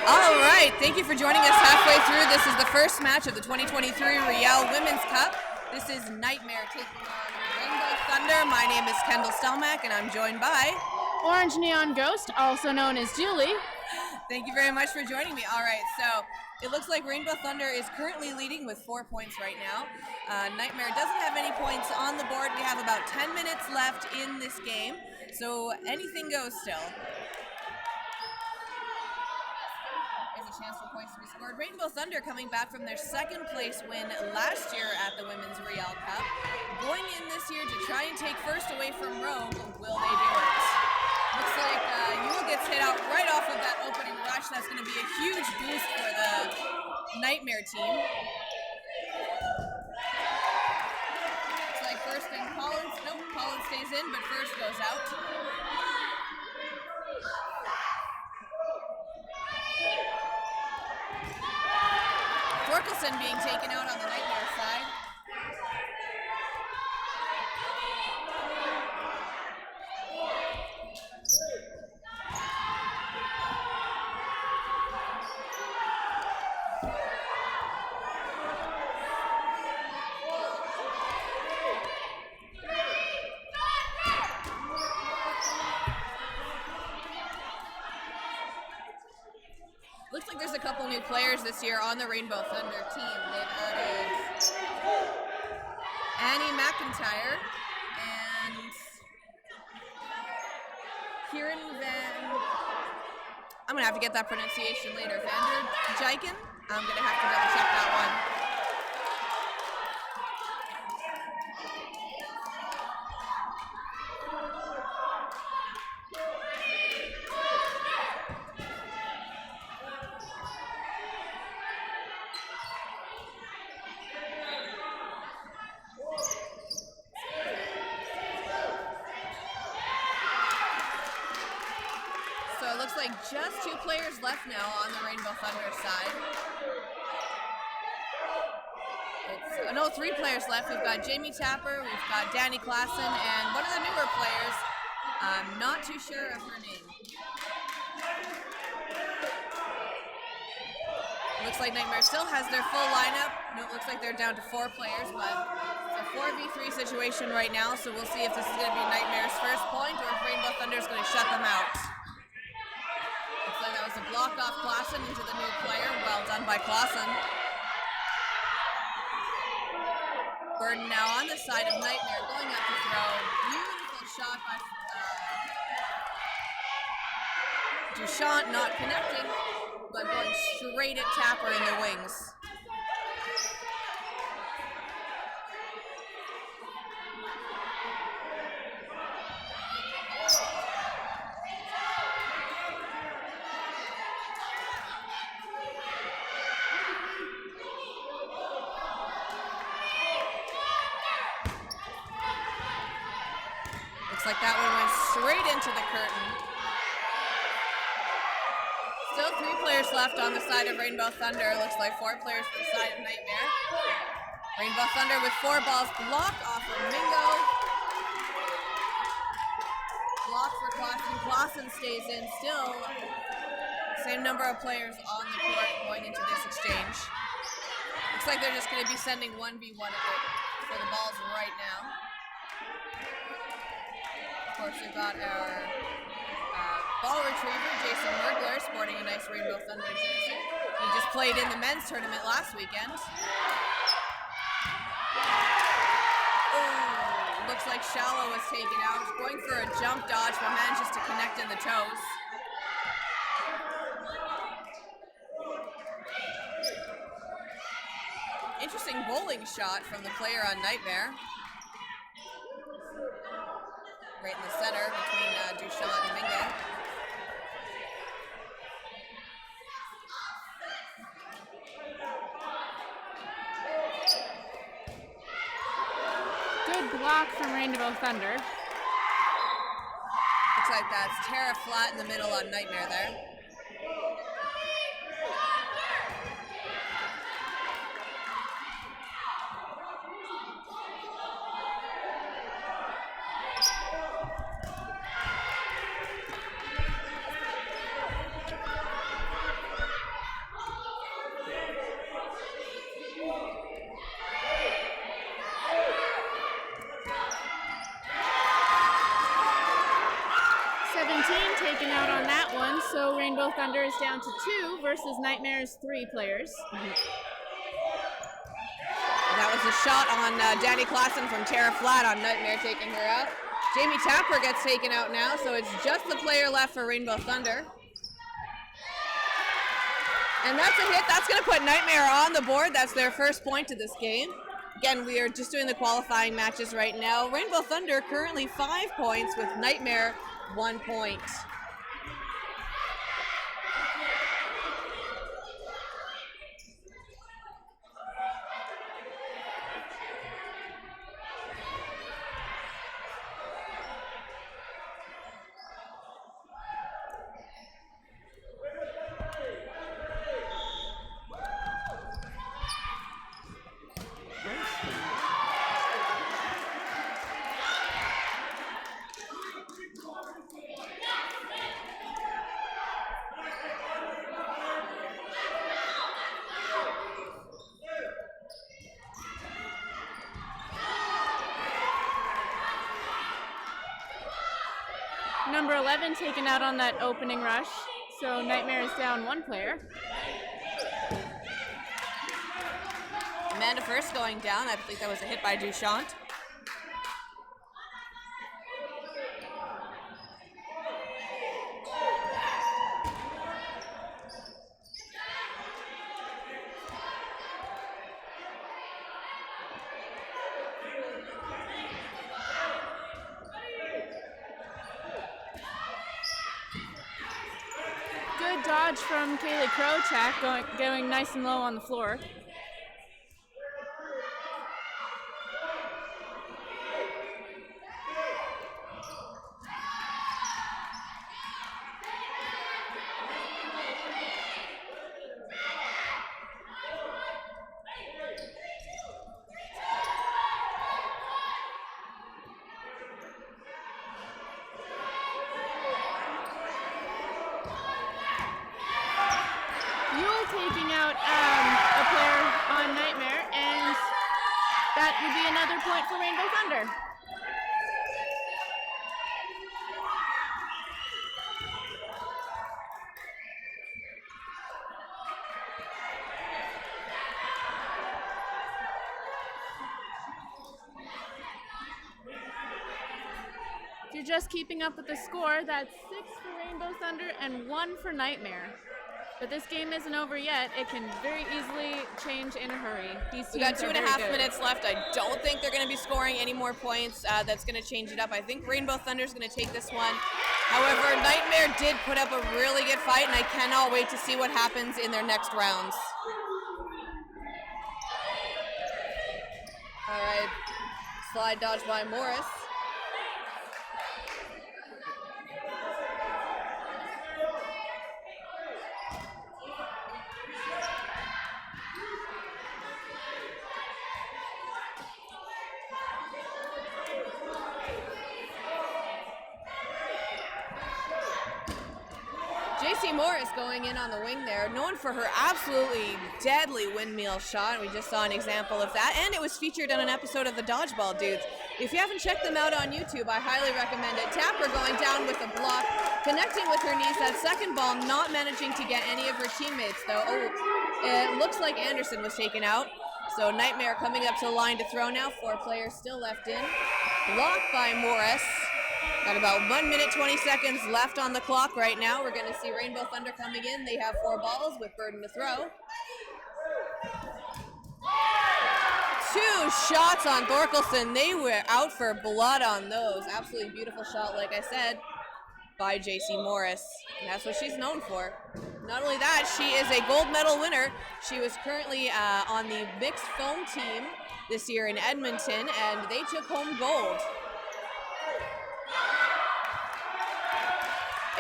All right, thank you for joining us halfway through. This is the first match of the 2023 Real Women's Cup. This is Nightmare taking on Rainbow Thunder. My name is Kendall Stelmack, and I'm joined by Orange Neon Ghost, also known as Julie. Thank you very much for joining me. All right, so it looks like Rainbow Thunder is currently leading with 4 points right now. Nightmare doesn't have any points on the board. We have about 10 minutes left in this game, so anything goes still. There's a chance for points to be scored. Rainbow Thunder coming back from their second place win last year at the Women's Real Cup. Going in this year to try and take first away from Rome. Will they do it? Looks like Yule gets hit out right off of that opening rush. That's going to be a huge boost for the Nightmare team. Looks like first thing Collins. Nope, Collins stays in, but first goes out. Torkelson being taken out on the Nightmare side. Looks like there's a couple new players this year on the Rainbow Thunder team. They've added Annie McIntyre and Kieran I'm going to have to get that pronunciation later. Vander Jiken? I'm going to have to double check that one. Looks like just 2 players left now on the Rainbow Thunder side. No, 3 players left. We've got Jamie Tapper, we've got Danny Klassen, and one of the newer players. I'm not too sure of her name. Looks like Nightmare still has their full lineup. No, it looks like they're down to 4 players, but it's a 4v3 situation right now, so we'll see if this is going to be Nightmare's first point or if Rainbow Thunder is going to shut them out. Looks like that was a block off Klassen into the new player. Well done by Klassen. Burden now on the side of Nightmare, going up to throw. Beautiful shot by Duchamp, not connecting, but going straight at Tapper in the wings. Looks like that one went straight into the curtain. Still 3 players left on the side of Rainbow Thunder. Looks like 4 players for the side of Nightmare. Rainbow Thunder with 4 balls. Block off of Mingo. Block for Klassen. Klassen stays in. Still same number of players on the court going into this exchange. Looks like they're just going to be sending 1v1 for the balls right now. Of course, we've got our ball retriever, Jason Mergler, sporting a nice Rainbow Thunder jersey. He just played in the men's tournament last weekend. Oh, looks like Shallow was taken out. Going for a jump dodge, but manages to connect in the toes. Interesting bowling shot from the player on Nightmare. Right in the center between Duchamp and Mingo. Good block from Rainbow Thunder. Looks like that's Tara flat in the middle on Nightmare there. 17 taken out on that one, so Rainbow Thunder is down to 2 versus Nightmare's 3 players. That was a shot on Danny Klassen from Terra Flat on Nightmare, taking her out. Jamie Tapper gets taken out now, so it's just the player left for Rainbow Thunder. And that's a hit. That's going to put Nightmare on the board. That's their first point of this game. Again, we are just doing the qualifying matches right now. Rainbow Thunder currently 5 points with Nightmare 1 point. Number 11 taken out on that opening rush, so Nightmare is down 1 player. Amanda first going down. I think that was a hit by Duchamp. Good dodge from Kaylee Krochak, going nice and low on the floor. Taking out a player on Nightmare, and that would be another point for Rainbow Thunder. If you're just keeping up with the score, that's 6 for Rainbow Thunder and 1 for Nightmare. But this game isn't over yet. It can very easily change in a hurry. We've got 2.5 minutes left. I don't think they're going to be scoring any more points. That's going to change it up. I think Rainbow Thunder is going to take this one. However, Nightmare did put up a really good fight, and I cannot wait to see what happens in their next rounds. All right, slide dodge by Morris. Morris going in on the wing there, known for her absolutely deadly windmill shot. We just saw an example of that, and it was featured on an episode of the Dodgeball Dudes. If you haven't checked them out on YouTube, I highly recommend it. Tapper going down with a block, connecting with her knees. That second ball not managing to get any of her teammates, though. Oh, it looks like Anderson was taken out. So Nightmare coming up to the line to throw now. 4 players still left in. Blocked by Morris. Got about 1 minute, 20 seconds left on the clock right now. We're going to see Rainbow Thunder coming in. They have 4 balls with Burden to throw. 2 shots on Thorkelson. They were out for blood on those. Absolutely beautiful shot, like I said, by JC Morris. And that's what she's known for. Not only that, she is a gold medal winner. She was currently on the mixed foam team this year in Edmonton, and they took home gold.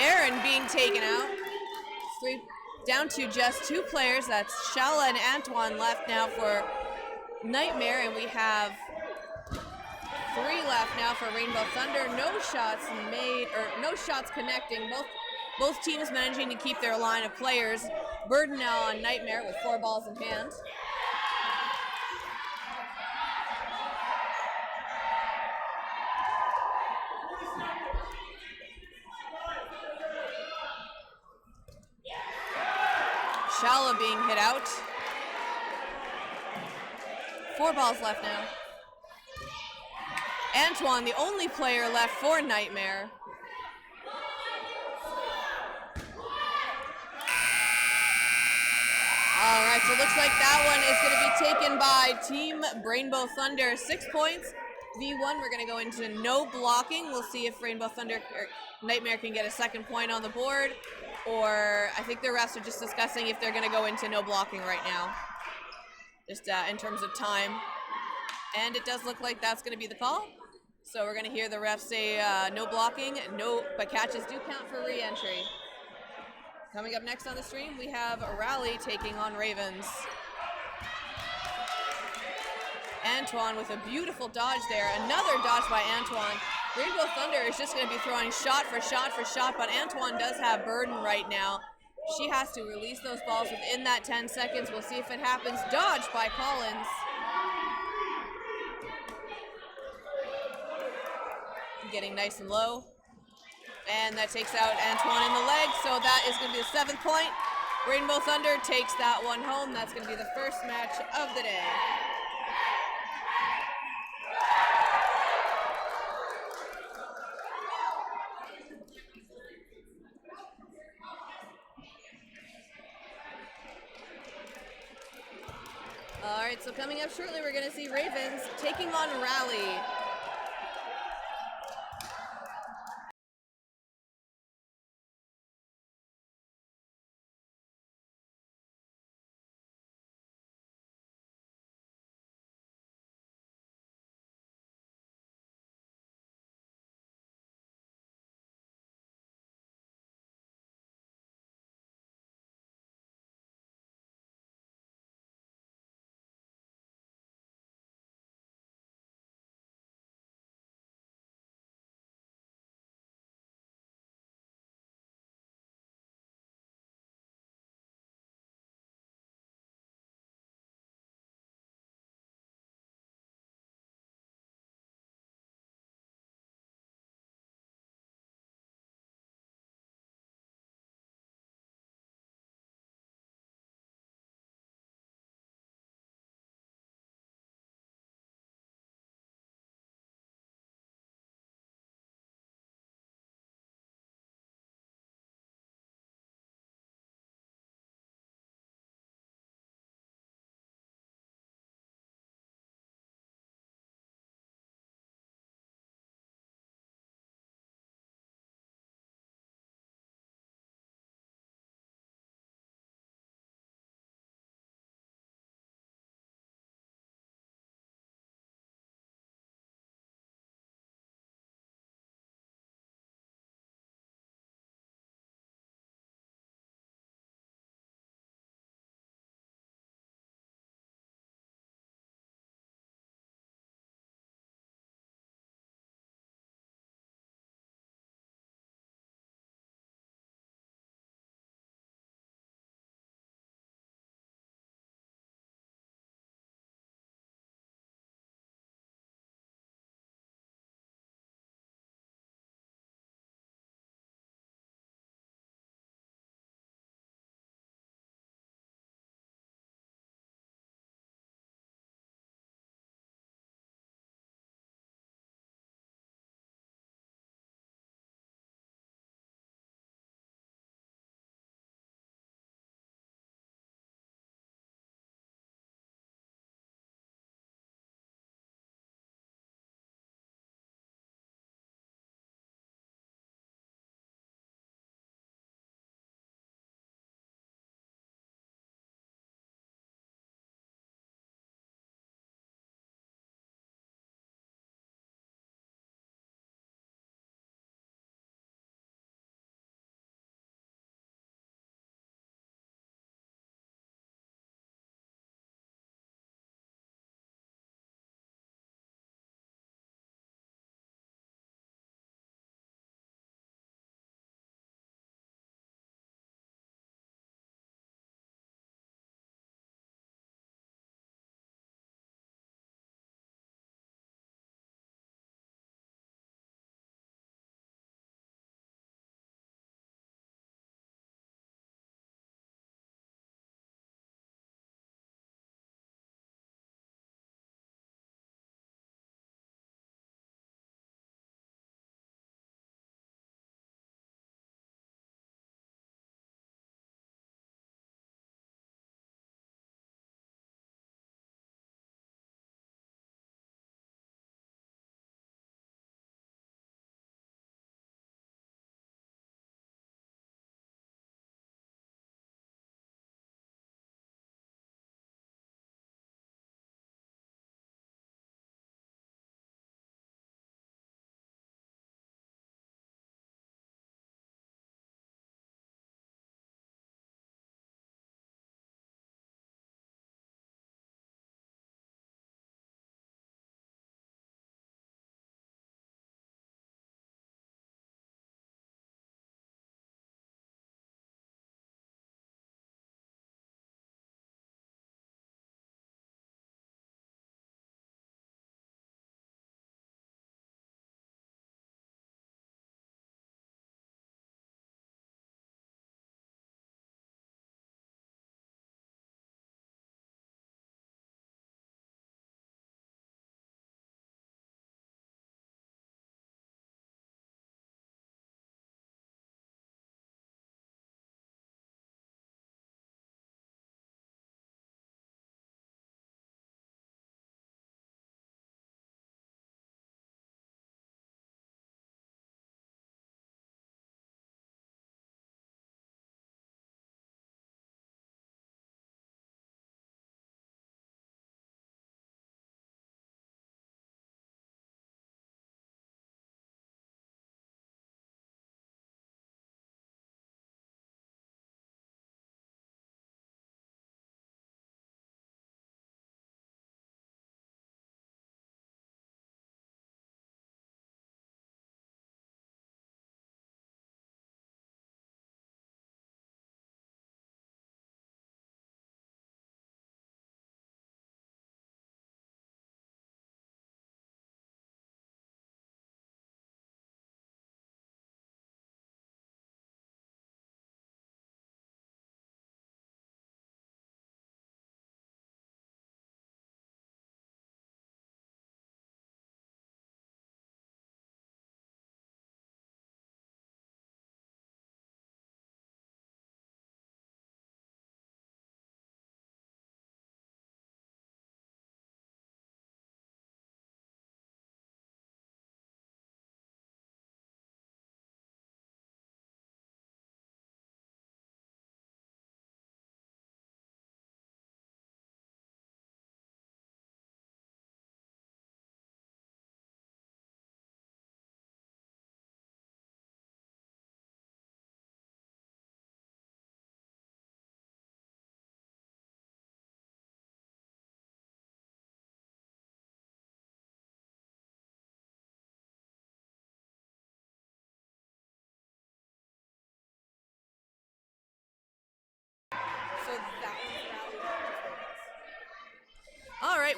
Aaron being taken out. 3 down to just 2 players. That's Shala and Antoine left now for Nightmare, and we have 3 left now for Rainbow Thunder. No shots made, or no shots connecting. Both teams managing to keep their line of players. Burden now on Nightmare with 4 balls in hand. Shallow being hit out. 4 balls left now. Antoine, the only player left for Nightmare. All right, so it looks like that one is going to be taken by Team Rainbow Thunder. 6 points, V1. We're going to go into no blocking. We'll see if Rainbow Thunder or Nightmare can get a second point on the board, or I think the refs are just discussing if they're going to go into no blocking right now, just in terms of time. And it does look like that's going to be the call. So we're going to hear the refs say no blocking, but catches do count for re-entry. Coming up next on the stream, we have Rally taking on Ravens. Antoine with a beautiful dodge there. Another dodge by Antoine. Rainbow Thunder is just going to be throwing shot for shot for shot, but Antoine does have burden right now. She has to release those balls within that 10 seconds. We'll see if it happens. Dodge by Collins. Getting nice and low. And that takes out Antoine in the leg, so that is going to be the 7th point. Rainbow Thunder takes that one home. That's going to be the first match of the day. All right, so coming up shortly, we're going to see Ravens taking on Rally.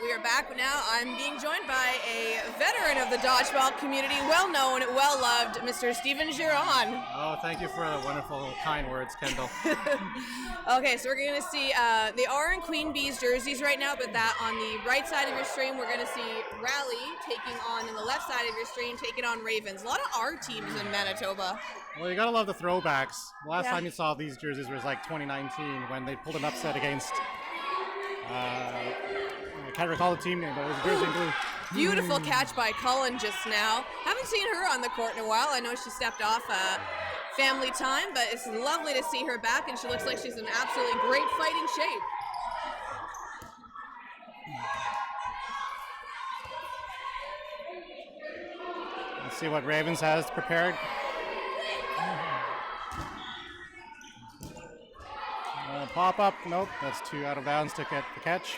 we are back now. I'm being joined by a veteran of the dodgeball community, well-known, well-loved, Mr. Steven Giron. Oh, thank you for the wonderful, kind words, Kendall. Okay, so we're going to see, they are in Queen Bee's jerseys right now, but that on the right side of your stream, we're going to see Rally taking on the left side of your stream, taking on Ravens. A lot of our teams in Manitoba. Well, you gotta love the throwbacks. The last time you saw these jerseys was like 2019 when they pulled an upset against, I can't recall the team name, but it was jersey in blue. Beautiful catch by Cullen just now. Haven't seen her on the court in a while. I know she stepped off family time, but it's lovely to see her back, and she looks like she's in absolutely great fighting shape. Let's see what Ravens has prepared. Pop up, nope, that's too out of bounds to get the catch.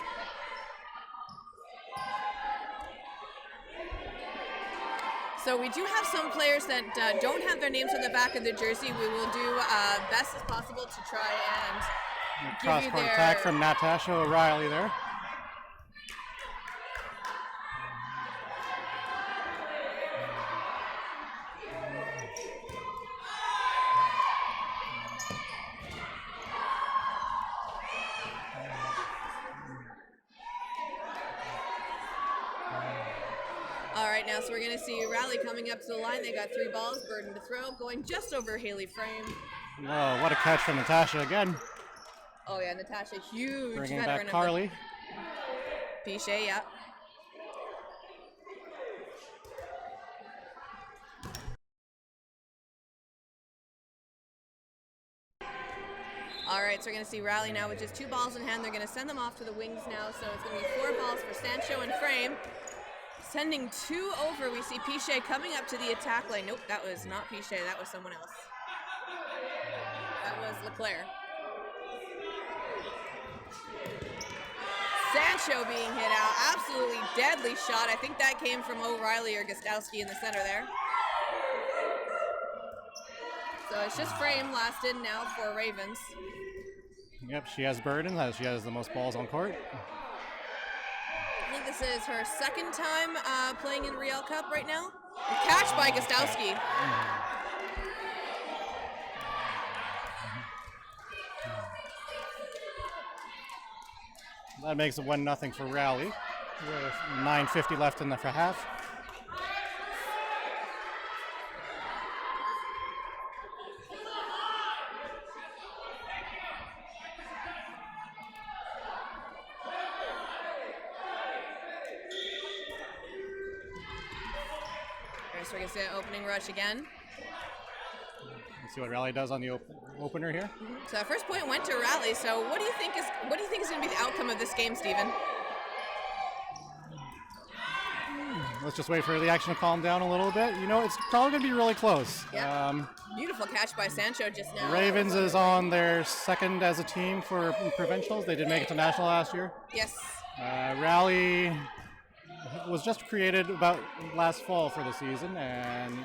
So we do have some players that don't have their names on the back of the jersey. We will do best as possible to try and give you Cross-court their... attack from Natasha O'Reilly there. All right, now, so we're going to see Rally coming up to the line. They got 3 balls, burden to throw, going just over Haley Frame. Oh, what a catch from Natasha again. Oh, yeah, Natasha, huge Bringing veteran back Carly. Pichet, yeah. All right, so we're going to see Rally now with just 2 balls in hand. They're going to send them off to the wings now, so it's going to be 4 balls for Sancho and Frame. Sending 2 over, we see Pichet coming up to the attack lane. Nope, that was not Pichet, that was someone else. That was Leclerc. Sancho being hit out, absolutely deadly shot. I think that came from O'Reilly or Gostowski in the center there. So it's just Frame last in now for Ravens. Yep, she has burden, as she has the most balls on court. I think this is her 2nd time playing in Real Cup right now. A catch by Gostowski. That makes it 1-0 for Rally. With 9:50 left in the half. So we're going to see an opening rush again. Let's see what Rally does on the opener here. So our first point went to Rally. So what do you think is going to be the outcome of this game, Steven? Let's just wait for the action to calm down a little bit. You know, it's probably going to be really close. Yep. Beautiful catch by Sancho just now. Ravens is on their 2nd as a team for provincials. They did make it to national last year. Yes. Rally was just created about last fall for the season, and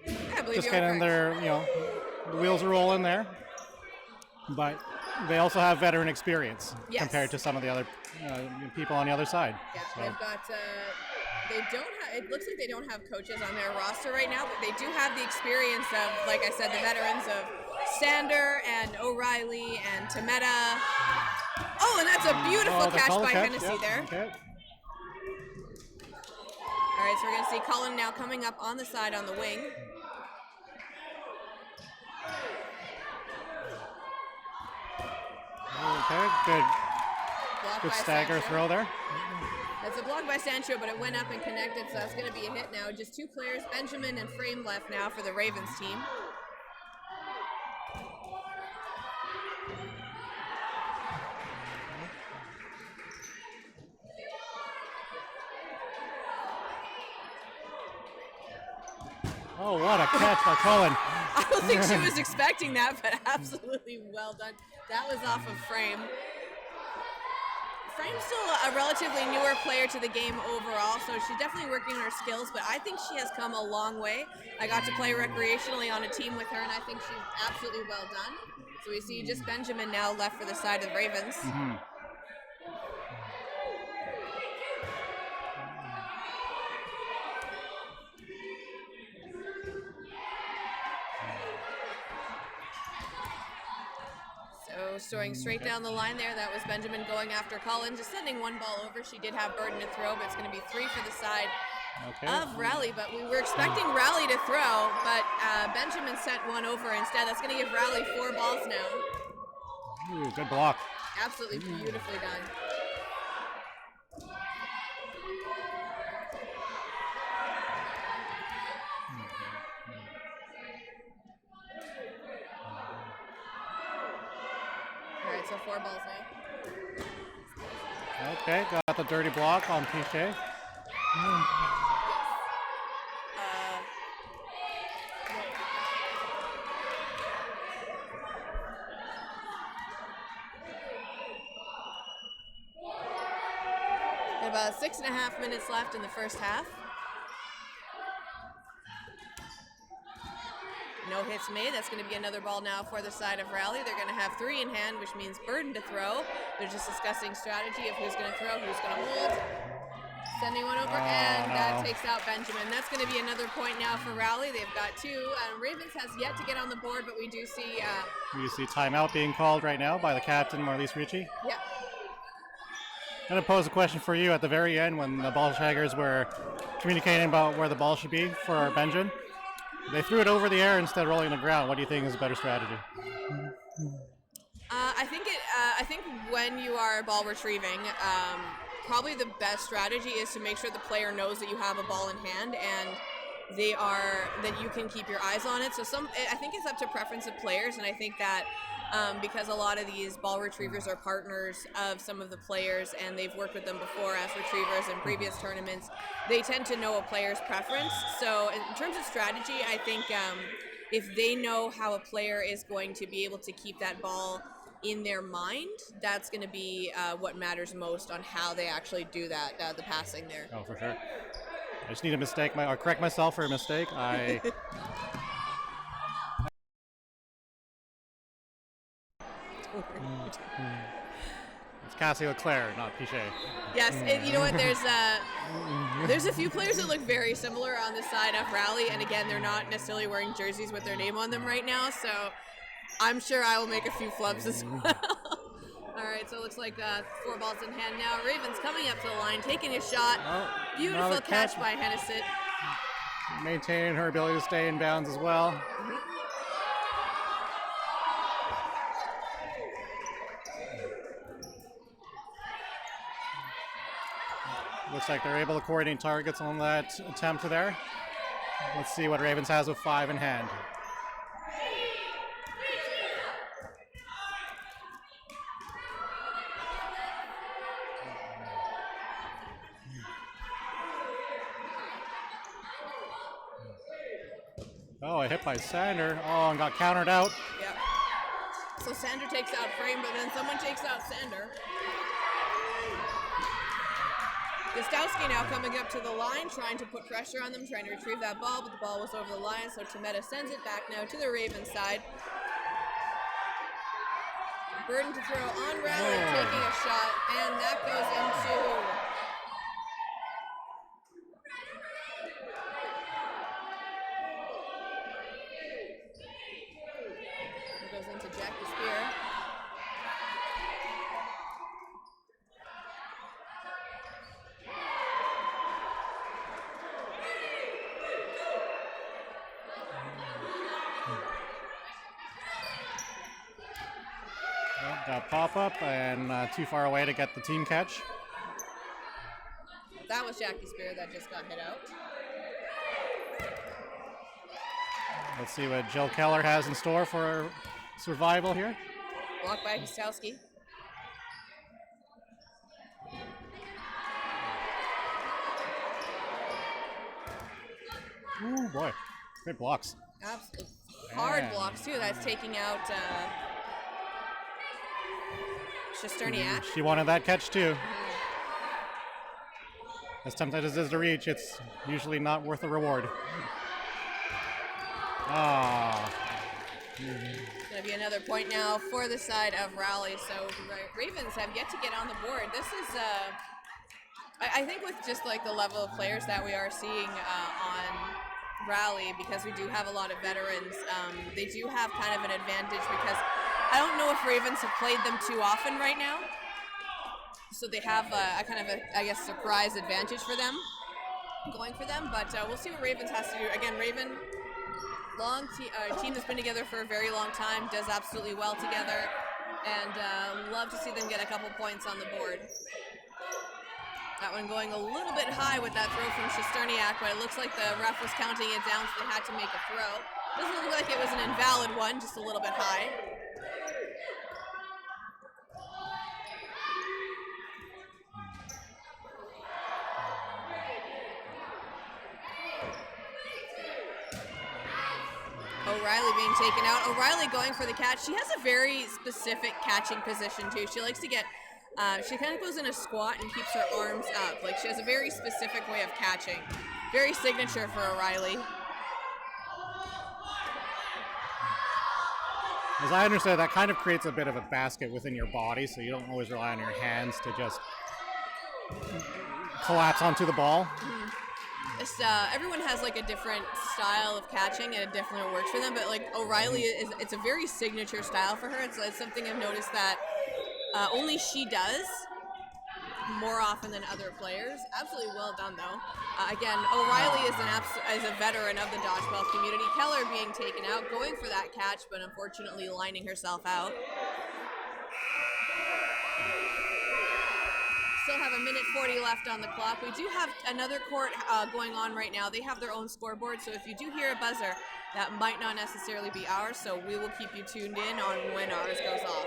they're just getting their, the wheels are rolling there. But they also have veteran experience compared to some of the other people on the other side. Yeah, so. They've got. They don't have. It looks like they don't have coaches on their roster right now, but they do have the experience of, like I said, the veterans of Sander and O'Reilly and Tameta. Oh, and that's a beautiful catch by Hennessy there. Okay. All right, so we're going to see Cullen now coming up on the side on the wing. Okay, good stagger throw there. That's a block by Sancho, but it went up and connected, so that's going to be a hit now. Just 2 players, Benjamin and Frame, left now for the Ravens team. Oh, what a catch by Cullen. I don't think she was expecting that, but absolutely well done. That was off of Frame. Frame's still a relatively newer player to the game overall, so she's definitely working on her skills, but I think she has come a long way. I got to play recreationally on a team with her, and I think she's absolutely well done. So we see just Benjamin now left for the side of the Ravens. was throwing straight down the line there. That was Benjamin going after Colin, just sending one ball over. She did have burden to throw, but it's going to be 3 for the side of Rally. But we were expecting Rally to throw, but Benjamin sent one over instead. That's going to give Rally 4 balls now. Ooh, good block. Absolutely beautifully done. All right, so 4 balls now. Okay, got the dirty block on Pichet. About 6.5 minutes left in the first half. No hits made. That's going to be another ball now for the side of Rally. They're going to have 3 in hand, which means burden to throw. They're just discussing strategy of who's going to throw, who's going to hold. Sending one over, and that takes out Benjamin. That's going to be another point now for Rally. They've got 2. Ravens has yet to get on the board, but we do see... you see timeout being called right now by the captain, Marlise Ricci. Yeah. I'm going to pose a question for you at the very end when the ball shaggers were communicating about where the ball should be for Benjamin. They threw it over the air instead of rolling on the ground. What do you think is a better strategy? I think when you are ball retrieving, probably the best strategy is to make sure the player knows that you have a ball in hand and that you can keep your eyes on it. So I think it's up to preference of players, and I think that because a lot of these ball retrievers are partners of some of the players and they've worked with them before as retrievers in previous tournaments, they tend to know a player's preference. So in terms of strategy, I think if they know how a player is going to be able to keep that ball in their mind, that's going to be what matters most on how they actually do that, the passing there. Oh, for sure. I just need to correct myself for a mistake. It's Cassie Leclerc, not Pichet. Yes, you know what? There's a few players that look very similar on the side of Rally, and again, they're not necessarily wearing jerseys with their name on them right now, so I'm sure I will make a few flubs as well. All right, so it looks like 4 balls in hand now. Ravens coming up to the line, taking a shot. Beautiful catch by Hennessy. Maintaining her ability to stay in bounds as well. Looks like they're able to coordinate targets on that attempt there. Let's see what Ravens has with 5 in hand. Oh, a hit by Sander. Oh, and got countered out. Yep. So Sander takes out Frame, but then someone takes out Sander. Gostowski now coming up to the line, trying to put pressure on them, trying to retrieve that ball, but the ball was over the line, so Tometa sends it back now to the Ravens side. Burden to throw on Rally, taking a shot, and that goes into... Jackie Spear. Got pop-up and too far away to get the team catch. That was Jackie Spear that just got hit out. Let's see what Jill Keller has in store for survival here. Blocked by Gostowski. Ooh, boy. Great blocks. Absolutely. Hard blocks, too. That's taking out Shesterniak. She wanted that catch, too. As tempted as it is to reach, it's usually not worth the reward. Ah. Going to be another point now for the side of Rally. So Ravens have yet to get on the board. This is, I think with just like the level of players that we are seeing on Rally, because we do have a lot of veterans, they do have kind of an advantage because I don't know if Ravens have played them too often right now, so they have a kind of I guess, surprise advantage for them, going for them. But we'll see what Ravens has to do. Again, Raven, team that's been together for a very long time, does absolutely well together, and love to see them get a couple points on the board. That one going a little bit high with that throw from Shesterniak, but it looks like the ref was counting it down, so they had to make a throw. Doesn't look like it was an invalid one, just a little bit high. O'Reilly being taken out. O'Reilly going for the catch. She has a very specific catching position too. She likes to get, she kind of goes in a squat and keeps her arms up. Like, she has a very specific way of catching. Very signature for O'Reilly. As I understand, that kind of creates a bit of a basket within your body, so you don't always rely on your hands to just collapse onto the ball. Everyone has like a different style of catching and it definitely works for them, but like O'Reilly, it's a very signature style for her. It's something I've noticed that only she does more often than other players. Absolutely well done though. Again, O'Reilly is a veteran of the dodgeball community. Keller being taken out, going for that catch, but unfortunately lining herself out. Still have 1:40 left on the clock. We do have another court going on right now. They have their own scoreboard, so if you do hear a buzzer, that might not necessarily be ours, so we will keep you tuned in on when ours goes off.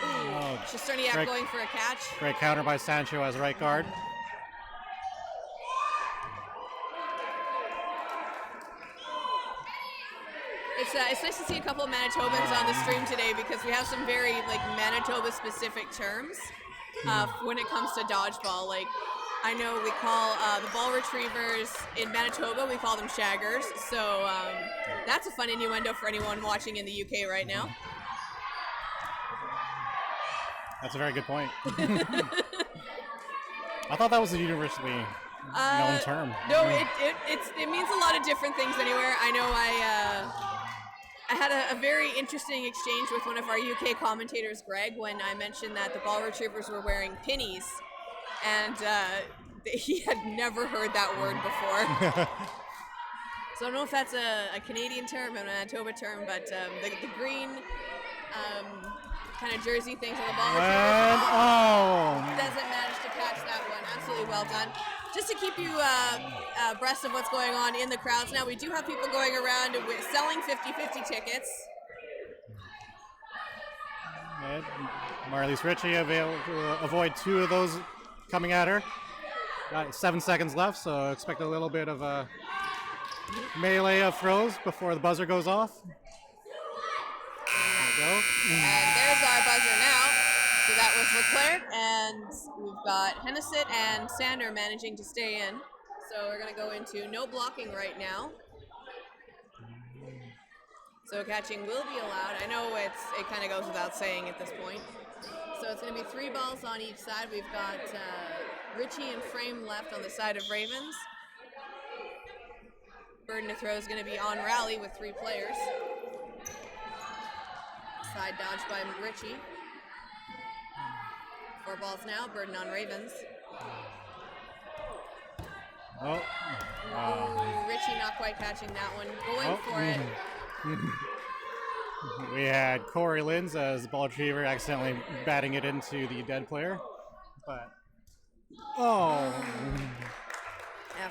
Oh, Shesterniak going for a catch. Great counter by Sancho as right guard. It's nice to see a couple of Manitobans on the stream today because we have some very like Manitoba-specific terms when it comes to dodgeball. Like, I know we call the ball retrievers in Manitoba, we call them shaggers. So that's a fun innuendo for anyone watching in the UK right now. That's a very good point. I thought that was a universally known term. No, it means a lot of different things anywhere. I know I had a very interesting exchange with one of our UK commentators, Greg, when I mentioned that the ball retrievers were wearing pinnies, and he had never heard that word before. So I don't know if that's a Canadian term, a Manitoba term, but the green kind of jersey things on the ball retrievers doesn't manage to catch that one. Absolutely well done. Just to keep you abreast of what's going on in the crowds now, we do have people going around selling 50-50 tickets. Marlies Ritchie able to avoid two of those coming at her. Got 7 seconds left, so expect a little bit of a melee of throws before the buzzer goes off. There we go. And there's our buzzer now. So that was Leclerc, and we've got Hennessyt and Sander managing to stay in. So we're going to go into no blocking right now. So catching will be allowed. I know it kind of goes without saying at this point. So it's going to be 3 balls on each side. We've got Ritchie and Frame left on the side of Ravens. Burden to throw is going to be on rally with 3 players. Side dodge by Ritchie. 4 balls now, Burden on Ravens. Oh. Ritchie not quite catching that one. Going for it. We had Corey Linz as the ball retriever accidentally batting it into the dead player. But, Yeah,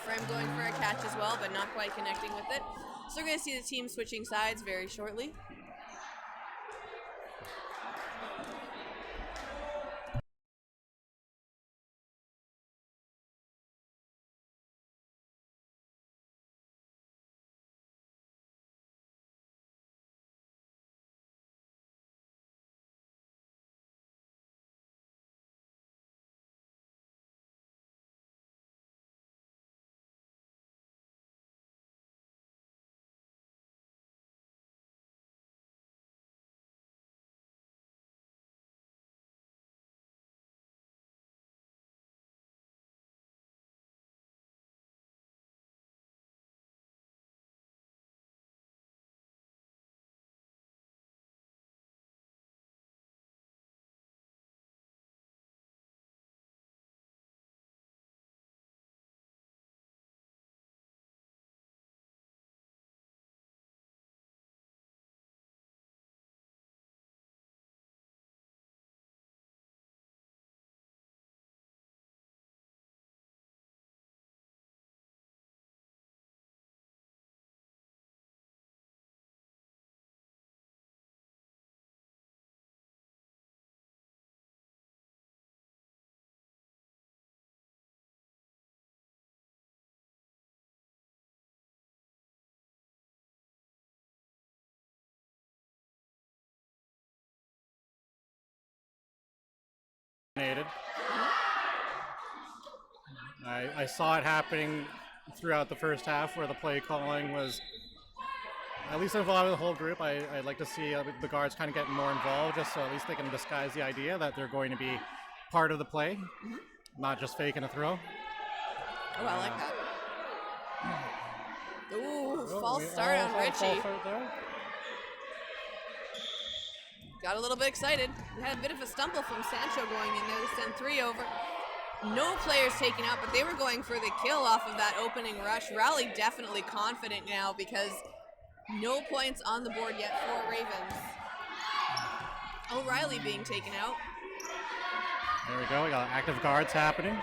Frame going for a catch as well, but not quite connecting with it. So we're going to see the team switching sides very shortly. I saw it happening throughout the first half where the play calling was at least involving the whole group. I'd like to see the guards kind of getting more involved, just so at least they can disguise the idea that they're going to be part of the play, not just faking a throw. Oh, I like that. Ooh, false start on Richie. Got a little bit excited. We had a bit of a stumble from Sancho going in there to send 3 over. No players taken out, but they were going for the kill off of that opening rush. Raleigh definitely confident now because no points on the board yet for Ravens. O'Reilly being taken out. There we go. We got active guards happening.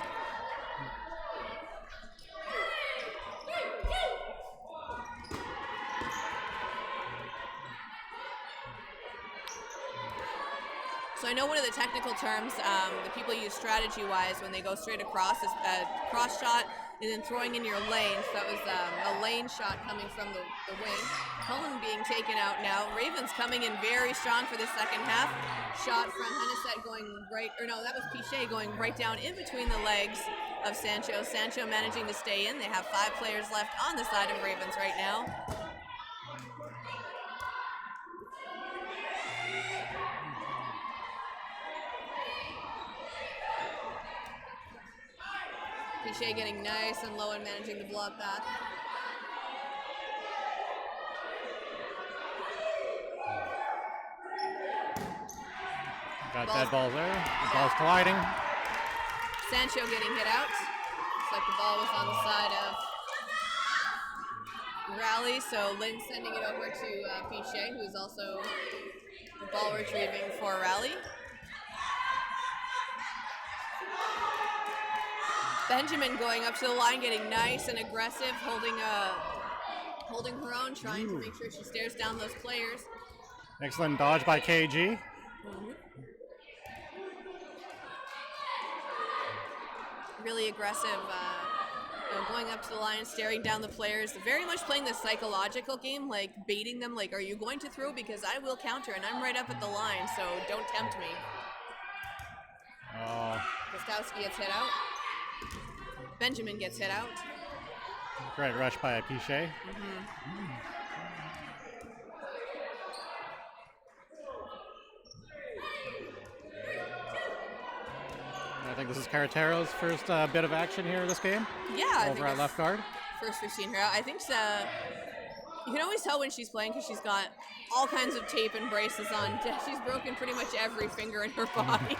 So I know one of the technical terms that people use strategy-wise when they go straight across is cross shot and then throwing in your lane. So that was a lane shot coming from the wing. Cullen being taken out now. Ravens coming in very strong for the second half. Shot from Hennesset going right, or no, that was Pichet going right down in between the legs of Sancho. Sancho managing to stay in. They have 5 players left on the side of Ravens right now. Pichet getting nice and low and managing to block that. Got dead balls there. The ball's colliding. Sancho getting hit out. Looks like the ball was on the side of Raleigh, so Lynn sending it over to Pichet, who's also the ball retrieving for Raleigh. Benjamin going up to the line, getting nice and aggressive, holding her own, trying to make sure she stares down those players. Excellent dodge by KG. Really aggressive, going up to the line, staring down the players. Very much playing the psychological game, like baiting them, like, are you going to throw? Because I will counter, and I'm right up at the line, so don't tempt me. Gostowski gets hit out. Benjamin gets hit out. Great rush by Pichet. I think this is Caratero's first bit of action here in this game. Yeah, over at left guard. First we've seen her out. I think you can always tell when she's playing because she's got all kinds of tape and braces on. She's broken pretty much every finger in her body.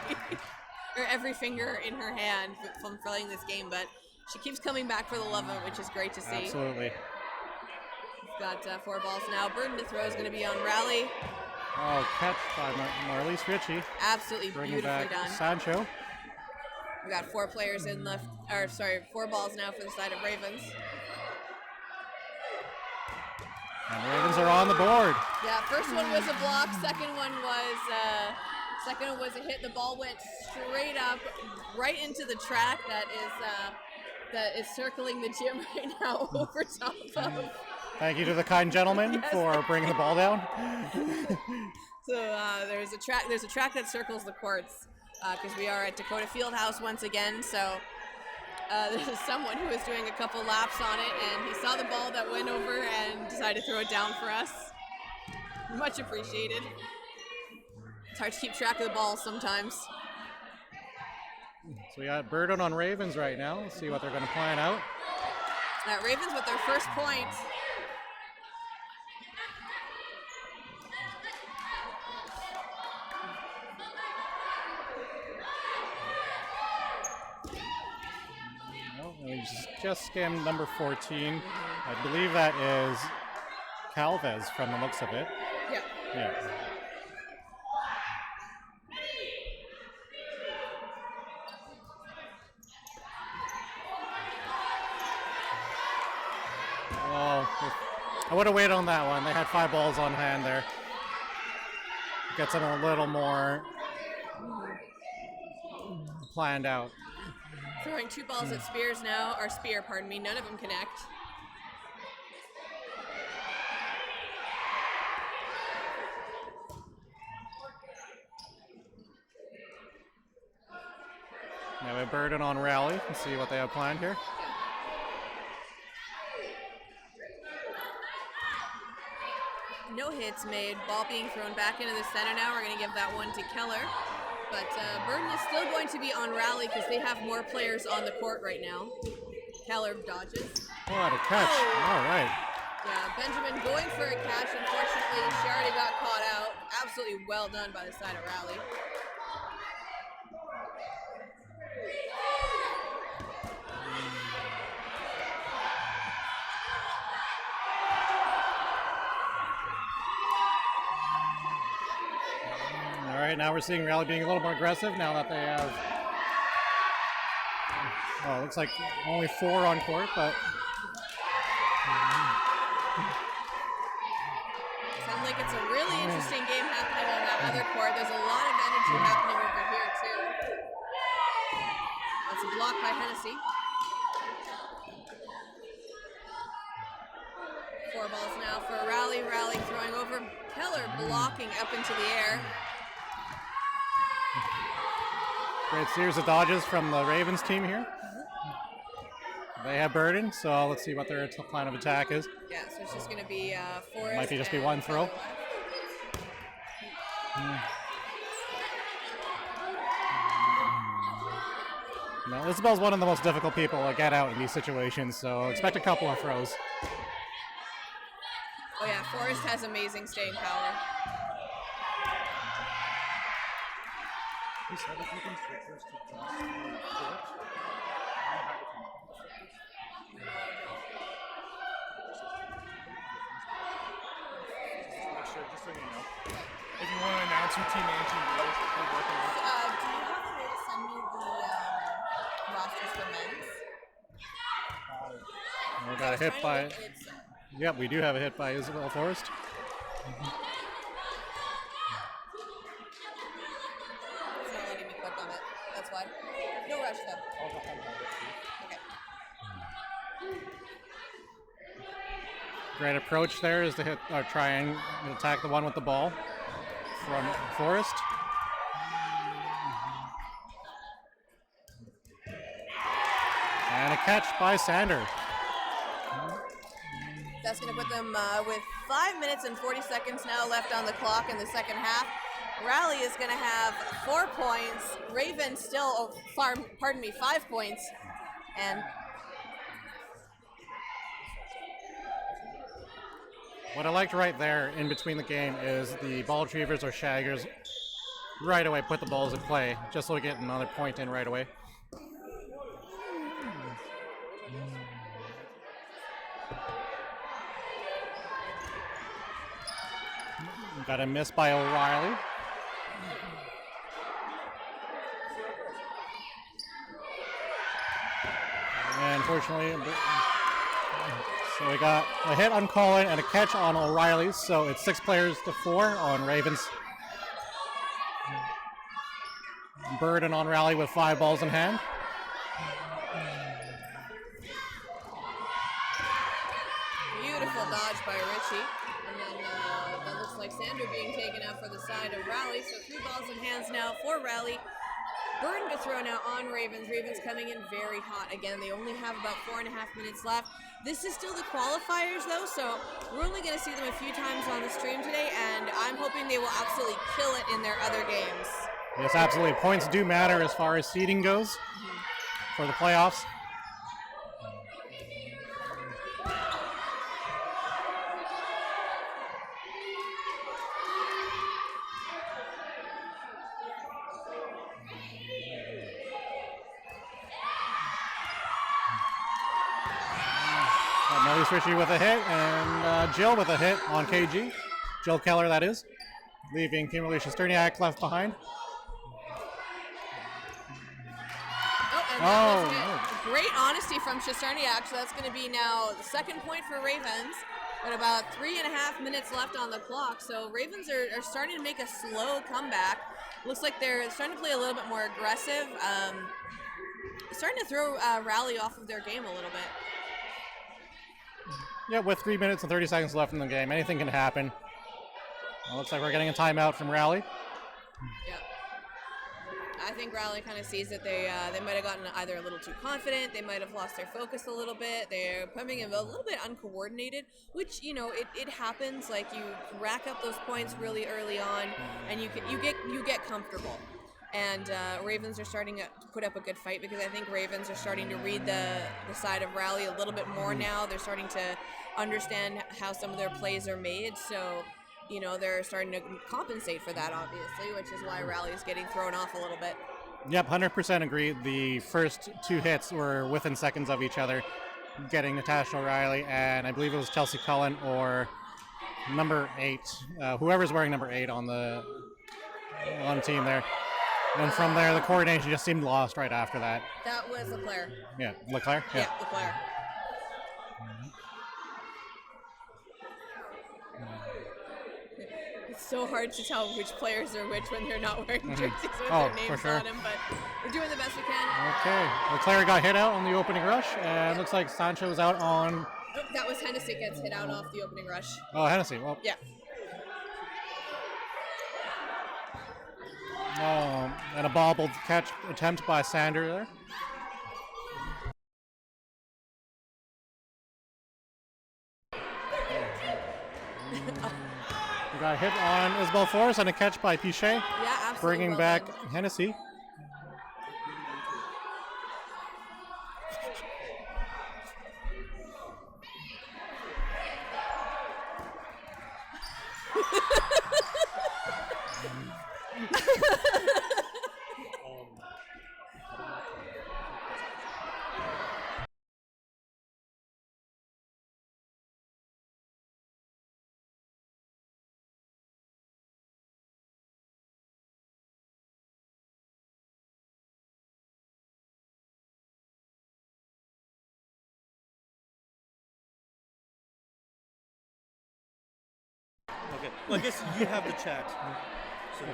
Or every finger in her hand from playing this game, but she keeps coming back for the love of it, which is great to see. Absolutely. We've got 4 balls now. Burden to throw is going to be on Raleigh. Oh, catch by Marlise Ritchie. Absolutely bringing beautifully back done. Sancho. We got 4 players in left, or sorry, 4 balls now for the side of Ravens. And Ravens are on the board. Yeah, first one was a block. Second one was a hit. The ball went straight up, right into the track that is circling the gym right now over top of. Thank you to the kind gentleman for bringing the ball down. So there's a track that circles the courts because we are at Dakota Fieldhouse once again. So there's someone who was doing a couple laps on it, and he saw the ball that went over and decided to throw it down for us. Much appreciated. It's hard to keep track of the ball sometimes. So we got Burden on Ravens right now. Let's see what they're going to plan out. Ravens with their first point. Well, we just skimmed number 14. I believe that is Calvez from the looks of it. Yeah. Oh, I would have waited on that one. They had 5 balls on hand there. Gets them a little more planned out. Throwing 2 balls at Spear, pardon me. None of them connect. a burden on rally. Let's see what they have planned here. No hits made. Ball being thrown back into the center now. We're going to give that one to Keller. But burden is still going to be on rally because they have more players on the court right now. Keller dodges. What a catch. Oh. All right. Yeah, Benjamin going for a catch. Unfortunately, she already got caught out. Absolutely well done by the side of rally. All right, now we're seeing Rally being a little more aggressive now that they have, well, it looks like only 4 on court, but sounds like it's a really interesting game happening on that other court. There's a lot of energy happening over here too. That's a block by Hennessy. 4 balls now for Rally. Rally throwing over. Keller blocking up into the air. great series of dodges from the Ravens team here. They have burden, so let's see what their plan of attack is. Yeah, so it's just going to be Forrest. Might be just be one throw. No, Isabel's one of the most difficult people to get out in these situations, so expect a couple of throws. Oh yeah, Forrest has amazing staying power. Just so you know. If you want to announce who team A and team B is, we're working on it. Do you have a way to send me the rosters for men's? We got a hit by. Yep, we do have a hit by Isabel Forrest. It's not letting me click on it. That's why. No rush though. Okay. Great approach there is to hit or try and attack the one with the ball from Forrest. And a catch by Sander. That's going to put them with 5 minutes and 40 seconds now left on the clock in the second half. Rally is going to have 4 points. Raven still, 5 points. And what I liked right there in between the game is the ball retrievers or shaggers right away put the balls in play, just so we get another point in right away. Got a miss by O'Reilly. And unfortunately, so we got a hit on Colin and a catch on O'Reilly, so it's 6 players to 4 on Ravens. Burden on Rally with 5 balls in hand. beautiful dodge by Richie. And then that looks like Sander being taken out for the side of Rally. So 3 balls in hands now for Rally. Burden to throw now on Ravens. Ravens coming in very hot. Again, they only have about 4.5 minutes left. This is still the qualifiers though, so we're only going to see them a few times on the stream today, and I'm hoping they will absolutely kill it in their other games. Yes, absolutely. Points do matter as far as seeding goes for the playoffs. Melly's Richie with a hit, and Jill with a hit on KG. Jill Keller, that is. Leaving Kimberly Shesterniak left behind. Oh, and that was it. Great honesty from Shesterniak, so that's going to be now the second point for Ravens. But about 3.5 minutes left on the clock, so Ravens are starting to make a slow comeback. Looks like they're starting to play a little bit more aggressive. Starting to throw Rally off of their game a little bit. Yeah, with 3 minutes and 30 seconds left in the game, anything can happen. Well, looks like we're getting a timeout from Rally. Yeah. I think Raleigh kind of sees that they might have gotten either a little too confident, they might have lost their focus a little bit, they're coming in a little bit uncoordinated, which, you know, it happens. Like, you rack up those points really early on, and you get comfortable. And Ravens are starting to put up a good fight, because I think Ravens are starting to read the side of Raleigh a little bit more now. They're starting to understand how some of their plays are made, so, you know, they're starting to compensate for that, obviously, which is why Raleigh is getting thrown off a little bit. Yep, 100% agree. The first 2 hits were within seconds of each other, getting Natasha O'Reilly, and I believe it was Chelsea Cullen or number 8, whoever's wearing number 8 on the team there. And from there, the coordination just seemed lost right after that. That was Leclerc. Yeah, Leclerc? Yeah, Leclerc. It's so hard to tell which players are which when they're not wearing jerseys with their names on them, but we're doing the best we can. Okay, Leclerc got hit out on the opening rush, and looks like Sancho's out on... Oh, that was Hennessy gets hit out off the opening rush. Oh, Hennessy, well... Yeah. Oh, and a bobbled catch attempt by Sander there. We got a hit on Isabel Forrest and a catch by Pichet. Yeah, absolutely. Bringing well back done. Hennessy. Okay. Well, I guess you have the chat. So,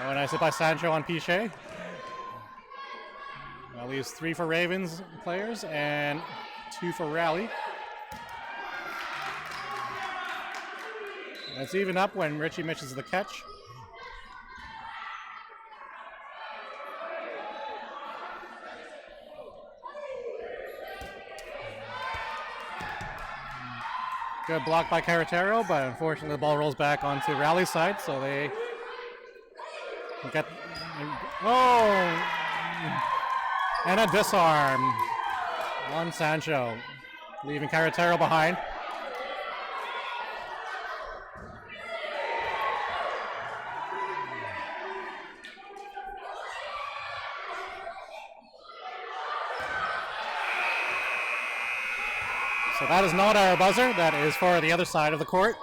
Oh, nice hit by Sancho on Pichet. That leaves 3 for Ravens players and 2 for Raleigh. It's even up when Richie misses the catch. Good block by Carretero, but unfortunately the ball rolls back onto Raleigh's side, so they get... Oh! And a disarm on Sancho, leaving Carretero behind. So that is not our buzzer. That is for the other side of the court.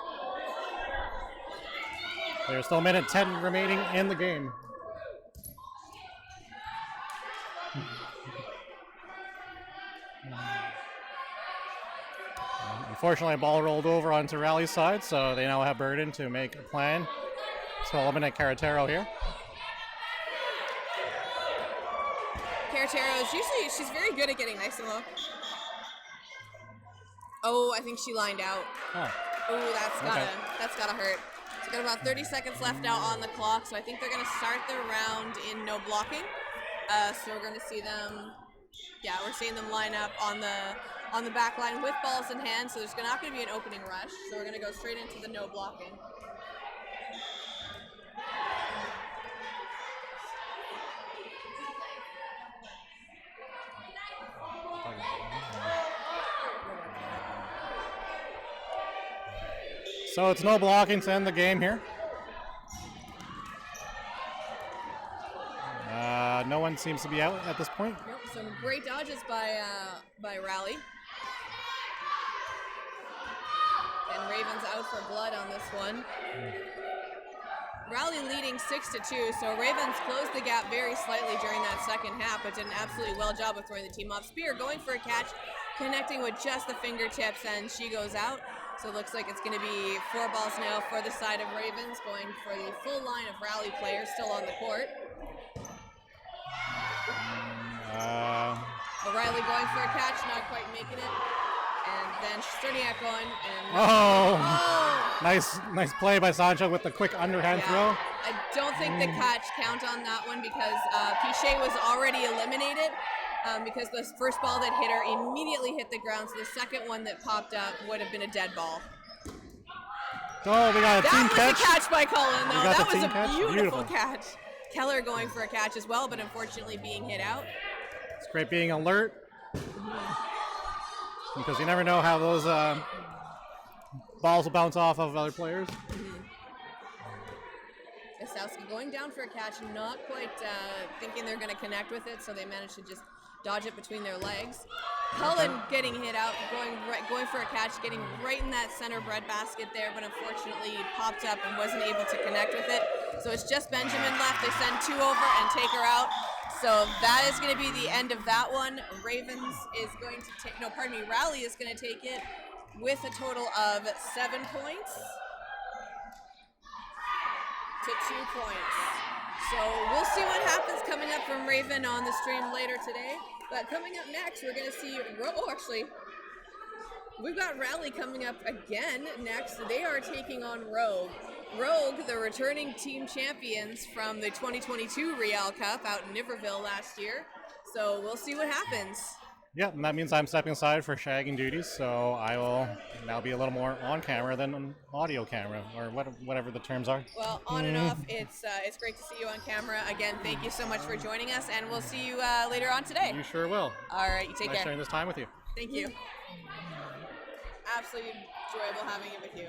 There's still a minute 10 remaining in the game. Unfortunately, a ball rolled over onto Raleigh's side, so they now have Burden to make a plan to eliminate Carretero here. Carretero is usually, she's very good at getting nice and low. Oh, I think she lined out. Oh. Oh, that's gotta hurt. So got about 30 seconds left now on the clock, so I think they're gonna start the round in no blocking. So we're gonna see them, yeah, we're seeing them line up on the back line with balls in hand. So there's not gonna be an opening rush. So we're gonna go straight into the no blocking. So it's no blocking to end the game here. No one seems to be out at this point. Nope, some great dodges by Raleigh. And Ravens out for blood on this one. Raleigh leading 6-2, so Ravens closed the gap very slightly during that second half, but did an absolutely well job of throwing the team off. Spear going for a catch, connecting with just the fingertips, and she goes out. So it looks like it's going to be 4 balls now for the side of Ravens, going for the full line of Raleigh players still on the court. O'Reilly going for a catch, not quite making it. And then Sterniak going and Oh, nice play by Sancho with the quick underhand throw. I don't think the catch count on that one because Pichet was already eliminated because the first ball that hit her immediately hit the ground. So the second one that popped up would have been a dead ball. Oh, we got a team That catch. was a catch by Cullen, though. That was a beautiful Beautiful catch. Keller going for a catch as well, but unfortunately being hit out. It's great being alert because you never know how those balls will bounce off of other players. Gostowski going down for a catch, not quite thinking they're going to connect with it, so they managed to just dodge it between their legs. Cullen getting hit out, going for a catch, getting right in that center breadbasket there, but unfortunately popped up and wasn't able to connect with it. So it's just Benjamin left. They send 2 over and take her out. So that is going to be the end of that one. Ravens is going to take, Rally is going to take it with a total of 7 points to 2 points. So we'll see what happens coming up from Raven on the stream later today. But coming up next, we're going to see, we've got Rally coming up again next. They are taking on Rogue. Rogue, the returning team champions from the 2022 Real Cup out in Niverville last year. So we'll see what happens. Yep, and that means I'm stepping aside for shagging duties, so I will now be a little more on camera than on audio camera, or whatever the terms are. Well, on and off, it's great to see you on camera. Again, thank you so much for joining us, and we'll see you later on today. You sure will. All right, you take Nice care. sharing this time with you. Thank you. Absolutely enjoyable having it with you.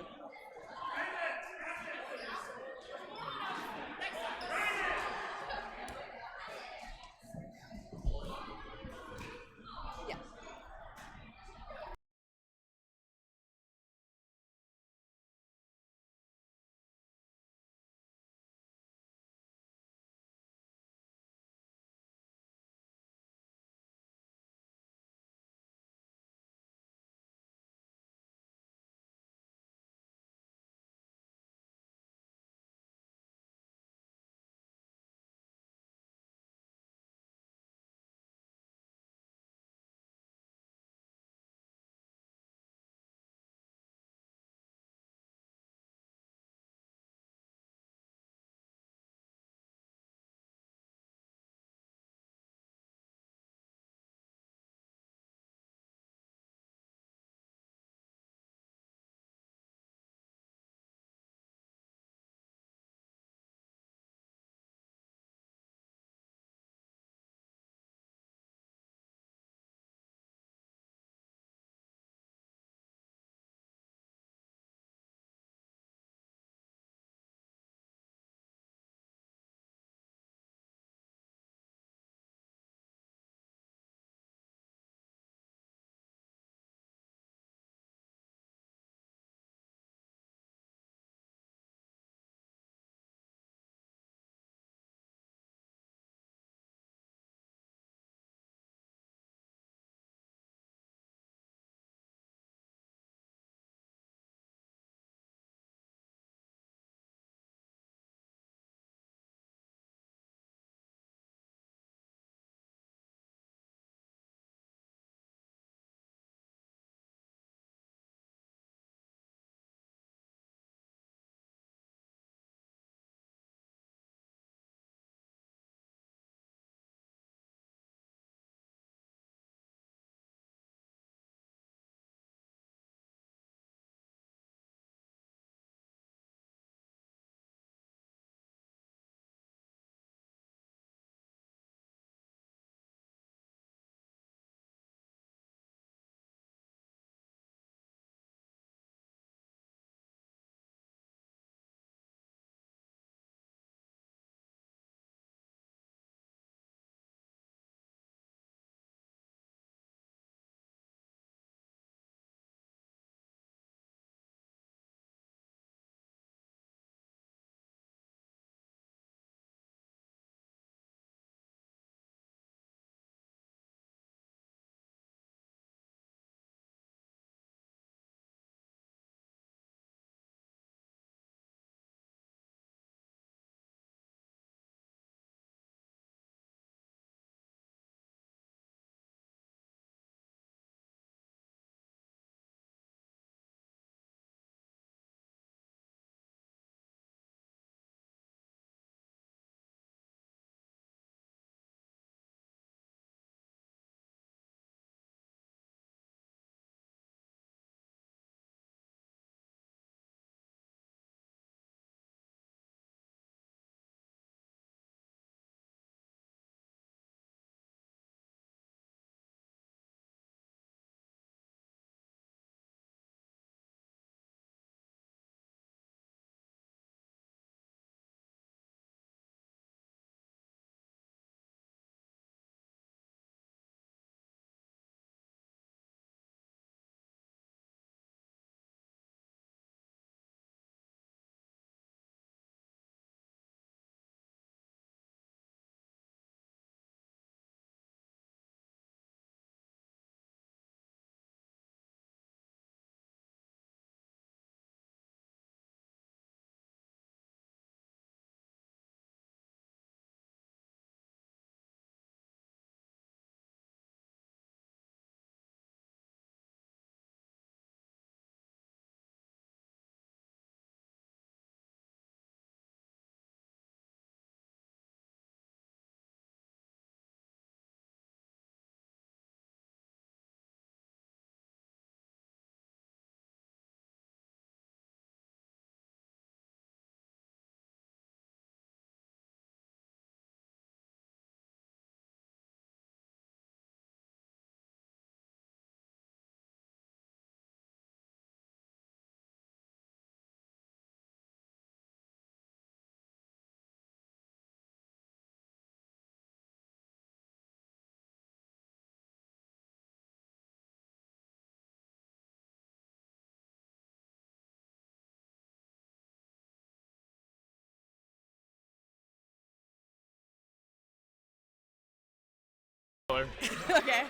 Okay.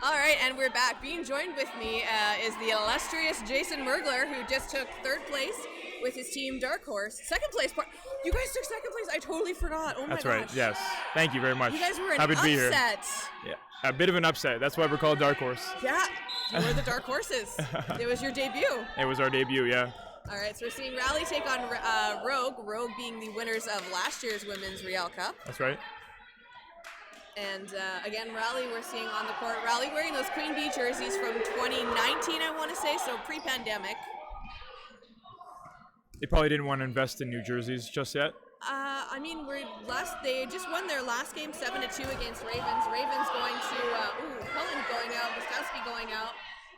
All right, and we're back. Being joined with me is the illustrious Jason Mergler, who just took 3rd place with his team Dark Horse. 2nd place. You guys took 2nd place. I totally forgot. Oh my gosh. That's right. Yes. Thank you very much. You guys were an Happy to be here. upset. Yeah. A bit of an upset. That's why we're called Dark Horse. Yeah, you were the Dark Horses. It was your debut. It was our debut. Yeah. All right, so we're seeing Rally take on Rogue. Rogue being the winners of last year's Women's Real Cup. That's right. And again, Rally we're seeing on the court. Rally wearing those Queen Bee jerseys from 2019, I want to say, so pre-pandemic. They probably didn't want to invest in new jerseys just yet. I mean, they just won their last game 7-2 against Ravens. Ravens going to, Cullen going out, Wiskowski going out.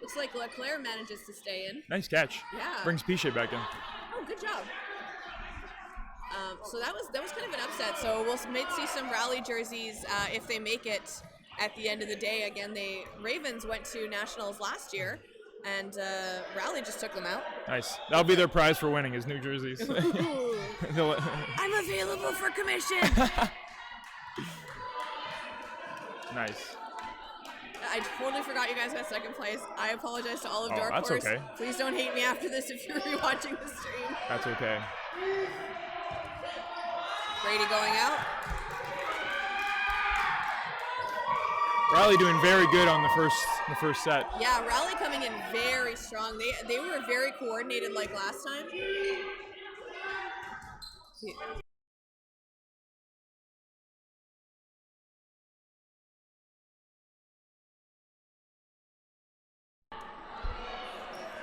Looks like Leclerc manages to stay in. Nice catch. Yeah. Brings Piche back in. Oh, good job. So that was kind of an upset. So we'll see some Rally jerseys if they make it at the end of the day. Again, Ravens went to Nationals last year, and Rally just took them out. Nice. That'll be their prize for winning is new jerseys. I'm available for commission. Nice. I totally forgot you guys got 2nd place. I apologize to all of Oh, Dark that's Horse. okay. Please don't hate me after this if you're rewatching the stream. That's okay. Brady going out. Rally doing very good on the first set. Yeah, Rally coming in very strong. They were very coordinated like last time.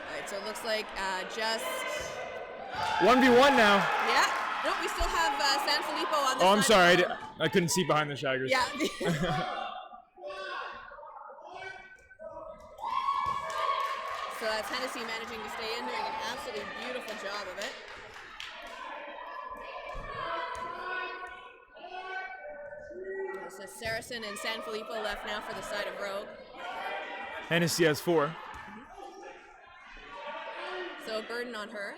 Alright, so it looks like just 1v1 now. yeah. Nope, we still have San Filippo on the Oh, I'm sorry. side. I couldn't see behind the shaggers. Yeah. So that's Hennessy managing to stay in, doing an absolutely beautiful job of it. So Saracen and San Filippo left now for the side of Rogue. Hennessy has 4. So a burden on her.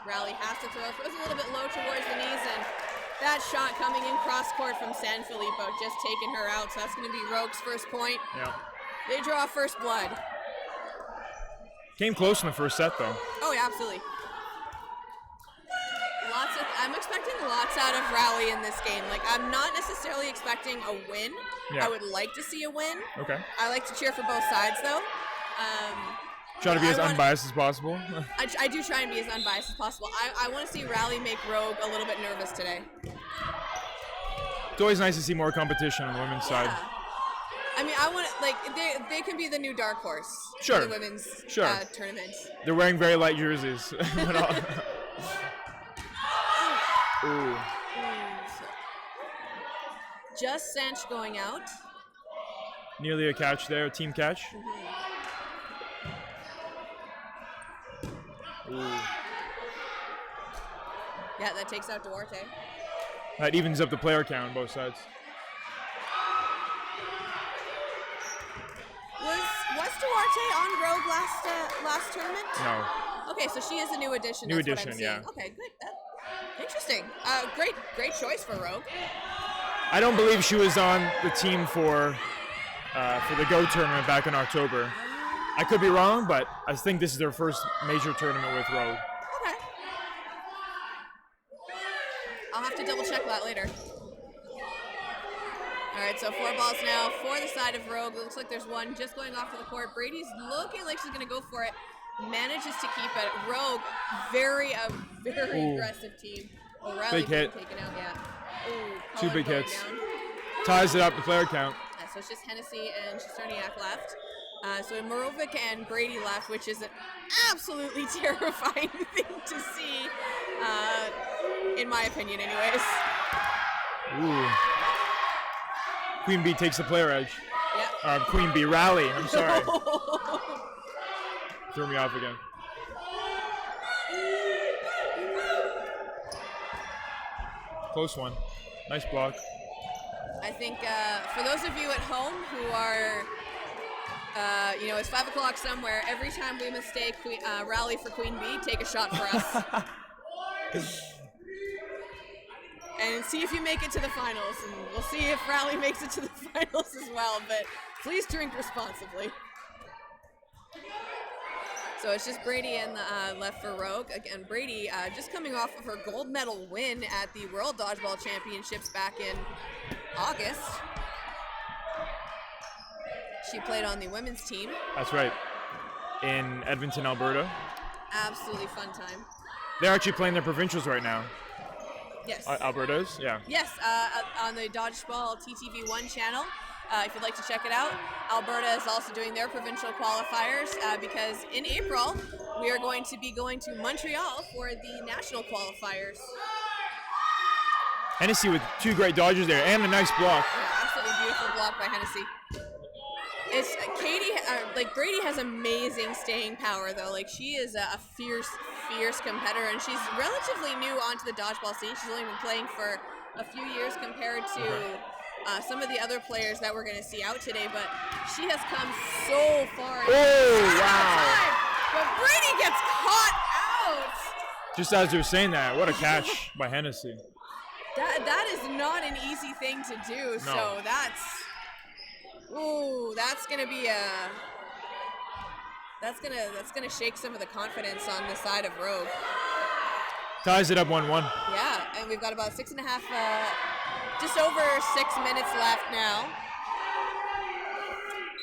Rally has to throw. Throws a little bit low towards the knees, and that shot coming in cross court from San Filippo just taking her out. So that's going to be Rogue's first point. Yeah. They draw first blood. Came close in the first set though. Oh yeah, absolutely. I'm expecting lots out of Rally in this game. Like, I'm not necessarily expecting a win. Yeah. I would like to see a win. Okay. I like to cheer for both sides, though. Try to be as unbiased as possible. I do try and be as unbiased as possible. I want to see Rally make Rogue a little bit nervous today. It's always nice to see more competition on the women's side. I mean, I want to, like, they can be the new dark horse Sure. for the women's Sure. tournament. They're wearing very light jerseys. Ooh. Just Sanch going out. Nearly a catch there, a team catch. Ooh. Yeah, that takes out Duarte. That evens up the player count on both sides. Was Duarte on Rogue last tournament? No. Okay, so she is a new addition. New that's addition, what I'm seeing. yeah. Okay, good. Interesting. Great choice for Rogue. I don't believe she was on the team for the Go tournament back in October. I could be wrong, but I think this is their first major tournament with Rogue. Okay. I'll have to double check that later. All right, so 4 balls now for the side of Rogue. It looks like there's one just going off to the court. Brady's looking like she's going to go for it. Manages to keep it. Rogue, very aggressive team. O'Reilly big hit. Taken out, yeah. Ooh, 2 Cullen big going hits. down. Ties it up, the player count. So it's just Hennessy and Shastoniak left. So Morovic and Brady left, which is an absolutely terrifying thing to see, in my opinion anyways. Ooh. Queen Bee takes the player edge. Yeah. Queen Bee rally, I'm sorry. Threw me off again. Close one. Nice block. I think for those of you at home who are, it's 5 o'clock somewhere, every time we mistake rally for Queen Bee, take a shot for us. and see if you make it to the finals. And we'll see if Rally makes it to the finals as well, but please drink responsibly. So it's just Brady in the left for Rogue. Again, Brady just coming off of her gold medal win at the World Dodgeball Championships back in August. She played on the women's team. That's right. In Edmonton, Alberta. Absolutely fun time. They're actually playing their provincials right now. Yes. Alberta's, yeah. Yes, on the Dodgeball TTV1 channel. If you'd like to check it out. Alberta is also doing their provincial qualifiers because in April we are going to be going to Montreal for the national qualifiers. Hennessy with 2 great dodges there and a nice block. Yeah, absolutely beautiful block by Hennessy. It's Katie, Brady has amazing staying power though. Like she is a fierce competitor, and she's relatively new onto the dodgeball scene. She's only been playing for a few years compared to some of the other players that we're going to see out today, but she has come so far. Wow. But Brady gets caught out. Just as you were saying that, what a catch by Hennessy. That is not an easy thing to do. No. So that's gonna be that's gonna shake some of the confidence on the side of Rogue. Ties it up 1-1. Yeah, and we've got about 6.5, just over 6 minutes left now.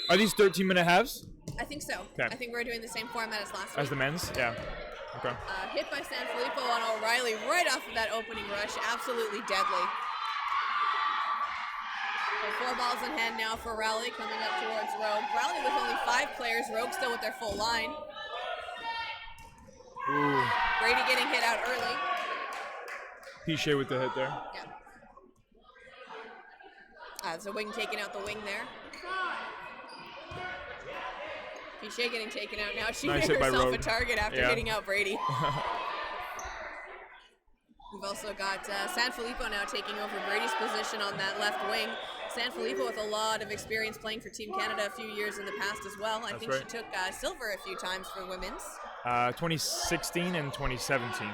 Are these 13-minute halves? I think so. Okay. I think we're doing the same format as last As week. the men's? Yeah. Okay. Hit by Sanfilippo on O'Reilly right off of that opening rush. Absolutely deadly. So 4 balls in hand now for Rally coming up towards Rogue. Rally with only 5 players. Rogue still with their full line. Ooh. Brady getting hit out early. Pichet with the hit there. Yeah. So Wing taking out the wing there. Pichet getting taken out now. She Nice made hit by herself a Rogue. target after Yeah. hitting out Brady. We've also got Sanfilippo now taking over Brady's position on that left wing. Sanfilippo with a lot of experience playing for Team Canada a few years in the past as well. I think right. she took silver a few times for women's. 2016 and 2017.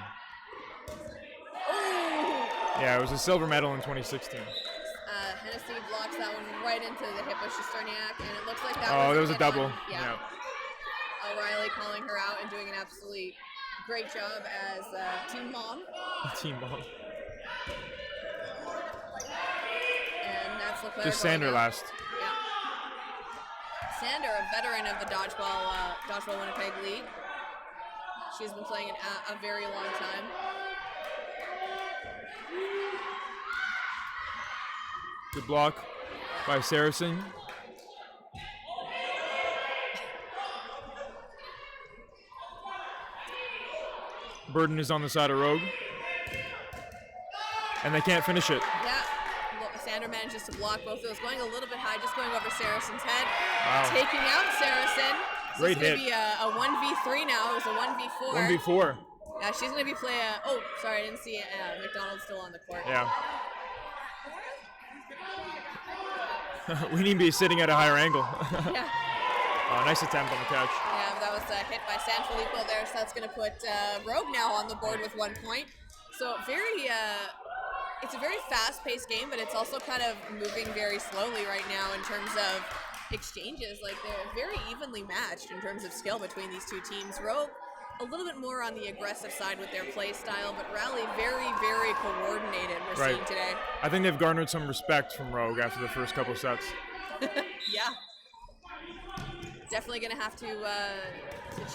Oh! Yeah, it was a silver medal in 2016. Hennessy blocks that one right into the hip of Shesterniak, and it looks like that Oh, was there was a hit double. on- yeah. O'Reilly calling her out and doing an absolutely great job as team mom. Team ball. And that's Leclerc. Just Sander going up. last. Yeah. Sander, a veteran of the Dodgeball Winnipeg League. She's been playing it a very long time. Good block by Saracen. Burden is on the side of Rogue. And they can't finish it. Yeah. Sander manages to block both of those. Going a little bit high, just going over Saracen's head. Wow. Taking out Saracen. So Great it's going to hit. be a 1v3 now. It was a 1v4. 1v4. Yeah, she's going to be playing. Oh, sorry, I didn't see McDonald still on the court. Yeah. We need to be sitting at a higher angle. Yeah. Nice attempt on the catch. Yeah, that was hit by Sanfilippo there, so that's going to put Rogue now on the board with 1 point. So it's a very fast-paced game, but it's also kind of moving very slowly right now in terms of exchanges. Like, they're very evenly matched in terms of skill between these two teams. Rogue a little bit more on the aggressive side with their play style, but Rally very, very coordinated we're seeing today. I think they've garnered some respect from Rogue after the first couple sets. Yeah. Definitely going to have to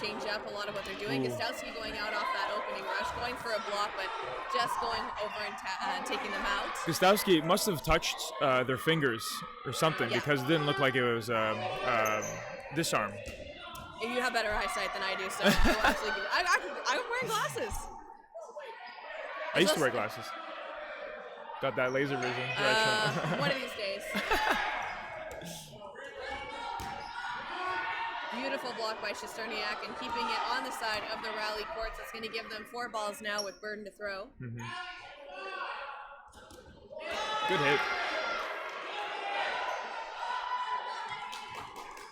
change up a lot of what they're doing. Gostowski going out off that opening rush, going for a block, but just going over and taking them out. Gostowski must have touched their fingers or something because it didn't look like it was disarm. You have better eyesight than I do, so I will actually give I'm wearing glasses. I used to wear glasses. Got that laser vision. One of these days. Beautiful block by Shesterniak and keeping it on the side of the Rally courts. It's going to give them 4 balls now with Burden to throw. Mm-hmm. Good hit.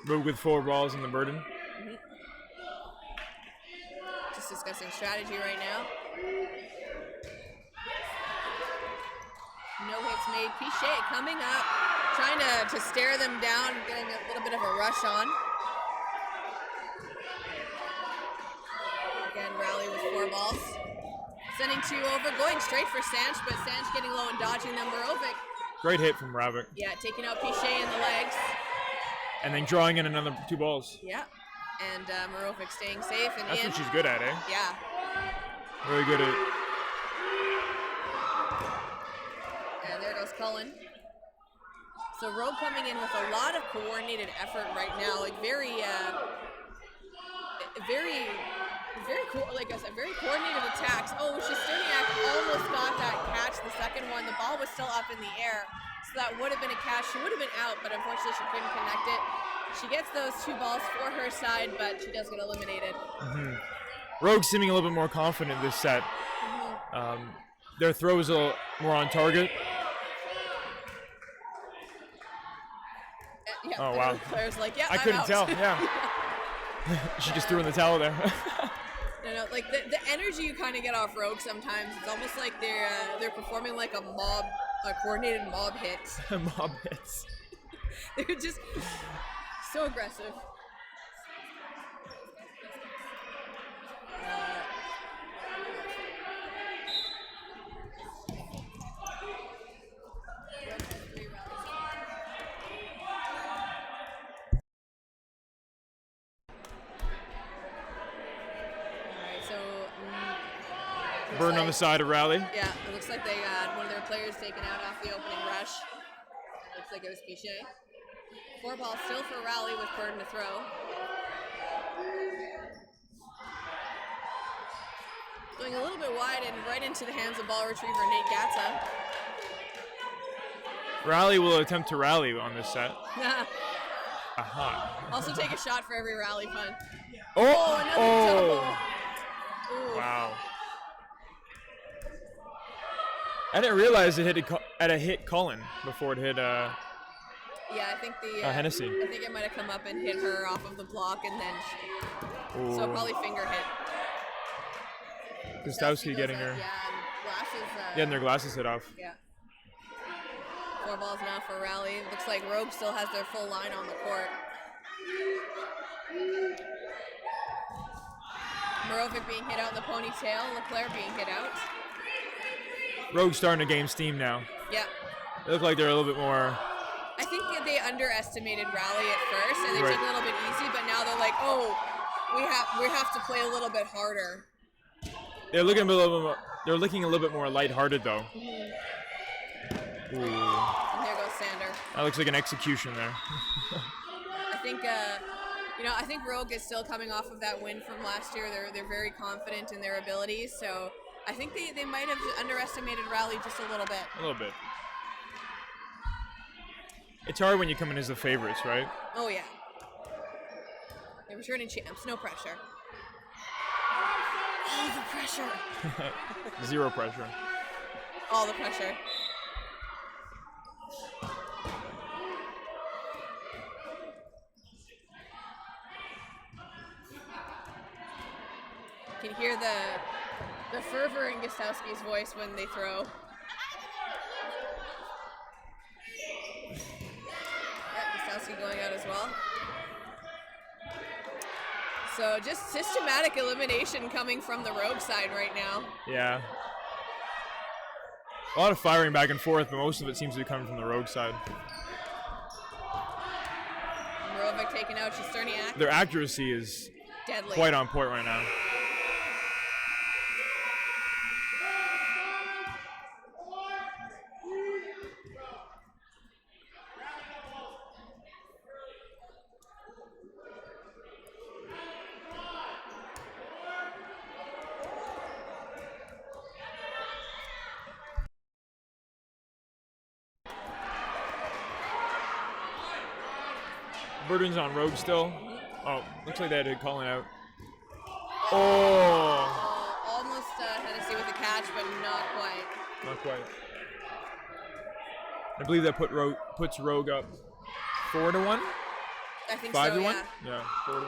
Rogue with 4 balls in the Burden. Mm-hmm. Just discussing strategy right now. No hits made. Pichet coming up, trying to stare them down, getting a little bit of a rush on. Again, rally with 4 balls. Sending 2 over, going straight for Sanch, but Sanch getting low and dodging them. Marovic. Great hit from Ravik. Yeah, taking out Pichet in the legs. And then drawing in another 2 balls. Yeah. And Marovic staying safe and That's in. what she's good at, eh? Yeah. Really good at. And there goes Cullen. So Rogue coming in with a lot of coordinated effort right now, like very cool. Like I said, very coordinated attacks. Oh, Shesterniak almost got that catch. The second one, the ball was still up in the air, so that would have been a catch. She would have been out, but unfortunately she couldn't connect it. She gets those 2 balls for her side, but she does get eliminated. Rogue seeming a little bit more confident this set. Their throws are more on target. Yeah, Oh, wow. Claire's like, yeah, I couldn't out. tell, yeah. She just threw in the towel there. No, like the energy you kind of get off Rogue sometimes, it's almost like they're performing like a coordinated mob hit. Mob hits. They're just so aggressive. Burn on the side of rally. Yeah, it looks like they got one of their players taken out off the opening rush. Looks like it was Pichet. 4 balls still for rally with Burden to throw. Going a little bit wide and right into the hands of ball retriever Nate Gatza. Rally will attempt to rally on this set. Aha. Also take a shot for every rally punt. Oh, another double. Ooh. Wow. I didn't realize it hit Cullen before it hit Yeah, I think Hennessy. I think it might have come up and hit her off of the block and then so probably finger hit. Gostowski getting her. Yeah, and glasses. Getting their glasses hit off. Yeah. 4 balls now for rally. Looks like Rogue still has their full line on the court. Marovic being hit out in the ponytail. Leclerc being hit out. Rogue's starting to gain steam now. Yeah. They look like they're a little bit more. I think that they underestimated rally at first, and they Right. took it a little bit easy. But now they're like, oh, we have to play a little bit harder. They're looking a little bit more. They're looking a little bit more lighthearted though. Ooh. And there goes Sander. That looks like an execution there. I think, I think Rogue is still coming off of that win from last year. They're very confident in their abilities, so I think they might have underestimated rally just a little bit. A little bit. It's hard when you come in as the favorites, right? Oh yeah. They're returning champs. No pressure. All the pressure. Zero pressure. All the pressure. You can hear the fervor in Gostowski's voice when they throw. Gostowski going out as well. So just systematic elimination coming from the Rogue side right now. Yeah. A lot of firing back and forth, but most of it seems to be coming from the Rogue side. Marovic taken out Shesterniak. Their accuracy is Deadly. quite on point right now. Burden's on Rogue still. Oh, looks like they had to call it out. Oh! Almost Hennessy with a catch, but not quite. Not quite. I believe that puts Rogue up 4-1? I think 5-1? so, yeah. Yeah, 4-1.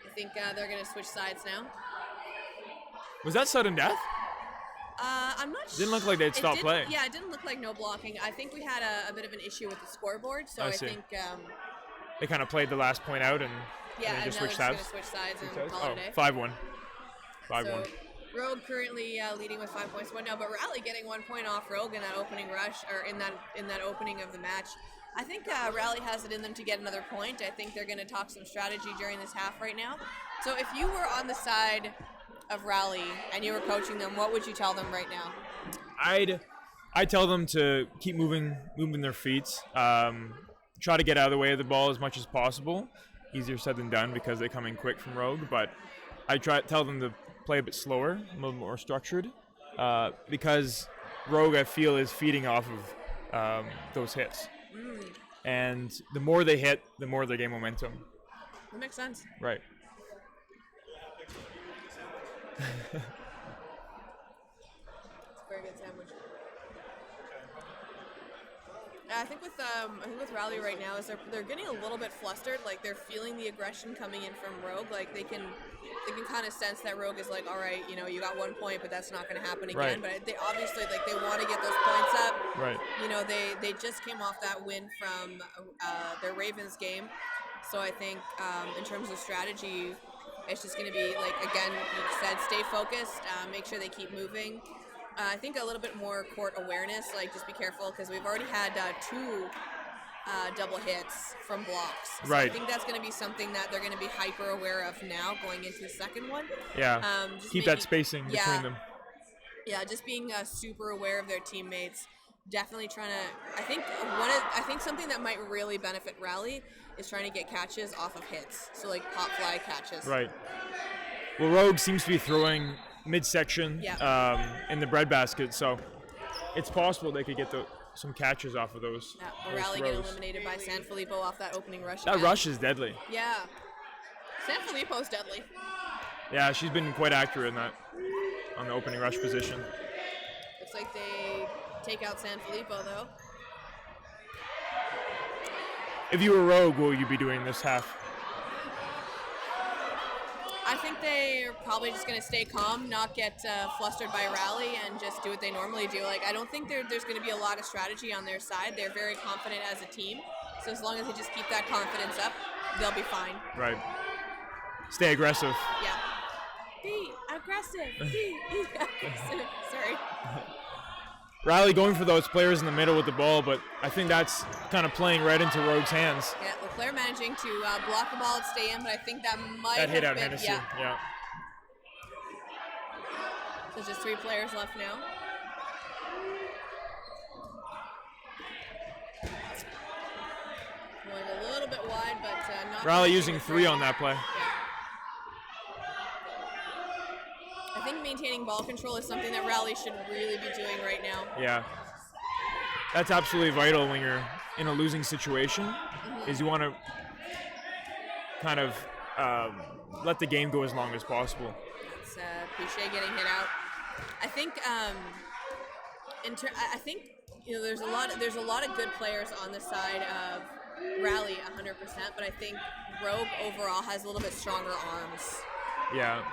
I think they're going to switch sides now. Was that sudden death? I'm not sure. Didn't look like they'd stopped playing. Yeah, it didn't look like no blocking. I think we had a bit of an issue with the scoreboard, so I I see. think They kind of played the last point out and yeah, then and just now switched they're sides. just gonna switch sides and call Oh, it a day. 5-1. 5-1. So Rogue currently leading with 5 points. No, but Rally getting 1 point off Rogue in that opening rush, or in that opening of the match. I think Rally has it in them to get another point. I think they're going to talk some strategy during this half right now. So if you were on the side of Rally and you were coaching them, what would you tell them right now? I'd tell them to keep moving their feet. Try to get out of the way of the ball as much as possible. Easier said than done because they come in quick from Rogue, but I tell them to play a bit slower, a little more structured, because Rogue, I feel, is feeding off of those hits. And the more they hit, the more they gain momentum. That makes sense. Right. Very good sandwich. I think with Rally right now is they're getting a little bit flustered. Like they're feeling the aggression coming in from Rogue. Like they can kind of sense that Rogue is like, all right, you got 1 point, but that's not going to happen again. Right. But they obviously they want to get those points up. Right. They just came off that win from their Ravens game. So I think in terms of strategy, it's just going to be like, again, you said, stay focused, make sure they keep moving. I think a little bit more court awareness, like just be careful because we've already had 2 double hits from blocks. So right. I think that's going to be something that they're going to be hyper aware of now going into the second one. Yeah. Keep that spacing between them. Yeah, just being super aware of their teammates. Definitely trying to. I think something that might really benefit Rally is trying to get catches off of hits. So like pop fly catches. Right. Well, Rogue seems to be throwing midsection in the breadbasket, so it's possible they could get some catches off of those. Yeah, Rally get eliminated by Sanfilippo off that opening rush. That rush is deadly. Yeah. Sanfilippo's deadly. Yeah, she's been quite accurate in that on the opening rush position. Looks like they take out Sanfilippo though. If you were Rogue, what would you be doing this half? I think they're probably just going to stay calm, not get flustered by Rally, and just do what they normally do. Like I don't think there's going to be a lot of strategy on their side. They're very confident as a team. So as long as they just keep that confidence up, they'll be fine. Right. Stay aggressive. Yeah. Be aggressive. Be aggressive. Sorry. Rally going for those players in the middle with the ball, but I think that's kind of playing right into Rogue's hands. Yeah, Leclerc managing to block the ball and stay in, but I think that might that have hit out been, Hennessy. Yeah. So just 3 players left now. Going a little bit wide, but not. Rally using 3 on that play. Yeah. I think maintaining ball control is something that Rally should really be doing right now. Yeah. That's absolutely vital when you're in a losing situation, is you want to kind of let the game go as long as possible. It's Pichet getting hit out. I think I think there's a lot of good players on the side of Rally 100%, but I think Rogue overall has a little bit stronger arms. Yeah.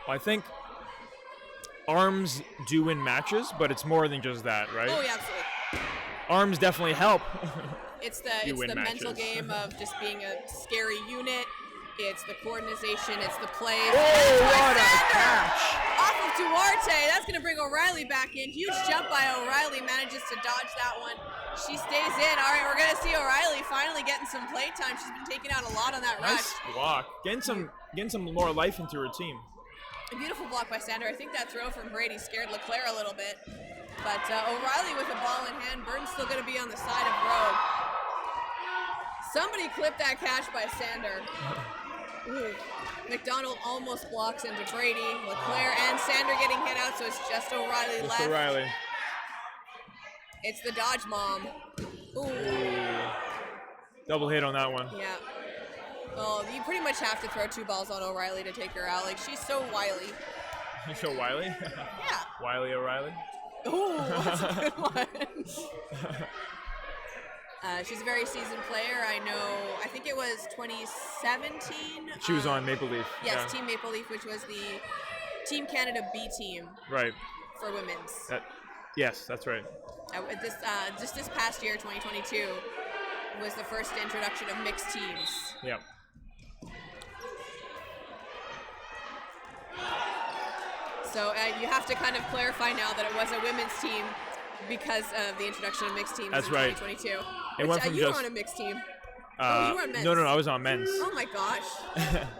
Well, I think arms do win matches, but it's more than just that, right? Oh yeah, absolutely. Arms definitely help. It's the mental game of just being a scary unit. It's the coordination. It's the plays. Oh, what a catch! Off of Duarte. That's going to bring O'Reilly back in. Huge jump by O'Reilly. Manages to dodge that one. She stays in. All right, we're going to see O'Reilly finally getting some play time. She's been taking out a lot on that rush. Nice block. Getting some more life into her team. A beautiful block by Sander. I think that throw from Brady scared Leclerc a little bit. But O'Reilly with the ball in hand. Burton's still going to be on the side of Rogue. Somebody clipped that catch by Sander. Ooh. McDonald almost blocks into Brady. Leclerc and Sander getting hit out, so it's just O'Reilly left. O'Reilly. It's the dodge mom. Ooh. Double hit on that one. Yeah. Well, you pretty much have to throw 2 balls on O'Reilly to take her out. Like, she's so wily. So Wiley? Yeah. Wiley O'Reilly? Ooh, that's a good one. She's a very seasoned player. I think it was 2017. She was on Maple Leaf. Yes, yeah. Team Maple Leaf, which was the Team Canada B team Right. for women's. Yes, that's right. Just this past year, 2022, was the first introduction of mixed teams. Yep. So you have to kind of clarify now that it was a women's team because of the introduction of mixed teams That's in right. 2022. It went from you were just- on a mixed team. Uh, you were on men's. No, I was on men's. Oh my gosh.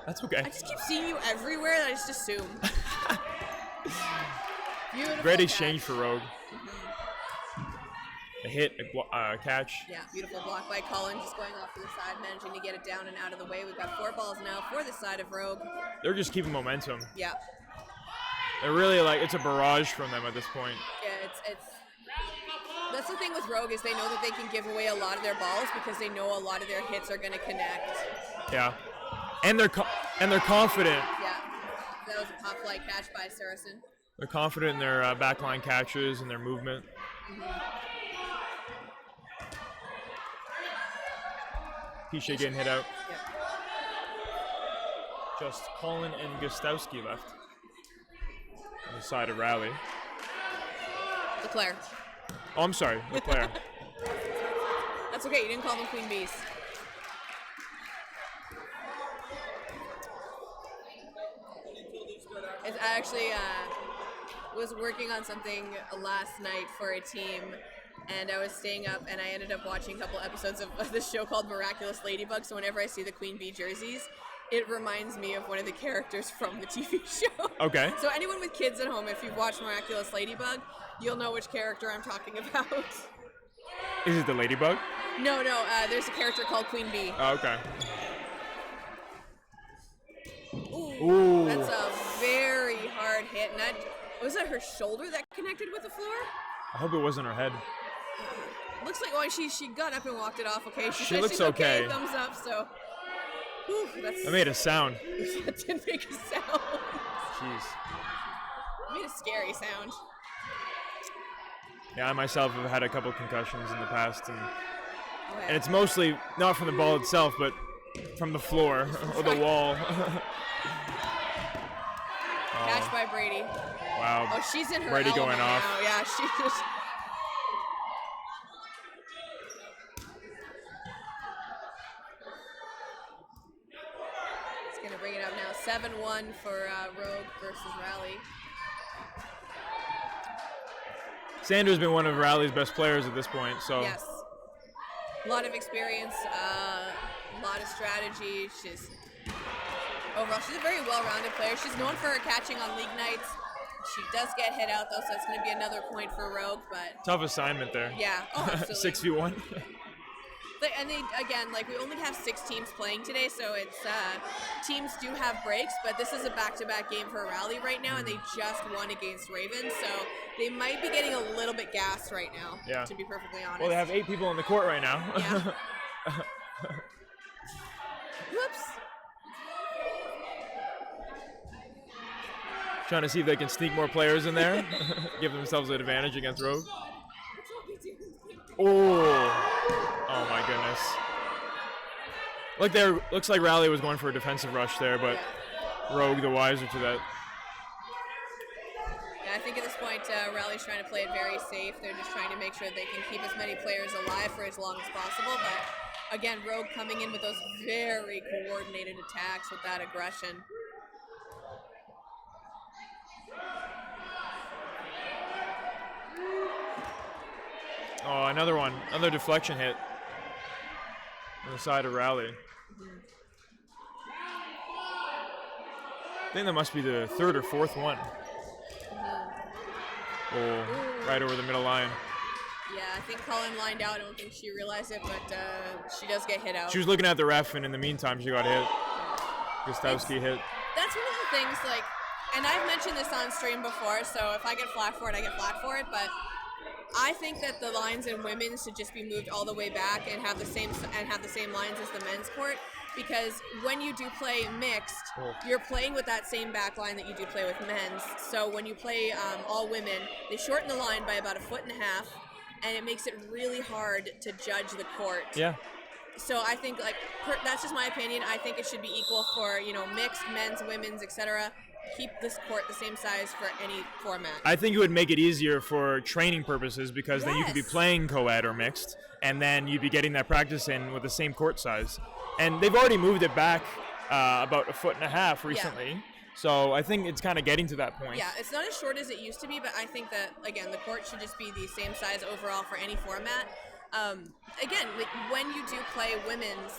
That's okay. I just keep seeing you everywhere that I just assume. Beautiful Great catch. exchange for Rogue. A hit, a catch. Yeah, beautiful block by Colin, just going off to the side, managing to get it down and out of the way. We've got 4 balls now for the side of Rogue. They're just keeping momentum. Yeah. They're really it's a barrage from them at this point. Yeah, it's that's the thing with Rogue is they know that they can give away a lot of their balls because they know a lot of their hits are going to connect. Yeah, and they're confident. Yeah, that was a pop fly catch by Saracen. They're confident in their backline catches and their movement. Piche getting hit out. Yeah. Just Colin and Gostowski left on the side of Rally. Leclerc. Oh, I'm sorry, Leclerc. That's okay, you didn't call them Queen Bees. I actually was working on something last night for a team, and I was staying up, and I ended up watching a couple episodes of this show called Miraculous Ladybug, so whenever I see the Queen Bee jerseys, it reminds me of one of the characters from the TV show. Okay. So anyone with kids at home, if you've watched Miraculous Ladybug, you'll know which character I'm talking about. Is it the Ladybug? No, there's a character called Queen Bee. Oh, okay. Ooh, that's a very hard hit. And was that her shoulder that connected with the floor? I hope it wasn't her head. Looks like she got up and walked it off. Okay, She said looks she's okay. okay. Thumbs up. So, whew, I made a sound. that did make a sound. Jeez. It made a scary sound. Yeah, I myself have had a couple concussions in the past, and Oh, yeah. it's mostly not from the ball itself, but from the floor or the wall. Catch by Brady. Wow. Oh, she's in her Brady element going off. now. Yeah, she just. It's gonna bring it up now. 7-1 for Rogue versus Rally. Sandra's been one of Rally's best players at this point, so Yes. A lot of experience, a lot of strategy. She's a very well-rounded player. She's known for her catching on league nights. She does get hit out though, so it's going to be another point for Rogue. But tough assignment there. yeah, oh, absolutely. 6v1. Again, we only have 6 teams playing today, so it's teams do have breaks, but this is a back-to-back game for Rally right now, and they just won against Ravens, so they might be getting a little bit gassed right now. Yeah. To be perfectly honest. Well, they have 8 people on the court right now. Yeah. Whoops. Trying to see if they can sneak more players in there, give themselves an advantage against Rogue. Oh my goodness. Looks like Rally was going for a defensive rush there, but Rogue the wiser to that. Yeah, I think at this point, Rally's trying to play it very safe. They're just trying to make sure they can keep as many players alive for as long as possible. But again, Rogue coming in with those very coordinated attacks with that aggression. Oh, another one. Another deflection hit on the side of Rally. I think that must be the 3rd or 4th one. Oh, right over the middle line. Yeah, I think Colin lined out. I don't think she realized it, but she does get hit out. She was looking at the ref, and in the meantime, she got hit. Gostowski hit. That's one of the things, and I've mentioned this on stream before, so if I get flack for it, I get flack for it, but I think that the lines in women's should just be moved all the way back and have the same lines as the men's court, because when you do play mixed, you're playing with that same back line that you do play with men's. So when you play all women, they shorten the line by about 1.5 feet, and it makes it really hard to judge the court. Yeah. So I think that's just my opinion. I think it should be equal for mixed, men's, women's, etc. keep this court the same size for any format. I think it would make it easier for training purposes because then you could be Yes. playing co-ed or mixed, and then you'd be getting that practice in with the same court size. And they've already moved it back about 1.5 feet recently. So I think it's kind of getting to that point. Yeah, it's not as short as it used to be, but I think that, again, the court should just be the same size overall for any format. Again, like, when you do play women's,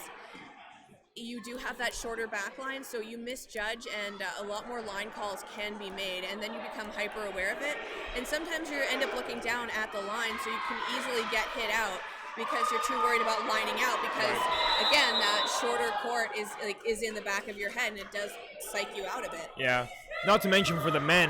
you do have that shorter back line, so you misjudge, and a lot more line calls can be made, and then you become hyper aware of it. And sometimes you end up looking down at the line, so you can easily get hit out because you're too worried about lining out, because again, that shorter court is in the back of your head, and it does psych you out a bit. Yeah. Not to mention for the men,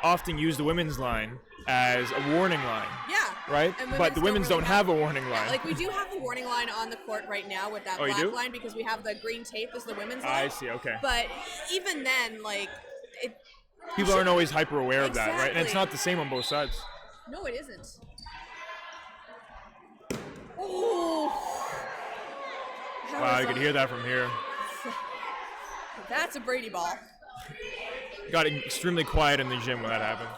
often use the women's line as a warning line. Yeah. Right? And But the women's really don't have a warning Yeah, line. like we do have a warning line on the court right now with that Oh, you black do? line, because we have the green tape as the women's line. I see, okay. But even then, like, it. People aren't always hyper aware of that, right? And it's Exactly. not the same on both sides. No, it isn't. Ooh. Wow, you could hear that from here. That's a Brady ball. Got extremely quiet in the gym when that happened.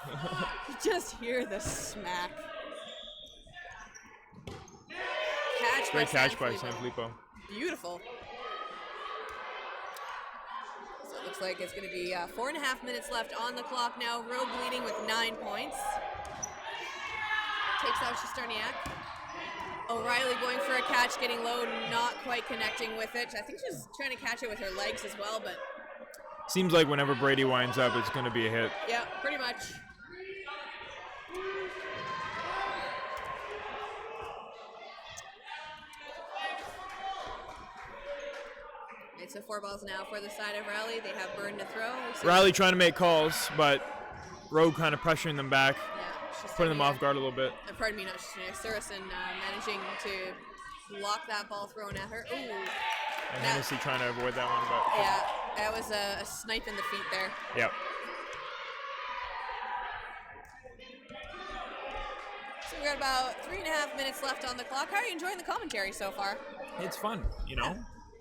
You just hear the smack. Catch Great catch by Sanfilippo. Sanfilippo. Beautiful. So it looks like it's going to be 4.5 minutes left on the clock now. Rogue leading with 9 points. Takes out Shesterniak. O'Reilly going for a catch, getting low, not quite connecting with it. I think she's trying to catch it with her legs as well, but Seems like whenever Brady winds up, it's going to be a hit. yeah, pretty much. It's 4 balls now for the side of Raleigh. They have Burn to throw. Riley trying to make calls, but Rogue kind of pressuring them back, Yeah, putting them off guard a little bit. Pardon me, not Saracen managing to block that ball thrown at her. Ooh. And Hennessy trying to avoid that one, but Yeah, that was a snipe in the feet there. yep. So we got about 3.5 minutes left on the clock. How are you enjoying the commentary so far? It's fun, you know?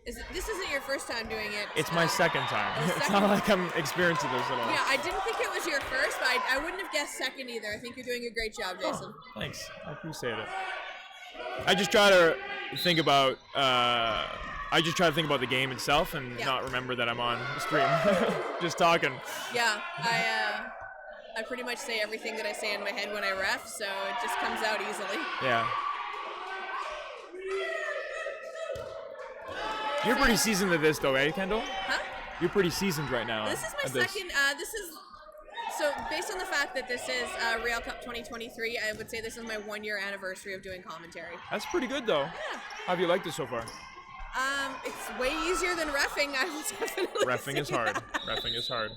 This isn't your first time doing it. It's my second time. It's not like I'm experiencing this at all. Yeah, I didn't think it was your first, but I wouldn't have guessed second either. I think you're doing a great job, Jason. Thanks. I appreciate it. I just try to think about the game itself and Yeah. not remember that I'm on the stream. Just talking. Yeah, I pretty much say everything that I say in my head when I ref, so it just comes out easily. Yeah. You're pretty seasoned at this though, eh, Kendall? Huh? You're pretty seasoned right now. This is my at this. second. So based on the fact that this is Real Cup 2023, I would say this is my 1-year anniversary of doing commentary. That's pretty good though. Yeah. How have you liked it so far? It's way easier than reffing. I will definitely Reffing is say hard. that. Reffing is hard.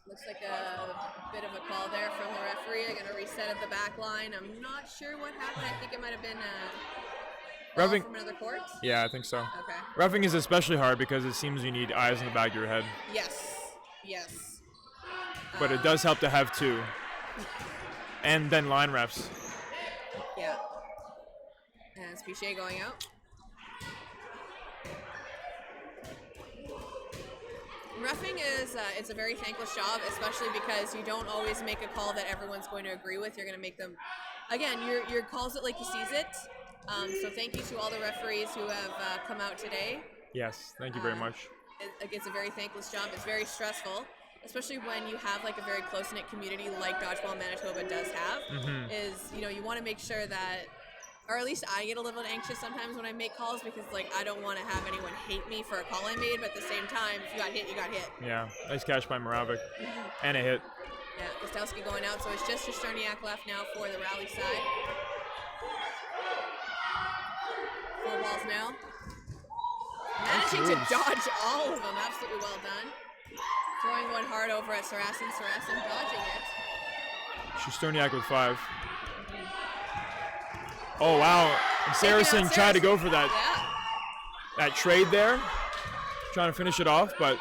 Looks like a bit of a call there from the referee. I'm gonna reset at the back line. I'm not sure what happened. I think it might have been a ball Reffing- from another court. Yeah, I think so. Okay. Roughing is especially hard because it seems you need eyes in the back of your head. Yes. Yes. But it does help to have two. And then line refs. Yeah. And it's Pichet going out. Roughing is it's a very thankless job, especially because you don't always make a call that everyone's going to agree with. You're going to make them, again, your calls it like you sees it. So thank you to all the referees who have come out today. Yes, thank you very much. It's a very thankless job. It's very stressful, especially when you have like a very close-knit community like Dodgeball Manitoba does have. Is, you know, you want to make sure that, or at least I get a little anxious sometimes when I make calls because like I don't want to have anyone hate me for a call I made, but at the same time, if you got hit, you got hit. Yeah, nice catch by Moravik. And a hit. Yeah, Gostowski going out, so it's just Shesterniak left now for the rally side. 4 balls now. Managing to dodge all of them, absolutely well done. Throwing one hard over at Saracen dodging it. Shesterniak with 5. Oh, wow. And Saracen Taking out tried to go Saracen. for that, Yeah. that trade there. Trying to finish it off, but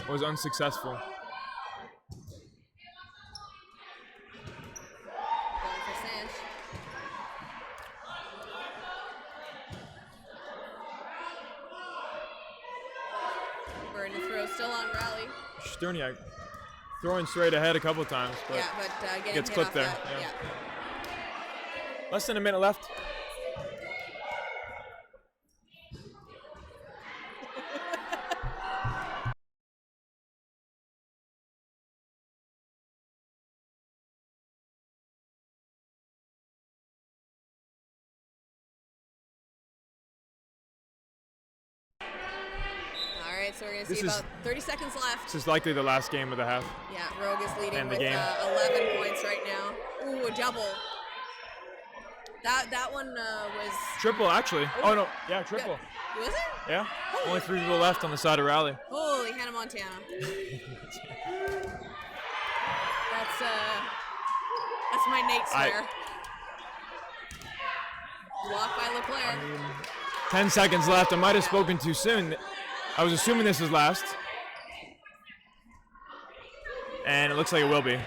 was unsuccessful. Going for Sanch. Burn to throw, still on rally. Shesterniak throwing straight ahead a couple times, but Yeah, but getting gets hit clipped off there. that. Yeah. Yeah. Less than a minute left. All right, so we're gonna This see is- about 30 seconds left. This is likely the last game of the half. Yeah, Rogue is leading And the with game. 11 points right now. Ooh, a double. That one was. Triple, actually. Oh, no. Yeah, triple. Was it? Yeah. Only 3 people left on the side of rally. Holy Hannah Montana. That's my Nate swear. Blocked by Leclerc. 10 seconds left. I might have spoken too soon. I was assuming this was last. And it looks like it will be.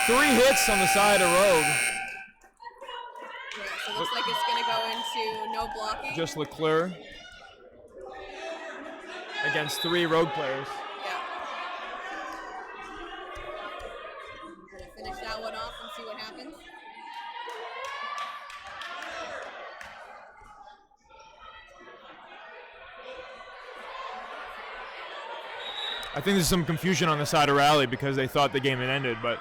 3 hits on the side of Rogue. Yeah, so it looks like it's going to go into no blocking. Just Leclerc against 3 Rogue players. Yeah. We're going to finish that one off and see what happens. I think there's some confusion on the side of rally because they thought the game had ended, but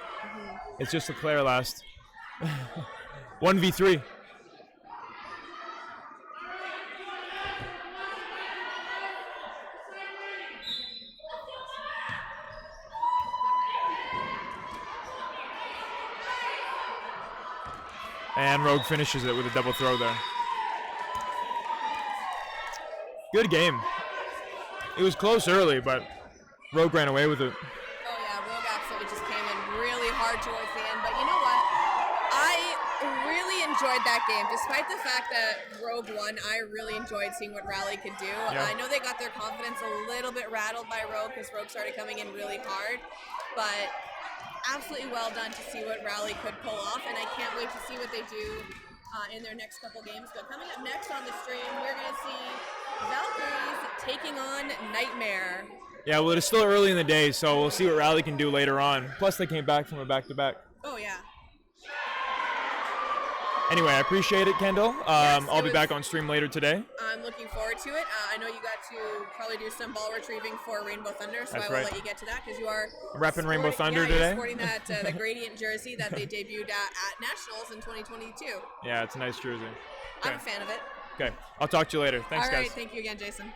it's just Leclerc last. 1v3. And Rogue finishes it with a double throw there. Good game. It was close early, but Rogue ran away with it. Oh yeah, Rogue absolutely just came in really hard towards the end. But you know what? I really enjoyed that game. Despite the fact that Rogue won, I really enjoyed seeing what Rally could do. Yeah. I know they got their confidence a little bit rattled by Rogue because Rogue started coming in really hard. But absolutely well done to see what Rally could pull off. And I can't wait to see what they do in their next couple games. But coming up next on the stream, we're going to see Valkyries taking on Nightmare. Yeah, well, it's still early in the day, so we'll see what Rally can do later on. Plus, they came back from a back-to-back. Oh, yeah. Anyway, I appreciate it, Kendall. Yes, I'll it be was- back on stream later today. I'm looking forward to it. I know you got to probably do some ball retrieving for Rainbow Thunder, so That's I will right. let you get to that because you are Repping Rainbow Thunder you're today. sporting that the Gradient jersey that they debuted at Nationals in 2022. Yeah, it's a nice jersey. I'm a Okay. fan of it. Okay, I'll talk to you later. Thanks, All right, guys. thank you again, Jason.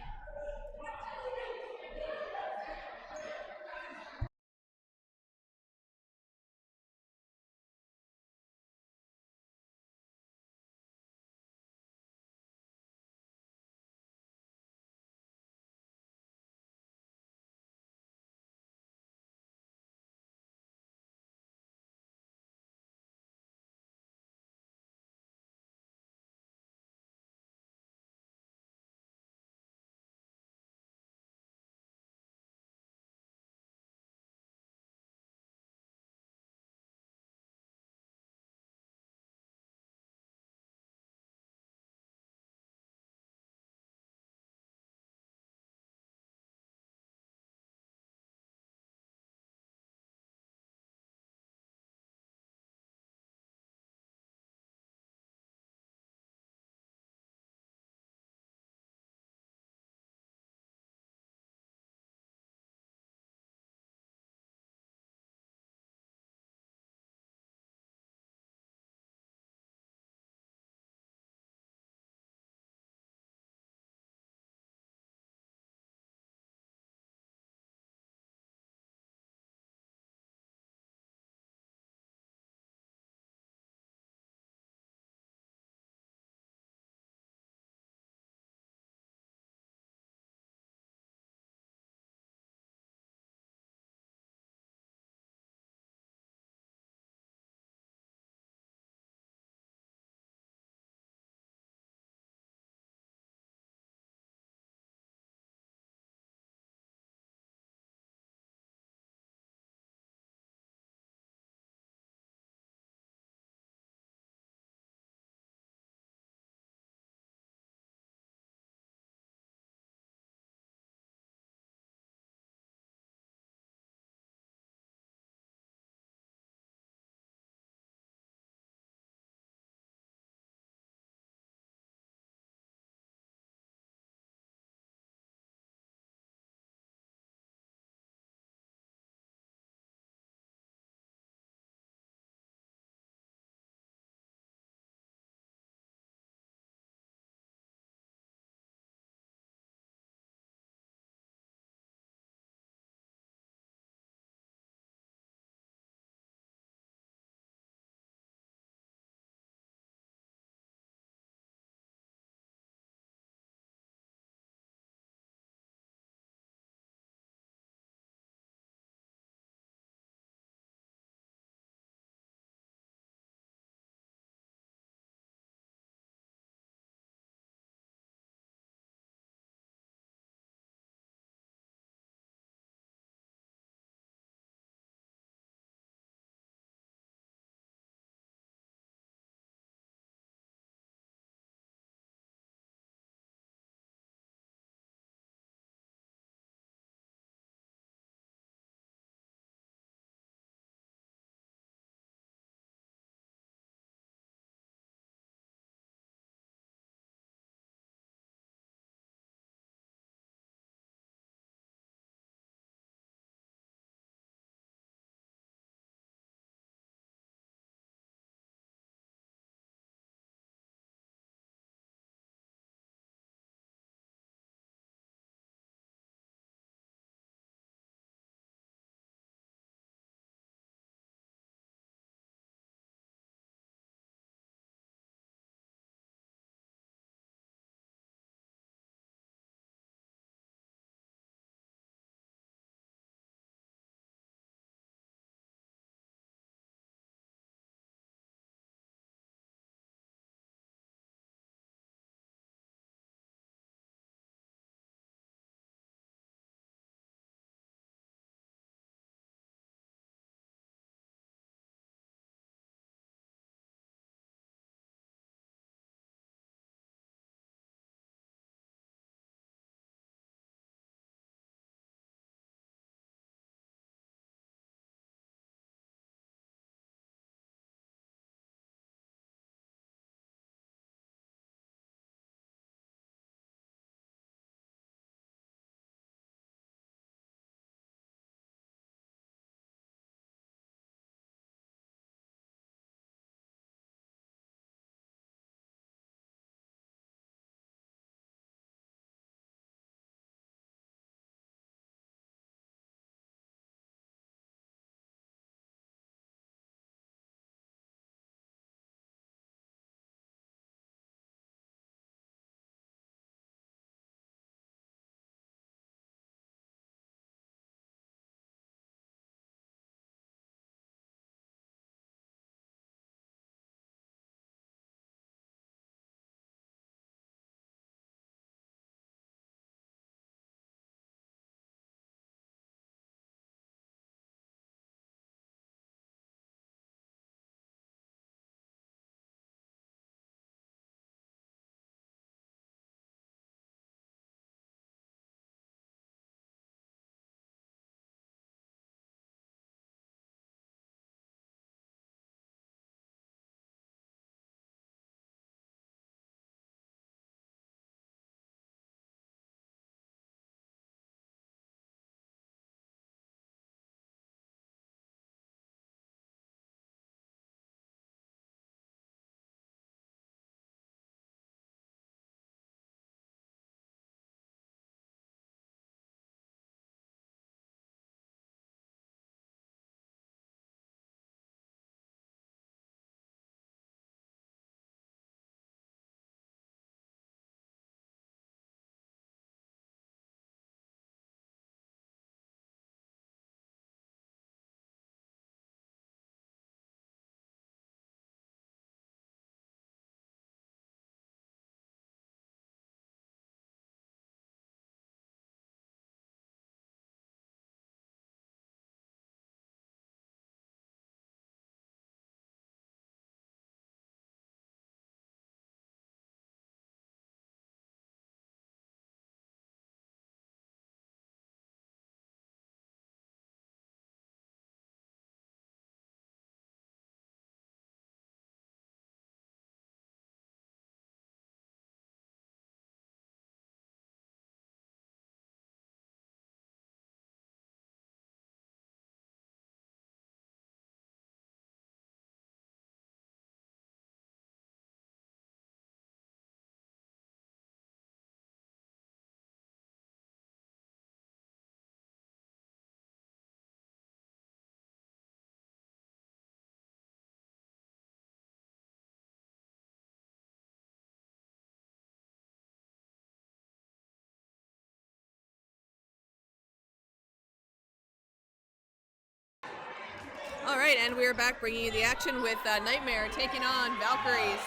right, and we're back bringing you the action with Nightmare taking on Valkyries.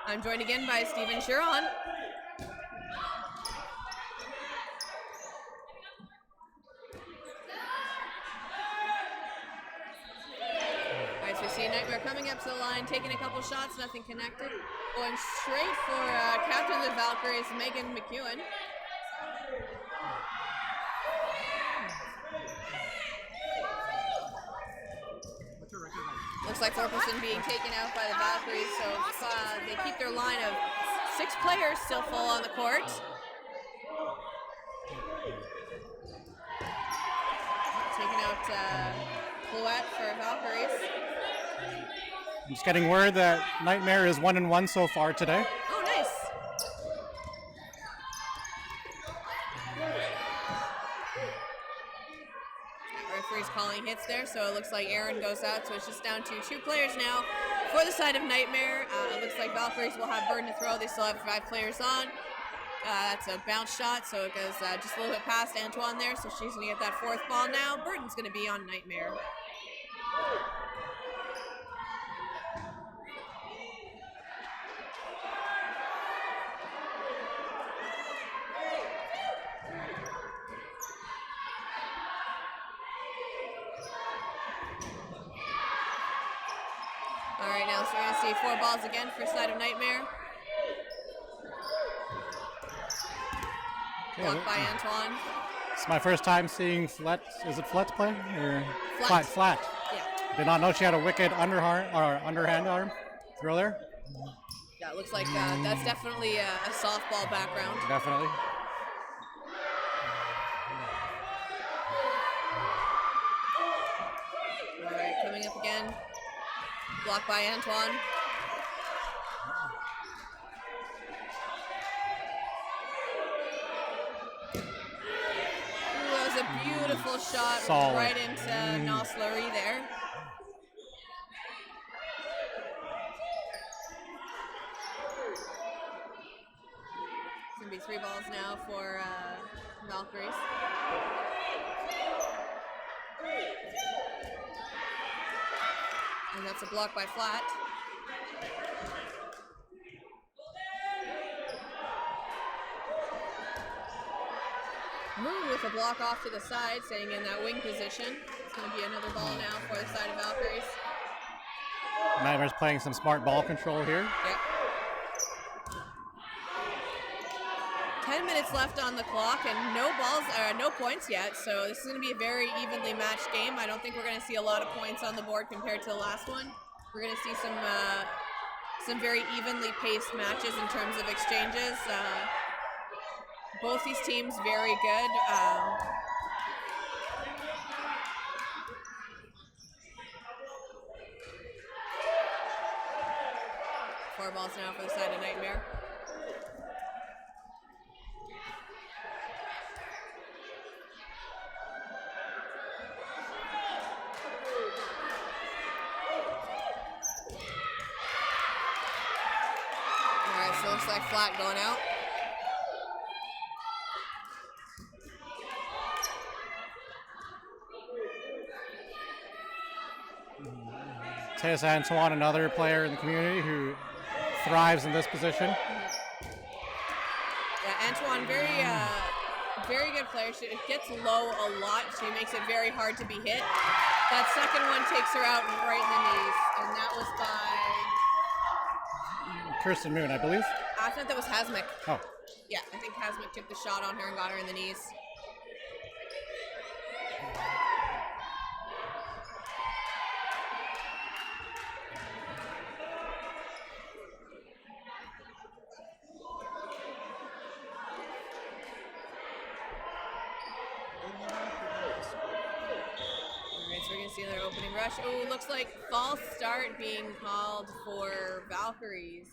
I'm joined again by Stephen Chiron. Alright, so we see Nightmare coming up to the line, taking a couple shots, nothing connected. Going straight for captain of the Valkyries, Megan McEwen. Looks like 4% being taken out by the Valkyries, so they keep their line of 6 players still full on the court. Taking out Fluette for Valkyries. I'm just getting word that Nightmare is 1-1 so far today. Oh, nice. Referee's calling hits there, so it looks like Aaron goes out, so it's just down to 2 players now for the side of Nightmare. It looks like Valkyries will have Burden to throw. They still have 5 players on. That's a bounce shot, so it goes just a little bit past Antoine there, so she's going to get that 4th ball now. Burden's going to be on Nightmare. All right, now so we're going to see 4 balls again for side of Nightmare. Blocked by Antoine. It's my first time seeing Flet. Is it Flet's play? Or Flat. Flat. Yeah. Did not know she had a wicked underhand arm throw there. Yeah, it looks like that's definitely a softball background. Definitely. All right, coming up again. Blocked by Antoine. Ooh, that was a beautiful shot. Solid. Right into Noslery there. It's going to be 3 balls now for Valkyries. And that's a block by Flat. Moo with a block off to the side, staying in that wing position. It's going to be another ball now for the side of Valkyries. Nightmare's playing some smart ball control here. Yep. 10 minutes left on the clock and no points yet, so this is going to be a very evenly matched game. I don't think we're going to see a lot of points on the board compared to the last one. We're going to see some very evenly paced matches in terms of exchanges. Both these teams very good. 4 balls now for the side of Nightmare. Alright, so it looks like Flat going out. Tejas Antoine, another player in the community who thrives in this position. Yeah, Antoine, very good player. She gets low a lot. She makes it very hard to be hit. That second one takes her out right in the knees, and that was by Kirsten Moon, I believe. I thought that was Hasmick. Oh. Yeah, I think Hasmick took the shot on her and got her in the knees. See their opening rush. Oh, looks like false start being called for Valkyries.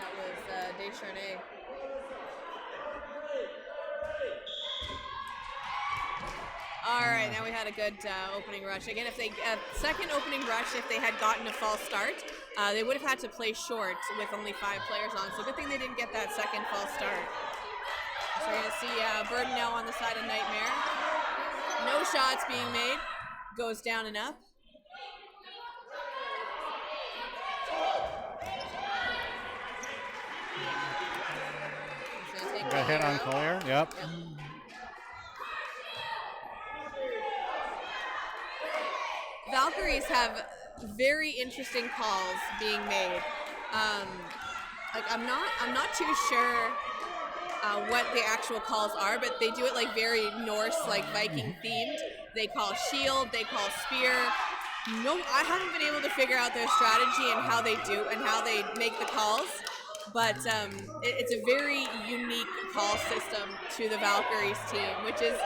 That was Descharnay. All right, now we had a good opening rush. Again, if they second opening rush, if they had gotten a false start, they would have had to play short with only 5 players on. So good thing they didn't get that second false start. So we're gonna see Burden now on the side of Nightmare. No shots being made. Goes down and up. Got hit on Collier. Yep. Valkyries have very interesting calls being made. Like I'm not too sure what the actual calls are, but they do it like very Norse, like Viking themed. They call shield, they call spear. No, I haven't been able to figure out their strategy and how they make the calls. But it's a very unique call system to the Valkyries team, which is,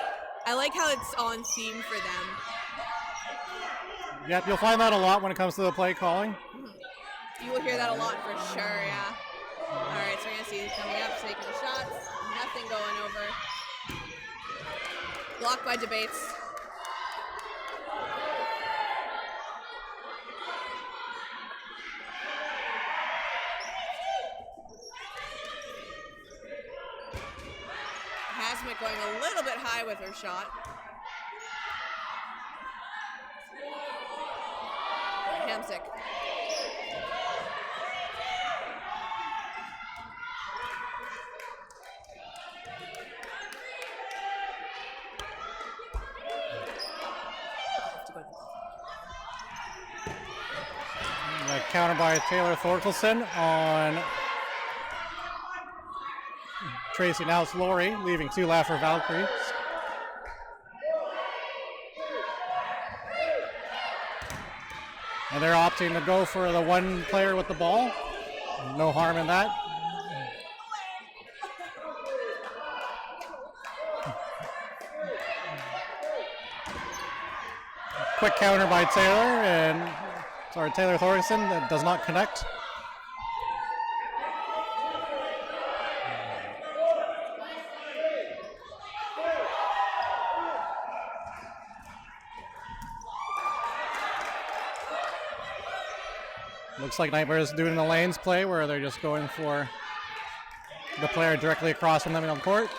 I like how it's on theme for them. Yep, you'll find that a lot when it comes to the play calling. You will hear that a lot for sure, yeah. All right, so we're going to see coming up, taking the shots. Nothing going over. Blocked by Debates. Hasmick going a little bit high with her shot. Hamsick. Counter by Taylor Thorkelson on Tracy Nels Laurie, leaving 2 left for Valkyrie. And they're opting to go for the one player with the ball. No harm in that. Quick counter by Taylor, and Taylor Thorkelson, that does not connect. Looks like Nightmare's doing the lanes play where they're just going for the player directly across from them on court.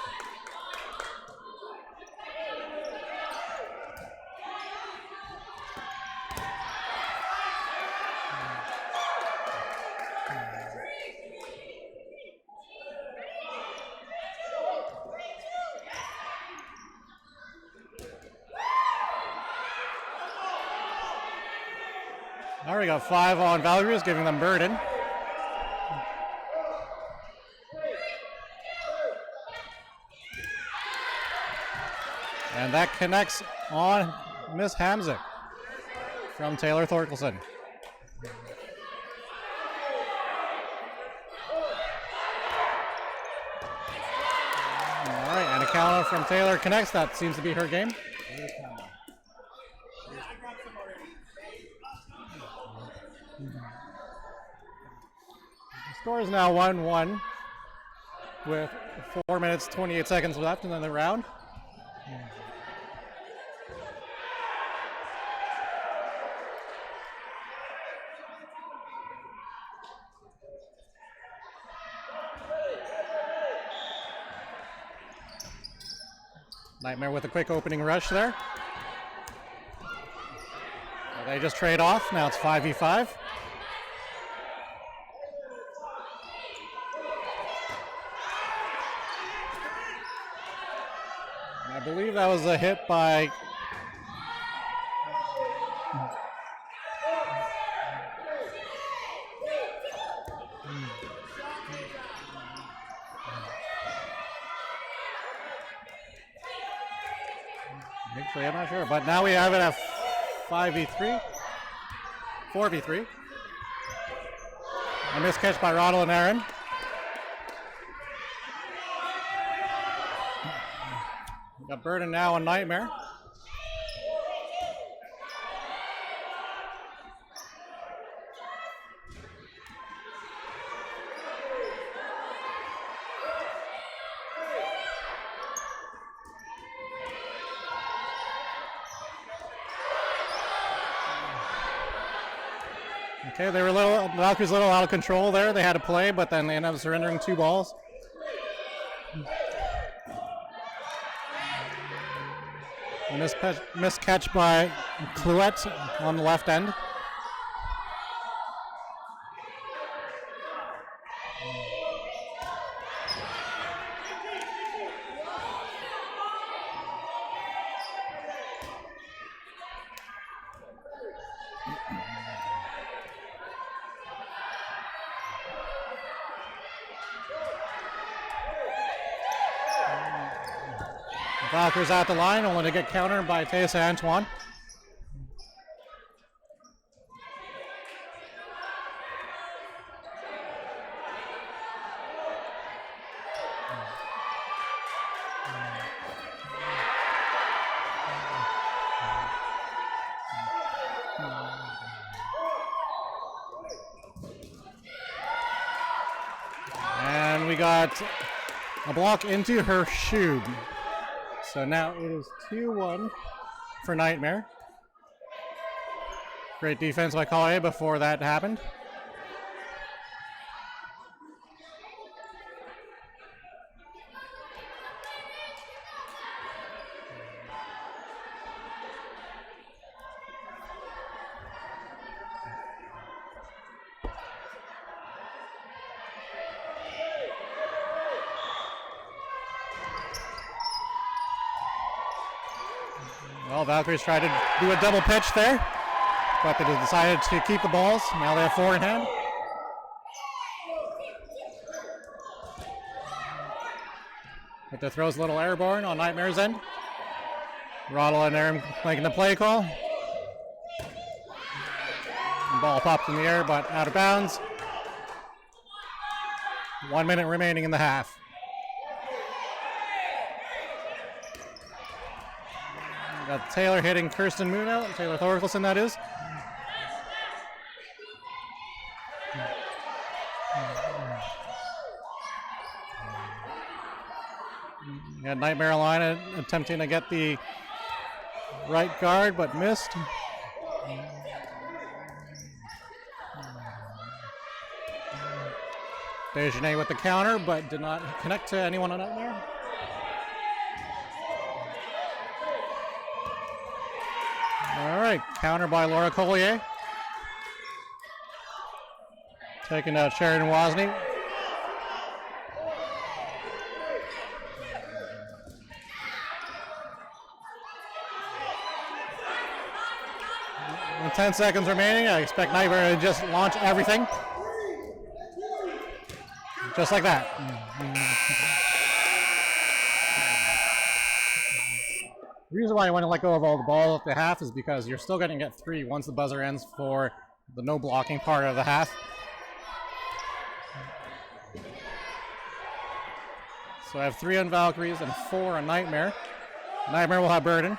Now we got 5 on Valkyries, giving them burden. And that connects on Miss Hamsick from Taylor Thorkelson. All right, and a counter from Taylor connects. That seems to be her game. The score is now 1-1 with 4 minutes 28 seconds left in the round. Nightmare with a quick opening rush there. They just trade off. Now it's 5v5. And I believe that was a hit by actually, I'm not sure, but now we have it at 5v3, 4v3. A missed catch by Roddle and Aaron. Got Burden now on Nightmare. Okay, they were Valkyrie's a little out of control there. They had to play, but then they ended up surrendering 2 balls. And this missed catch by Clouette on the left end. Valkyrie's at the line, only to get countered by Tessa Antoine. And we got a block into her shoe. So now it is 2-1 for Nightmare. Great defense by Collier before that happened. Well, Valkyries tried to do a double pitch there, but they decided to keep the balls. Now they have 4 in hand. But the throw's a little airborne on Nightmare's end. Roddle and Aaron making the play call. The ball popped in the air, but out of bounds. 1 minute remaining in the half. Got Taylor hitting Kirsten Muno, Taylor Thorkelson that is. Got Nightmare line attempting to get the right guard, but missed. Desjardins with the counter, but did not connect to anyone on Nightmare. All right, counter by Laura Collier. Taking out Sheridan Wozni. With 10 seconds remaining, I expect Nightmare to just launch everything. Just like that. The reason why I want to let go of all the ball at the half is because you're still going to get 3 once the buzzer ends for the no blocking part of the half. So I have 3 on Valkyries and 4 on Nightmare. Nightmare will have burden.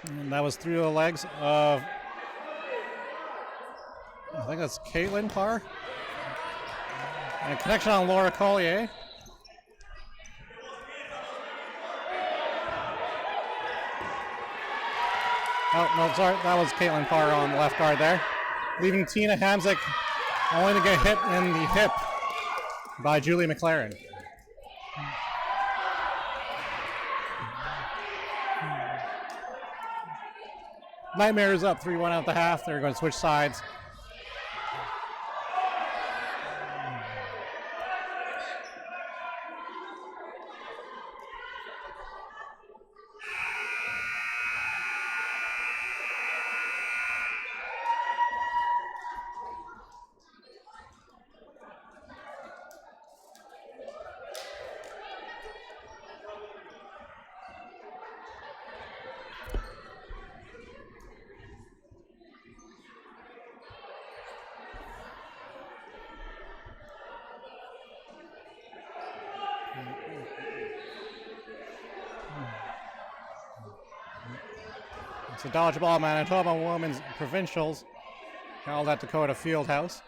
And that was through the legs of, I think that's Caitlin Parr. And a connection on Laura Collier. Oh, no, sorry, that was Caitlin Parr on the left guard there. Leaving Tina Hamzik only to get hit in the hip by Julie McLaren. Nightmare is up 3-1 at the half. They're going to switch sides. It's the Dodgeball Manitoba Women's Provincials held at Dakota Fieldhouse.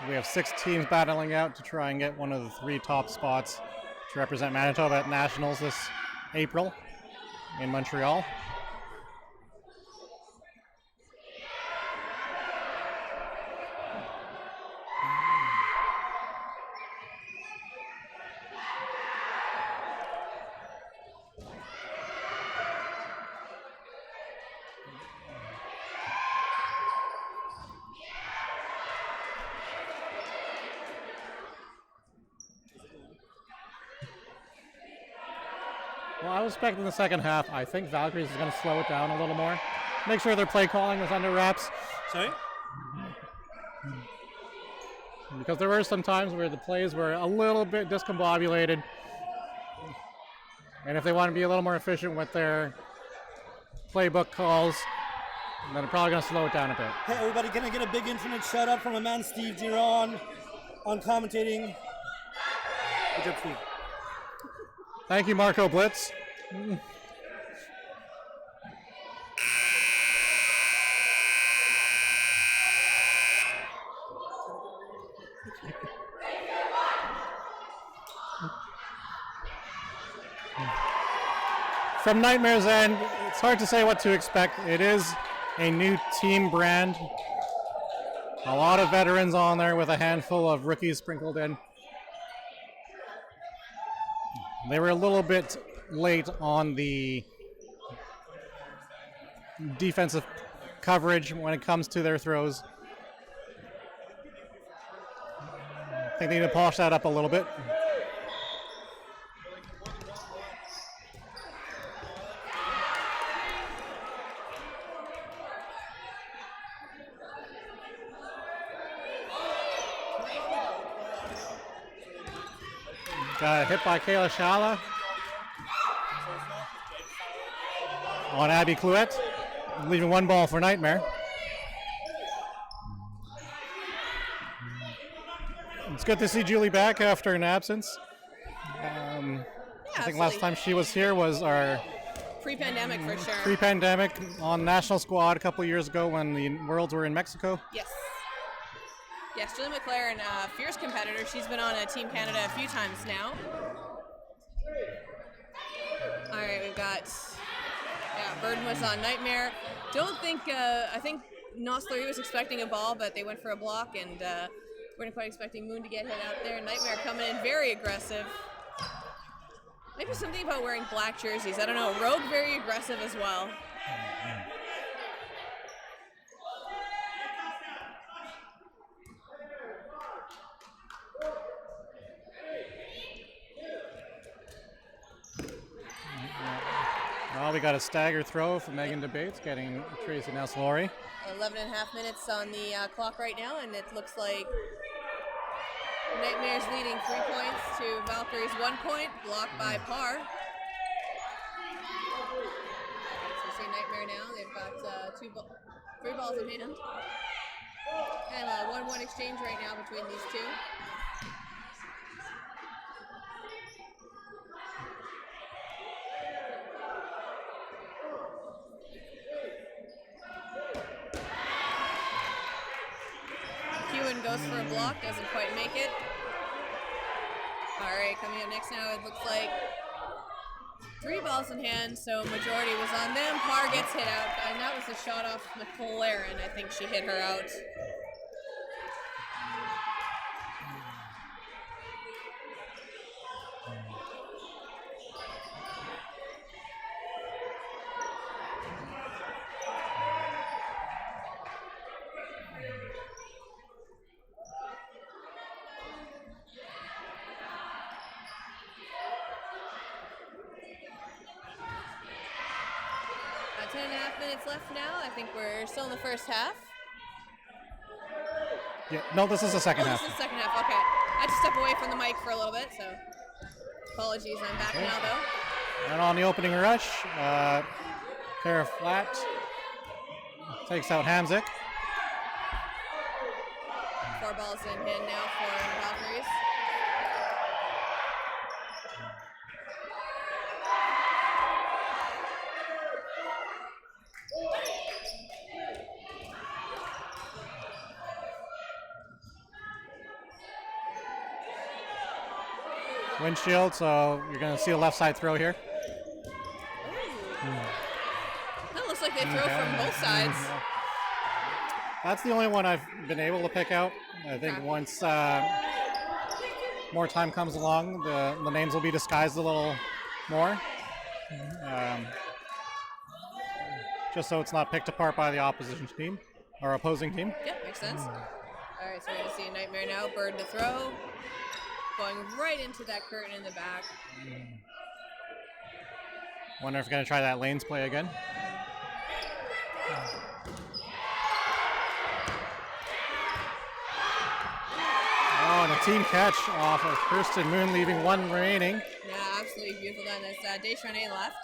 We have 6 teams battling out to try and get one of the 3 top spots to represent Manitoba at Nationals this April in Montreal. Well, I was expecting the second half. I think Valkyries is going to slow it down a little more. Make sure their play calling is under wraps. Sorry? Because there were some times where the plays were a little bit discombobulated. And if they want to be a little more efficient with their playbook calls, then they're probably going to slow it down a bit. Hey, everybody, can I get a big internet shout out from my man Steve Giron on commentating? Good job, Steve. Thank you, Marco Blitz. From Nightmare's end, it's hard to say what to expect. It is a new team brand. A lot of veterans on there with a handful of rookies sprinkled in. They were a little bit late on the defensive coverage when it comes to their throws. I think they need to polish that up a little bit. Got hit by Kayla Shala on Abby Clouette, leaving one ball for Nightmare. It's good to see Julie back after an absence. I think last time she was here was our Pre-pandemic for sure. pre-pandemic on national squad a couple of years ago when the Worlds were in Mexico. Yes. Yes, Julie McLaren, fierce competitor. She's been on Team Canada a few times now. All right, we've got, Burden was on Nightmare. I think Nosler was expecting a ball, but they went for a block, and weren't quite expecting Moon to get hit out there. Nightmare coming in very aggressive. Maybe something about wearing black jerseys. I don't know. Rogue very aggressive as well. Well, we got a stagger throw from Megan DeBates, getting Tracy Nesselori. 11 and a half minutes on the clock right now, and it looks like Nightmare's leading 3 points to Valkyrie's 1 point, blocked by Par. So we see Nightmare now. They've got 3 balls in hand. And a 1-1 exchange right now between these two. Goes for a block, doesn't quite make it. All right, coming up next now, it looks like 3 balls in hand, so majority was on them. Par gets hit out, and that was a shot off McLaren. I think she hit her out. About 10 and a half minutes left now. I think we're still in the first half. Yeah, no, this is the second half. This is the second half, okay. I had to step away from the mic for a little bit, so apologies. I'm back now, though. And on the opening rush, Kara Flat takes out Hamzik. 4 balls in hand now for Valkyries. windshield, so you're going to see a left side throw here. That looks like they throw from both sides. That's the only one I've been able to pick out. I think once more time comes along, the names will be disguised a little more. Just so it's not picked apart by the opposition team or opposing team. Yep, makes sense. All right, so we're going to see a Nightmare now. Bird to throw. Going right into that curtain in the back. Wonder if we're going to try that lanes play again. Oh, and a team catch off of Kirsten Moon, leaving one remaining. Yeah, absolutely beautiful done. That's Descharnay left.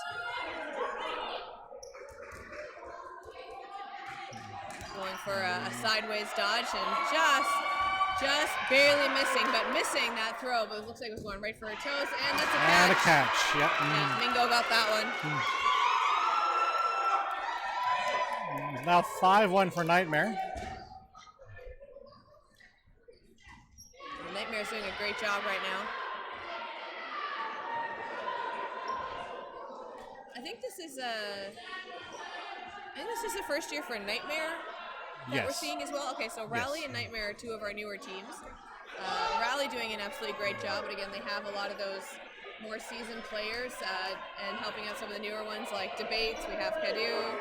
Going for a sideways dodge and just barely missing, but missing that throw. But it looks like it was going right for her toes, and that's a catch. And a catch, yep. Yeah, Mingo got that one. It's now 5-1 for Nightmare. Nightmare's doing a great job right now. I think this is the first year for Nightmare that we're seeing as well. Okay, so Rally and Nightmare are two of our newer teams. Rally doing an absolutely great job, but again, they have a lot of those more seasoned players and helping out some of the newer ones like Debates. We have Cadio.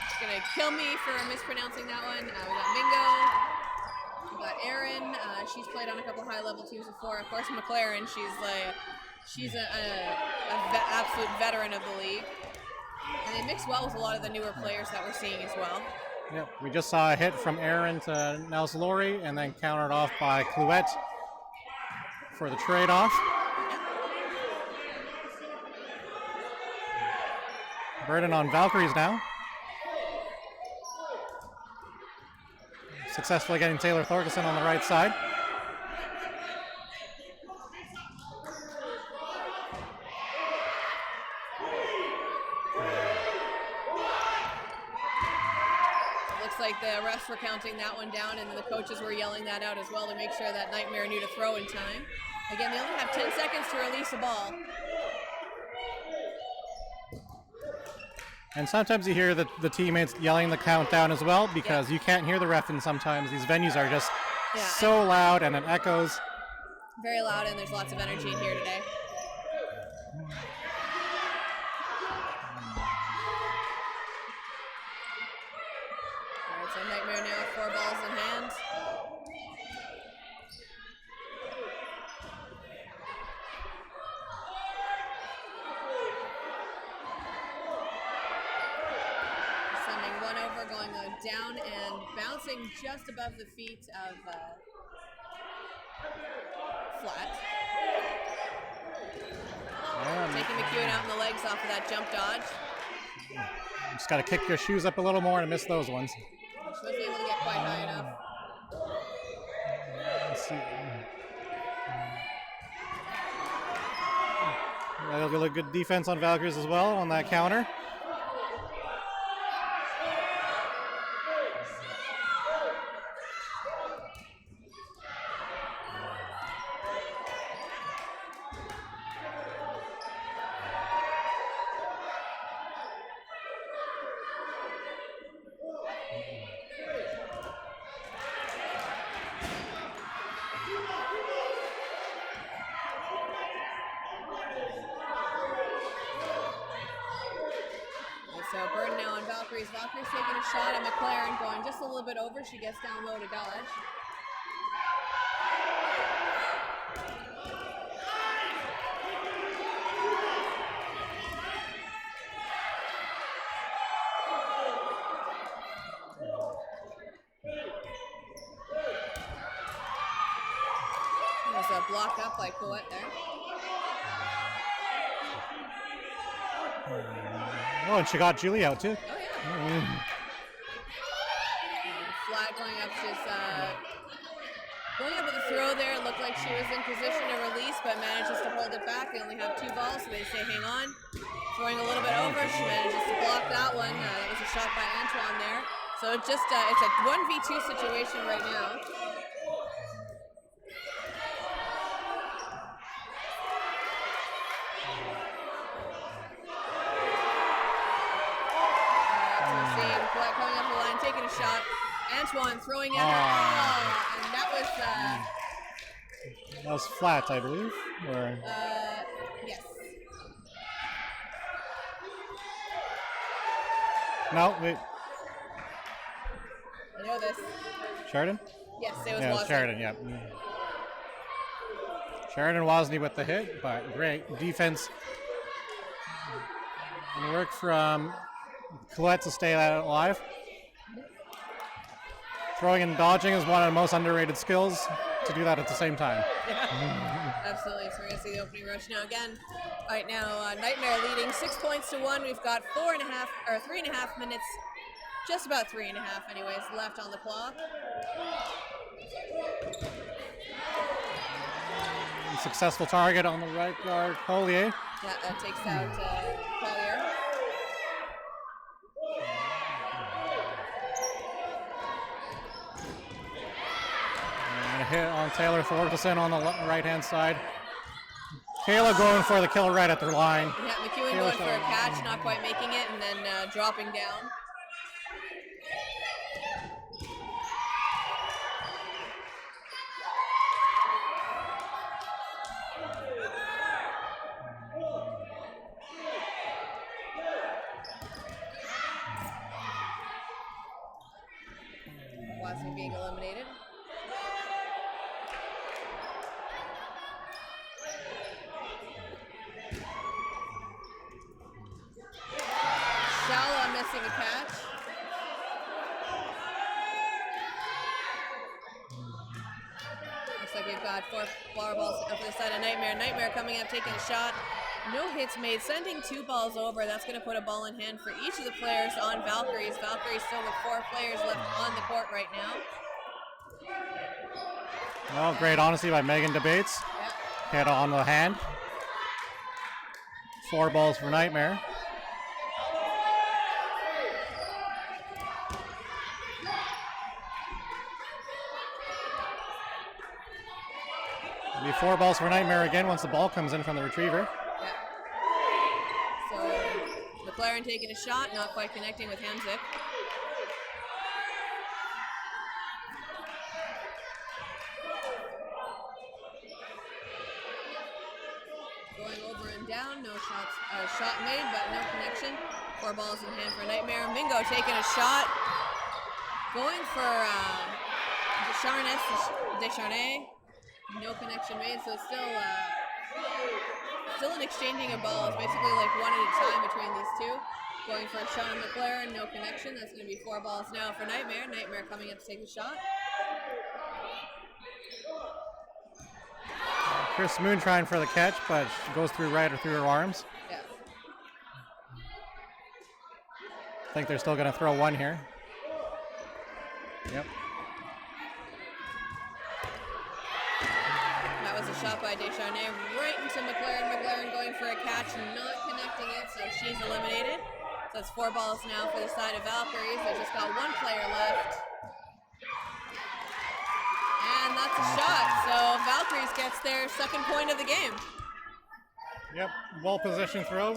She's gonna kill me for mispronouncing that one. We got Mingo. We got Erin. She's played on a couple high-level teams before. Of course, McLaren. She's an absolute veteran of the league. And they mix well with a lot of the newer players that we're seeing as well. Yep, we just saw a hit from Erin to Nels Laurie and then countered off by Clouette for the trade-off. Burden on Valkyries now. Successfully getting Taylor Thorkelson on the right side. Looks like the refs were counting that one down, and the coaches were yelling that out as well to make sure that Nightmare knew to throw in time. Again, they only have 10 seconds to release a ball. And sometimes you hear the teammates yelling the countdown as well because you can't hear the ref, and sometimes these venues are just so loud and it echoes. Very loud, and there's lots of energy in here today. All right, so Nightmare now with 4 balls in hand. Going down and bouncing just above the feet of Flat. Taking McEwen out in the legs off of that jump dodge. Just got to kick your shoes up a little more and miss those ones. She wasn't able to get quite high enough. Let's see. That'll be a good defense on Valkyries as well on that counter. So Burden now on Valkyries. Valkyries taking a shot at McLaren, going just a little bit over. She gets down low to dodge. There's a block up by Colette there. Oh, and she got Julie out too. Oh, yeah. Flat going up, just going up with a throw there. It looked like she was in position to release, but manages to hold it back. They only have 2 balls, so they say hang on. Throwing a little bit over, she manages to block that one. That was a shot by Antoine there. So it's just it's a 1v2 situation right now. Colette coming up the line, taking a shot. Antoine throwing at her. And that was flat, I believe. Or yes. no, wait. I know this. Sheridan? Yes, it was Yeah, Wozni. Sheridan, yeah. Sheridan Wozni with the hit, but great defense. And work from Colette to stay alive. Throwing and dodging is one of the most underrated skills, to do that at the same time. Yeah. Absolutely. So we're going to see the opening rush now again. Right now, Nightmare leading 6 points to 1. We've got 3.5 minutes, just about 3.5 anyways, left on the clock. Successful target on the right guard, Collier. Yeah, that takes out Collier. And a hit on Taylor Thorkelson on the right-hand side. Kayla going for the kill right at the line. Yeah, McEwen going for a catch, not quite making it, and then dropping down. Wozni being eliminated. Shala missing a catch. Looks like we've got 4 flower balls up the side of Nightmare. Nightmare coming up, taking a shot. No hits made, sending 2 balls over. That's going to put a ball in hand for each of the players on Valkyries. Valkyries still with 4 players left on the court right now. Well, great honesty by Megan Debates. Yep. Hit on the hand. 4 balls for Nightmare. It'll be 4 balls for Nightmare again once the ball comes in from the retriever. So McLaren taking a shot, not quite connecting with Hamzik. Going over and down, no shots, shot made, but no connection. 4 balls in hand for Nightmare. Mingo taking a shot. Going for Descharnais. No connection made, so still an exchanging of balls, basically like one at a time between these two. Going for a shot on McLaren, no connection. That's going to be 4 balls now for Nightmare. Nightmare coming up to take the shot. Chris Moon trying for the catch, but she goes through her arms. Yeah. I think they're still going to throw one here. Yep. That was a shot by Descharnais right into McLaren. McLaren going for a catch, not connecting it, so she's eliminated. So it's 4 balls now for the side of Valkyries. They just got 1 player left. And that's a shot. So Valkyries gets their 2nd point of the game. Yep, well-positioned throw.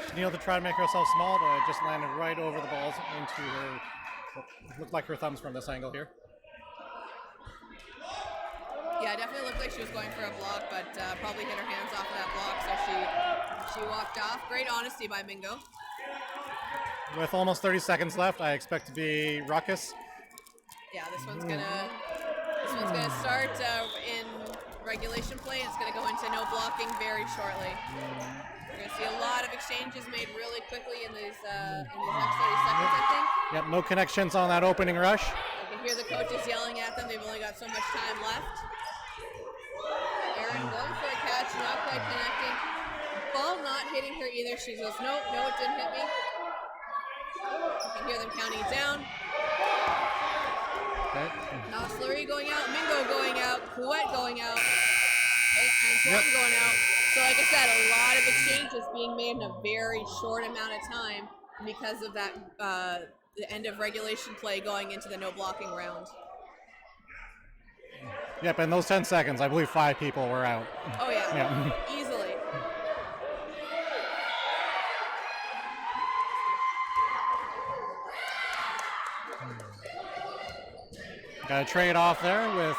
She needed to try to make herself small, but it just landed right over the balls into her. Looked like her thumbs from this angle here. Yeah, it definitely looked like she was going for a block, but probably hit her hands off of that block, so she walked off. Great honesty by Mingo. With almost 30 seconds left, I expect to be ruckus. Yeah, this one's gonna start in regulation play. It's gonna go into no blocking very shortly. We're gonna see a lot of exchanges made really quickly in these next 30 seconds, I think. Yep, no connections on that opening rush. You can hear the coaches yelling at them. They've only got so much time left. Erin going for a catch, not quite connecting. Ball not hitting her either. She goes, no, it didn't hit me. You can hear them counting it down. Okay. Slurry going out, Mingo going out, Couette going out, and Antoine going out. So like I said, a lot of exchanges being made in a very short amount of time because of that the end of regulation play going into the no blocking round. Yep, in those 10 seconds, I believe 5 people were out. Oh yeah. Easily. Got a trade off there with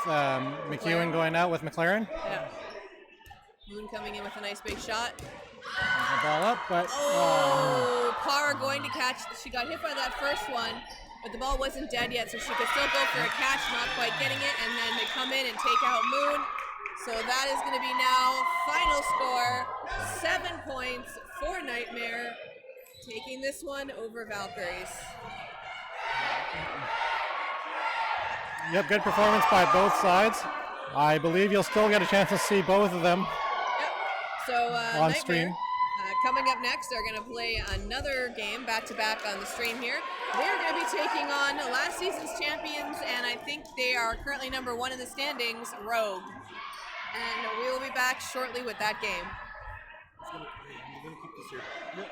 McEwen going out with McLaren. Yeah. Moon coming in with a nice big shot. The ball up, but Oh, Parr going to catch. She got hit by that first one, but the ball wasn't dead yet, so she could still go for a catch, not quite getting it, and then they come in and take out Moon. So that is going to be now final score, 7 points for Nightmare, taking this one over Valkyries. Yep, good performance by both sides. I believe you'll still get a chance to see both of them So on Nightmare, stream. coming up next, are going to play another game back-to-back on the stream here. They're going to be taking on last season's champions, and I think they are currently number 1 in the standings, Rogue. And we will be back shortly with that game. I'm gonna keep this here. Yep.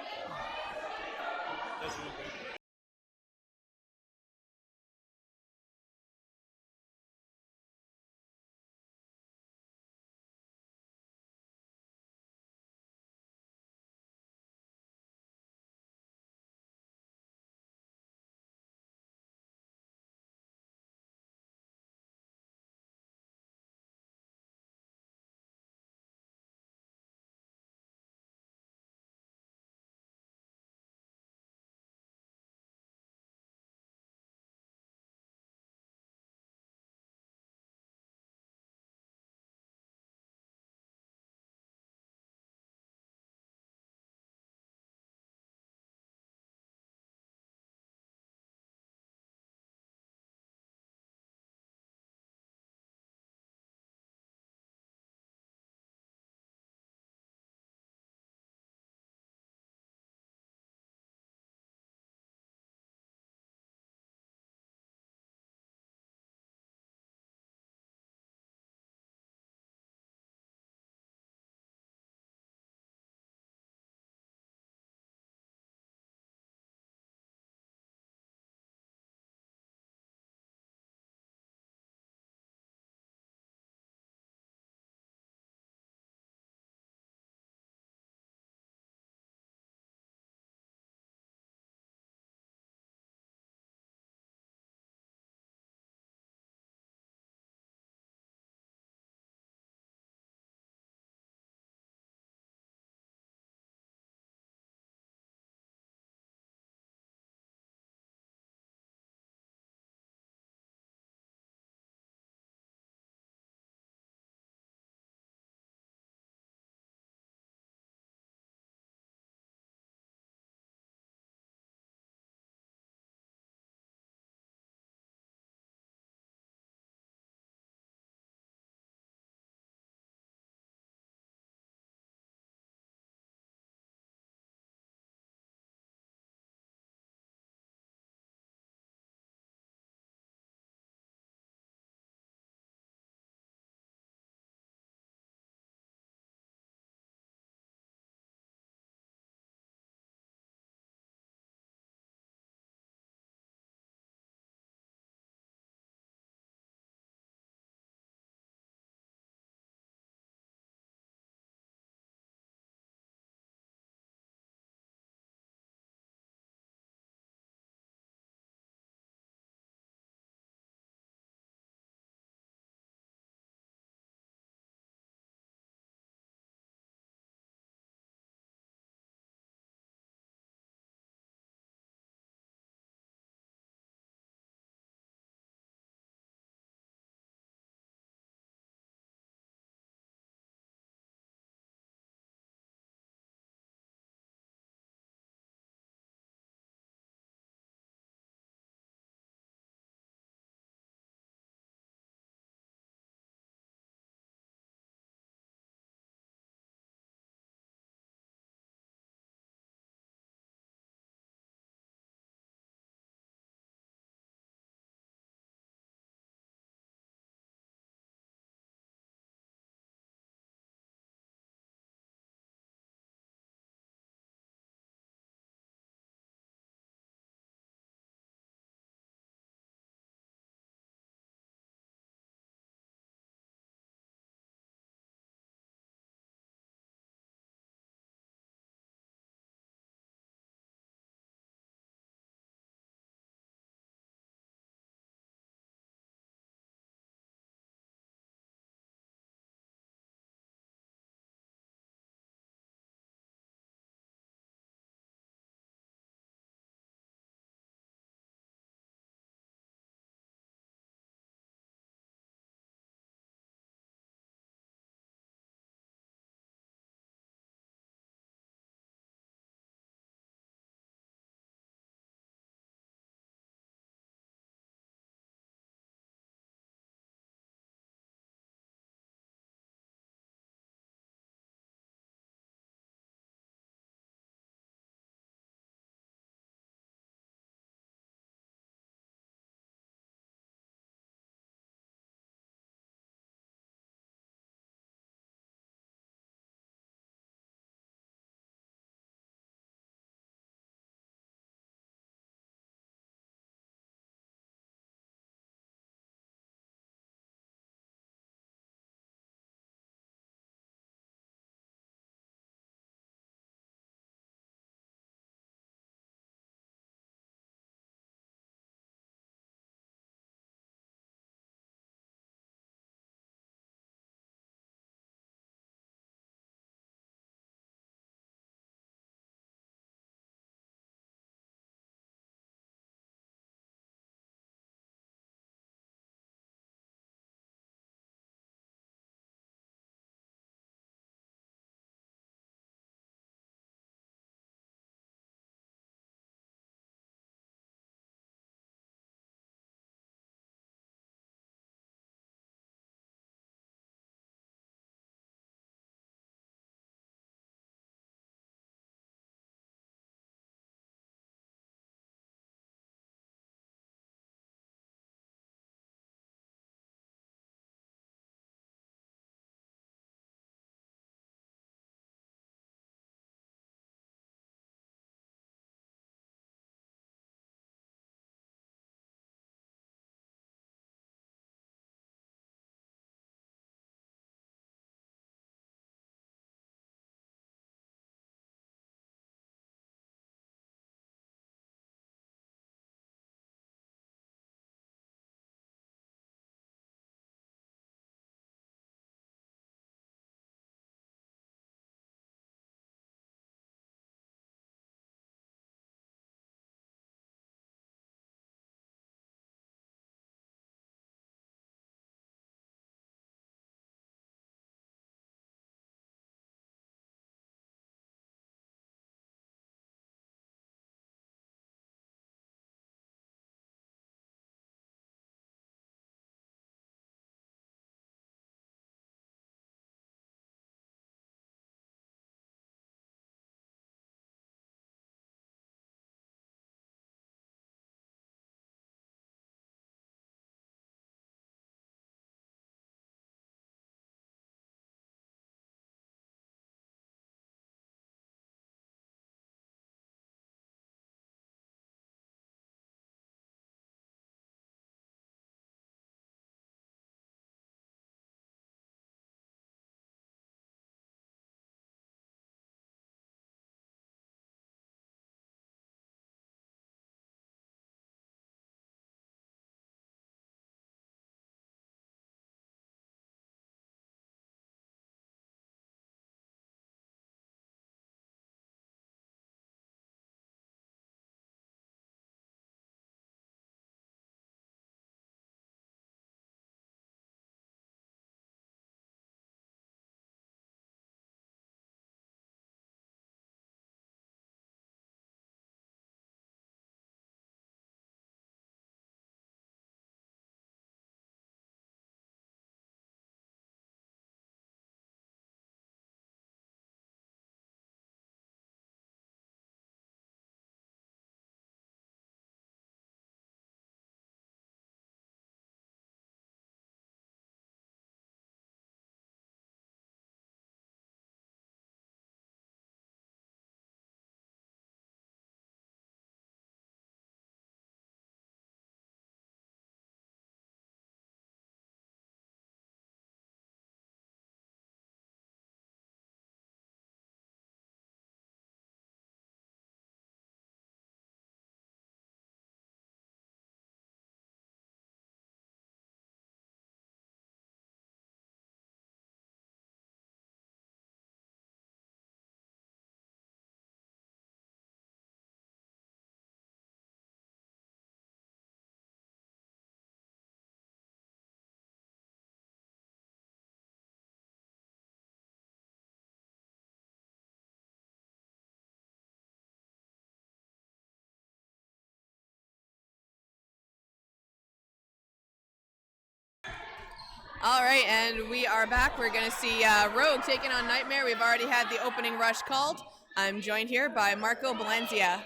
All right, and we are back. We're going to see Rogue taking on Nightmare. We've already had the opening rush called. I'm joined here by Marco Balanzia.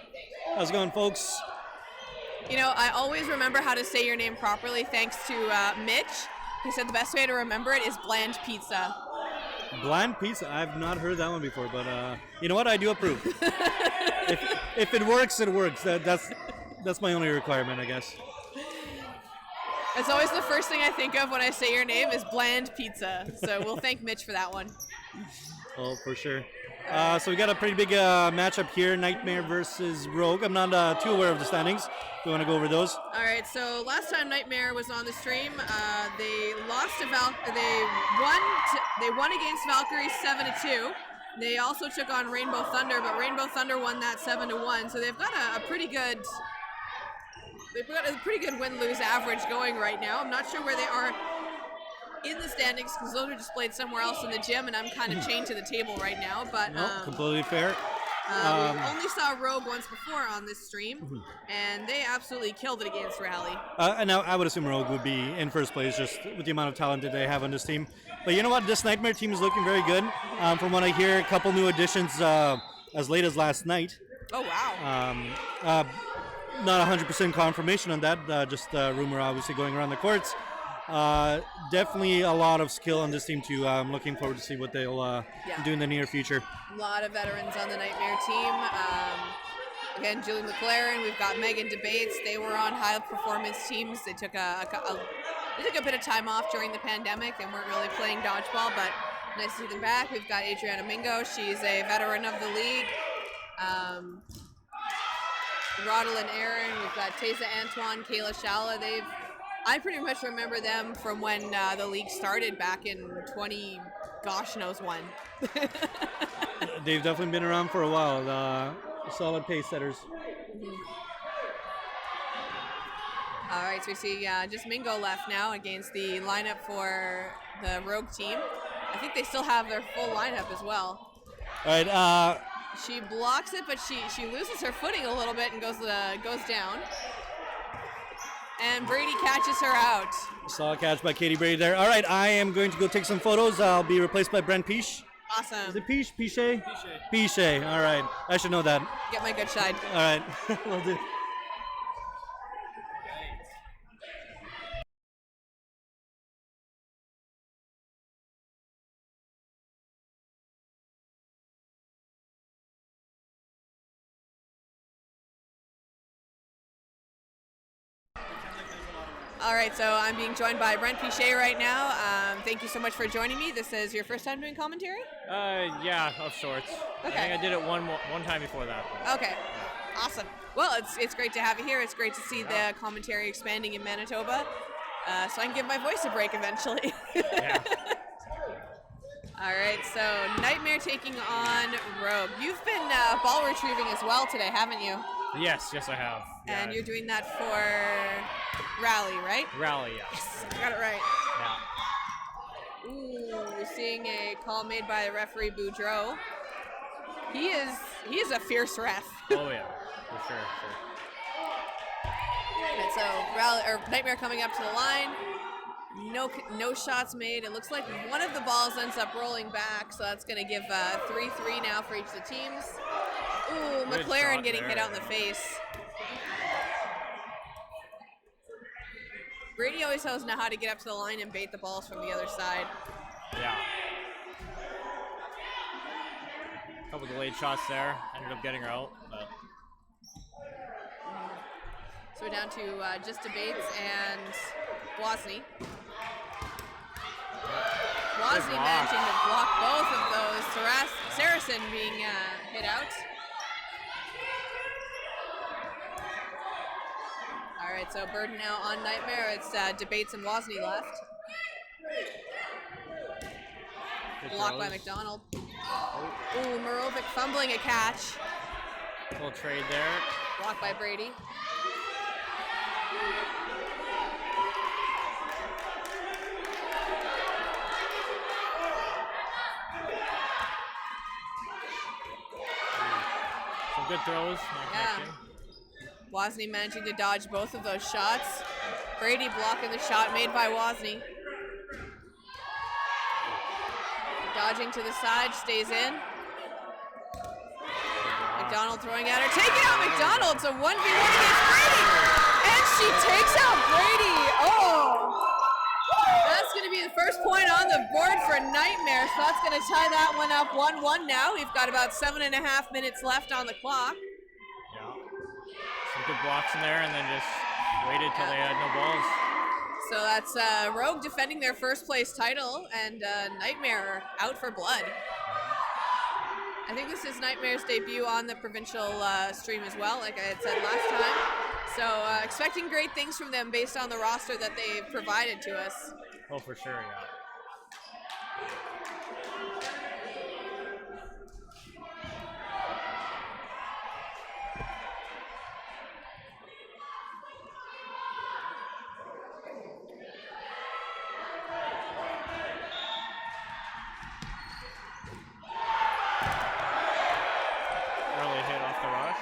How's it going, folks? You know, I always remember how to say your name properly thanks to Mitch. He said the best way to remember it is bland pizza. Bland pizza? I've not heard that one before, but you know what? I do approve. if it works, it works. That's my only requirement, I guess. It's always the first thing I think of when I say your name is bland pizza. So we'll thank Mitch for that one. Oh, for sure. So we got a pretty big matchup here, Nightmare versus Rogue. I'm not too aware of the standings. Do you want to go over those? All right. So last time Nightmare was on the stream, they lost to They won against Valkyrie 7-2. They also took on Rainbow Thunder, but Rainbow Thunder won that 7-1. So they've got a pretty good. They've got a pretty good win-lose average going right now. I'm not sure where they are in the standings because those are displayed somewhere else in the gym, and I'm kind of chained to the table right now. But no, completely fair. We only saw Rogue once before on this stream, and they absolutely killed it against Rally. And now I would assume Rogue would be in first place just with the amount of talent that they have on this team. But you know what? This Nightmare team is looking very good. From what I hear, a couple new additions as late as last night. Oh, wow. Not 100% confirmation on that, just rumor obviously going around the courts. Definitely a lot of skill on this team too. I'm looking forward to see what they'll do in the near future. A lot of veterans on the Nightmare team. Again, Julie McLaren. We've got Megan Debates. They were on high performance teams. They took a bit of time off during the pandemic. They weren't really playing dodgeball, but nice to see them back. We've got Adriana Mingo. She's a veteran of the league. Rodel and Aaron. We've got Teza Antoine, Kayla Shala. I pretty much remember them from when the league started back in 20 gosh knows when. They've definitely been around for a while. Solid pace setters. All right, so we see just Mingo left now against the lineup for the Rogue team. I think they still have their full lineup as well. All right. She blocks it, but she loses her footing a little bit and goes down. And Brady catches her out. Solid catch by Katie Brady there. All right, I am going to go take some photos. I'll be replaced by Brent Piche. Awesome. Is it Piche? Piche? Piche. All right. I should know that. Get my good side. All right. Will do. All right, so I'm being joined by Brent Piche right now. Thank you so much for joining me. This is your first time doing commentary? Yeah, of sorts. Okay. I think I did it one time before that. Okay, awesome. Well, it's great to have you here. It's great to see the commentary expanding in Manitoba, so I can give my voice a break eventually. Yeah. All right, so Nightmare taking on Rogue. You've been ball retrieving as well today, haven't you? Yes, I have. And you're doing that for Rally, right? Rally, yeah. Yes, I got it right. Yeah. Ooh, we're seeing a call made by the referee Boudreau. He is a fierce ref. Oh yeah, for sure. And so Nightmare coming up to the line. No shots made. It looks like one of the balls ends up rolling back, so that's going to give 3-3 now for each of the teams. Ooh, Good McLaren shot getting there. hit out in the face. Brady always knows how to get up to the line and bait the balls from the other side. Yeah. A couple delayed shots there. Ended up getting her out, but So we're down to just Debates and Wozni. Wozni block. managing to block both of those. Saracen being hit out. All right, so burden now on Nightmare. It's Debates and Wozni left. good Blocked by throws. McDonald. Ooh, Morovic fumbling a catch. Little trade there. Blocked by Brady. Some good throws. Not Yeah. connecting. Wozni managing to dodge both of those shots. Brady blocking the shot made by Wozni. Dodging to the side, stays in. McDonald throwing at her, taking out McDonald. It's a 1v1 against Brady. And she takes out Brady. Oh! That's going to be the first point on the board for Nightmare. So that's going to tie that one up 1-1 now. We've got about 7.5 minutes left on the clock. Yeah. Some good blocks in there, and then just waited till they had no balls. So that's Rogue defending their first place title, and Nightmare out for blood. I think this is Nightmare's debut on the Provincial stream as well, like I had said last time. So expecting great things from them based on the roster that they've provided to us. Oh, for sure, yeah. Early hit off the rush.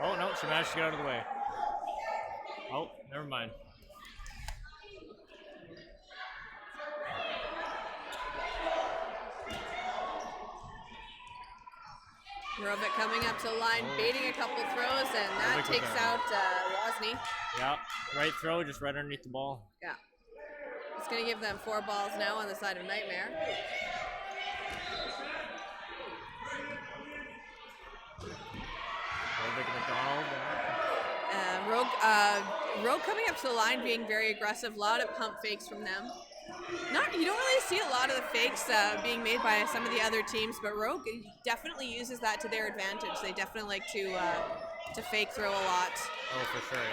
Oh, no, she managed to get out of the way. Oh, never mind. Rovic coming up to the line, baiting a couple throws, and that takes out Wozni. Yeah, right throw, just right underneath the ball. Yeah. It's going to give them 4 balls now on the side of Nightmare. McDonald. Rogue coming up to the line, being very aggressive. A lot of pump fakes from them. You don't really see a lot of the fakes being made by some of the other teams, but Rogue definitely uses that to their advantage. They definitely like to fake throw a lot. Oh, for sure,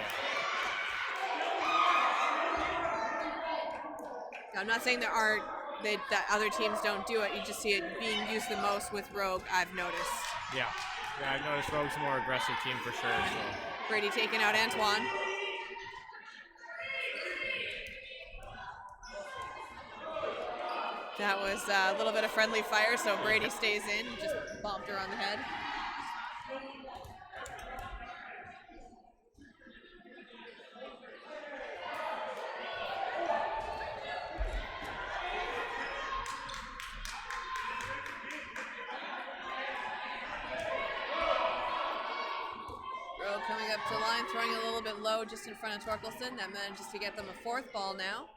yeah. I'm not saying that other teams don't do it. You just see it being used the most with Rogue, I've noticed. Yeah, I've noticed Rogue's a more aggressive team for sure. So. Brady taking out Antoine. That was a little bit of friendly fire, so Brady stays in. Just bopped her on the head. Rowe coming up to the line, throwing a little bit low just in front of Torkelson. That manages to get them a 4th ball now.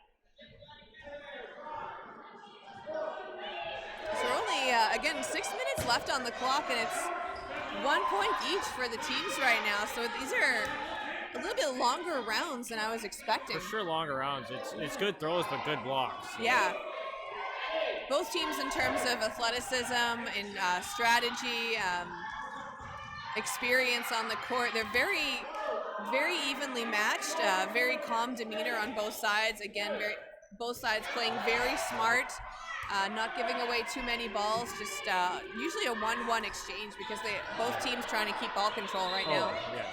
So we're only, again, 6 minutes left on the clock, and it's 1 point each for the teams right now. So these are a little bit longer rounds than I was expecting. For sure, longer rounds. It's good throws, but good blocks. Yeah. Both teams in terms of athleticism and strategy, experience on the court, they're very, very evenly matched. Very calm demeanor on both sides. Again, both sides playing very smart. Not giving away too many balls, just usually a 1-1 exchange because both teams trying to keep ball control right now. Yeah.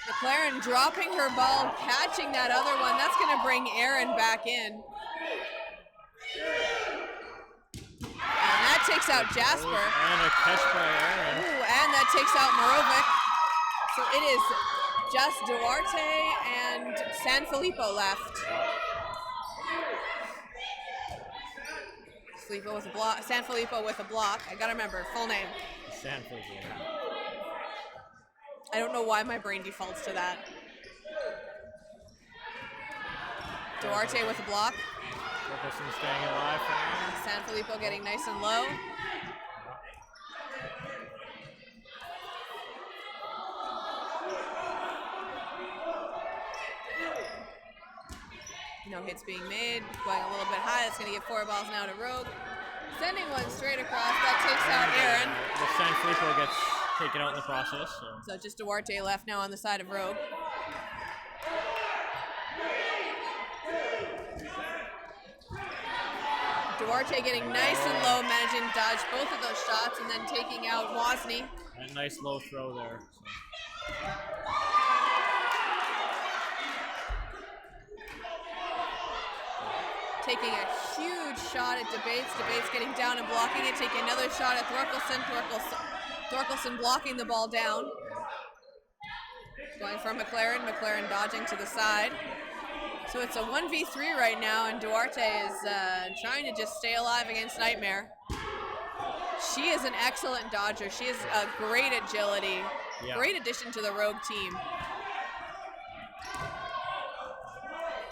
McLaren dropping her ball, catching that other one. That's going to bring Aaron back in. And that takes out Jasper. And a catch by Aaron. Ooh, and that takes out Morovic. So it is just Duarte and Sanfilippo left. Sanfilippo with a block. I gotta remember her full name. Sanfilippo. I don't know why my brain defaults to that. Duarte with a block. Nicholson staying alive for now. Sanfilippo getting nice and low. No hits being made, going a little bit high. That's going to give 4 balls now to Rogue. Sending one straight across. That takes out Aaron. The Sanfilippo gets taken out in the process. So just Duarte left now on the side of Rogue. Duarte getting nice and low, managing to dodge both of those shots and then taking out Wozni. And a nice low throw there. So. Taking a huge shot at Debates. Debates getting down and blocking it. Taking another shot at Thorkelson. Thorkelson blocking the ball down. Going for McLaren. McLaren dodging to the side. So it's a 1v3 right now, and Duarte is trying to just stay alive against Nightmare. She is an excellent dodger. She has a great agility. Yeah. Great addition to the Rogue team.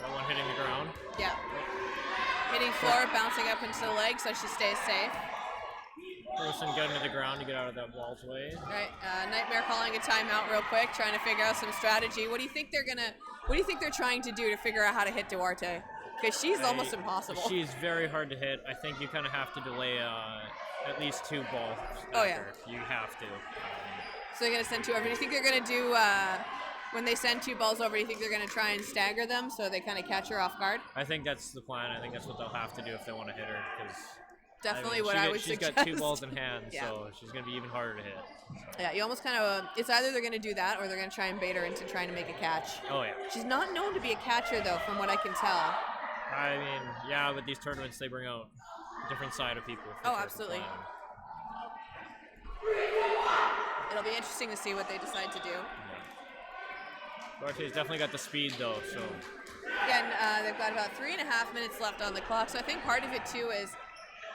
That one hitting the ground. Yeah. Hitting floor, bouncing up into the leg so she stays safe. Person getting to the ground to get out of that wall's way. All right, Nightmare calling a timeout real quick, trying to figure out some strategy. What do you think they're trying to do to figure out how to hit Duarte? Because she's almost impossible. She's very hard to hit. I think you kind of have to delay at least 2 balls. Oh, yeah. You have to. So they're going to send 2 over. Do you think they're going to do, when they send 2 balls over, do you think they're going to try and stagger them so they kind of catch her off guard? I think that's the plan. I think that's what they'll have to do if they want to hit her. Definitely what I would suggest. suggest. She's got 2 balls in hand, Yeah. so she's going to be even harder to hit. Yeah, you almost kind of, it's either they're going to do that or they're going to try and bait her into trying to make a catch. Oh, yeah. She's not known to be a catcher, though, from what I can tell. I mean, yeah, with these tournaments, they bring out a different side of people. Oh, absolutely. It'll be interesting to see what they decide to do. Duarte's definitely got the speed, though, so. Again, they've got about 3.5 minutes left on the clock, so I think part of it, too, is,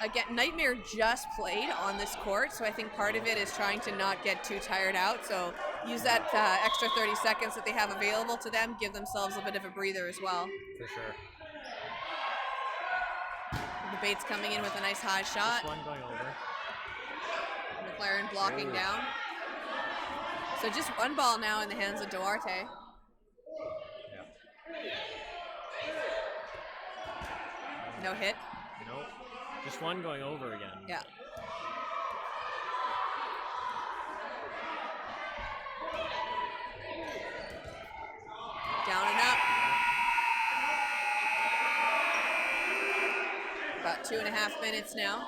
again, Nightmare just played on this court, so I think part of it is trying to not get too tired out, so use that extra 30 seconds that they have available to them, give themselves a bit of a breather as well. For sure. The bait's coming in with a nice high shot. This one going over. McLaren blocking down. So just 1 ball now in the hands of Duarte. No hit. Nope. Just 1 going over again. Yeah. Down and up. About 2.5 minutes now.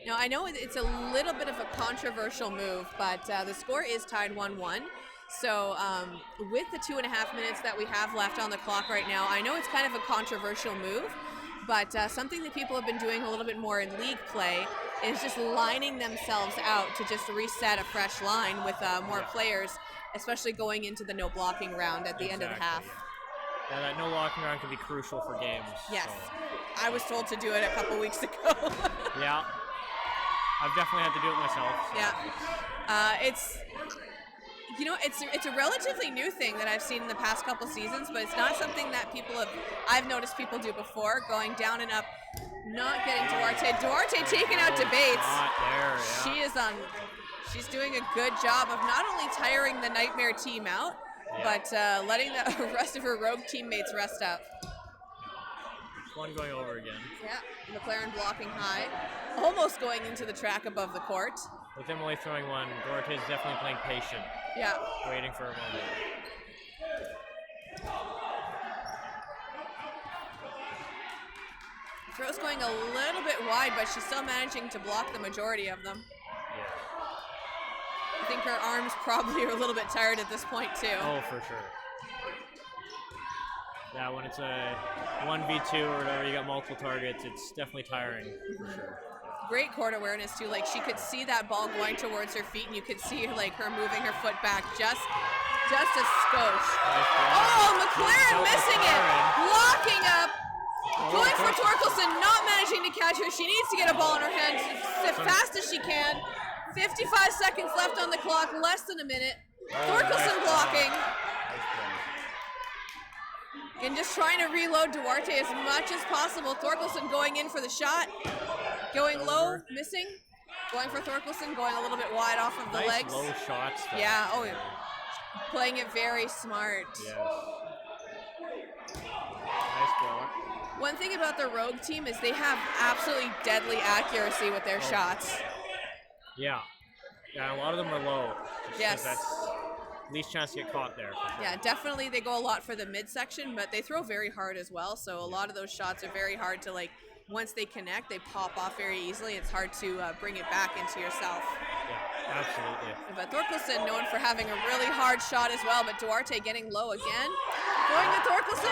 Now, I know it's a little bit of a controversial move, but the score is tied 1-1. So with the 2.5 minutes that we have left on the clock right now, I know it's kind of a controversial move, but something that people have been doing a little bit more in league play is just lining themselves out to just reset a fresh line with more players, especially going into the no blocking round at the end of the half. Yeah, that no blocking round can be crucial for games. Yes. So. I was told to do it a couple weeks ago. Yeah. I've definitely had to do it myself. So. Yeah. It's a relatively new thing that I've seen in the past couple seasons, but it's not something that I've noticed people do before, going down and up, not getting Duarte. Duarte taking out debates. There, yeah. She's doing a good job of not only tiring the Nightmare team out, but letting the rest of her Rogue teammates rest up. One going over again. Yeah, McLaren blocking high, almost going into the track above the court. With them only throwing 1, Duarte is definitely playing patient. Yeah. Waiting for a moment. Throw's going a little bit wide, but she's still managing to block the majority of them. Yeah. I think her arms probably are a little bit tired at this point, too. Oh, for sure. Yeah, when it's a 1v2 or whatever, you got multiple targets, it's definitely tiring, for sure. Great court awareness, too. Like, she could see that ball going towards her feet, and you could see, like, her moving her foot back just a skosh. Oh, McLaren missing it! Blocking up! Going for Torkelson, not managing to catch her. She needs to get a ball in her hands as fast as she can. 55 seconds left on the clock, less than a minute. Torkelson blocking. And just trying to reload Duarte as much as possible. Thorkelson going in for the shot. Going low, missing. Going for Thorkelson, going a little bit wide off of the legs. Low shots. Though. Yeah, oh, playing it very smart. Yes. Nice block. One thing about the Rogue team is they have absolutely deadly accuracy with their shots. Yeah. Yeah, a lot of them are low. Yes. That's least chance to get caught there. For sure. Yeah, definitely they go a lot for the midsection, but they throw very hard as well. So a lot of those shots are very hard to, like, once they connect, they pop off very easily. It's hard to bring it back into yourself. Yeah, absolutely. But Thorkelson known for having a really hard shot as well, but Duarte getting low again. Going to Thorkelson.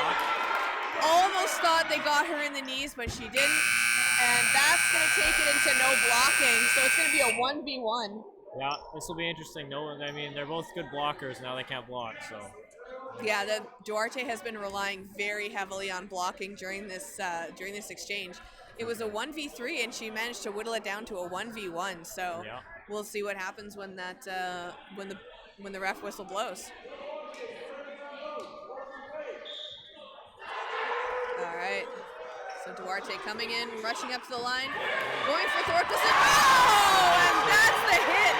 Almost thought they got her in the knees, but she didn't. And that's going to take it into no blocking. So it's going to be a 1v1. Yeah, this will be interesting. No, I mean they're both good blockers. Now they can't block, so. Yeah, the Duarte has been relying very heavily on blocking during this exchange. It was a 1v3, and she managed to whittle it down to a 1v1. So Yeah. we'll see what happens when that when the ref whistle blows. All right. So Duarte coming in, rushing up to the line, going for Thorkelson. Oh, and that's the hit.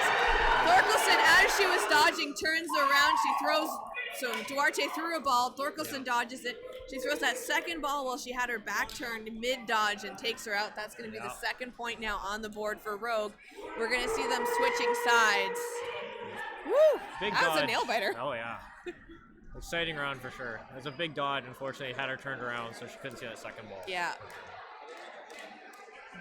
Thorkelson, as she was dodging, turns around. She throws. So Duarte threw a ball. Thorkelson dodges it. She throws that second ball while she had her back turned mid-dodge and takes her out. That's going to be the second point now on the board for Rogue. We're going to see them switching sides. Woo! Big that dodge. was a nail-biter. Oh, yeah. Exciting round for sure. It was a big dodge. Unfortunately, had her turned around, so she couldn't see that second ball. Yeah.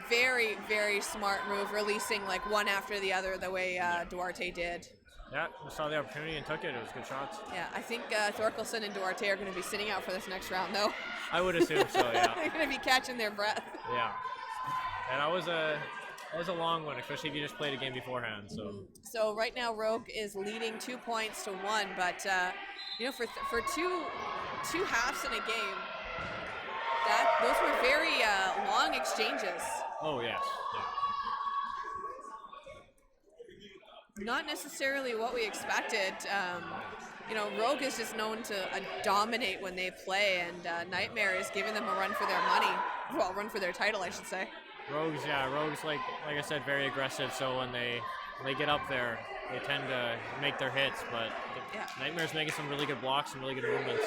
Very, very smart move, releasing like one after the other the way Duarte did. Yeah, we saw the opportunity and took it. It was good shots. Yeah, I think Thorkelson and Duarte are going to be sitting out for this next round, though. I would assume so, yeah. They're going to be catching their breath. Yeah. And that was a long one, especially if you just played a game beforehand. So. So right now, Rogue is leading 2 points to 1, but you know, for two halves in a game, those were very long exchanges. Oh yes. Yeah. Not necessarily what we expected. You know, Rogue is just known to dominate when they play, and Nightmare is giving them a run for their money. Well, run for their title, I should say. Rogues, like I said, very aggressive. So when they get up there, they tend to make their hits. But Nightmare's making some really good blocks and really good movements.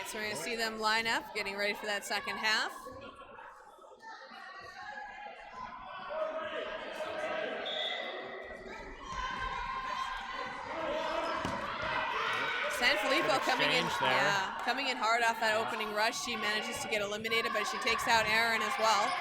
So we're going to see them line up, getting ready for that second half. San Filippo coming in hard off that opening rush. She manages to get eliminated, but she takes out Aaron as well.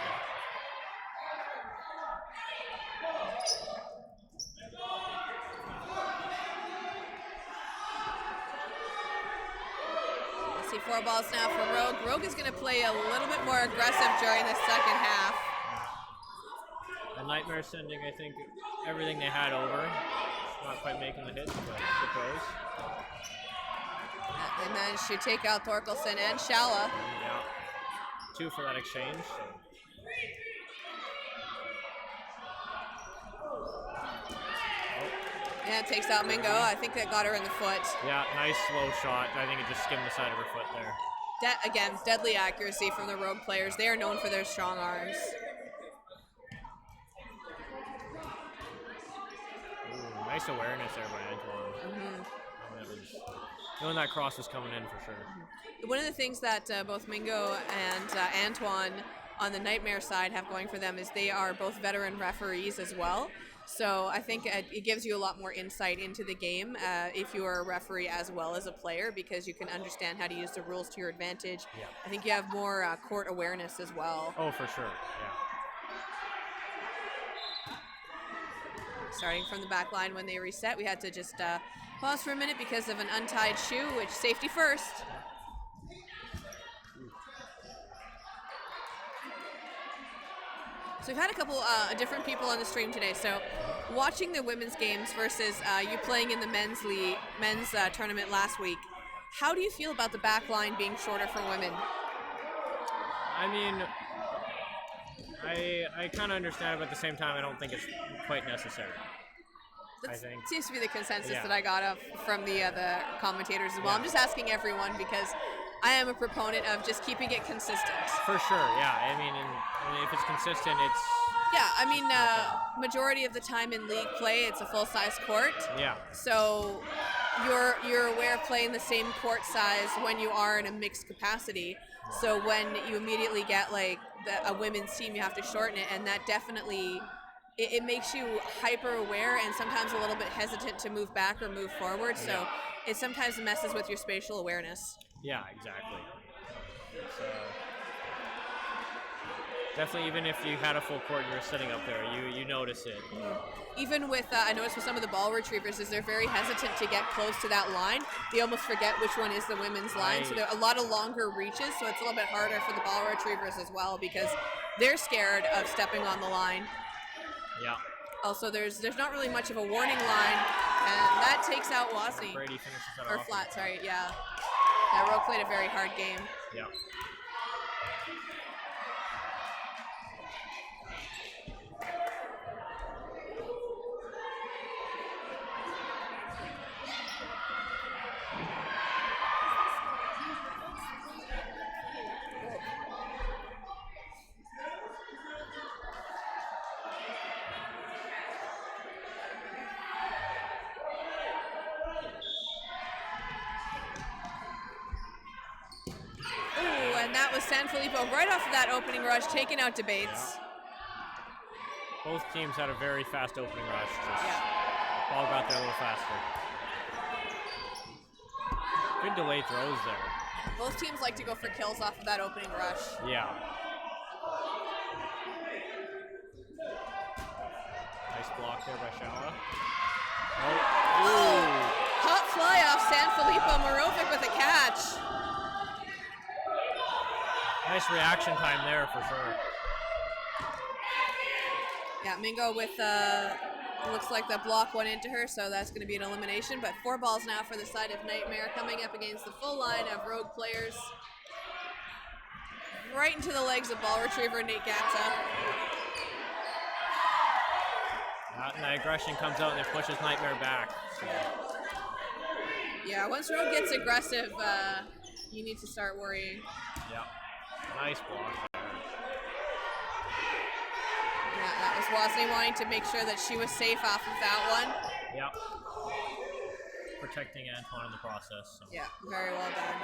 See 4 balls now for Rogue. Rogue is going to play a little bit more aggressive during the second half. The Nightmare sending, I think, everything they had over. Not quite making the hits, but good throws. They managed to take out Thorkelson and Shala. Yeah. 2 for that exchange. So. Yeah, takes out Mingo. I think that got her in the foot. Yeah, nice slow shot. I think it just skimmed the side of her foot there. Again, deadly accuracy from the Rogue players. They are known for their strong arms. Ooh, nice awareness there by Antoine. Knowing that cross was coming in for sure. One of the things that both Mingo and Antoine on the Nightmare side have going for them is they are both veteran referees as well. So I think it gives you a lot more insight into the game if you are a referee as well as a player, because you can understand how to use the rules to your advantage. Yeah. I think you have more court awareness as well. Oh, for sure. Yeah. Starting from the back line when they reset, we had to just pause for a minute because of an untied shoe, which safety first. So we've had a couple different people on the stream today. So watching the women's games versus you playing in the men's tournament last week, how do you feel about the back line being shorter for women? I mean, I kind of understand it, but at the same time, I don't think it's quite necessary. That I think seems to be the consensus that I got from the commentators as well. I'm just asking everyone because I am a proponent of just keeping it consistent. For sure, yeah. I mean, if it's consistent, it's... Yeah, I mean, majority of the time in league play, it's a full-size court. Yeah. So you're aware of playing the same court size when you are in a mixed capacity. So when you immediately get like a women's team, you have to shorten it, and that definitely... It makes you hyper aware and sometimes a little bit hesitant to move back or move forward. So it sometimes messes with your spatial awareness. Yeah, exactly. Definitely, even if you had a full court and you're sitting up there, you notice it. Even with, I noticed with some of the ball retrievers is they're very hesitant to get close to that line. They almost forget which one is the women's line. So there are a lot of longer reaches, so it's a little bit harder for the ball retrievers as well because they're scared of stepping on the line. Yeah. Also, there's not really much of a warning line, and that takes out Wozni. Brady finishes that Or off. Flat, sorry, yeah. Yeah, Rogue played a very hard game. Yeah. And that was Sanfilippo right off of that opening rush, taking out Debates. Both teams had a very fast opening rush. Ball got there a little faster. Good delayed throws there. Both teams like to go for kills off of that opening rush. Yeah. Nice block there by Shala. Oh! Hot fly off Sanfilippo. Morovic with a catch. Nice reaction time there for sure. Yeah, Mingo with, looks like the block went into her, so that's going to be an elimination. But 4 balls now for the side of Nightmare, coming up against the full line of Rogue players. Right into the legs of ball retriever Nate Gatza. And the aggression comes out and it pushes Nightmare back. So. Yeah, once Rogue gets aggressive, you need to start worrying. Yeah. Nice block there. Yeah, that was Wozni wanting to make sure that she was safe off of that one. Yep. Protecting Antoine in the process. So. Yeah, very well done.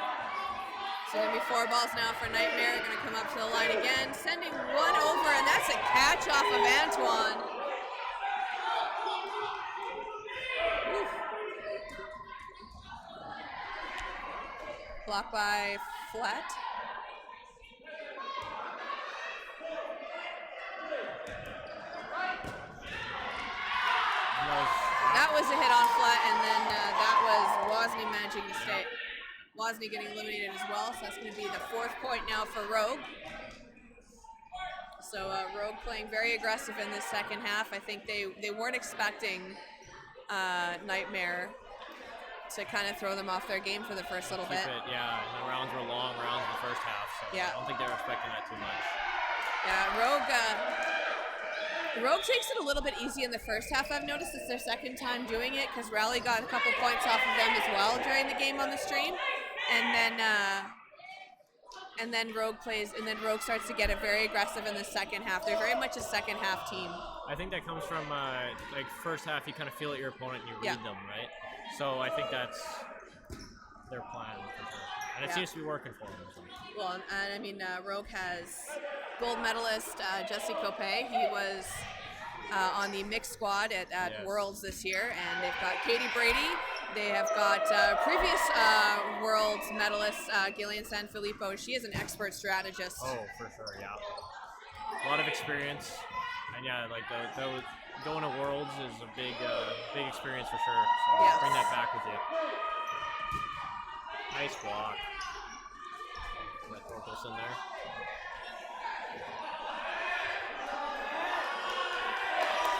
So going to be 4 balls now for Nightmare. Going to come up to the line again, sending one over, and that's a catch off of Antoine. Oof. Blocked by Flat. That was a hit on Flat, and then that was Wozni managing to stay. Wozni getting eliminated as well, so that's going to be the 4th point now for Rogue. So Rogue playing very aggressive in this second half. I think they weren't expecting Nightmare to kind of throw them off their game for the first little bit. Yeah, the rounds were long rounds in the first half, so yeah. I don't think they were expecting that too much. Yeah, Rogue takes it a little bit easy in the first half. I've noticed it's their second time doing it because Raleigh got a couple points off of them as well during the game on the stream, and then Rogue plays, and then Rogue starts to get it very aggressive in the second half. They're very much a second half team. I think that comes from like first half, you kind of feel at your opponent and you read them, right? So I think that's their plan for sure, and it seems to be working for them. So. Well, and I mean, Rogue has gold medalist Jesse Cope. He was on the mixed squad at Worlds this year, and they've got Katie Brady. They have got previous Worlds medalist Gillian Sanfilippo. She is an expert strategist. Oh, for sure, yeah. A lot of experience, and yeah, like the going to Worlds is a big experience for sure. So bring that back with you. Nice block. Let Thorkelson in there.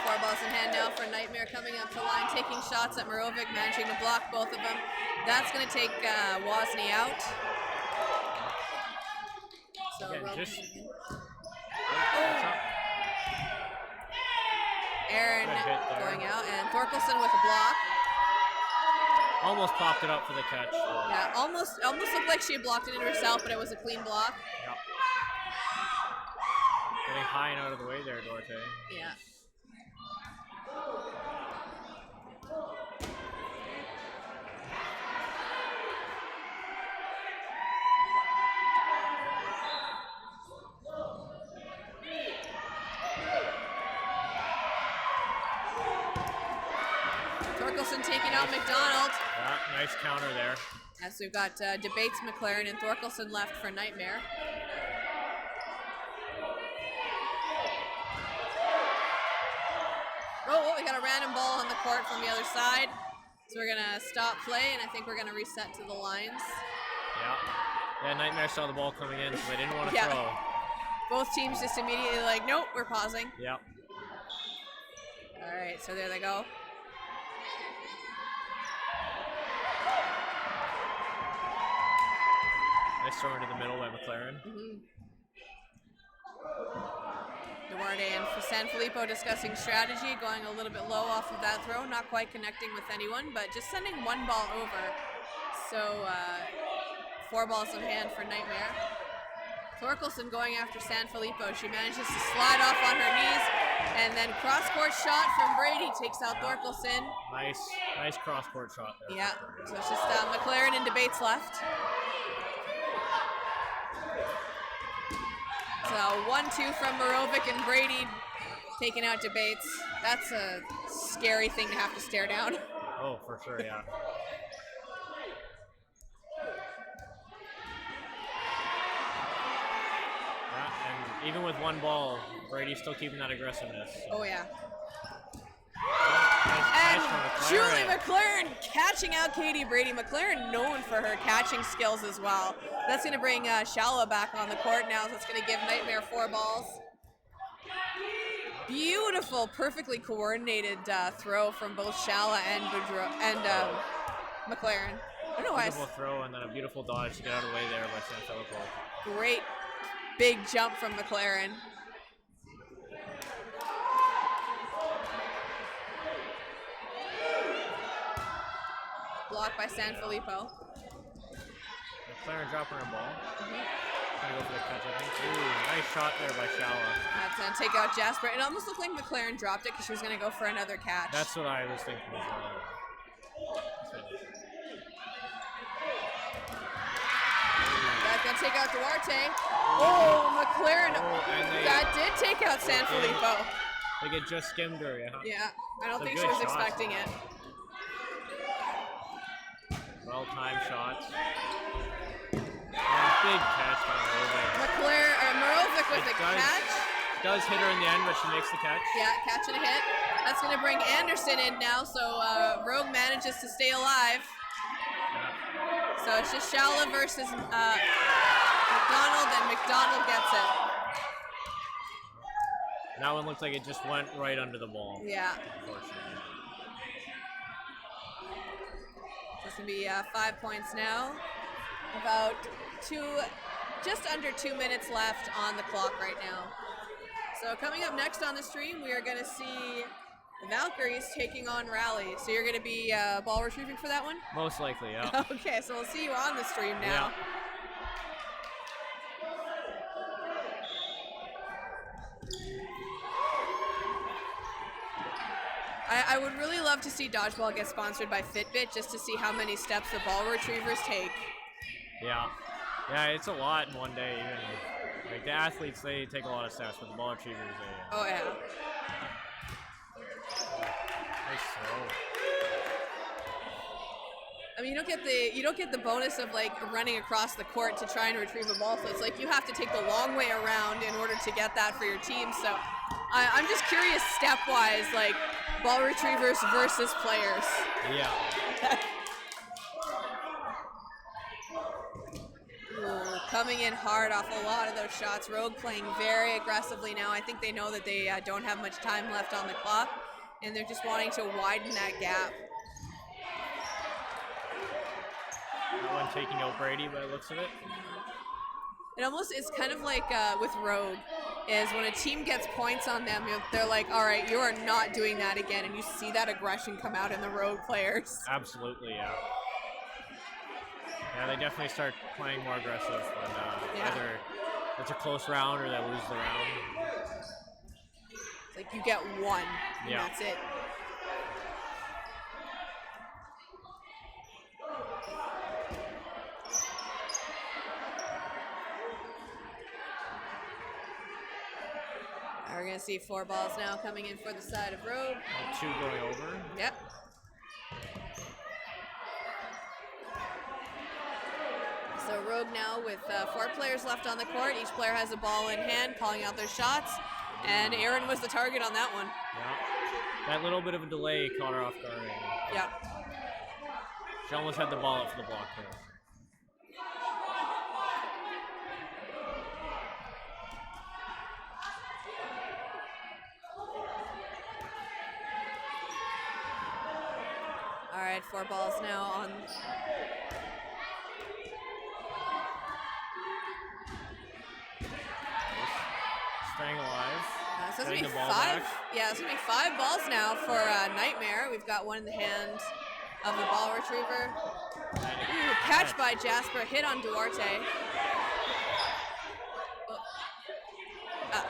Four balls in hand now for Nightmare coming up the line, taking shots at Morovic, managing to block both of them. That's going to take Wozni out. So again, Aaron going out, and Thorkelson with a block. Almost popped it up for the catch. Yeah, almost looked like she blocked it in herself, but it was a clean block. Yep. Getting high and out of the way there, Dorte. Yeah. Thorkelson taking out McDonald. Yeah, nice counter there. Yes, we've got Debates, McLaren, and Thorkelson left for Nightmare. Oh, we got a random ball on the court from the other side. So we're gonna stop play, and I think we're gonna reset to the lines. Yeah, Nightmare saw the ball coming in, so they didn't want to Yeah. throw. Both teams just immediately like, nope, we're pausing. Yep. All right, so there they go. Nice throw into the middle by McLaren. Duarte and Sanfilippo discussing strategy, going a little bit low off of that throw, not quite connecting with anyone, but just sending one ball over. So 4 balls in hand for Nightmare. Thorkelson going after Sanfilippo. She manages to slide off on her knees, and then cross-court shot from Brady takes out Thorkelson. Nice cross-court shot there. Yeah, so it's just McLaren and Debates left. So 1-2 from Morovic and Brady taking out Debates. That's a scary thing to have to stare down. Oh, for sure, yeah. And even with 1 ball, Brady's still keeping that aggressiveness. So. Oh yeah. Nice And from Julie McLaren catching out Katie Brady. McLaren known for her catching skills as well. That's going to bring Shala back on the court now, so it's going to give Nightmare 4 balls. Beautiful, perfectly coordinated throw from both Shala and McLaren. I don't know why. Beautiful throw and then a beautiful dodge to get out of the way there by Sanfilippo. Great big jump from McLaren. Blocked by Sanfilippo. McLaren dropping her ball. Trying to go for the catch, I think. Ooh, nice shot there by Shala. That's going to take out Jasper. It almost looked like McLaren dropped it because she was going to go for another catch. That's what I was thinking as well. That's going to take out Duarte. Oh, McLaren. That did take out Sanfilippo. They get just skimmed her, yeah. Yeah, I don't It's a think she good was shot. expecting it. Well-timed shots. And big catch by Morovic. Morovic with the catch. Does hit her in the end, but she makes the catch. Yeah, catch and a hit. That's going to bring Anderson in now, so Rogue manages to stay alive. So it's just Shala versus McDonald, and McDonald gets it. That one looks like it just went right under the ball. Yeah. Unfortunately. So it's going to be 5 points now. About just under 2 minutes left on the clock right now. So coming up next on the stream, we are going to see the Valkyries taking on Rally. So you're going to be ball retrieving for that one? Most likely, yeah. Okay, so we'll see you on the stream now. Yeah. I would really love to see Dodgeball get sponsored by Fitbit just to see how many steps the ball retrievers take. Yeah. Yeah, it's a lot in one day. Even like the athletes, they take a lot of steps, but the ball retrievers, they. Oh yeah. Nice throw. I mean, you don't get the bonus of like running across the court to try and retrieve a ball. So it's like you have to take the long way around in order to get that for your team. So I'm just curious, stepwise, like ball retrievers versus players. Yeah. Ooh, coming in hard off a lot of those shots. Rogue playing very aggressively now. I think they know that they don't have much time left on the clock, and they're just wanting to widen that gap. That one taking out Brady by the looks of it. It almost is kind of like with Rogue, is when a team gets points on them, they're like, all right, you are not doing that again, and you see that aggression come out in the Rogue players. Absolutely, yeah. Yeah, they definitely start playing more aggressive when either it's a close round or they lose the round. It's like you get one, and Yeah. that's it. We're going to see 4 balls now coming in for the side of Rogue. And 2 going over. Yep. So Rogue now with 4 players left on the court. Each player has a ball in hand, calling out their shots. And Aaron was the target on that one. Yeah. that little bit of a delay caught her off guard. Yep. She almost had the ball up for the block there. All right, 4 balls now on. Staying alive. So it's Getting gonna be the ball 5. back. Yeah, it's gonna be 5 balls now for Nightmare. We've got one in the hand of the ball retriever. Ooh, catch by Jasper, hit on Duarte.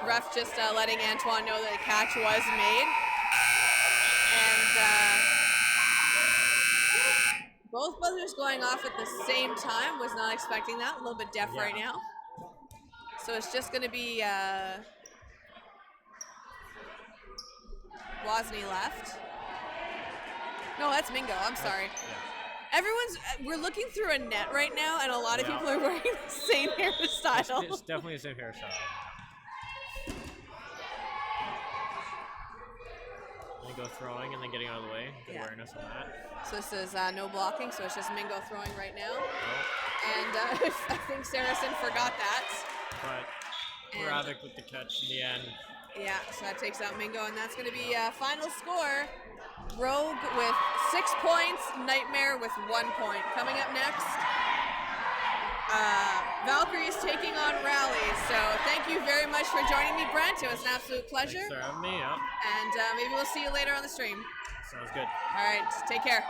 Ref just letting Antoine know that the catch was made. And both buzzers going off at the same time. Was not expecting that. A little bit deaf right now. So it's just going to be Wozni left. No, that's Mingo. I'm sorry. We're looking through a net right now, and a lot of people are wearing the same hairstyle. It's definitely the same hairstyle. Mingo throwing and then getting out of the way. Good awareness on that. So this is no blocking, so it's just Mingo throwing right now. And I think Saracen forgot that. But Ravic with the catch in the end. Yeah, so that takes out Mingo, and that's going to be final score. Rogue with 6 points, Nightmare with 1 point. Coming up next, Valkyrie's taking on Rally. So thank you very much for joining me, Brent. It was an absolute pleasure. Thanks for having me. Yeah. And maybe we'll see you later on the stream. Sounds good. All right, take care.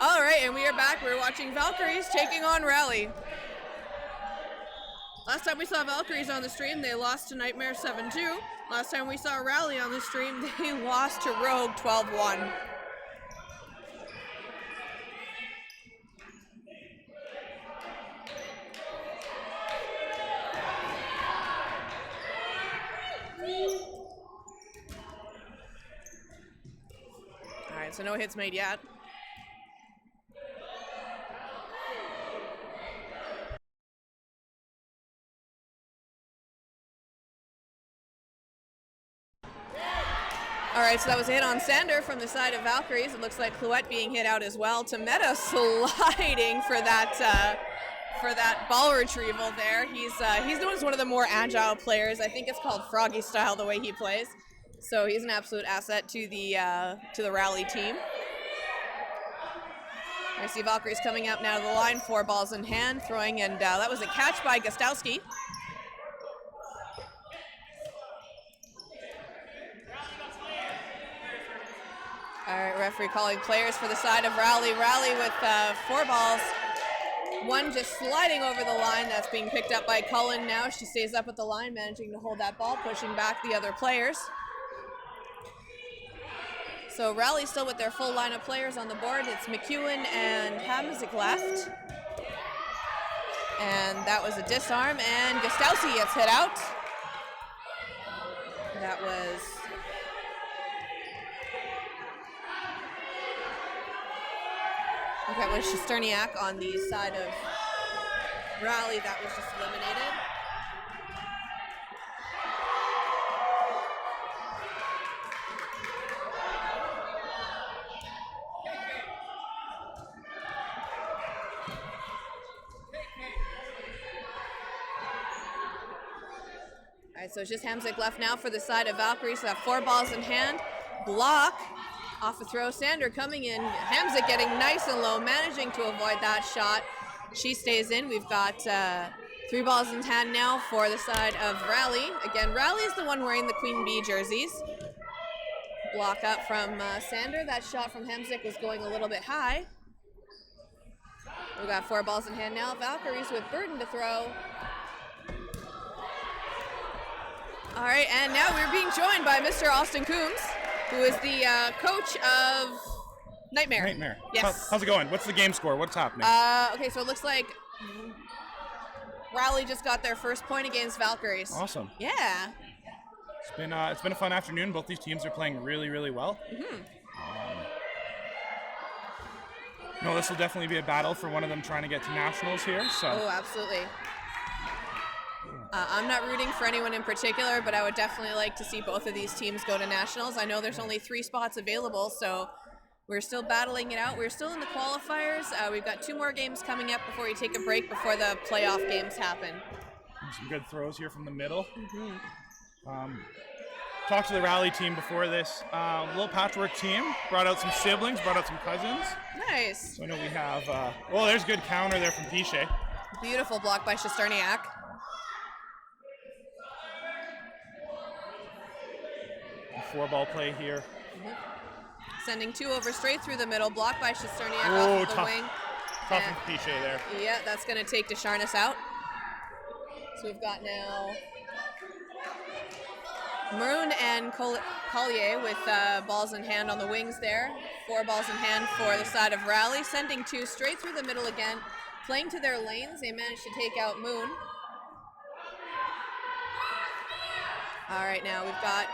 All right, and we are back. We're watching Valkyries taking on Rally. Last time we saw Valkyries on the stream, they lost to Nightmare 7-2. Last time we saw Rally on the stream, they lost to Rogue 12-1. All right, so no hits made yet. All right, so that was a hit on Sander from the side of Valkyries. It looks like Clouette being hit out as well. Tometa sliding for that ball retrieval there. He's known as one of the more agile players. I think it's called Froggy style the way he plays. So he's an absolute asset to the Rally team. I see Valkyries coming up now to the line, 4 balls in hand, throwing, and that was a catch by Gostowski. All right, referee calling players for the side of Rally. Rally with 4 balls. One just sliding over the line. That's being picked up by Cullen now. She stays up at the line, managing to hold that ball, pushing back the other players. So Rally still with their full line of players on the board. It's McEwen and Hamzik left. And that was a disarm, and Gostowski gets hit out. That was... Okay, it was Shesterniak on the side of Rally that was just eliminated. All right, so it's just Hamzik left now for the side of Valkyrie. So that 4 balls in hand. Block. Off a throw, Sander coming in. Hamzik getting nice and low, managing to avoid that shot. She stays in. We've got 3 balls in hand now for the side of Rally. Again, Rally is the one wearing the Queen Bee jerseys. Block up from Sander. That shot from Hamzik was going a little bit high. We've got 4 balls in hand now. Valkyries with Burden to throw. All right, and now we're being joined by Mr. Austin Coombs, who is the coach of Nightmare. Nightmare. Yes. How's it going? What's the game score? What's happening? Okay, so it looks like Rally just got their first point against Valkyries. Awesome. Yeah. It's been a fun afternoon. Both these teams are playing really, really well. No, this will definitely be a battle for one of them trying to get to nationals here. So. Oh, absolutely. I'm not rooting for anyone in particular, but I would definitely like to see both of these teams go to nationals. I know there's only 3 spots available, so we're still battling it out. We're still in the qualifiers. We've got 2 more games coming up before we take a break before the playoff games happen. Some good throws here from the middle. Talked to the Rally team before this. Little patchwork team. Brought out some siblings, brought out some cousins. Nice. So I know we have, oh, there's good counter there from Piche. Beautiful block by Shesterniak. Four-ball play here. Sending 2 over straight through the middle. Blocked by Shesterniak Oh, off the tough. wing. Tough from Piche there. Yeah, that's going to take Desharnais out. So we've got now Maroon and Collier with balls in hand on the wings there. 4 balls in hand for the side of Rally. Sending 2 straight through the middle again. Playing to their lanes. They managed to take out Moon. All right, now we've got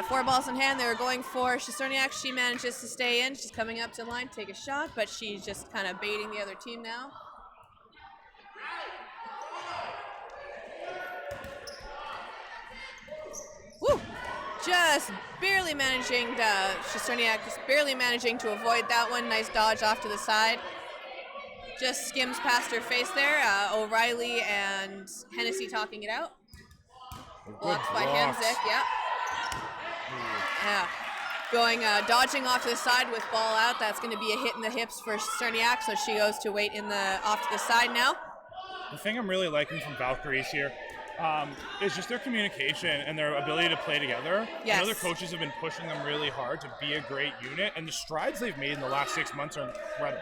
4 balls in hand. They were going for Shesterniak. She manages to stay in. She's coming up to the line to take a shot, but she's just kind of baiting the other team now. Woo! Just barely managing Shesterniak just barely managing to avoid that one. Nice dodge off to the side. Just skims past her face there. O'Reilly and Hennessy talking it out. Blocked by Hamzik, yeah. Yeah. Going, dodging off to the side with ball out. That's going to be a hit in the hips for Shesterniak, so she goes to wait off to the side now. The thing I'm really liking from Valkyries here is just their communication and their ability to play together. Yes. I know their coaches have been pushing them really hard to be a great unit, and the strides they've made in the last 6 months are incredible.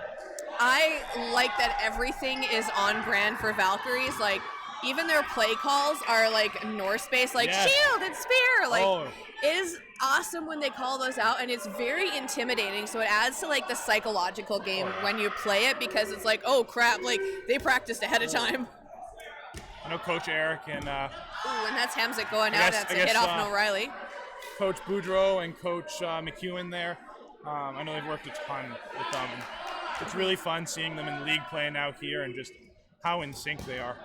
I like that everything is on brand for Valkyries. Like, even their play calls are like Norse-based, like shield and spear. Like, it is awesome when they call those out, and it's very intimidating. So it adds to like the psychological game when you play it, because it's like, oh crap, like they practiced ahead of time. I know Coach Eric and ooh, and that's Hamzik going out. That's a hit off an O'Reilly. Coach Boudreau and Coach McEwen there. I know they've worked a ton with them. And it's really fun seeing them in league play now here, and just how in sync they are.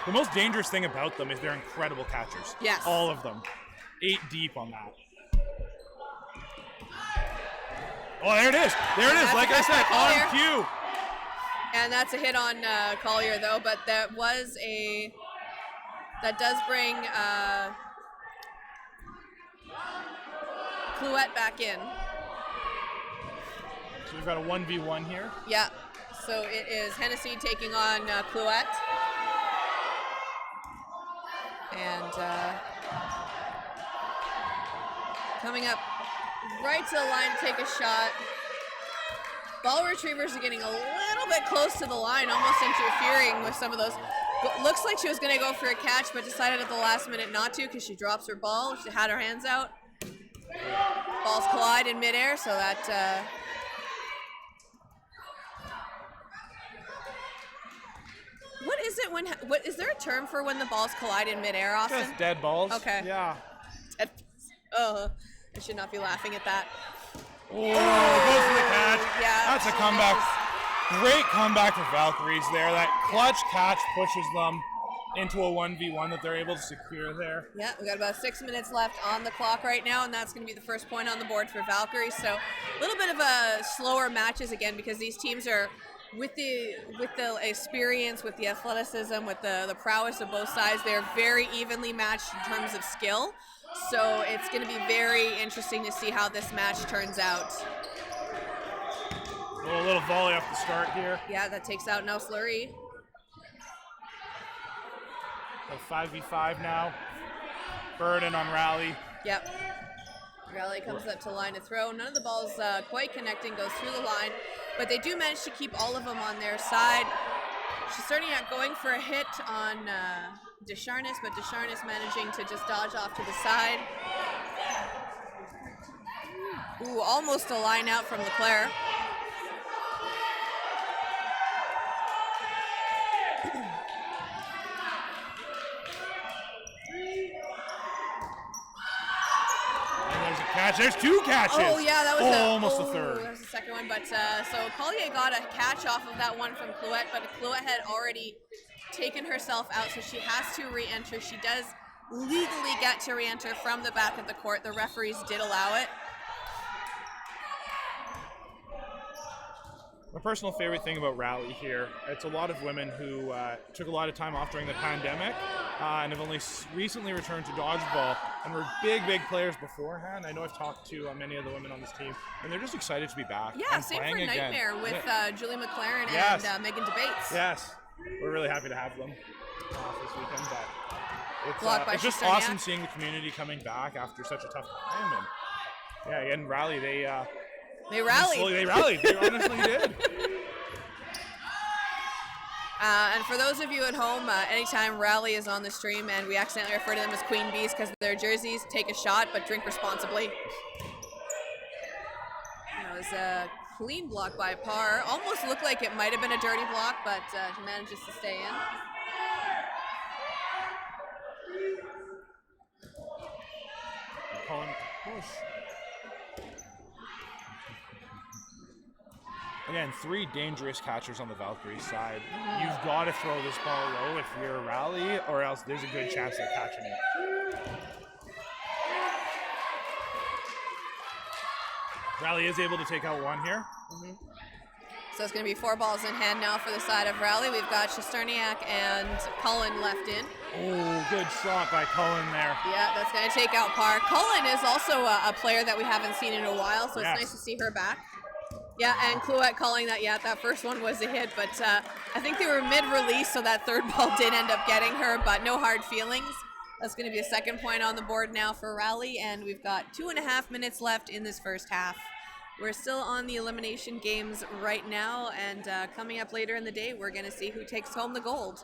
The most dangerous thing about them is they're incredible catchers. Yes. All of them. 8 deep on that. Oh, there it is. There it is. Like I said, on cue. And that's a hit on Collier, though, but that does bring Clouette back in. So we've got a 1v1 here. Yeah, so it is Hennessy taking on Clouette. And coming up right to the line to take a shot. Ball retrievers are getting a little bit close to the line, almost interfering with some of those. But looks like she was going to go for a catch, but decided at the last minute not to, because she drops her ball. She had her hands out. Balls collide in midair, so that... What is it when... What is there a term for when the balls collide in midair, Austin? Just dead balls. Okay. Yeah. I should not be laughing at that. Oh, goes for the catch. Yeah. That's a comeback. Great comeback for Valkyries there. That clutch catch pushes them into a 1v1 that they're able to secure there. Yeah, we got about 6 minutes left on the clock right now, and that's going to be the first point on the board for Valkyries. So a little bit of a slower matches again, because these teams are with the experience, with the athleticism, with the prowess of both sides. They're very evenly matched in terms of skill. So it's going to be very interesting to see how this match turns out. A little volley off the start here. Yeah, that takes out No Slurry. So 5v5 now. Burden on Rally. Yep. Rally comes up to line to throw. None of the balls quite connecting, goes through the line, but they do manage to keep all of them on their side. She's starting out going for a hit on Descharnes, but Descharnes managing to just dodge off to the side. Ooh, almost a line out from Leclerc. Catch. There's 2 catches. Oh, yeah, that was almost the third. That was the second one, but so Collier got a catch off of that one from Clouette, but Clouette had already taken herself out, so she has to re-enter. She does legally get to re-enter from the back of the court. The referees did allow it. My personal favorite thing about Rally here, it's a lot of women who took a lot of time off during the pandemic and have only recently returned to dodgeball and were big players beforehand. I know I've talked to many of the women on this team, and they're just excited to be back. Yeah, and same for playing Nightmare again. with Julie McLaren Yes. and Megan Debates. Yes, we're really happy to have them this weekend. But Blocked by it's just Shesterniak. awesome seeing the community coming back after such a tough time. And yeah, again, Rally, they rallied. They rallied. They honestly did. And for those of you at home, anytime Rally is on the stream and we accidentally refer to them as Queen Bees because of their jerseys, take a shot, but drink responsibly. That was a clean block by Parr. Almost looked like it might have been a dirty block, but he manages to stay in. Colin, push. Again, 3 dangerous catchers on the Valkyrie side. You've got to throw this ball low if you're a Rally, or else there's a good chance they're catching it. Rally is able to take out one here. So it's going to be 4 balls in hand now for the side of Rally. We've got Shesterniak and Cullen left in. Oh, good shot by Cullen there. Yeah, that's going to take out Parr. Cullen is also a player that we haven't seen in a while, so it's nice to see her back. Yeah, and Clouette calling that, that first one was a hit, but I think they were mid-release, so that third ball did end up getting her, but no hard feelings. That's going to be a second point on the board now for Rally, and we've got 2.5 minutes left in this first half. We're still on the elimination games right now, and coming up later in the day, we're going to see who takes home the gold.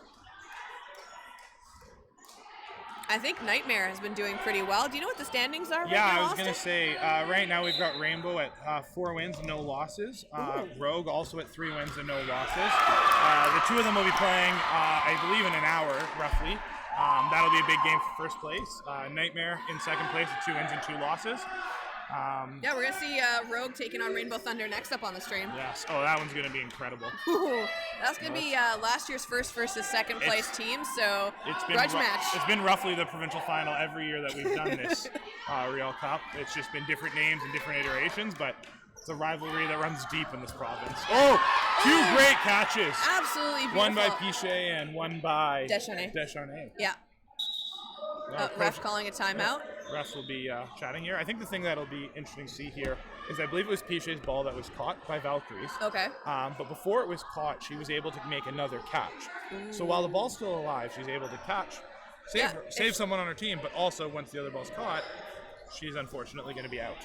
I think Nightmare has been doing pretty well. Do you know what the standings are right now, I was Austin? going to say, right now we've got Rainbow at 4 wins, no losses. Rogue also at 3 wins and no losses. The two of them will be playing, I believe, in an hour, roughly. That'll be a big game for first place. Nightmare in second place with 2 wins and 2 losses. Yeah, we're going to see Rogue taking on Rainbow Thunder next up on the stream. Yes. Oh, that one's going to be incredible. Ooh, that's going to be last year's first versus second place team, so grudge match. It's been roughly the provincial final every year that we've done this Real Cup. It's just been different names and different iterations, but it's a rivalry that runs deep in this province. Oh, 2 great catches. Absolutely beautiful. One by Pichet and one by Descharnais. Yeah. Ref calling a timeout. Refs will be chatting here. I think the thing that'll be interesting to see here is I believe it was Pichet's ball that was caught by Valkyries. Okay. But before it was caught, she was able to make another catch. So while the ball's still alive, she's able to catch, save someone on her team, but also once the other ball's caught, she's unfortunately going to be out.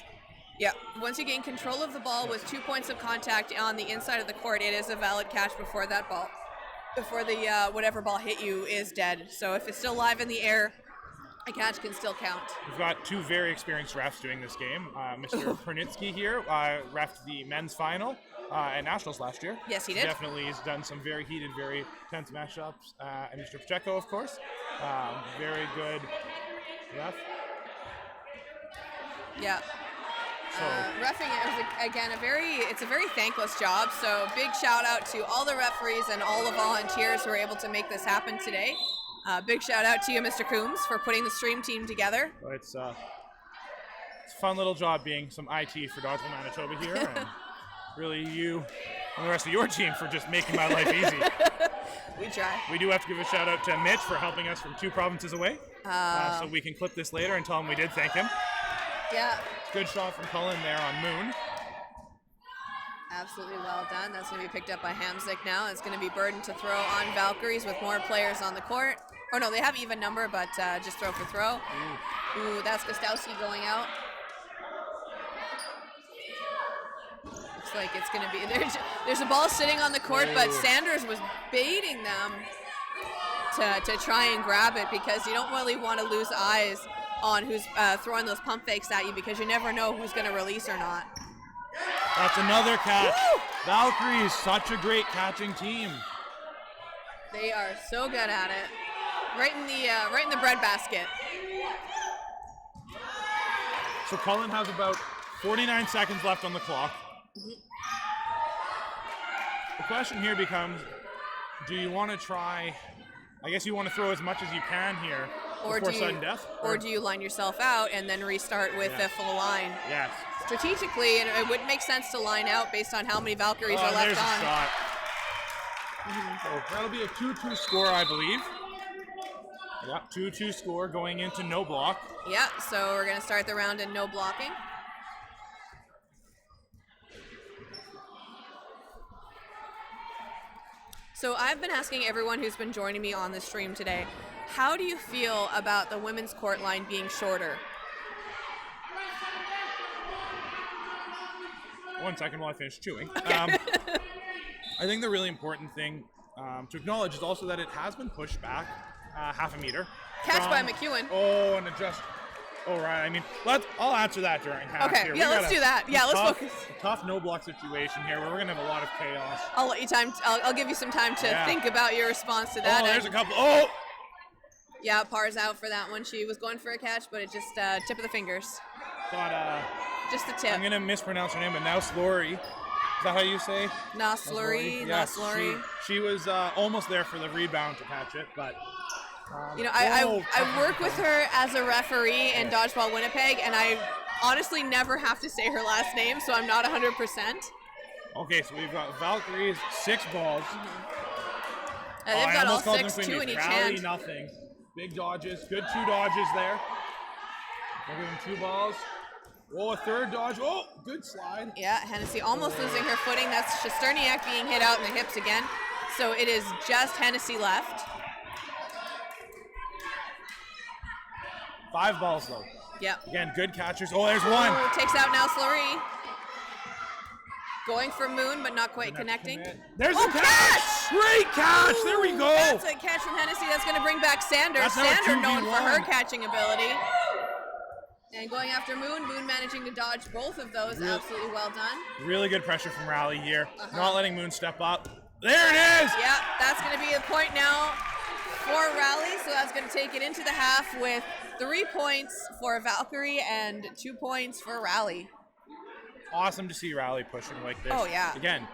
Yeah, once you gain control of the ball with 2 points of contact on the inside of the court, it is a valid catch before the whatever ball hit you is dead. So if it's still live in the air, a catch can still count. We've got 2 very experienced refs doing this game. Mr. Pernitsky here refed the men's final at Nationals last year. Yes, he did. Definitely has done some very heated, very tense matchups. And Mr. Pacheco, of course. Very good ref. Yeah. Reffing it was it's a very thankless job. So big shout out to all the referees and all the volunteers who were able to make this happen today. Big shout out to you, Mr. Coombs, for putting the stream team together. It's a fun little job being some IT for Dodgeball Manitoba here, and really you and the rest of your team for just making my life easy. We try. We do have to give a shout out to Mitch for helping us from 2 provinces away, so we can clip this later and tell him we did thank him. Yeah. Good shot from Cullen there on Moon. Absolutely well done. That's going to be picked up by Hamzik now. It's going to be Burden to throw on Valkyries with more players on the court. Oh no, they have even number, but just throw for throw. Ooh, that's Gostowski going out. Looks like it's going to be, there's a ball sitting on the court, but Sanders was baiting them to try and grab it because you don't really want to lose eyes on who's throwing those pump fakes at you because you never know who's going to release or not. That's another catch. Woo! Valkyrie is such a great catching team. They are so good at it. Right in the breadbasket. So Cullen has about 49 seconds left on the clock. The question here becomes, do you want to try, I guess you want to throw as much as you can here before sudden death? Or do you line yourself out and then restart with the full line? Yes. Strategically, it wouldn't make sense to line out based on how many Valkyries are left there's on. A shot. So that'll be a 2-2 score, I believe. Yeah, 2-2 score going into no block. Yeah, so we're going to start the round in no blocking. So I've been asking everyone who's been joining me on the stream today, how do you feel about the women's court line being shorter? 1 second while I finish chewing. Okay. I think the really important thing to acknowledge is also that it has been pushed back half a meter. Catch by McEwen. Oh, and adjust. Oh, right. I mean, I'll answer that during half. Okay, here. yeah, let's do that. Yeah, let's focus. Tough no block situation here where we're going to have a lot of chaos. I'll let you time. I'll give you some time to think about your response to that. Oh, there's a couple. Oh! Yeah, Par's out for that one. She was going for a catch, but it just tip of the fingers. Just the tip. I'm going to mispronounce her name, but now Slory. Is that how you say? Naslori. Yes, she was almost there for the rebound to catch it, but... I work with her as a referee in Dodgeball Winnipeg, and I honestly never have to say her last name, so I'm not 100%. Okay, so we've got Valkyrie's 6 balls. They've got all 6, 2 in each hand. Nothing. Big dodges. Good 2 dodges there. We're giving 2 balls. Oh, a third dodge. Oh, good slide. Yeah, Hennessy almost losing her footing. That's Shesterniak being hit out in the hips again. So it is just Hennessy left. 5 balls, though. Yep. Again, good catchers. Oh, there's one. Oh, takes out now Slurry. Going for Moon, but not quite connecting. There's a catch! Great catch! There we go! That's a catch from Hennessy. That's going to bring back Sander. That's now a Sander known 2v1. for her catching ability. And going after Moon. Moon managing to dodge both of those. Absolutely well done. Really good pressure from Rally here. Not letting Moon step up. There it is! Yeah, that's going to be a point now for Rally. So that's going to take it into the half with 3 points for Valkyrie and 2 points for Rally. Awesome to see Rally pushing like this. Oh, yeah. Again,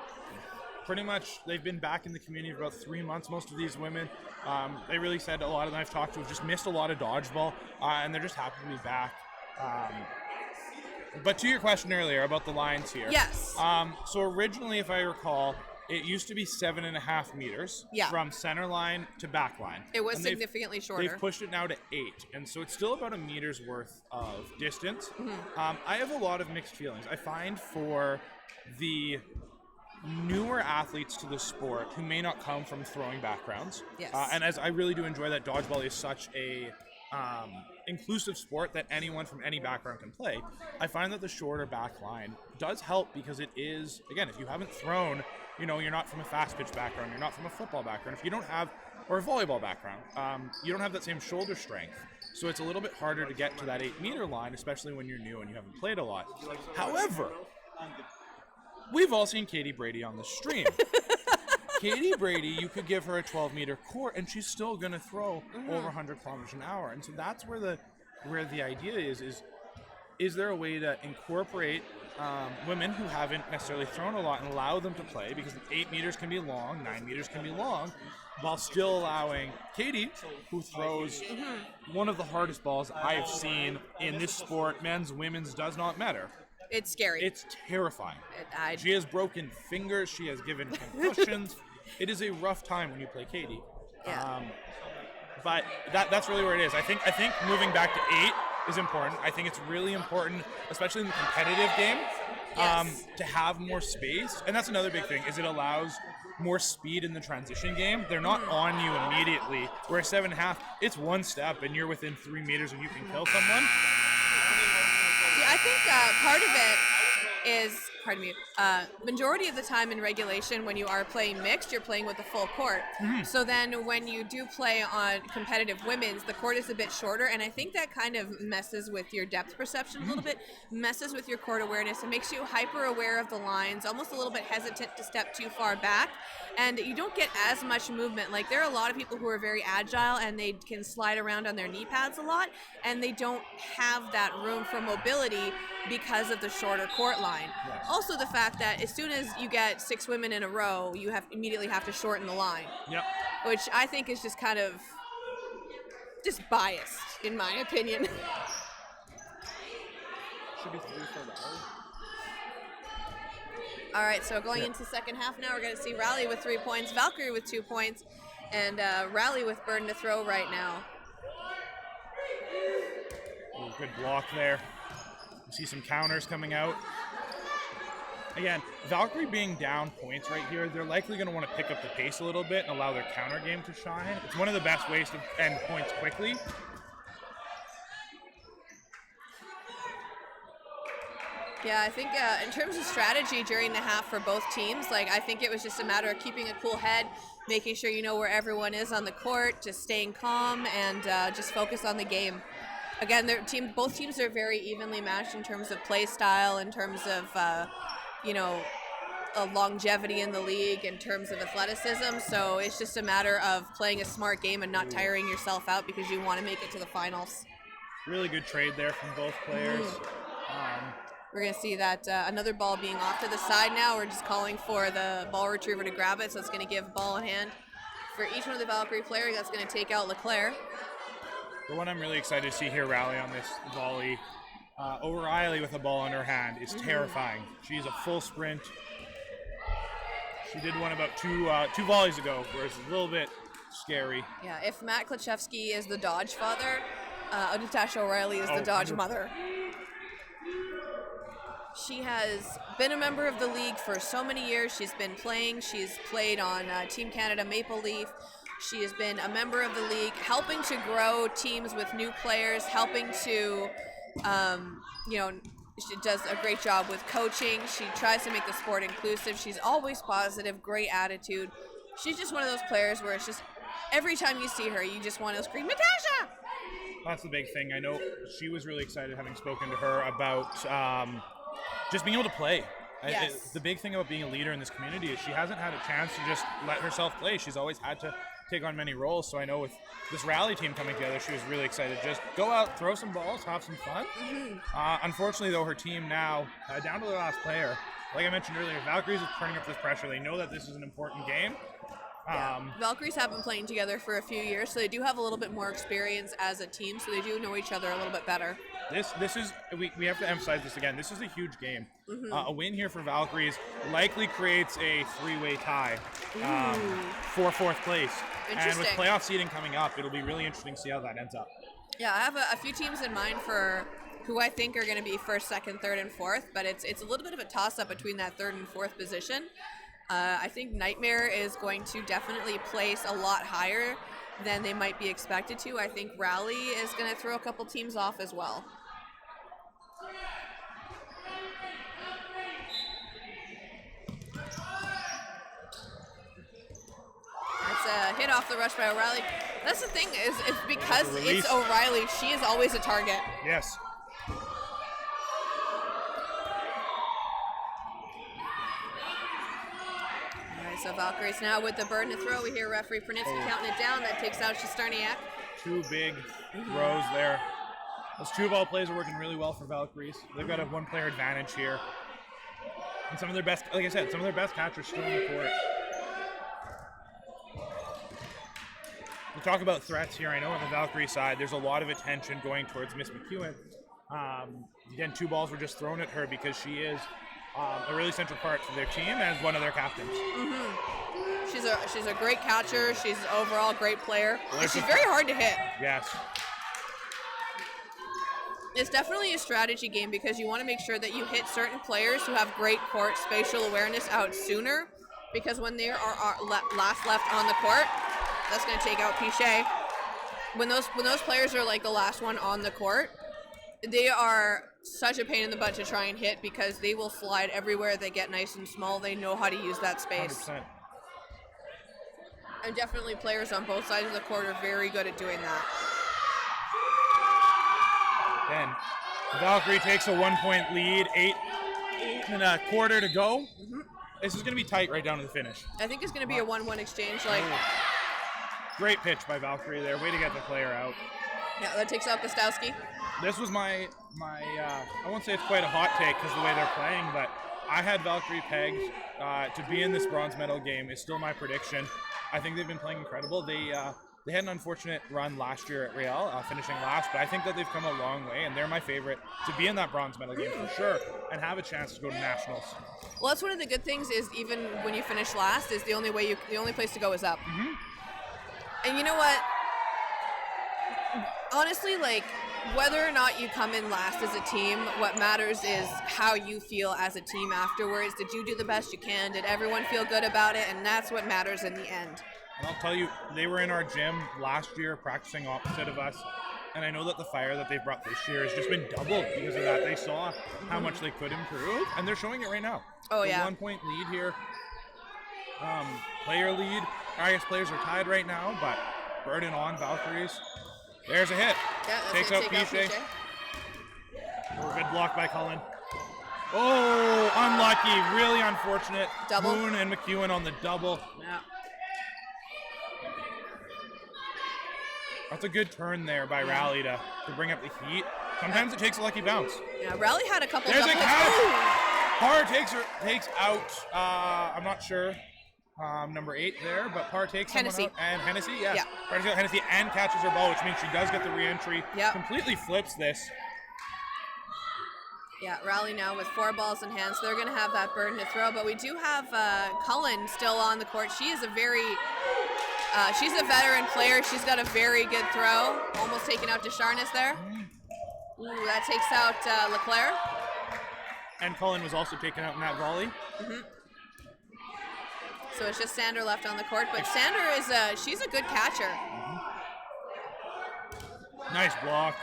pretty much they've been back in the community for about 3 months, most of these women. They really said, a lot of them I've talked to have just missed a lot of dodgeball, and they're just happy to be back. But to your question earlier about the lines here. Yes. So originally, if I recall, it used to be 7.5 meters from center line to back line. It was And significantly shorter. They've pushed it now to 8, and so it's still about a meter's worth of distance. I have a lot of mixed feelings. I find for the newer athletes to the sport who may not come from throwing backgrounds, and as I really do enjoy that dodgeball is such a inclusive sport that anyone from any background can play, I find that the shorter back line does help because it is, again, if you haven't thrown, you know, you're not from a fast pitch background, you're not from a football background, if you don't have, or a volleyball background, you don't have that same shoulder strength. So it's a little bit harder to get to that 8-meter line, especially when you're new and you haven't played a lot. However, we've all seen Katie Brady on the stream. Katie Brady, you could give her a 12-meter court, and she's still going to throw over 100 kilometers an hour. And so that's where the idea is there a way to incorporate women who haven't necessarily thrown a lot and allow them to play, because 8 meters can be long, 9 meters can be long, while still allowing Katie, who throws one of the hardest balls I have seen in this sport, men's, women's, does not matter. It's scary. It's terrifying. She has broken fingers. She has given concussions. It is a rough time when you play Katie. Yeah. But that's really where it is. I think moving back to 8 is important. I think it's really important, especially in the competitive game, to have more space. And that's another big thing, is it allows more speed in the transition game. They're not on you immediately. Where 7.5, it's one step and you're within 3 meters and you can kill someone. See, I think part of it is, majority of the time in regulation, when you are playing mixed, you're playing with the full court. So then when you do play on competitive women's, the court is a bit shorter, and I think that kind of messes with your depth perception a little bit, messes with your court awareness. It makes you hyper aware of the lines, almost a little bit hesitant to step too far back, and you don't get as much movement. Like, there are a lot of people who are very agile and they can slide around on their knee pads a lot, and they don't have that room for mobility because of the shorter court line. Also, the fact that as soon as you get 6 women in a row, you immediately have to shorten the line. Which I think is just kind of just biased, in my opinion. Should be 3 for Rally. All right, so going into second half now, we're going to see Rally with 3 points, Valkyrie with 2 points, and Rally with burden to throw right now. Ooh, good block there. You see some counters coming out. Again, Valkyrie being down points right here, they're likely going to want to pick up the pace a little bit and allow their counter game to shine. It's one of the best ways to end points quickly. Yeah, I think in terms of strategy during the half for both teams, like, I think it was just a matter of keeping a cool head, making sure you know where everyone is on the court, just staying calm, and just focus on the game. Again, both teams are very evenly matched in terms of play style, in terms of longevity in the league, in terms of athleticism. So it's just a matter of playing a smart game and not tiring yourself out because you want to make it to the finals. Really good trade there from both players. We're going to see that another ball being off to the side now. We're just calling for the ball retriever to grab it, so it's going to give ball in hand for each one of the Valkyrie players. That's going to take out Leclerc. The one I'm really excited to see here rally on this volley, O'Reilly with a ball in her hand, is terrifying. She's a full sprint. She did one about two volleys ago, where it's a little bit scary. Yeah, if Matt Klachevsky is the dodge father, Natasha O'Reilly is the dodge mother. She has been a member of the league for so many years. She's been playing. She's played on Team Canada Maple Leaf. She has been a member of the league, helping to grow teams with new players, helping to, she does a great job with coaching. She tries to make the sport inclusive. She's always positive, great attitude. She's just one of those players where it's just every time you see her, you just want to scream, Natasha! That's the big thing. I know she was really excited, having spoken to her, about just being able to play. Yes. The big thing about being a leader in this community is she hasn't had a chance to just let herself play. She's always had to take on many roles. So I know with this rally team coming together, she was really excited. Just go out, throw some balls, have some fun. Unfortunately, though, her team now, down to the last player, like I mentioned earlier, Valkyries is turning up this pressure. They know that this is an important game. Valkyries have been playing together for a few years, so they do have a little bit more experience as a team, so they do know each other a little bit better. This is, we have to emphasize this again, this is a huge game. A win here for Valkyries likely creates a three-way tie for fourth place. And with playoff seeding coming up, it'll be really interesting to see how that ends up. Yeah, I have a few teams in mind for who I think are going to be first, second, third, and fourth, but it's a little bit of a toss-up between that third and fourth position. I think Nightmare is going to definitely place a lot higher than they might be expected to. I think Rally is going to throw a couple teams off as well. That's a hit off the rush by O'Reilly. That's the thing is because it's O'Reilly, she is always a target. Yes. So Valkyries now with the burden to throw. We hear referee Pronitsky counting it down. That takes out Shesterniak. Two big throws there. Those two ball plays are working really well for Valkyries. They've got a one-player advantage here. And some of their best, like I said, some of their best catchers still on the court. We'll talk about threats here. I know on the Valkyrie side, there's a lot of attention going towards Miss McEwen. Again, two balls were just thrown at her because she is a really central part to their team as one of their captains. She's a great catcher. She's an overall great player. And she's very hard to hit. Yes. It's definitely a strategy game because you want to make sure that you hit certain players who have great court spatial awareness out sooner, because when they are last left on the court, that's going to take out Pichet. When those players are like the last one on the court, they are such a pain in the butt to try and hit because they will slide everywhere. They get nice and small. They know how to use that space. 100%. And definitely players on both sides of the court are very good at doing that. Then Valkyrie takes a 1-point lead, 8 and a quarter to go. This is going to be tight right down to the finish. I think it's going to be a 1-1 exchange. Great pitch by Valkyrie there. Way to get the player out. Yeah, that takes out Gostowski. This was my I won't say it's quite a hot take because the way they're playing, but I had Valkyrie pegged to be in this bronze medal game. It's still my prediction. I think they've been playing incredible. They had an unfortunate run last year at Real, finishing last, but I think that they've come a long way, and they're my favorite to be in that bronze medal game for sure, and have a chance to go to nationals. Well, that's one of the good things is even when you finish last, is the only place to go is up. And you know what? Honestly, whether or not you come in last as a team, what matters is how you feel as a team afterwards. Did you do the best you can? Did everyone feel good about it? And that's what matters in the end. And I'll tell you, they were in our gym last year practicing opposite of us, and I know that the fire that they've brought this year has just been doubled because of that. They saw how much they could improve, and they're showing it right now. Oh, yeah. 1-point lead here. Player lead. I guess players are tied right now, but burden on Valkyries. There's a hit. Yeah, takes out Pichet. Good block by Cullen. Oh, unlucky. Really unfortunate. Double. Moon and McEwen on the double. Yeah. That's a good turn there by Rally to bring up the heat. Sometimes it takes a lucky bounce. Yeah, Rally had a couple There's double a hits. catch. Parr takes out, I'm not sure, number 8 there, but Parr takes someone Hennessy. out. And Hennessy, yes. Yeah. Parr takes out Hennessy and catches her ball, which means she does get the re-entry. Yep. Completely flips this. Yeah, Rally now with 4 balls in hand, so they're going to have that burden to throw. But we do have Cullen still on the court. She is she's a veteran player. She's got a very good throw. Almost taking out Descharnes there. Ooh, that takes out Leclerc. and Cullen was also taken out in that volley. So it's just Sander left on the court, but Sander is she's a good catcher. Nice block.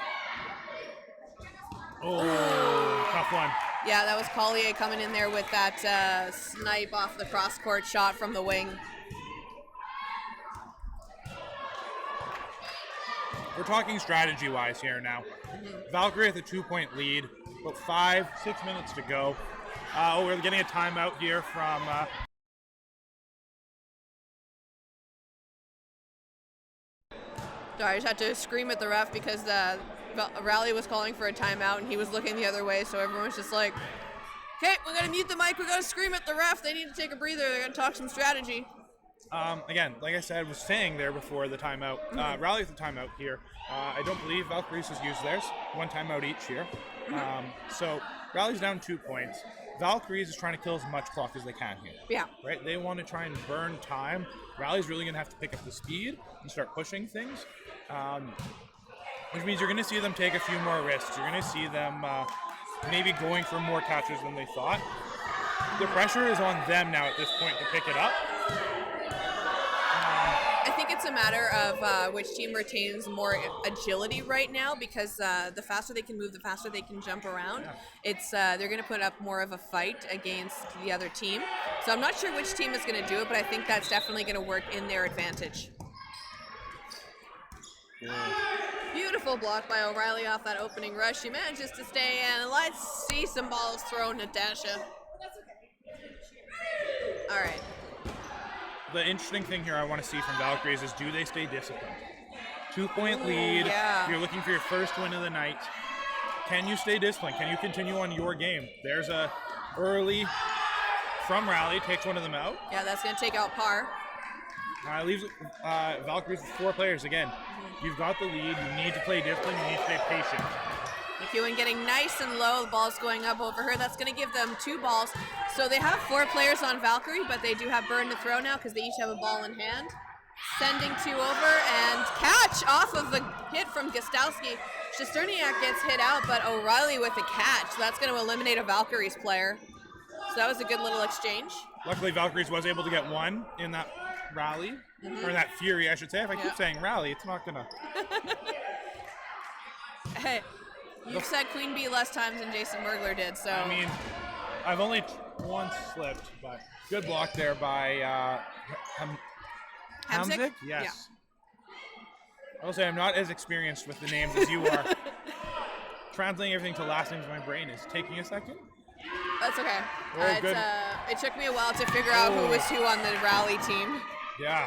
Oh, tough one. Yeah, that was Collier coming in there with that snipe off the cross-court shot from the wing. We're talking strategy-wise here now. Valkyrie with a 2-point lead, about 5-6 minutes to go. We're getting a timeout here from... Sorry, I just had to scream at the ref because Rally was calling for a timeout and he was looking the other way, so everyone was just like, okay, we gotta mute the mic, we gotta scream at the ref, they need to take a breather, they're gonna talk some strategy. Again, like I said, was saying there before the timeout, Rally with the timeout here. I don't believe Valkyries has used theirs, 1 timeout each here. So Rally's down 2 points. Valkyries is trying to kill as much clock as they can here. Yeah. Right? They want to try and burn time. Rally's really going to have to pick up the speed and start pushing things, which means you're going to see them take a few more risks. You're going to see them maybe going for more catches than they thought. The pressure is on them now at this point to pick it up. I think it's a matter of which team retains more agility right now, because the faster they can move, the faster they can jump around. It's they're going to put up more of a fight against the other team. So I'm not sure which team is going to do it, but I think that's definitely going to work in their advantage. Yeah. Beautiful block by O'Reilly off that opening rush. She manages to stay in. Let's see some balls thrown, Natasha. All right. The interesting thing here I want to see from Valkyries is, do they stay disciplined? 2-point lead. Yeah. You're looking for your first win of the night. Can you stay disciplined? Can you continue on your game? There's a early from Rally, takes one of them out. Yeah, that's going to take out par. Leaves Valkyries with 4 players again. You've got the lead. You need to play disciplined. You need to stay patient. McEwen getting nice and low. The ball's going up over her. That's going to give them 2 balls. So they have 4 players on Valkyrie, but they do have Burn to throw now because they each have a ball in hand. Sending 2 over and catch off of the hit from Gostowski. Shesterniak gets hit out, but O'Reilly with a catch. That's going to eliminate a Valkyries player. So that was a good little exchange. Luckily, Valkyries was able to get 1 in that rally, or that fury, I should say. If I keep saying rally, it's not going to... Hey, you've said Queen Bee less times than Jason Mergler did, so... I mean, I've only once slipped, but good block there by Hamzik? Yes. Yeah. I will say I'm not as experienced with the names as you are. Translating everything to last names in my brain is taking a second. That's okay. Good. It took me a while to figure out who was who on the rally team. Yeah.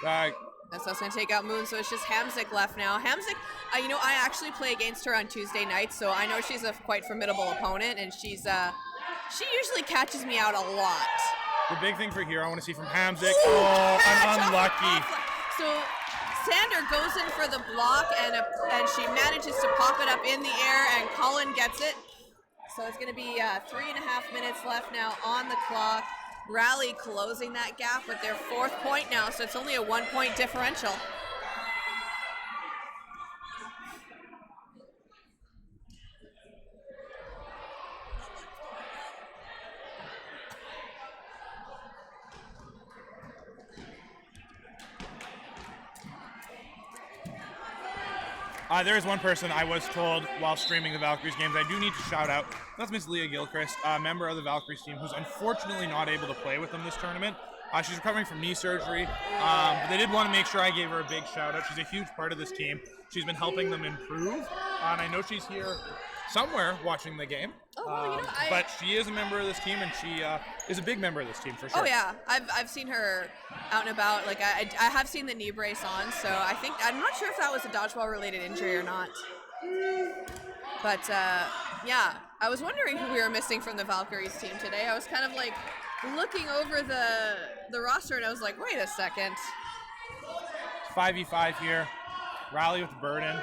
That's going to take out Moon, so it's just Hamzik left now. Hamzik, I actually play against her on Tuesday nights, so I know she's a quite formidable opponent, and she usually catches me out a lot. The big thing for here I want to see from Hamzik. Oh, I'm unlucky. So Sander goes in for the block, and she manages to pop it up in the air, and Cullen gets it. So it's going to be 3.5 minutes left now on the clock. Rally closing that gap with their 4th point now, so it's only a 1-point differential. There is one person I was told while streaming the Valkyries games I do need to shout out. That's Miss Leah Gilchrist, a member of the Valkyries team who's unfortunately not able to play with them this tournament. She's recovering from knee surgery, but they did want to make sure I gave her a big shout out. She's a huge part of this team. She's been helping them improve, and I know she's here somewhere watching the game. But she is a member of this team, and she is a big member of this team for sure. Oh yeah, I've seen her out and about. Like I have seen the knee brace on, so I'm not sure if that was a dodgeball related injury or not. But yeah, I was wondering who we were missing from the Valkyries team today. I was kind of like looking over the roster, and I was like, wait a second. 5v5 here. Rally with the burden.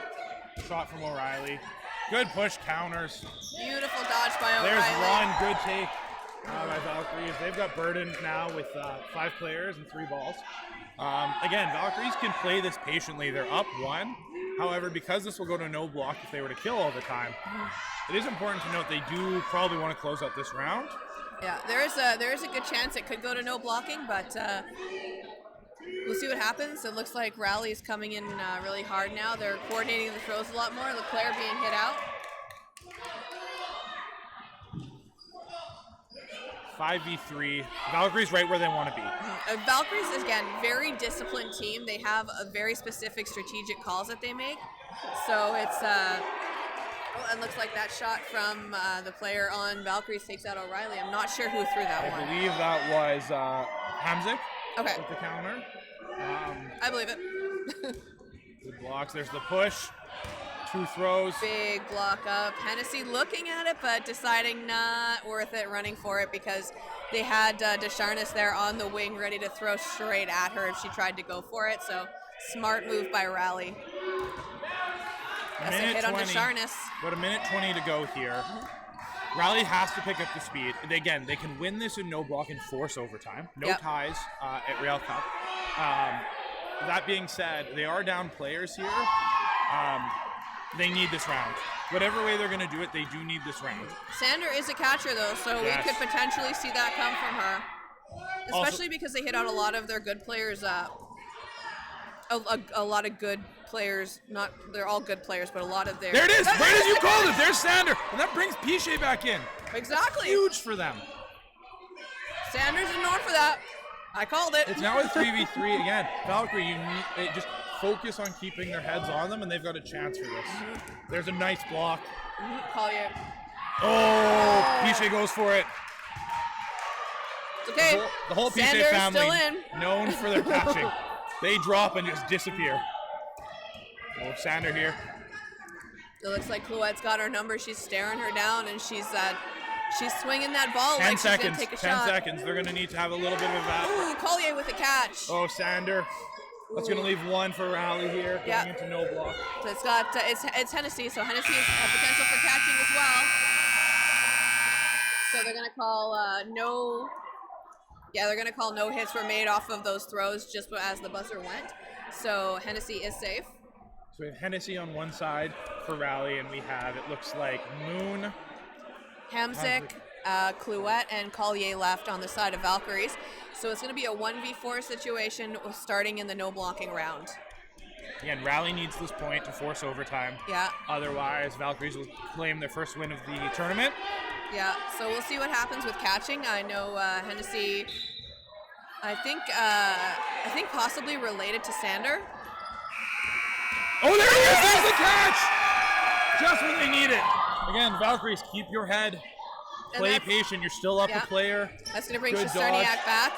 Shot from O'Reilly. Good push counters. Beautiful dodge by O'Reilly. There's one good take by Valkyries. They've got burden now with 5 players and 3 balls. Again, Valkyries can play this patiently. They're up 1. However, because this will go to no block if they were to kill all the time, it is important to note they do probably want to close out this round. Yeah, there is a good chance it could go to no blocking, but we'll see what happens. It looks like Rally is coming in really hard now. They're coordinating the throws a lot more. Leclerc being hit out. 5v3. Valkyrie's right where they want to be. Valkyries is, again, very disciplined team. They have a very specific strategic calls that they make. So it's, and looks like that shot from the player on Valkyries takes out O'Reilly. I'm not sure who threw that one. I believe that was Hamzik Okay. with the counter. I believe it. Good blocks. There's the push. 2 throws. Big block up. Hennessy looking at it, but deciding not worth it running for it because they had Descharnes there on the wing ready to throw straight at her if she tried to go for it. So smart move by Rally. That's a hit on Descharnes. About a minute 20 to go here. Rally has to pick up the speed. They can win this in no block and force overtime. No ties at Real Cup. That being said, they are down players here. They need this round. Whatever way they're going to do it, they do need this round. Sander is a catcher, though, so we could potentially see that come from her. Especially because they hit out a lot of their good players. A lot of good players. They're all good players, but a lot of their... There it is! Right as you called it! There's Sander! And that brings Piche back in. Exactly. Huge for them. Sanders is known for that. I called it. It's now a 3v3 again. Valkyrie, you need just focus on keeping their heads on them, and they've got a chance for this. There's a nice block. Collier. Oh, Piche goes for it. It's okay. The whole Piche Sanders family still in. known for their catching. They drop and just disappear. Oh, Sander here. It looks like Clouette's got her number. She's staring her down, and she's swinging that ball 10 like seconds. she's going to take a 10 shot. seconds. They're going to need to have a little bit of that. Ooh, Collier with the catch. Oh, Sander. That's going to leave 1 for Rally here, going into no block. So it's got it's Hennessy, so Hennessy has potential for catching as well. So they're going to call no. Yeah, they're going to call no hits were made off of those throws just as the buzzer went. So Hennessy is safe. So we have Hennessy on one side for Rally, and we have, it looks like, Moon, Hamzik, Clouette, and Collier left on the side of Valkyries. So it's going to be a 1v4 situation starting in the no blocking round. Again, Rally needs this point to force overtime. Yeah. Otherwise, Valkyries will claim their first win of the tournament. Yeah, so we'll see what happens with catching. I know Hennessy, I think possibly related to Sander. Oh, there he is! There's the catch! Just when they need it. Again, Valkyries, keep your head. Play patient. You're still up a player. That's going to bring Good Shesterniak back.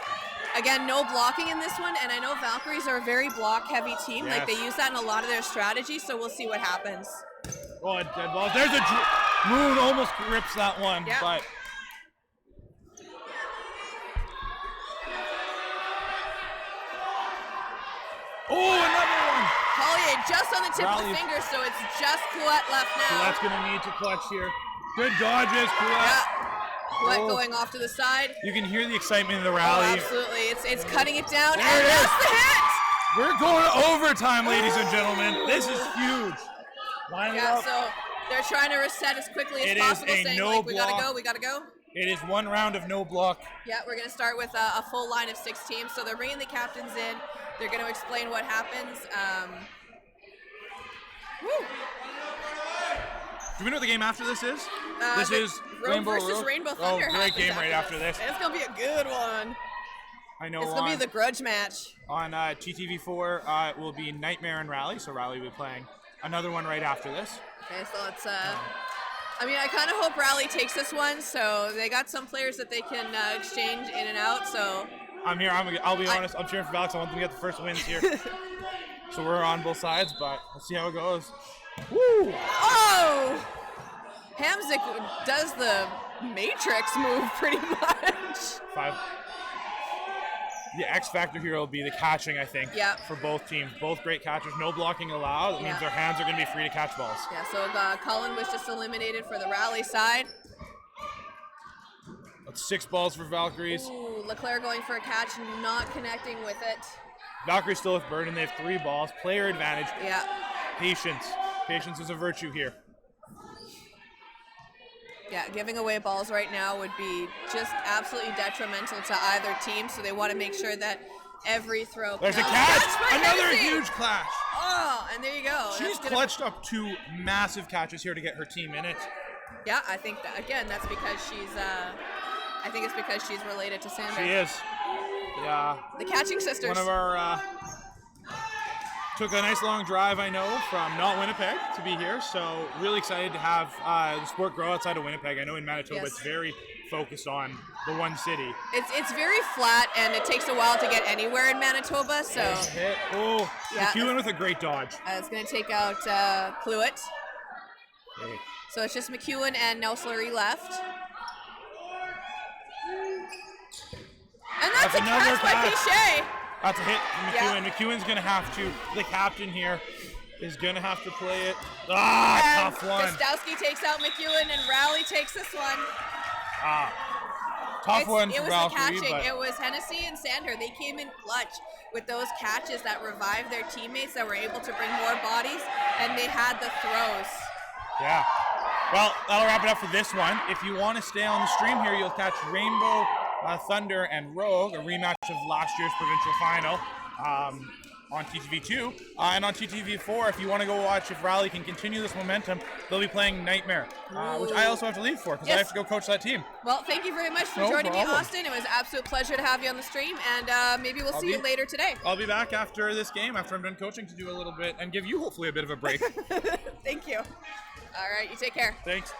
Again, no blocking in this one, and I know Valkyries are a very block-heavy team. Yes. Like, they use that in a lot of their strategies, so we'll see what happens. Oh, dead balls. There's a Moon almost rips that one, but... Oh, another one! Collier just on the tip of the finger, so it's just Clouette left now. So that's going to need to clutch here. Good dodges, Clouette. Yeah. Clouette going off to the side. You can hear the excitement in the rally. Oh, absolutely. It's cutting it down, there and it that's the hit! We're going to overtime, ladies and gentlemen. This is huge. Line it up. So they're trying to reset as quickly as possible, saying, no like, we block. gotta go. It is 1 round of no block. Yeah, we're going to start with a full line of 6 teams. So they're bringing the captains in. They're going to explain what happens. Do we know what the game after this is? This is Rome versus Rainbow Thunder. Oh, great game right after this. It's going to be a good one. I know. It's going to be the grudge match. On TTV4, it will be Nightmare and Rally. So Rally will be playing another one right after this. Okay, so it's... I mean, I kind of hope Rally takes this one. So they got some players that they can exchange in and out. So I'm here. I'll be honest. I'm cheering for Alex. I want them to get the first wins here. So we're on both sides, but let's see how it goes. Woo! Oh! Hamzik does the Matrix move pretty much. 5. The X factor here will be the catching, I think. Yeah. For both teams, both great catchers. No blocking allowed. That means their hands are going to be free to catch balls. Yeah. So Cullen was just eliminated for the Rally side. That's 6 balls for Valkyries. Ooh, Leclerc going for a catch, not connecting with it. Valkyries still with burden. They have 3 balls. Player advantage. Yeah. patience. Patience is a virtue here. Yeah, giving away balls right now would be just absolutely detrimental to either team, so they want to make sure that every throw There's a counts. catch! By Another Hennessy! huge clash! Oh, and there you go. She's That's gonna- clutched up 2 massive catches here to get her team in it. Yeah, I think that, again, that's because she's, I think it's because she's related to Sandra. She is. Yeah. The catching sisters. One of our, took a nice long drive, I know, from not Winnipeg to be here. So really excited to have the sport grow outside of Winnipeg. I know in Manitoba Yes. it's very focused on the one city. It's very flat, and it takes a while to get anywhere in Manitoba, so Hit. Oh, Yeah. McEwen with a great dodge. it's going to take out Cluett. Hey. So it's just McEwen and Nelslery left. And that's a another catch by catch. Pichet. That's a hit from Yeah. McEwen. McEwen's going to have to, the captain here, is going to have to play it. Ah, And tough one. Gostowski takes out McEwen, and Rowley takes this one. Tough one It for was the Valkyrie, catching. but It was Hennessy and Sander. They came in clutch with those catches that revived their teammates, that were able to bring more bodies, and they had the throws. yeah. Well, that'll wrap it up for this one. If you want to stay on the stream here, you'll catch Rainbow, Thunder, and Rogue, a rematch of last year's provincial final, on TTV2. And on TTV4, if you want to go watch if Raleigh can continue this momentum, they'll be playing Nightmare, which I also have to leave for because I Yes. have to go coach that team. Well, thank you very much for No joining me, problem. Austin. It was an absolute pleasure to have you on the stream, and maybe we'll see you later today. I'll be back after this game, after I'm done coaching, to do a little bit and give you hopefully a bit of a break. Thank you. All right, you take care. Thanks.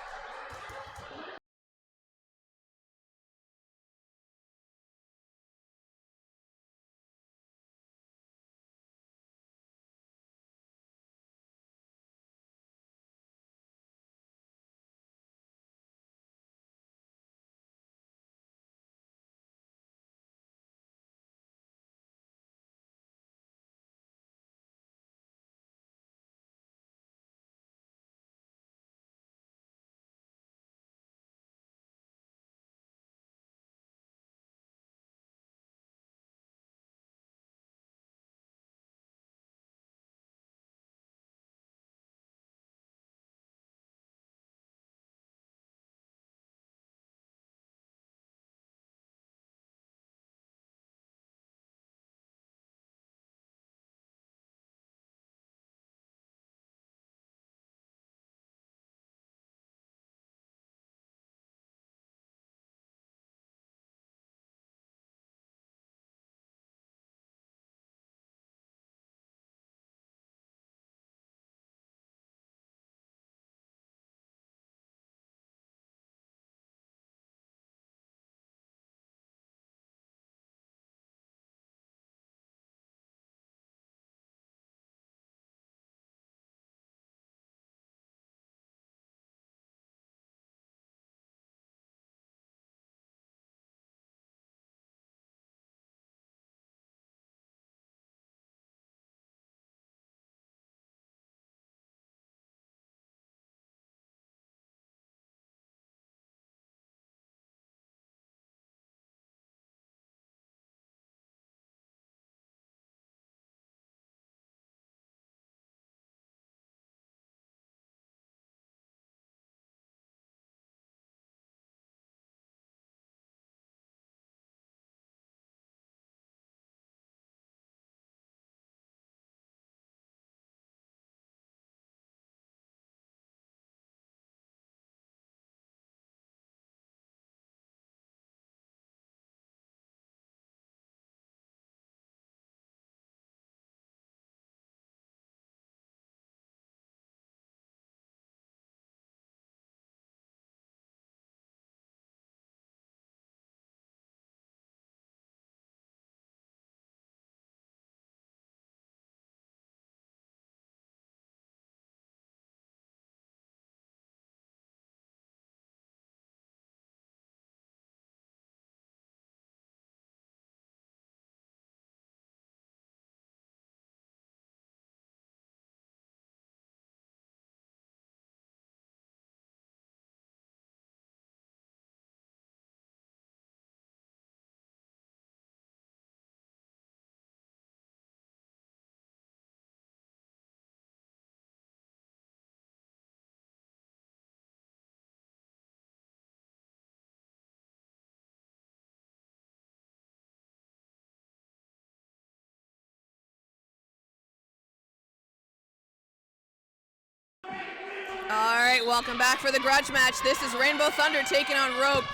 welcome back for the grudge match. This is Rainbow Thunder taking on Rogue.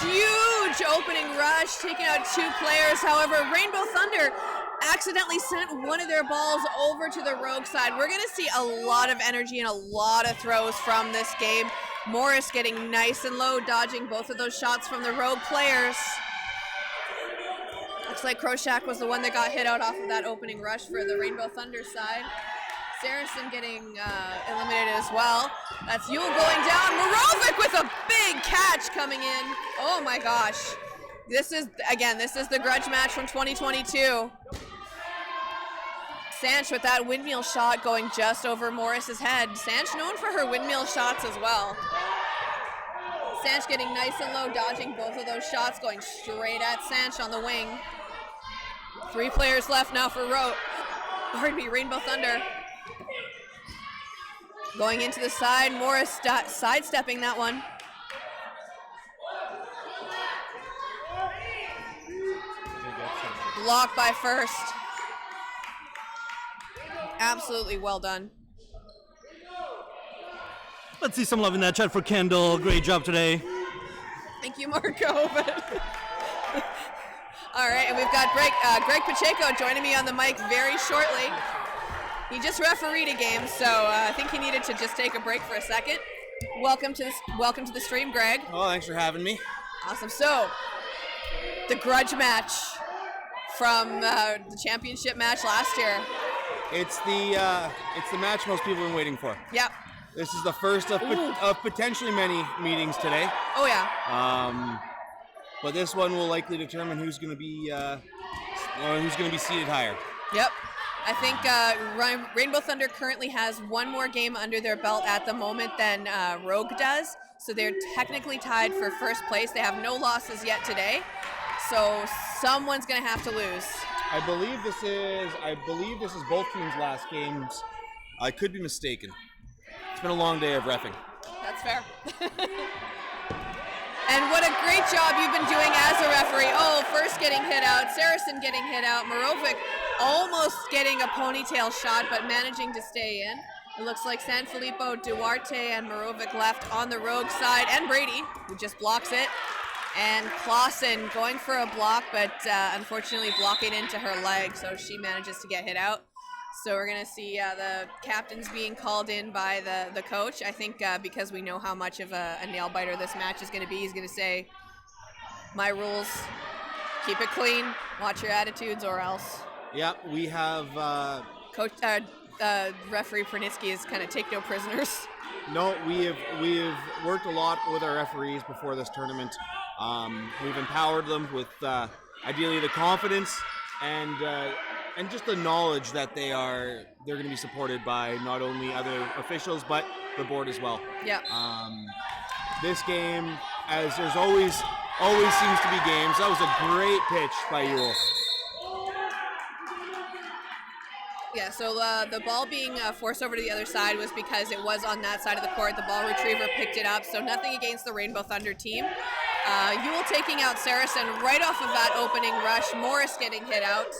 Huge opening rush, taking out 2 players. However, Rainbow Thunder accidentally sent one of their balls over to the Rogue side. We're going to see a lot of energy and a lot of throws from this game. Morris getting nice and low, dodging both of those shots from the Rogue players. Looks like Kroshak was the one that got hit out off of that opening rush for the Rainbow Thunder side. Saracen getting eliminated as well. That's Yule going down. Morovic with a big catch coming in. Oh my gosh. This is the grudge match from 2022. Sanch with that windmill shot going just over Morris's head. Sanch known for her windmill shots as well. Sanch getting nice and low, dodging both of those shots, going straight at Sanch on the wing. 3 players left now for Rainbow Thunder. Going into the side, Morris sidestepping that one. Blocked by First. Absolutely well done. Let's see some love in that chat for Kendall. Great job today. Thank you, Marco. All right, and we've got Greg Pacheco joining me on the mic very shortly. He just refereed a game, so I think he needed to just take a break for a second. Welcome to the stream, Greg. Oh, thanks for having me. Awesome. So, the grudge match from the championship match last year. It's the match most people have been waiting for. Yep. This is the first of potentially many meetings today. Oh yeah. But this one will likely determine who's going to be seated higher. Yep. I think Rainbow Thunder currently has one more game under their belt at the moment than Rogue does. So they're technically tied for first place. They have no losses yet today. So someone's going to have to lose. I believe this is both teams' last games. I could be mistaken. It's been a long day of reffing. That's fair. And what a great job you've been doing as a referee. Oh, First getting hit out, Saracen getting hit out, Morovic almost getting a ponytail shot, but managing to stay in. It looks like Sanfilippo, Duarte, and Morovic left on the Rogue side, and Brady, who just blocks it. And Clausen going for a block, but unfortunately blocking into her leg, so she manages to get hit out. So we're going to see the captains being called in by the coach. I think because we know how much of a nail-biter this match is going to be, he's going to say, my rules, keep it clean, watch your attitudes, or else. Yep, we have... Coach, referee Pernitsky is kind of take no prisoners. No, we've worked a lot with our referees before this tournament. We've empowered them with ideally the confidence and just the knowledge that they're going to be supported by not only other officials but the board as well. Yeah. This game, as there's always seems to be games. That was a great pitch by Yule. Yeah, so the ball being forced over to the other side was because it was on that side of the court. The ball retriever picked it up, so nothing against the Rainbow Thunder team. Yule taking out Saracen right off of that opening rush. Morris getting hit out.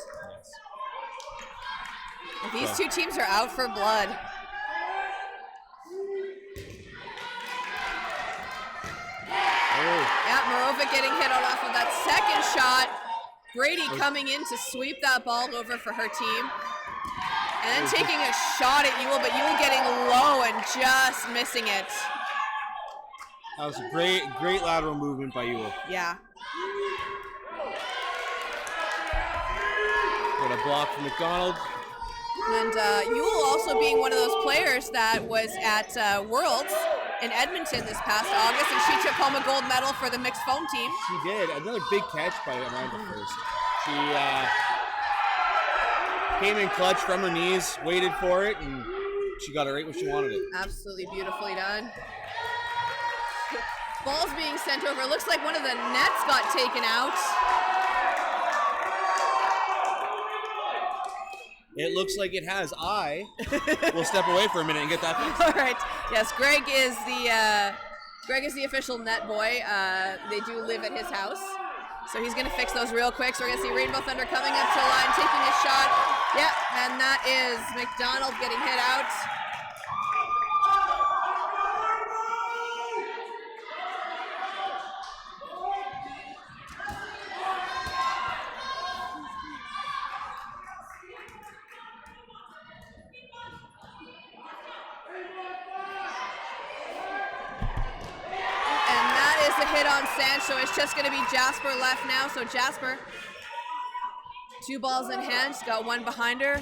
These two teams are out for blood. Yeah, Morovic getting hit out off of that second shot. Brady coming in to sweep that ball over for her team. And then taking a shot at Yule, but Yule getting low and just missing it. That was a great lateral movement by Yule. Yeah. Got a block from McDonald. And Yule also being one of those players that was at Worlds in Edmonton this past August, and she took home a gold medal for the mixed foam team. She did. Another big catch by Amanda First. She came in clutch from her knees, waited for it, and she got it right where she wanted it. Absolutely beautifully done. Ball's being sent over. It looks like one of the nets got taken out. It looks like it has. I will step away for a minute and get that fixed. All right. Yes, Greg is the official net boy. They do live at his house. So he's going to fix those real quick. So we're going to see Rainbow Thunder coming up to the line, taking a shot. Yep, and that is McDonald getting hit out. hit on Sancho. It's just going to be Jasper left now. So Jasper, 2 balls in hand. She's got one behind her.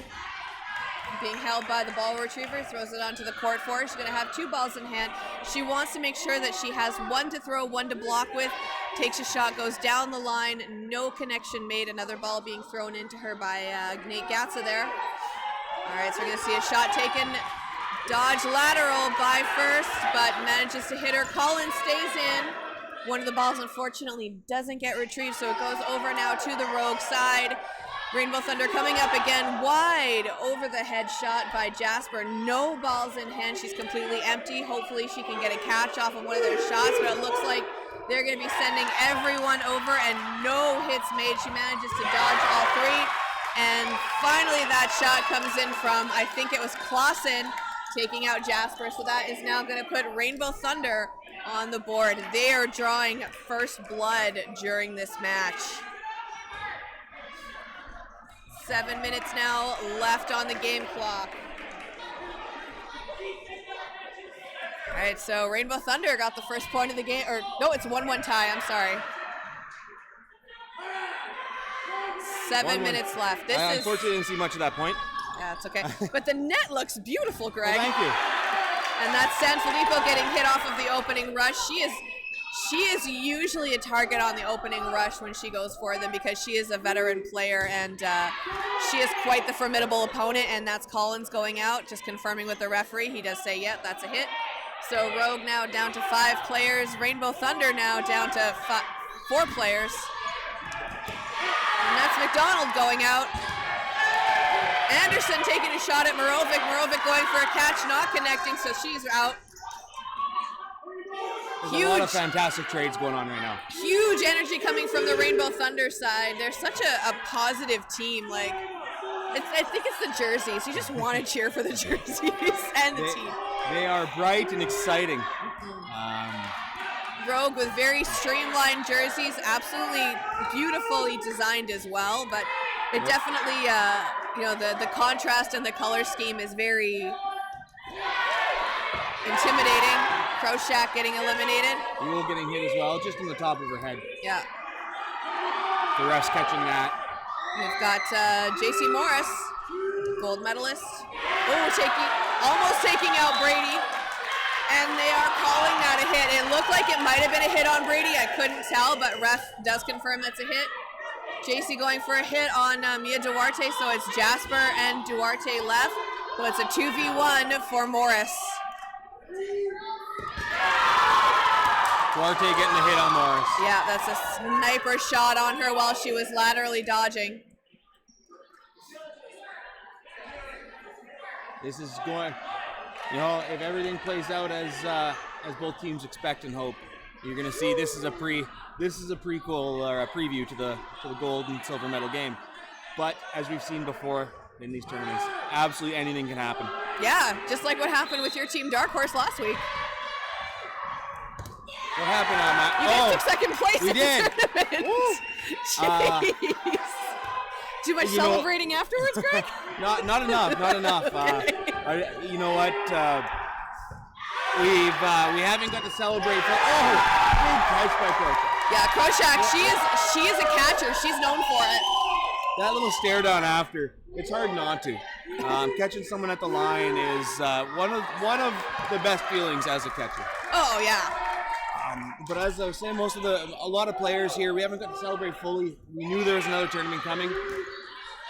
Being held by the ball retriever, throws it onto the court for her. She's going to have 2 balls in hand. She wants to make sure that she has 1 to throw, 1 to block with. Takes a shot, goes down the line. No connection made. Another ball being thrown into her by Nate Gatza there. All right, so we're going to see a shot taken. Dodge lateral by first, but manages to hit her. Collins stays in. One of the balls, unfortunately, doesn't get retrieved, so it goes over now to the Rogue side. Rainbow Thunder coming up again, wide over the head shot by Jasper. No balls in hand. She's completely empty. Hopefully she can get a catch off of one of their shots, but it looks like they're going to be sending everyone over and no hits made. She manages to dodge all 3. And finally that shot comes in from, I think it was Clausen, taking out Jasper. So that is now going to put Rainbow Thunder on the board. They are drawing first blood during this match. 7 minutes now left on the game clock. All right, so Rainbow Thunder got the first point of the game, or no, it's 1-1 tie, I'm sorry. 7 minutes left. I unfortunately didn't see much of that point. Yeah, it's okay. But the net looks beautiful, Greg. Well, thank you. And that's Sanfilippo getting hit off of the opening rush. She is usually a target on the opening rush when she goes for them because she is a veteran player and she is quite the formidable opponent, and that's Collins going out, just confirming with the referee. He does say, yeah, that's a hit. So Rogue now down to 5 players. Rainbow Thunder now down to 4 players. And that's McDonald going out. Anderson taking a shot at Morovic. Morovic going for a catch, not connecting, so she's out. There's a lot of fantastic trades going on right now. Huge energy coming from the Rainbow Thunder side. They're such a positive team. Like, I think it's the jerseys. You just want to cheer for the jerseys and the team. They are bright and exciting. Rogue with very streamlined jerseys, absolutely beautifully designed as well. But it definitely, the contrast and the color scheme is very intimidating. Kroshak getting eliminated. Yule getting hit as well, just on the top of her head. Yeah. The refs catching that. We've got JC Morris, gold medalist. Oh, almost taking out Brady. And they are calling that a hit. It looked like it might have been a hit on Brady. I couldn't tell, but ref does confirm that's a hit. JC going for a hit on Mia Duarte, so it's Jasper and Duarte left. So it's a 2v1 for Morris. Duarte getting the hit on Morris. Yeah, that's a sniper shot on her while she was laterally dodging. This is going, if everything plays out as both teams expect and hope, you're going to see this is a prequel or a preview to the gold and silver medal game. But as we've seen before in these tournaments, absolutely anything can happen. Yeah, just like what happened with your team Dark Horse last week. What happened on that? You guys took second place we in did. the tournament. Jeez. Too much celebrating afterwards, Greg? Not enough. Okay. You know what? We haven't got to celebrate. Big catch by Kroshak. Yeah, Kroshak. She is a catcher. She's known for it. That little stare down after. It's hard not to. Catching someone at the line is one of the best feelings as a catcher. Oh yeah. But as I was saying, a lot of players here, we haven't got to celebrate fully. We knew there was another tournament coming.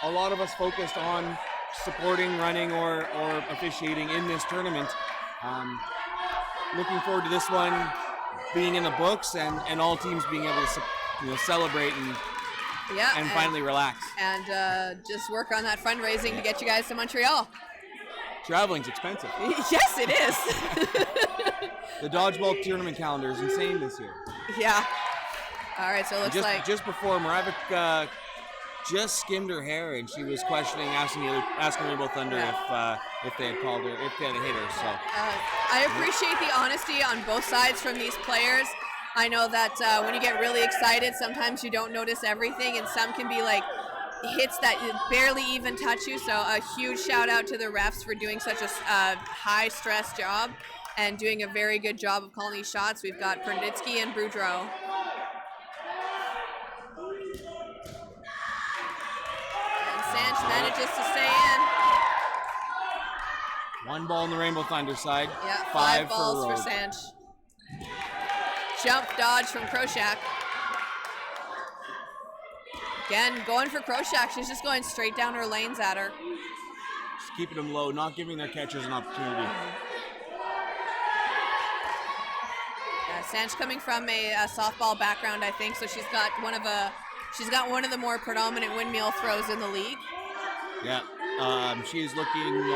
A lot of us focused on supporting, running, or officiating in this tournament. Looking forward to this one being in the books and all teams being able to celebrate and finally relax. And just work on that fundraising to get you guys to Montreal. Traveling's expensive. Yes, it is. The dodgeball tournament calendar is insane this year. Yeah. All right, so it looks like just before Moravik just skimmed her hair, and she was asking Rainbow Thunder if they had called her, if they had hit her. So I appreciate the honesty on both sides from these players. I know that when you get really excited, sometimes you don't notice everything, and some can be like hits that barely even touch you. So a huge shout out to the refs for doing such a high stress job. and doing a very good job of calling these shots. We've got Pranditsky and Boudreau. And Sanch manages to stay in. One ball on the Rainbow Thunder side. Yeah, 5 5 balls for Sanch. Jump dodge from Kroshak. Again, going for Kroshak. She's just going straight down her lanes at her. Just keeping them low, not giving their catchers an opportunity. Sanch coming from a softball background, I think, so she's got one of the more predominant windmill throws in the league. Yeah, she's looking.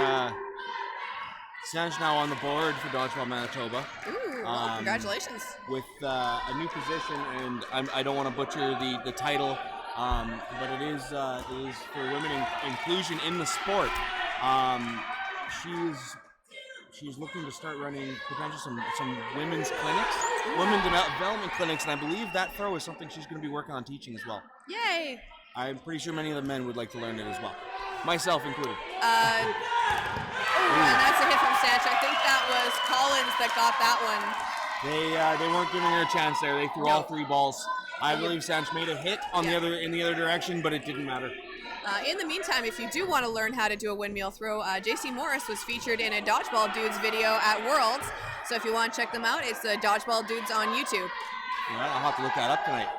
Sanch now on the board for Dodgeball Manitoba. Ooh, well, congratulations. With a new position, and I don't want to butcher the title, but it is for women inclusion in the sport. She's looking to start running potentially some women's clinics, women development clinics, and I believe that throw is something she's going to be working on teaching as well. Yay! I'm pretty sure many of the men would like to learn it as well, myself included. And that's a hit from Sanch. I think that was Collins that got that one. They weren't giving her a chance there. They threw all 3 balls. I believe Sanch made a hit on the other direction, but it didn't matter. In the meantime, if you do want to learn how to do a windmill throw, JC Morris was featured in a Dodgeball Dudes video at Worlds. So if you want to check them out, it's the Dodgeball Dudes on YouTube. Yeah, I'll have to look that up tonight.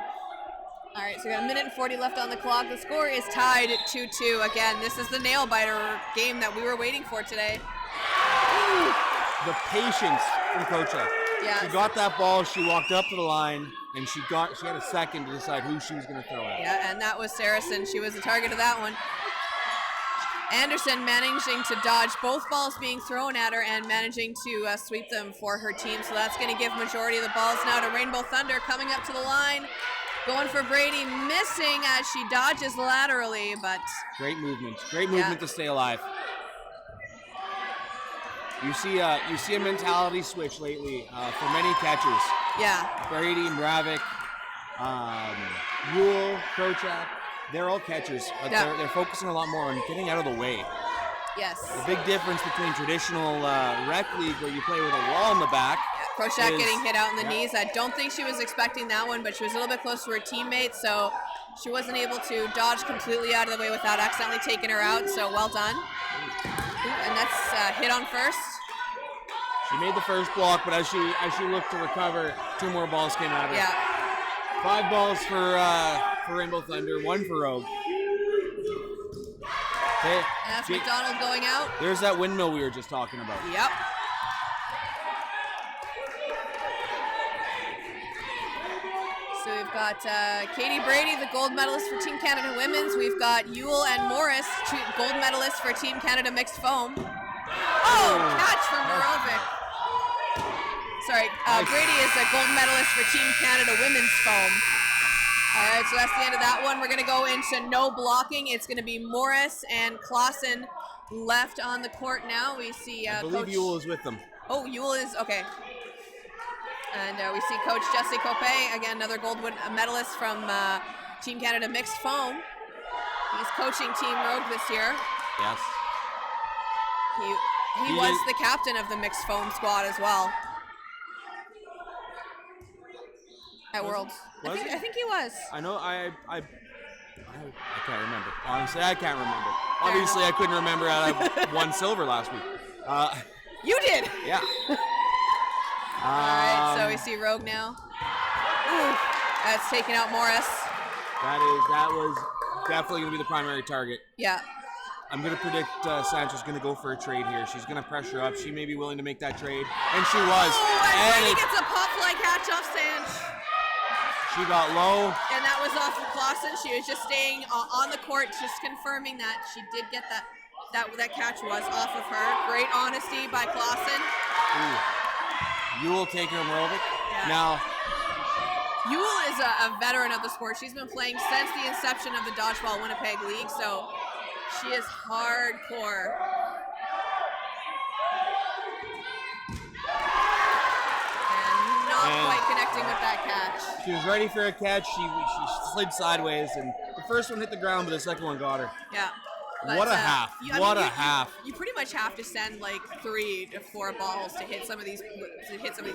All right, so we got 1 minute and 40 left on the clock. The score is tied at 2-2. Again, this is the nail-biter game that we were waiting for today. Ooh, the patience from Kocha. Yeah. She got that ball, she walked up to the line, and she had a second to decide who she was going to throw at. Yeah, and that was Saracen. She was the target of that one. Anderson managing to dodge both balls being thrown at her and managing to sweep them for her team. So that's going to give majority of the balls now to Rainbow Thunder coming up to the line. Going for Brady, missing as she dodges laterally, but... Great movement to stay alive. You see a mentality switch lately for many catchers. Yeah. Brady, Mravik, Yule, Krochak, they're all catchers. They're focusing a lot more on getting out of the way. Yes. The big difference between traditional rec league where you play with a wall in the back. Kroshak getting hit out in the knees. I don't think she was expecting that one, but she was a little bit close to her teammate, so she wasn't able to dodge completely out of the way without accidentally taking her out, so well done. And that's hit on first. She made the first block, but as she looked to recover, 2 more balls came out of her. Yeah. 5 balls for Rainbow Thunder, 1 for Rogue. And that's McDonald going out. There's that windmill we were just talking about. Yep. So we've got Katie Brady, the gold medalist for Team Canada Women's. We've got Yule and Morris, gold medalists for Team Canada Mixed Foam. Oh, catch from Morovic. Sorry, Brady is a gold medalist for Team Canada Women's Foam. All right, so that's the end of that one. We're going to go into no blocking. It's going to be Morris and Clausen left on the court now. We see I believe Yule is with them. Oh, Yule is, okay. And we see Coach Jesse Copé, again, another gold medalist from Team Canada Mixed Foam. He's coaching Team Rogue this year. Yes. He was the captain of the Mixed Foam squad as well. At Worlds. I think he was. I know, I can't remember. Honestly, I can't remember. Obviously, I couldn't remember that I won silver last week. You did? Yeah. All right, so we see Rogue now. Ooh, that's taking out Morris. That was definitely going to be the primary target. Yeah. I'm going to predict Sancho's going to go for a trade here. She's going to pressure up. She may be willing to make that trade. And she was. Oh, and he gets a pop-fly catch off Sanch. She got low. And that was off of Clausen. She was just staying on the court, just confirming that she did get that catch was off of her. Great honesty by Clausen. Yule taking her Morovic. Yeah. Now, Yule is a veteran of the sport. She's been playing since the inception of the Dodgeball Winnipeg League, so she is hardcore. And not quite connecting with that catch. She was ready for a catch. She slid sideways, and the first one hit the ground, but the second one got her. Yeah. But, What a half. What a half. You pretty much have to send like 3 to 4 balls to hit some of these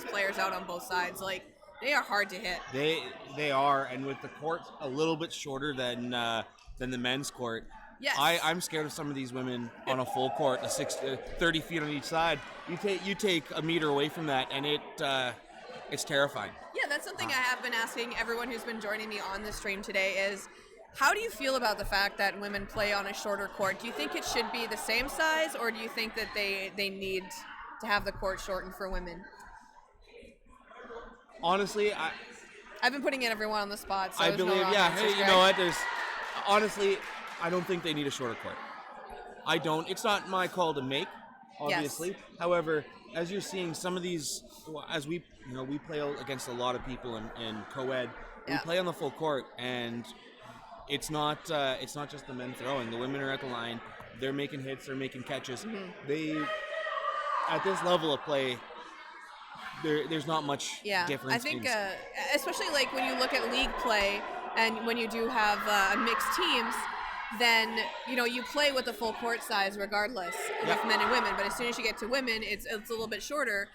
players out on both sides. Like, they are hard to hit. They are, and with the court a little bit shorter than the men's court. Yes. I'm scared of some of these women on a full court, 30 feet on each side. You take a meter away from that, and it's terrifying. Yeah, that's something I have been asking everyone who's been joining me on this stream today is, how do you feel about the fact that women play on a shorter court? Do you think it should be the same size, or do you think that they need to have the court shortened for women? Honestly, I've been putting everyone on the spot, so I there's no believe, wrong yeah. answers, Hey, you Greg. know what? Honestly, I don't think they need a shorter court. I don't. It's not my call to make, obviously. Yes. However, as you're seeing some of these, as we play against a lot of people in co-ed. We play on the full court, and it's not just the men throwing. The women are at the line. They're making hits. They're making catches. Mm-hmm. They, at this level of play, there's not much difference. I think, especially like when you look at league play and when you do have mixed teams, then you play with the full court size regardless with men and women. But as soon as you get to women, it's a little bit shorter.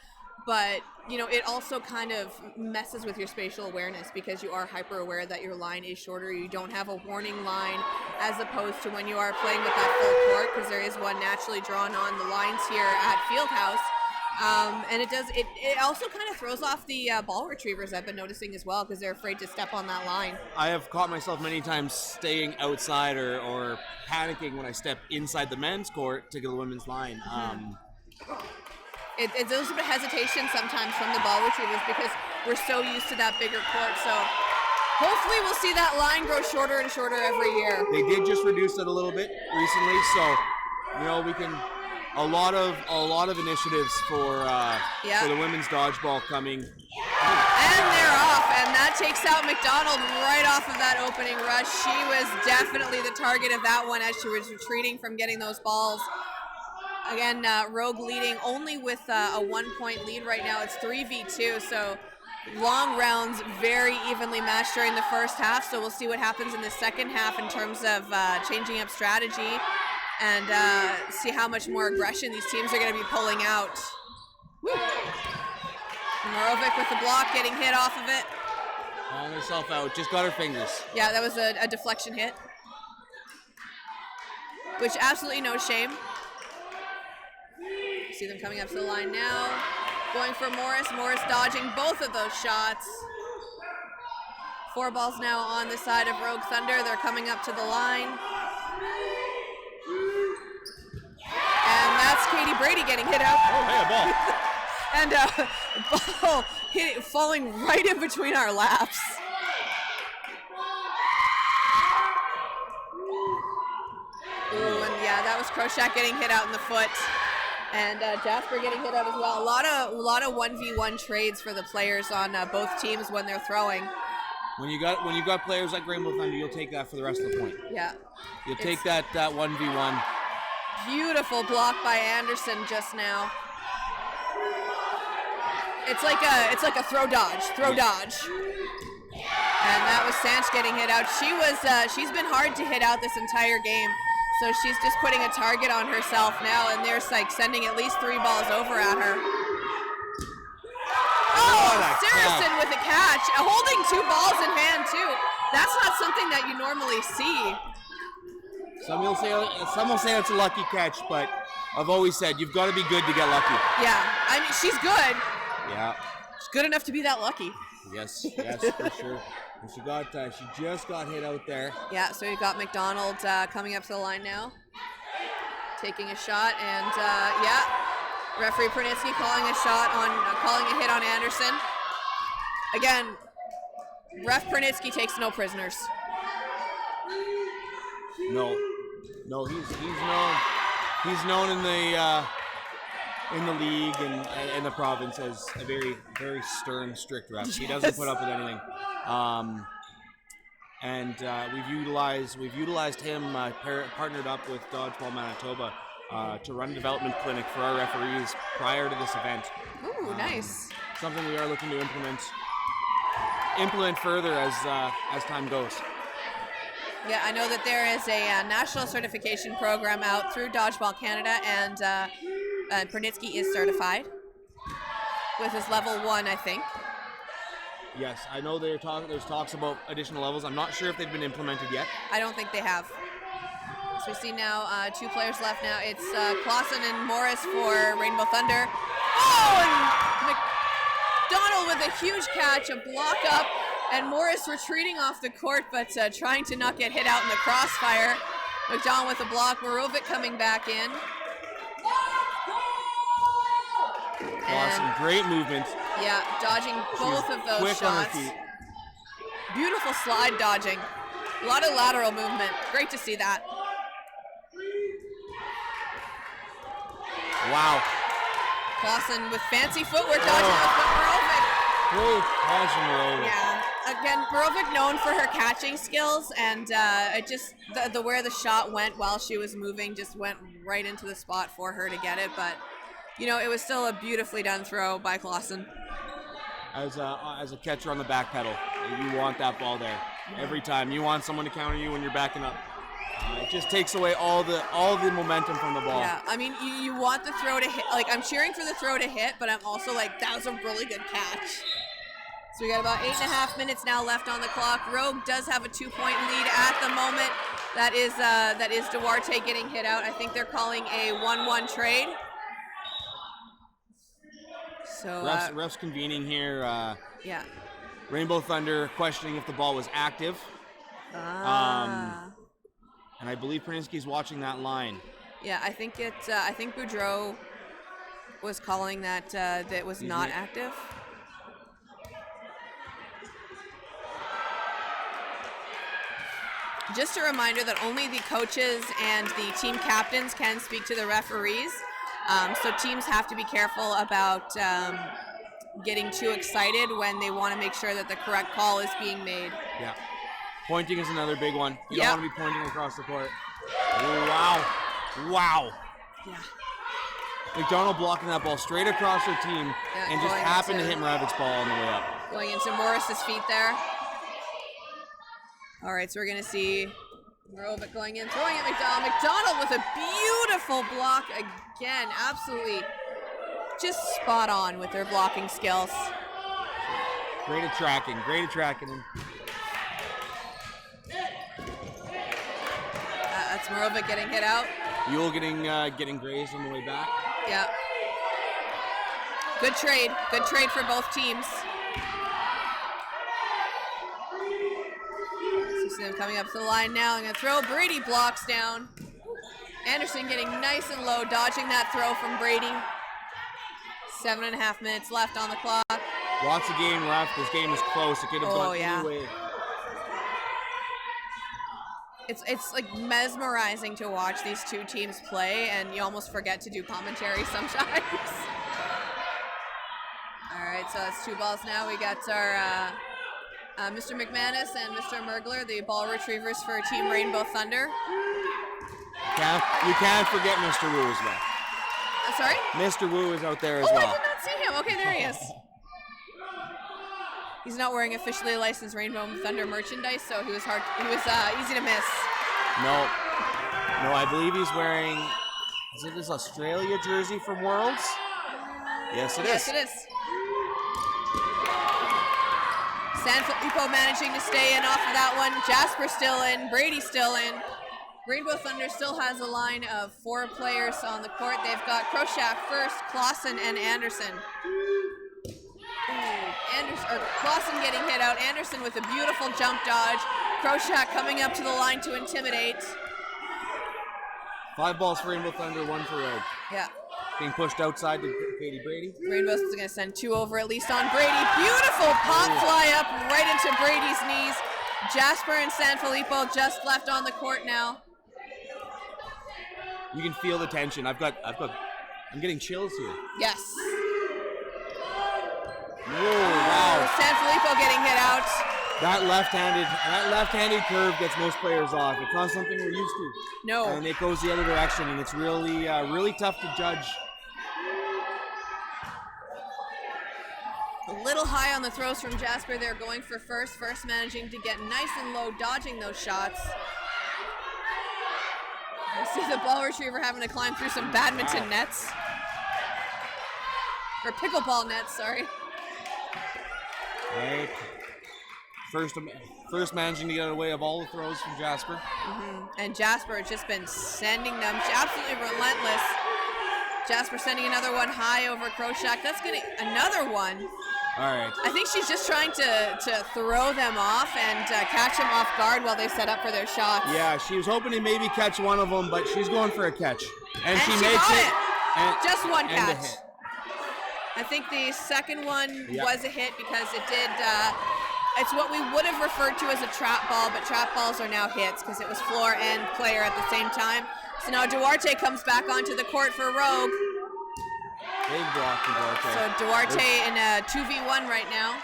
But it also kind of messes with your spatial awareness because you are hyper aware that your line is shorter. You don't have a warning line as opposed to when you are playing with that full court, because there is one naturally drawn on the lines here at Fieldhouse. And it also kind of throws off the ball retrievers, I've been noticing as well, because they're afraid to step on that line. I have caught myself many times staying outside or panicking when I step inside the men's court to get the women's line. It's a little bit of hesitation sometimes from the ball retrievers because we're so used to that bigger court. So hopefully we'll see that line grow shorter and shorter every year. They did just reduce it a little bit recently, so we can a lot of initiatives for the women's dodgeball coming. And they're off, and that takes out McDonald right off of that opening rush. She was definitely the target of that one as she was retreating from getting those balls. Again, Rogue leading only with a 1-point lead right now. It's 3v2, so long rounds, very evenly matched during the first half. So we'll see what happens in the second half in terms of changing up strategy and see how much more aggression these teams are going to be pulling out. Woo. Morovic with the block, getting hit off of it. Calling herself out, just got her fingers. Yeah, that was a deflection hit, which absolutely no shame. See them coming up to the line now. Going for Morris. Morris dodging both of those shots. 4 balls now on the side of Rogue Thunder. They're coming up to the line. And that's Katie Brady getting hit out. Oh, hey, a ball. And ball falling right in between our laps. Ooh, and yeah, that was Kroshak getting hit out in the foot. And Jasper getting hit out as well. A lot of 1v1 trades for the players on both teams when they're throwing. When you got players like Rainbow Thunder, you'll take that for the rest of the point. Yeah. You'll take that 1v1. Beautiful block by Anderson just now. It's like a throw dodge. And that was Sanch getting hit out. She's been hard to hit out this entire game. So she's just putting a target on herself now, and they're like sending at least 3 balls over at her. Oh, Saracen with a catch, holding 2 balls in hand too. That's not something that you normally see. Some will say it's a lucky catch, but I've always said you've got to be good to get lucky. Yeah, I mean she's good. Yeah. She's good enough to be that lucky. Yes, for sure. And she just got hit out there. Yeah, so you've got McDonald coming up to the line now, taking a shot, and referee Prunitsky calling a hit on Anderson. Again, ref Prunitsky takes no prisoners. No, he's known in the league and in the province as a very, very stern, strict ref. He doesn't put up with anything. We've utilized him, partnered up with Dodgeball Manitoba to run a development clinic for our referees prior to this event. Ooh, nice. Something we are looking to implement further as time goes. Yeah, I know that there is a national certification program out through Dodgeball Canada, and Pernitsky is certified with his level 1, I think. Yes, I know there's talks about additional levels. I'm not sure if they've been implemented yet. I don't think they have. So we see now 2 players left now. It's Clausen and Morris for Rainbow Thunder. Oh, and McDonald with a huge catch, a block up, and Morris retreating off the court, but trying to not get hit out in the crossfire. McDonald with a block, Morovic coming back in. Awesome, great movement. Yeah, dodging both of those Quick on her shots. feet. Beautiful slide dodging. A lot of lateral movement. Great to see that. Wow. Clausen with fancy footwork dodging off Morovic. Great catch from Morovic. Yeah. Again, Morovic known for her catching skills, and it just the where the shot went while she was moving just went right into the spot for her to get it. But you know, it was still a beautifully done throw by Clausen. As a catcher on the back pedal, you want that ball there every time. You want someone to counter you when you're backing up. It just takes away all the momentum from the ball. Yeah, I mean, you want the throw to hit. Like, I'm cheering for the throw to hit, but I'm also like, that was a really good catch. So we got about 8.5 minutes now left on the clock. Rogue does have a 2-point lead at the moment. That is Duarte getting hit out. I think they're calling a 1-1 trade. So refs convening here. Yeah. Rainbow Thunder questioning if the ball was active. And I believe Praninsky's watching that line. Yeah, I think I think Boudreau was calling that that was not active. Just a reminder that only the coaches and the team captains can speak to the referees. So teams have to be careful about getting too excited when they want to make sure that the correct call is being made. Yeah. Pointing is another big one. You Yep. don't want to be pointing across the court. Wow. Wow. Yeah. McDonald blocking that ball straight across her team and just going happened to into- hit Moravic's ball on the way up. Going into Morris's feet there. All right, so we're going to see Morovic going in, throwing at McDonald. McDonald with a beautiful block again. Absolutely just spot on with their blocking skills. Great at tracking. That's Morovic getting hit out. Yule getting grazed on the way back. Yeah. Good trade for both teams. So see them coming up to the line now. I'm going to throw. Brady blocks down. Anderson getting nice and low, dodging that throw from Brady. 7.5 minutes left on the clock. Lots of game left. This game is close. It could have gone yeah. any way. It's like mesmerizing to watch these two teams play, and you almost forget to do commentary sometimes. All right, so that's 2 balls now. We got our Mr. McManus and Mr. Mergler, the ball retrievers for Team Rainbow Thunder. You can't forget Mr. Wu as well. Sorry? Mr. Wu is out there as Oh, well. I did not see him. Okay, there he is. He's not wearing officially licensed Rainbow Thunder merchandise, so he was easy to miss. No, I believe he's wearing, is it his Australia jersey from Worlds? Yes, it is. Yes, it is. San Filippo managing to stay in off of that one. Jasper still in. Brady still in. Rainbow Thunder still has a line of 4 players on the court. They've got Kroshak first, Clausen, and Anderson. Clausen getting hit out. Anderson with a beautiful jump dodge. Kroshak coming up to the line to intimidate. 5 balls for Rainbow Thunder, 1 for Rogue. Yeah. Being pushed outside to Katie Brady. Rainbow's going to send 2 over at least on Brady. Beautiful pop fly up right into Brady's knees. Jasper and Sanfilippo just left on the court now. You can feel the tension. I'm getting chills here. Yes. Whoa, wow. Sanfilippo getting hit out. That left-handed curve gets most players off. It's not something we're used to. No. And it goes the other direction, and it's really, really tough to judge. A little high on the throws from Jasper. They're going for first. First managing to get nice and low, dodging those shots. I see the ball retriever having to climb through some badminton nets. Or pickleball nets, sorry. Right. First managing to get away of all the throws from Jasper. And Jasper has just been sending them. She's absolutely relentless. Jasper sending another one high over Kroshak. That's getting another one. All right. I think she's just trying to throw them off and catch them off guard while they set up for their shots. Yeah, she was hoping to maybe catch one of them, but she's going for a catch. And she makes got it. And, just one and catch. a hit. I think the second one was a hit because it did, it's what we would have referred to as a trap ball, but trap balls are now hits because it was floor and player at the same time. So now Duarte comes back onto the court for Rogue. Big block from Duarte. So Duarte in a 2v1 right now.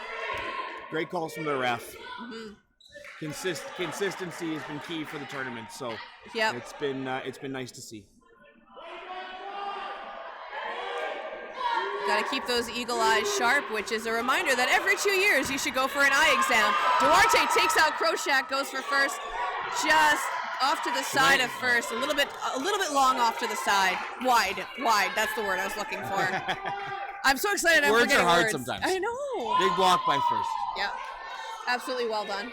Great calls from the ref. Consistency has been key for the tournament, so it's been nice to see. Got to keep those eagle eyes sharp, which is a reminder that every 2 years you should go for an eye exam. Duarte takes out Kroshak, goes for first, just off to the side of first, a little bit long off to the side, wide. That's the word I was looking for. I'm so excited. Words I'm are hard words. sometimes. I know. Big block by first. Yeah, absolutely well done.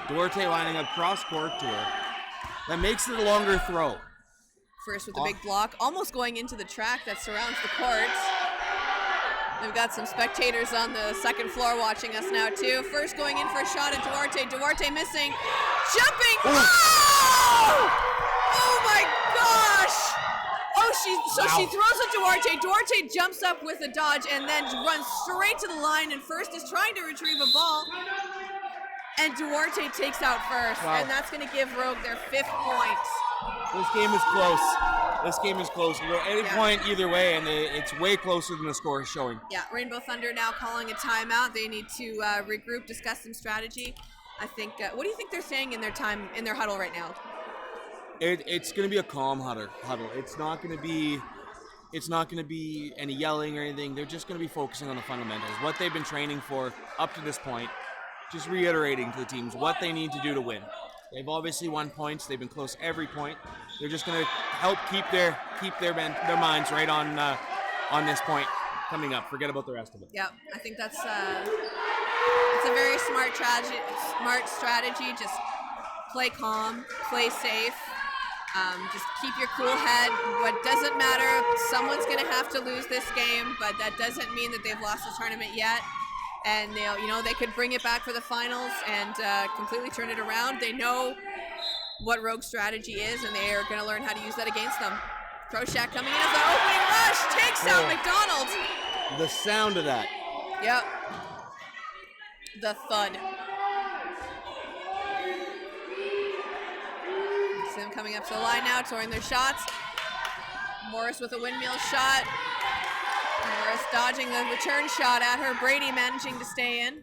Duarte lining up cross court to her. That makes it a longer throw. First with a big block, almost going into the track that surrounds the courts. We've got some spectators on the second floor watching us now too. First going in for a shot at Duarte. Duarte missing. Jumping! Oh! Oh my gosh! She throws at Duarte. Duarte jumps up with a dodge and then runs straight to the line, and First is trying to retrieve a ball. And Duarte takes out First, and that's going to give Rogue their 5th point. This game is close. This game is close. You go any point either way, and it's way closer than the score is showing. Yeah, Rainbow Thunder now calling a timeout. They need to regroup, discuss some strategy. I think. What do you think they're saying in their huddle right now? It's going to be a calm huddle. It's not going to be any yelling or anything. They're just going to be focusing on the fundamentals, what they've been training for up to this point. Just reiterating to the teams what they need to do to win. They've obviously won points. They've been close every point. They're just going to help keep their minds right on this point coming up. Forget about the rest of it. Yeah, I think that's it's a very smart strategy. Just play calm, play safe. Just keep your cool head. What doesn't matter, someone's going to have to lose this game, but that doesn't mean that they've lost the tournament yet. And they could bring it back for the finals and completely turn it around. They know what Rogue's strategy is, and they are going to learn how to use that against them. Kroshak coming in as the opening rush, takes out McDonald. The sound of that. Yep. The thud. See them coming up to the line now, touring their shots. Morris with a windmill shot. Morris dodging the return shot at her. Brady managing to stay in.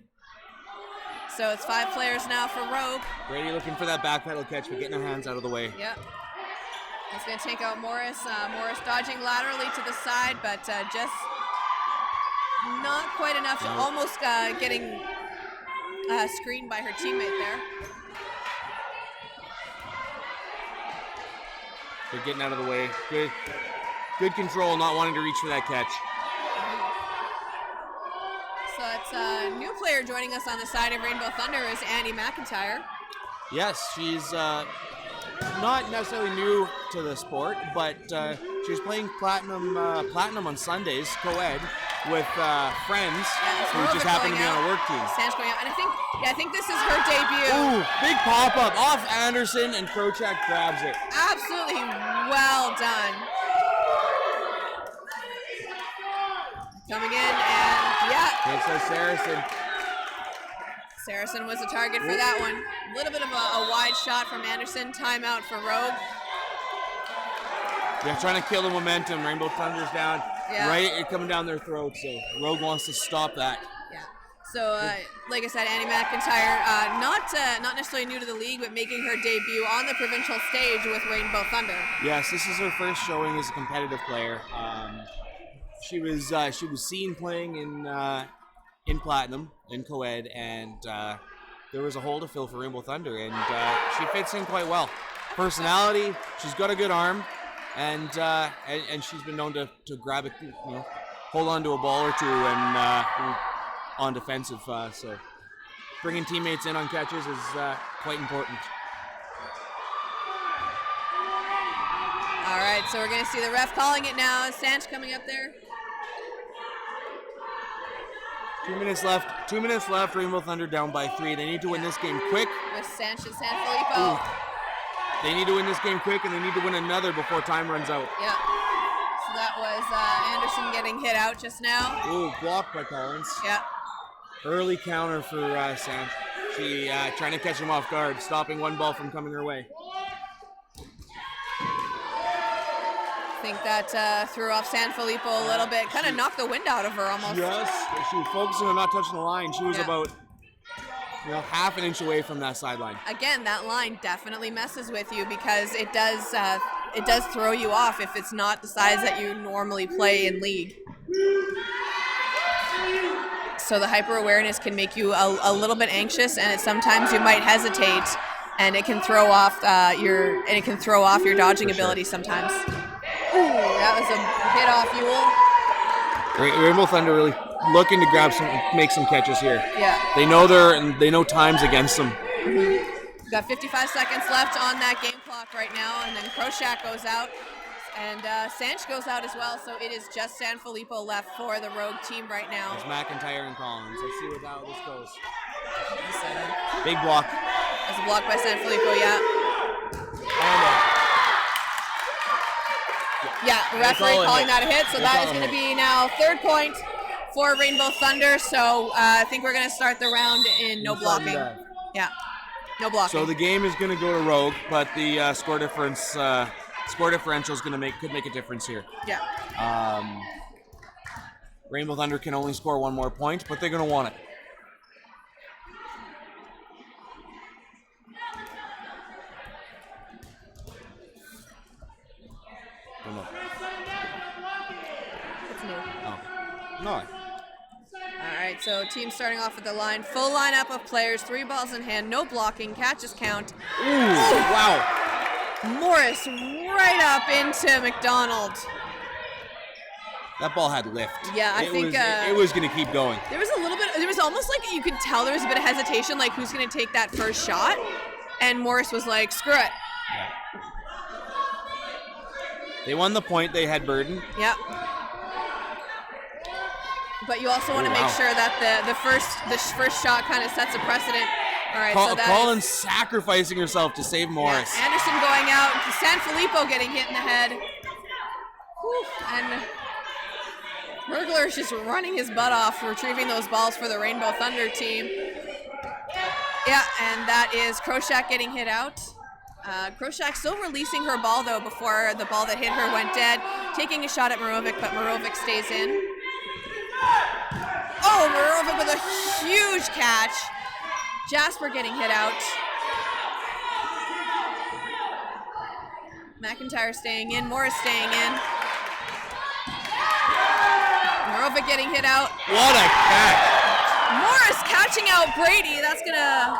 So it's 5 players now for Rogue. Brady looking for that back pedal catch, but getting her hands out of the way. Yep. He's going to take out Morris. Morris dodging laterally to the side, but just not quite enough. To almost getting screened by her teammate there. They're getting out of the way. Good control, not wanting to reach for that catch. So it's a new player joining us on the side of Rainbow Thunder is Andy McIntyre. Yes, she's not necessarily new to the sport, but she's playing platinum on Sundays, co-ed, with friends who just happen to be on a work team. Sam's going out, and I think this is her debut. Ooh, big pop-up off Anderson, and Krochak grabs it. Absolutely well done. Coming in, and Takes out Saracen. Saracen was the target for that one. A little bit of a wide shot from Anderson. Timeout for Rogue. They're trying to kill the momentum. Rainbow Thunder's down. Yeah. Right, coming down their throat, so Rogue wants to stop that. Yeah. So, like I said, Annie McIntyre, not necessarily new to the league, but making her debut on the provincial stage with Rainbow Thunder. Yes, this is her first showing as a competitive player. She was seen playing in Platinum in co-ed, and there was a hole to fill for Rainbow Thunder, and she fits in quite well. Personality, she's got a good arm, and she's been known to grab it, hold on to a ball or two, and on defensive. So bringing teammates in on catches is quite important. All right, so we're going to see the ref calling it now. Sanch coming up there. 2 minutes left. 2 minutes left. Rainbow Thunder down by 3. They need to win this game quick. With Sanch and Sanfilippo. Ooh. They need to win this game quick, and they need to win another before time runs out. Yeah. So that was Anderson getting hit out just now. Ooh, blocked by Collins. Yeah. Early counter for Sanch. She trying to catch him off guard, stopping one ball from coming her way. I think that threw off Sanfilippo a little bit, kind of knocked the wind out of her almost. Yes, she was focusing on not touching the line. She was about half an inch away from that sideline. Again, that line definitely messes with you because it does throw you off if it's not the size that you normally play in league. So the hyper awareness can make you a little bit anxious, and sometimes you might hesitate, and it can throw off your dodging ability sometimes. Ooh, that was a hit off Ewell. Rainbow Thunder really looking to make some catches here. Yeah. They know time's against them. We've got 55 seconds left on that game clock right now, and then Kroshak goes out, and Sanch goes out as well, so it is just Sanfilippo left for the Rogue team right now. There's McIntyre and Collins. Let's see how this goes. Big block. There's a block by Sanfilippo, yeah. Yeah, the referee calling that a hit, so that is going to be now 3rd point for Rainbow Thunder. So I think we're going to start the round in no blocking. Yeah, no blocking. So the game is going to go to Rogue, but the score differential is going to could make a difference here. Yeah. Rainbow Thunder can only score 1 more point, but they're going to want it. It's new. Oh. No. All right, so team starting off with the line. Full lineup of players, 3 balls in hand, no blocking, catches count. Ooh, wow. Morris right up into McDonald. That ball had lift. Yeah, I think it was going to keep going. There was almost like you could tell there was a bit of hesitation, like who's going to take that first shot. And Morris was like, screw it. They won the point. They had burden. Yep. But you also want to make sure that the first shot kind of sets a precedent. All right, so Collins sacrificing herself to save Morris. Yeah, Anderson going out. Sanfilippo getting hit in the head. Whew. And Mergler's just running his butt off, retrieving those balls for the Rainbow Thunder team. Yeah, and that is Kroshak getting hit out. Kroshak still releasing her ball, though, before the ball that hit her went dead. Taking a shot at Marovic, but Marovic stays in. Oh, Marovic with a huge catch. Jasper getting hit out. McIntyre staying in. Morris staying in. Marovic getting hit out. What a catch. Morris catching out Brady. That's going to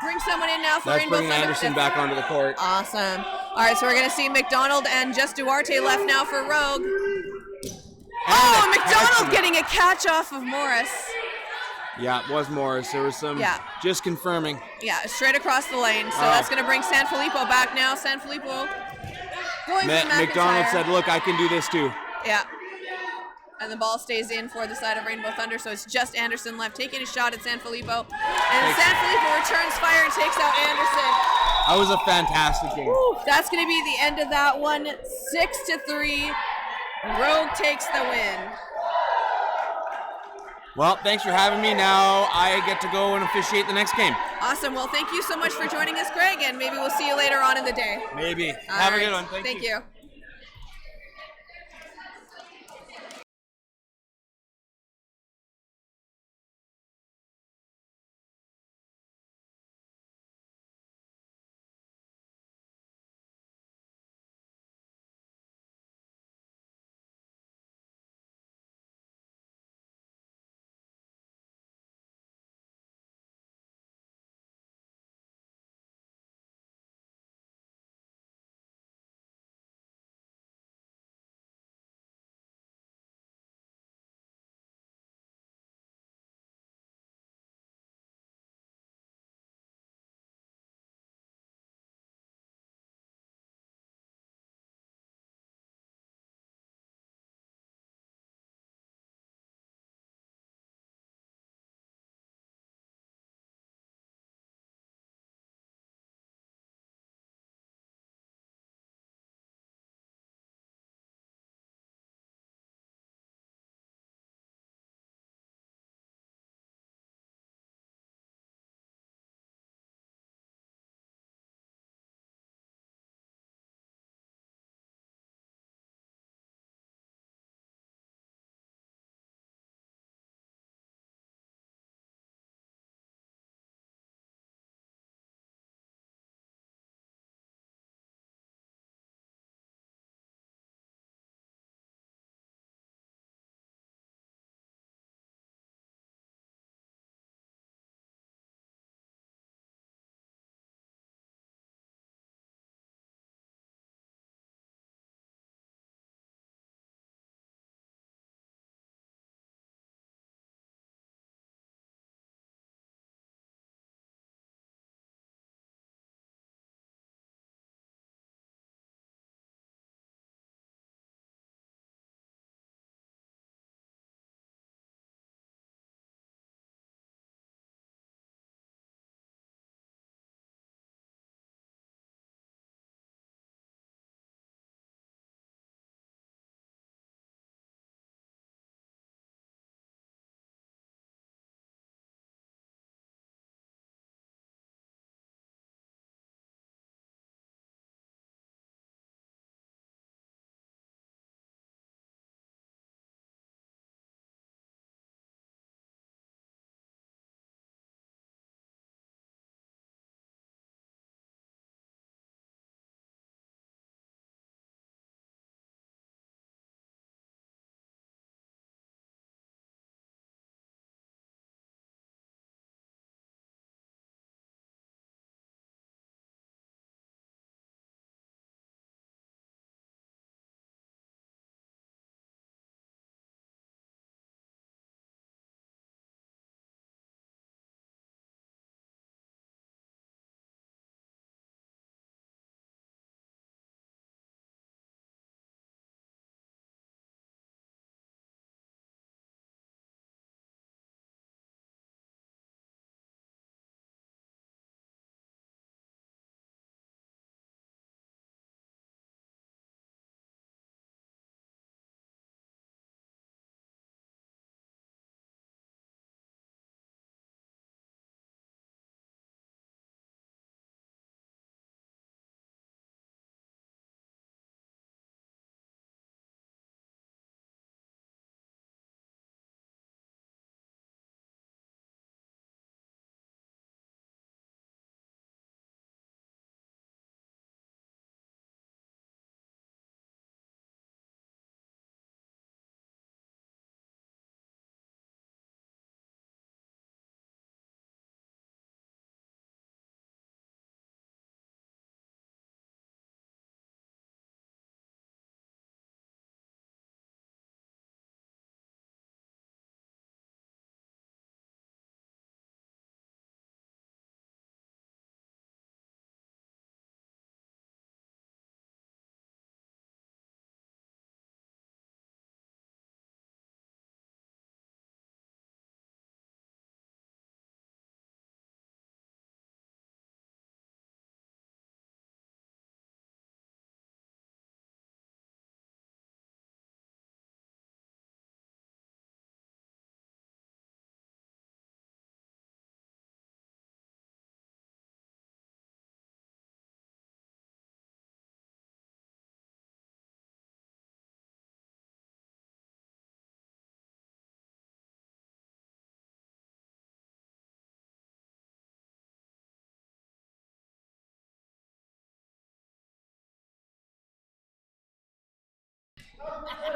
bring someone in now for Rainbow Thunder. That's bringing Anderson back onto the court. Awesome. All right, so we're going to see McDonald and Jess Duarte left now for Rogue. Oh, McDonald getting a catch off of Morris. Yeah, it was Morris. There was some just confirming. Yeah, straight across the lane. So that's going to bring Sanfilippo back now. Sanfilippo going for McIntyre. McDonald said, look, I can do this too. Yeah. And the ball stays in for the side of Rainbow Thunder, so it's just Anderson left taking a shot at Sanfilippo. And Sanfilippo returns fire and takes out Anderson. That was a fantastic game. Woo, that's going to be the end of that one. 6-3. Rogue takes the win. Well, thanks for having me. Now I get to go and officiate the next game. Awesome. Well, thank you so much for joining us, Greg, and maybe we'll see you later on in the day. Maybe. Have a good one. Thank you.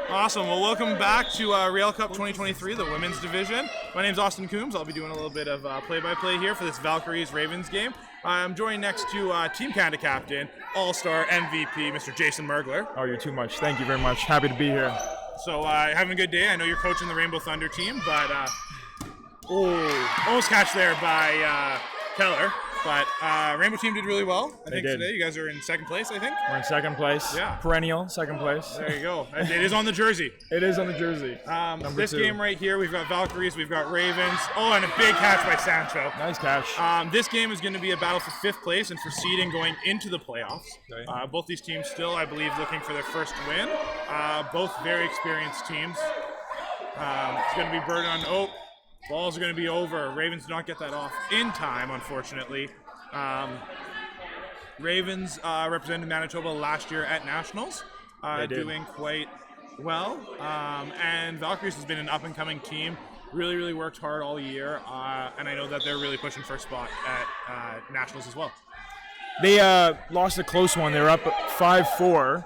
Awesome. Well, welcome back to Real Cup 2023, the women's division. My name's Austin Coombs. I'll be doing a little bit of play-by-play here for this Valkyries-Ravens game. I'm joined next to Team Canada captain, all-star MVP, Mr. Jason Mergler. Oh, you're too much. Thank you very much. Happy to be here. So having a good day. I know you're coaching the Rainbow Thunder team, but almost catch there by Keller. But Rainbow team did really well. I think today you guys are in second place, I think. We're in second place. Yeah. Perennial second place. There you go. It is on the jersey. It is on the jersey. This 2. Game right here, we've got Valkyries, we've got Ravens. Oh, and a big catch by Sancho. Nice catch. This game is going to be a battle for 5th place and for seeding going into the playoffs. Okay. Both these teams still, I believe, looking for their first win. Both very experienced teams. It's going to be Bird on. Oh, balls are going to be over. Ravens do not get that off in time, unfortunately. Ravens represented Manitoba last year at Nationals, doing quite well. And Valkyries has been an up-and-coming team. Really worked hard all year, and I know that they're really pushing for a spot at Nationals as well. They lost a close one. They were up 5-4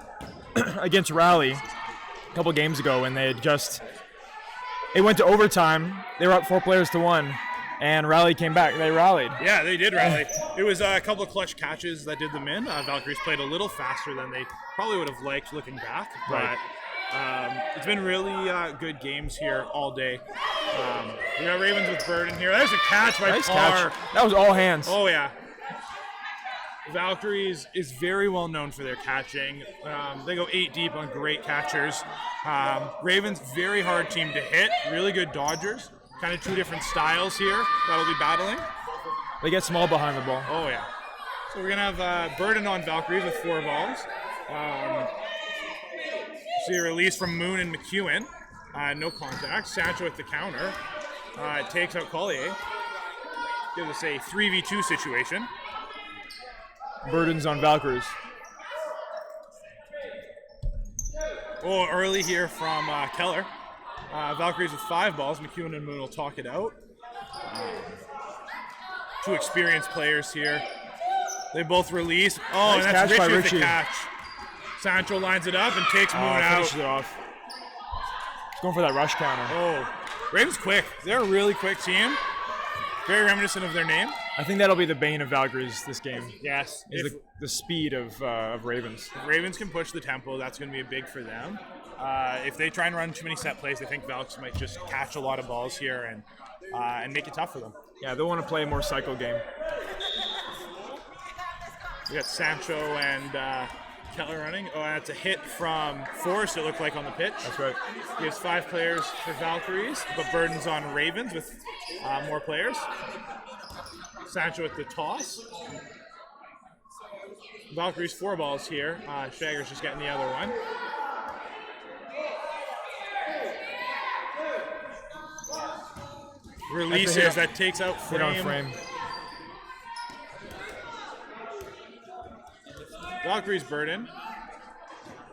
against Raleigh a couple games ago, and it went to overtime. They were up 4-1, and Raleigh came back. They rallied. Yeah, they did rally. It was a couple of clutch catches that did them in. Valkyries played a little faster than they probably would have liked looking back, but it's been really good games here all day. We got Ravens with Bird in here. There's a catch by Parr. That was all hands. Oh, yeah. Valkyries is very well known for their catching. They go 8 deep on great catchers. Ravens, very hard team to hit. Really good dodgers. Kind of 2 different styles here that'll be battling. They get small behind the ball. Oh, yeah. So we're going to have Burden on Valkyries with 4 balls. See a release from Moon and McEwen. No contact. Sancho at the counter. Takes out Collier. Gives us a 3v2 situation. Burdens on Valkyries. Oh, early here from Keller. Valkyries with 5 balls. McEwen and Moon will talk it out. 2 experienced players here. They both release. Oh, nice and that's catch by Richie with Richie. the catch. Sancho lines it up and takes Moon out. Finishes it off. He's going for that rush counter. Oh, Ravens quick. They're a really quick team. Very reminiscent of their name. I think that'll be the bane of Valkyries this game. Yes. Is the speed of Ravens. If Ravens can push the tempo, that's going to be big for them. If they try and run too many set plays, I think Valks might just catch a lot of balls here and make it tough for them. Yeah, they'll want to play a more cycle game. We got Sancho and Keller running. Oh, and that's a hit from Forrest, it looked like, on the pitch. That's right. He has 5 players for Valkyries, but Burden's on Ravens with more players. Sancho with the toss. Valkyries 4 balls here. Shager's just getting the other one. Releases, that takes out Frame. Hit on Frame. Valkyries Burden.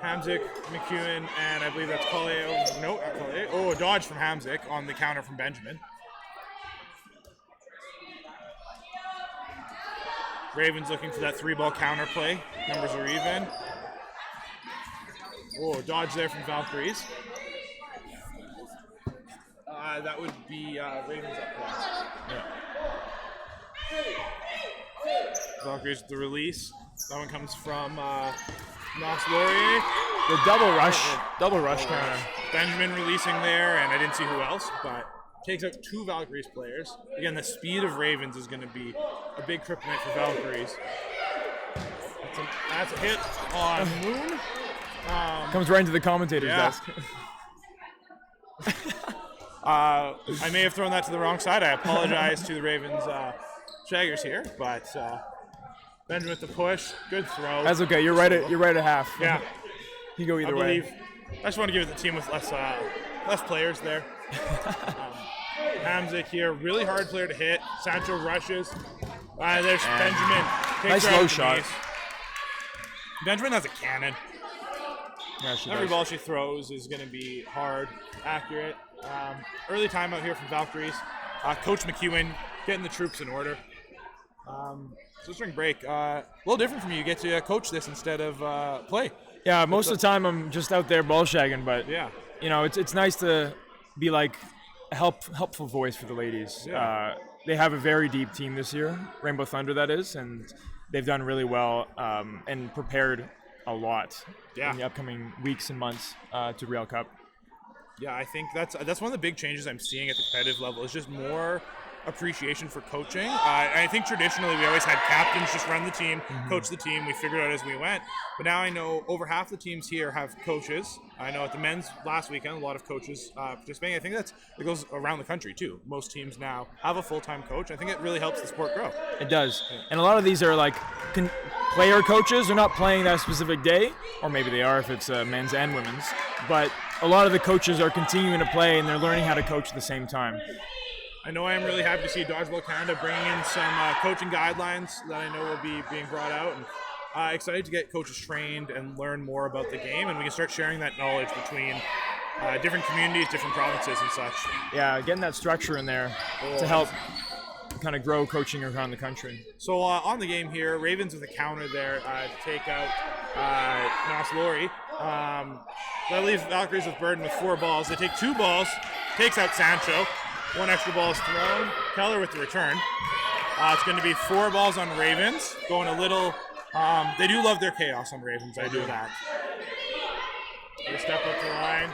Hamzik, McEwen, and I believe that's Collier. No, not Collier. Oh, a dodge from Hamzik on the counter from Benjamin. Ravens looking for that 3-ball counter play. Numbers are even. Oh, dodge there from Valkyries. That would be Ravens up there. Yeah. Valkyries with the release. That one comes from Nos Laurier. The double rush counter. Benjamin releasing there, and I didn't see who else, but takes out 2 Valkyries players. Again, the speed of Ravens is going to be a big kryptonite for Valkyries. That's a hit on Moon. Comes right into the commentator's desk. I may have thrown that to the wrong side. I apologize to the Ravens shaggers here, but Benjamin with the push, good throw. That's okay. You're right at half. Yeah, you go either way. I just want to give it the team with less players there. Hamzik here, really hard player to hit. Sancho rushes. There's Benjamin. Nice low shot. Benjamin has a cannon. Yeah, Every ball she throws is going to be hard, accurate. Early timeout here from Valkyries. Coach McEwen getting the troops in order. So spring break, a little different from you. You get to coach this instead of play. Yeah, most of the time I'm just out there ball shagging, but Yeah. you know, it's nice to be like a helpful voice for the ladies. Yeah. They have a very deep team this year, Rainbow Thunder that is, and they've done really well and prepared a lot in the upcoming weeks and months to Real Cup. Yeah, I think that's one of the big changes I'm seeing at the competitive level is just more appreciation for coaching. I think traditionally we always had captains just run the team, coach the team. We figured out as we went. But now I know over half the teams here have coaches. I know at the men's last weekend, a lot of coaches participating. I think it goes around the country too. Most teams now have a full-time coach. I think it really helps the sport grow. It does. And a lot of these are like player coaches. They're not playing that specific day, or maybe they are if it's men's and women's. But a lot of the coaches are continuing to play and they're learning how to coach at the same time. I know I am really happy to see Dodgeball Canada bringing in some coaching guidelines that I know will be being brought out. And excited to get coaches trained and learn more about the game, and we can start sharing that knowledge between different communities, different provinces and such. Yeah, getting that structure in there to help kind of grow coaching around the country. So on the game here, Ravens with a counter there to take out Nas Laurie. That leaves Valkyries with Burden with 4 balls. They take 2 balls, takes out Sancho. 1 extra ball is thrown. Keller with the return. It's going to be 4 balls on Ravens. Going a little. They do love their chaos on Ravens. I do that. They step up the line.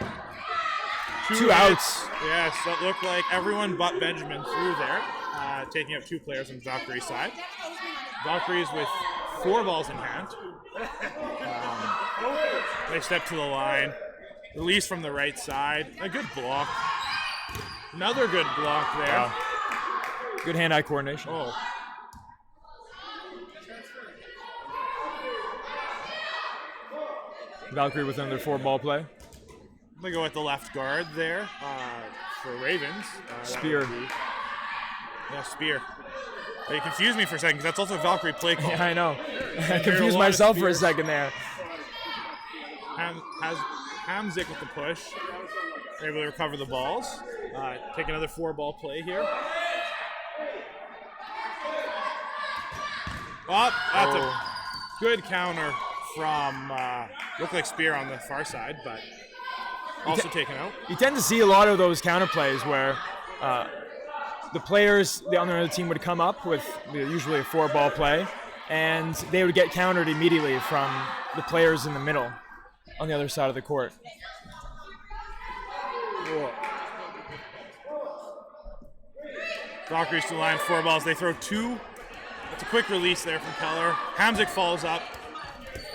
2 outs. Yes, that looked like everyone but Benjamin through there, taking out 2 players on Valkyrie's side. Valkyries with 4 balls in hand. They step to the line. Release from the right side. A good block. Another good block there. Wow. Good hand-eye coordination. Oh. Valkyrie with another 4-ball play. I'm going to go with the left guard there for Ravens. Spear. Yeah, Spear. You confused me for a second because that's also a Valkyrie play call. Yeah, I know. I confused myself for a second there. Has Hamzik with the push. They're able to recover the balls. Take another 4-ball play here. Oh, that's a good counter from, looked like Spear on the far side, but also taken out. You tend to see a lot of those counter plays where the players on the other team would come up with usually a 4-ball play, and they would get countered immediately from the players in the middle on the other side of the court. Whoa. Valkyries to the line, 4 balls. They throw 2. It's a quick release there from Keller. Hamzik falls up.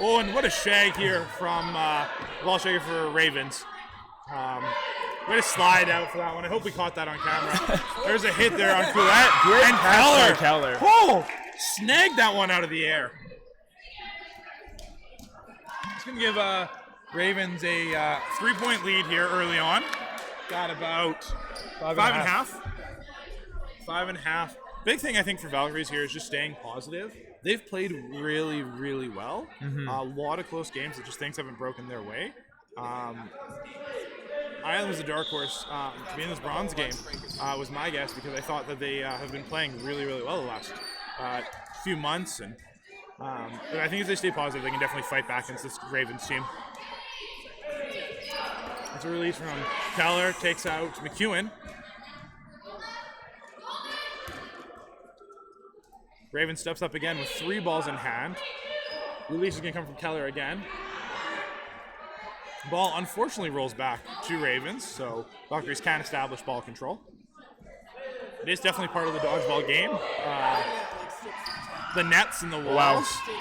Oh, and what a shag here from ball shagger for Ravens. Way to slide out for that one. I hope we caught that on camera. There's a hit there on Couette. Great and pass by Keller. Keller. Oh, snagged that one out of the air. It's going to give Ravens a 3-point lead here early on. Got about 5.5. 5.5. Big thing I think for Valkyries here is just staying positive. They've played really, really well. A lot of close games that just things haven't broken their way. Ireland was a dark horse to be in this bronze game, was my guess, because I thought that they have been playing really, really well the last few months. And but I think if they stay positive, they can definitely fight back against this Ravens team. That's a release from Keller, takes out McEwen. Raven steps up again with 3 balls in hand. Release is going to come from Keller again. Ball unfortunately rolls back to Ravens, so Valkyries can establish ball control. It is definitely part of the dodgeball game. The nets and the walls. Wow.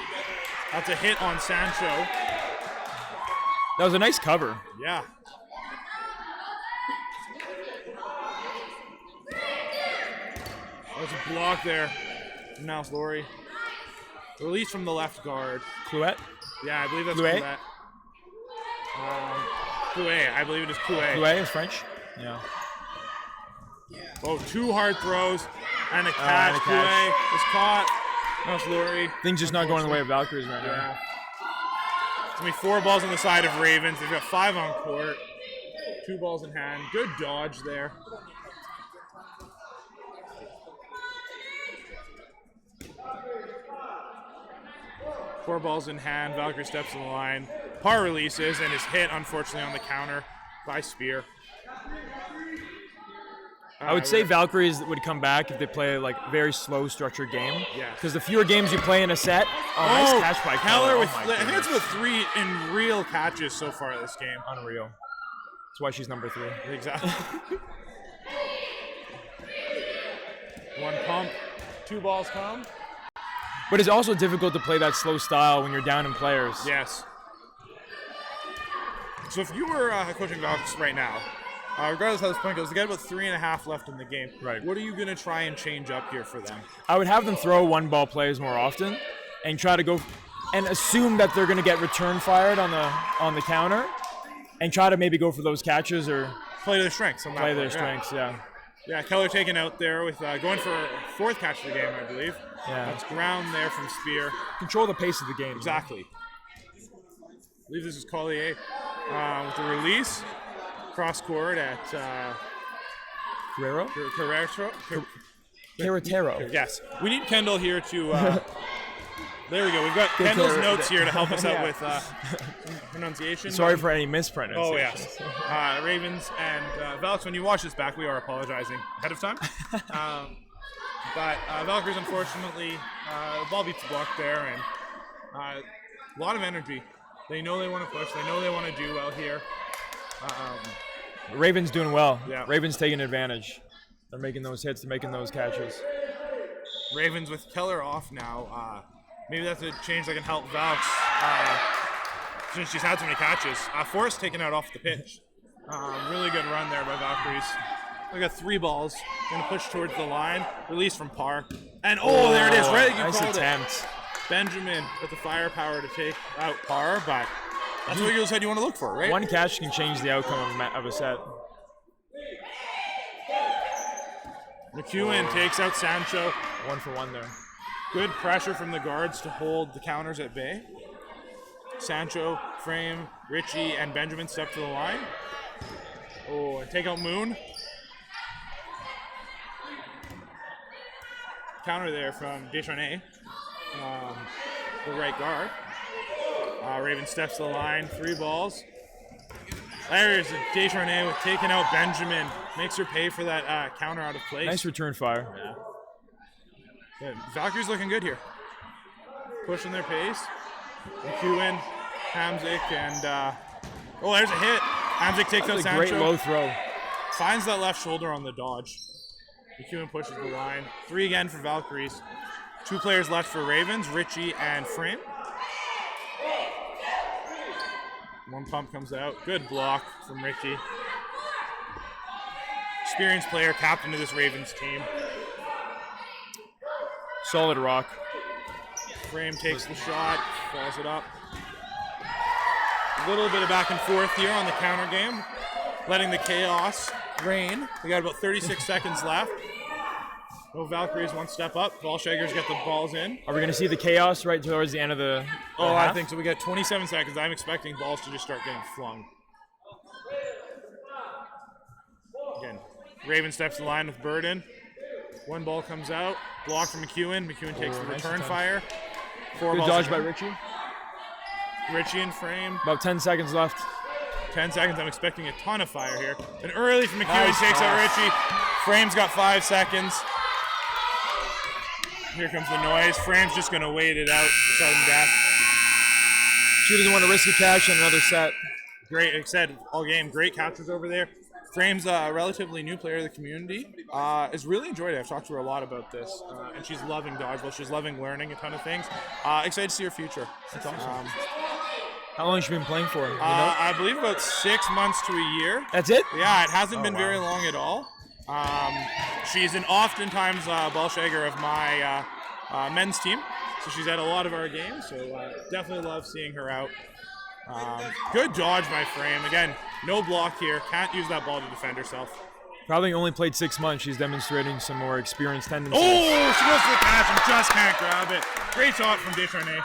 That's a hit on Sancho. That was a nice cover. Yeah. There's a block there. Now Laurie. Release from the left guard. Couette? Yeah, I believe that's Couette? Couette. Couette, I believe it is Couette. Couette is French? Yeah. Oh, 2 hard throws and a catch. Couette is caught. Now Laurie. Things just not going the way of Valkyries right now. Yeah. It's going to be 4 balls on the side of Ravens. They've got 5 on court. 2 balls in hand. Good dodge there. Four balls in hand. Valkyrie steps in the line. Parr releases and is hit, unfortunately, on the counter by Spear. I would say Valkyries would come back if they play like very slow, structured game. Yeah. Because the fewer games you play in a set, nice catch by Keller. Keller. I think it's with 3 in real catches so far this game. Unreal. That's why she's number 3. Exactly. One pump, 2 balls come. But it's also difficult to play that slow style when you're down in players. Yes. So if you were coaching Valks right now, regardless of how this point goes, they got about 3.5 left in the game. Right. What are you going to try and change up here for them? I would have them throw 1-ball plays more often and try to go and assume that they're going to get return fired on the counter and try to maybe go for those catches or play their strengths. Play their strengths, yeah. Yeah, Keller taken out there with going for a 4th catch of the game, I believe. Yeah. That's ground there from Spear. Control the pace of the game. Exactly. I believe this is Collier with the release. Cross court at Guerrero? Carretero. Yes. We need Kendall here to... there we go. We've got Kendall's notes here to help us out with pronunciation. Sorry for any mispronunciation. Oh, yes. Ravens and Valks, when you watch this back, we are apologizing ahead of time. But Valkyries, unfortunately, the ball beats the block there, and a lot of energy. They know they want to push. They know they want to do well here. Ravens doing well. Yeah. Ravens taking advantage. They're making those hits. They're making those catches. Ravens with Keller off now. Maybe that's a change that can help Valks since she's had so many catches. Forrest taken out off the pitch. Really good run there by Valkyries. We got 3 balls. Going to push towards the line. Release from Parr. And there it is. Right, you nice called attempt. It. Benjamin with the firepower to take out Parr, but that's what you said you want to look for, right? One catch can change the outcome of a set. McEwen takes out Sancho. 1 for 1 there. Good pressure from the guards to hold the counters at bay. Sancho, Frame, Richie, and Benjamin step to the line. And take out Moon. Counter there from Descharnay, the right guard. Raven steps to the line, 3 balls. There's Descharnay with taking out Benjamin. Makes her pay for that counter out of place. Nice return fire. Yeah. Valkyrie's looking good here. Pushing their pace. McEwen, Hamzik, and there's a hit. Hamzik takes out Sancho. Great low throw. Finds that left shoulder on the dodge. McEwen pushes the line. 3 again for Valkyries. 2 players left for Ravens, Richie and Frame. 1 pump comes out. Good block from Richie. Experienced player, captain of this Ravens team. Solid rock. Frame takes the shot, follows it up. A little bit of back and forth here on the counter game. Letting the chaos reign. We got about 36 seconds left. Valkyries 1 step up. Ball Shaggers get the balls in. Are we going to see the chaos right towards the end of the half? I think so. We got 27 seconds. I'm expecting balls to just start getting flung. Again, Raven steps the line with Burden. 1 ball comes out. Block from McEwen. McEwen takes the return fire. 4 Good balls dodge again. by Richie. Richie in frame. About 10 seconds left. 10 seconds. I'm expecting a ton of fire here. And early from McEwen Nice takes out pass. Richie. Frame's got 5 seconds. Here comes the noise. Frame's just going to wait it out to sudden death. She doesn't want to risk a catch on another set. Great, like I said, all game. Great catches over there. Frame's a relatively new player of the community. Has really enjoyed it. I've talked to her a lot about this. And she's loving dodgeball. She's loving learning a ton of things. Excited to see her future. That's awesome. How long has she been playing for? You know? I believe about 6 months to a year. That's it? Yeah, it hasn't been very long at all. She's an oftentimes ball shagger of my men's team, so she's at a lot of our games, so definitely love seeing her out. Good dodge by Frame. Again, no block here. Can't use that ball to defend herself. Probably only played 6 months. She's demonstrating some more experience tendencies. Oh, she goes for the catch and just can't grab it. Great shot from Descharnay.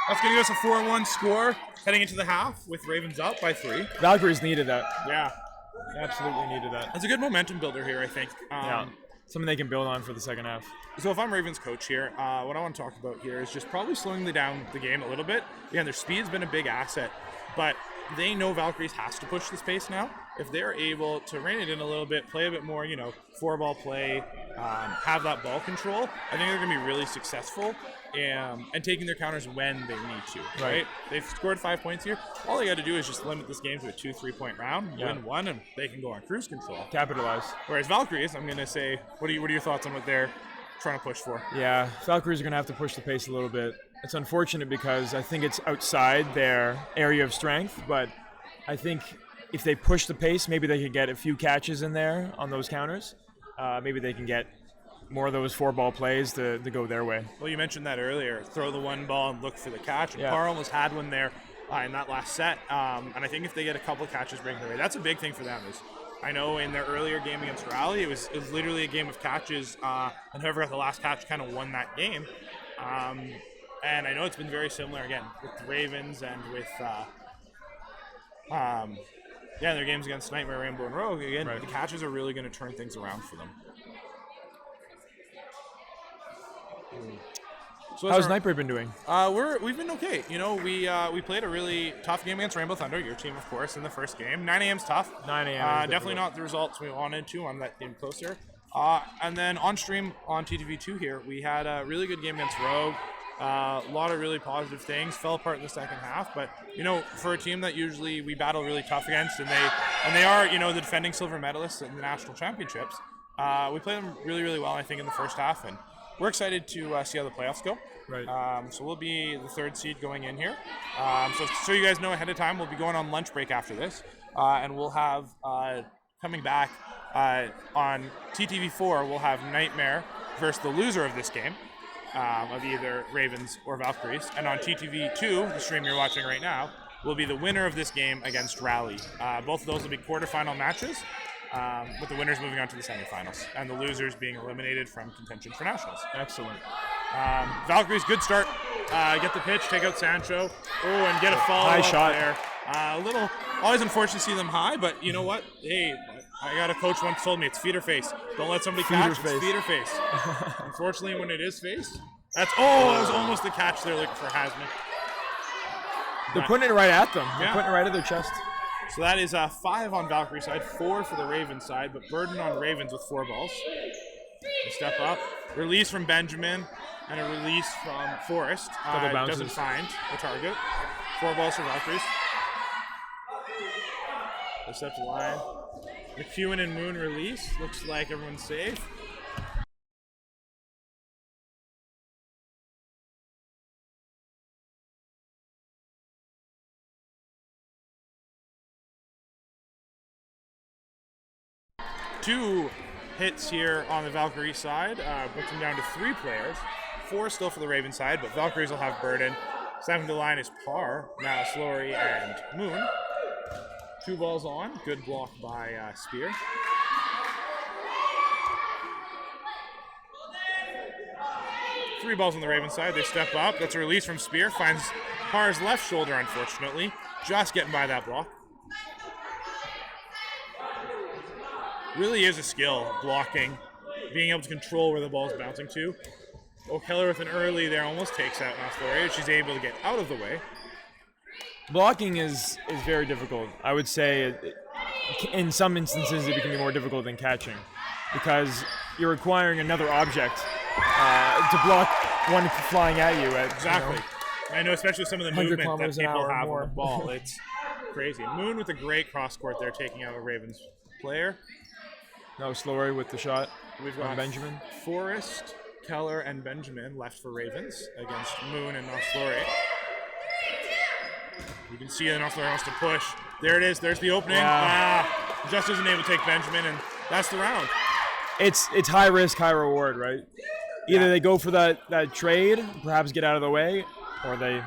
That's going to give us a 4-1 score heading into the half with Ravens up by 3. Valkyries needed that. Yeah. Absolutely needed that. That's a good momentum builder here, I think. Yeah. something they can build on for the second half. So if I'm Ravens coach here, what I want to talk about here is just probably slowing down the game a little bit. Again, their speed's been a big asset, but they know Valkyries has to push this pace now. If they're able to rein it in a little bit, play a bit more, four-ball play, have that ball control, I think they're going to be really successful and taking their counters when they need to, right? They've scored 5 points here. All they got to do is just limit this game to a 2-3 point round, win one, and they can go on cruise control. Capitalize. Whereas Valkyries, I'm going to say, what are your thoughts on what they're trying to push for? Yeah, Valkyries are going to have to push the pace a little bit. It's unfortunate because I think it's outside their area of strength, but I think if they push the pace, maybe they could get a few catches in there on those counters. Maybe they can get more of those four-ball plays to go their way. Well, you mentioned that earlier. Throw the one ball and look for the catch. And Parr almost had one there in that last set. And I think if they get a couple of catches breaking their way, that's a big thing for them. I know in their earlier game against Raleigh, it was literally a game of catches, and whoever got the last catch kind of won that game. And I know it's been very similar, again, with the Ravens and with their games against Nightmare, Rainbow, and Rogue. Again, the catches are really going to turn things around for them. So how's Nightmare been doing? We've been okay. We played a really tough game against Rainbow Thunder, your team, of course, in the first game. 9 a.m.'s tough. 9 a.m. Definitely not the results we wanted to on that game closer. And then on stream on TTV2 here, we had a really good game against Rogue. A lot of really positive things. Fell apart in the second half, but for a team that usually we battle really tough against, and they are the defending silver medalists in the national championships. We played them really, really well, I think, in the first half, and we're excited to see how the playoffs go. Right. So we'll be the third seed going in here. So you guys know ahead of time, we'll be going on lunch break after this, and we'll have coming back on TTV4. We'll have Nightmare versus the loser of this game. Of either Ravens or Valkyries. And on TTV2, the stream you're watching right now, will be the winner of this game against Raleigh. Both of those will be quarterfinal matches, with the winners moving on to the semifinals, and the losers being eliminated from contention for nationals. Excellent. Valkyries, good start. Get the pitch, take out Sancho. And get a follow high shot there. Always unfortunate to see them high, but you know what? Hey, I got a coach once told me it's feet or face. Don't let somebody catch. It's feet or face. Unfortunately, when it is face, that was almost the catch they're looking for, Hasman. They're putting it right at them. They're putting it right at their chest. So that is 5 on Valkyrie side, 4 for the Ravens side, but burden on Ravens with 4 balls. They step up. Release from Benjamin and a release from Forrest. Doesn't find the target. 4 balls for Valkyries. They step to line. McEwen and Moon release. Looks like everyone's safe. Two hits here on the Valkyrie side, puts them down to 3 players. 4 still for the Raven side, but Valkyries will have burden. 7 to line is Parr, now Slory and Moon. 2 balls on, good block by Spear. Three balls on the Raven side, they step up. That's a release from Spear, finds Parr's left shoulder, unfortunately. Just getting by that block. Really is a skill, blocking, being able to control where the ball's bouncing to. O'Keller with an early there almost takes out Nasloria. She's able to get out of the way. Blocking is very difficult. I would say in some instances it can be more difficult than catching because you're requiring another object to block one flying at you. Exactly. I know, especially with some of the movement that people have on the ball. It's crazy. Moon with a great cross court there, taking out a Ravens player. No, Slory with the shot. We've got Benjamin. Forrest, Keller, and Benjamin left for Ravens against Moon and Slory. You can see that Slory wants to push. There it is. There's the opening. Just isn't able to take Benjamin, and that's the round. It's high risk, high reward, right? Either they go for that trade, perhaps get out of the way, or they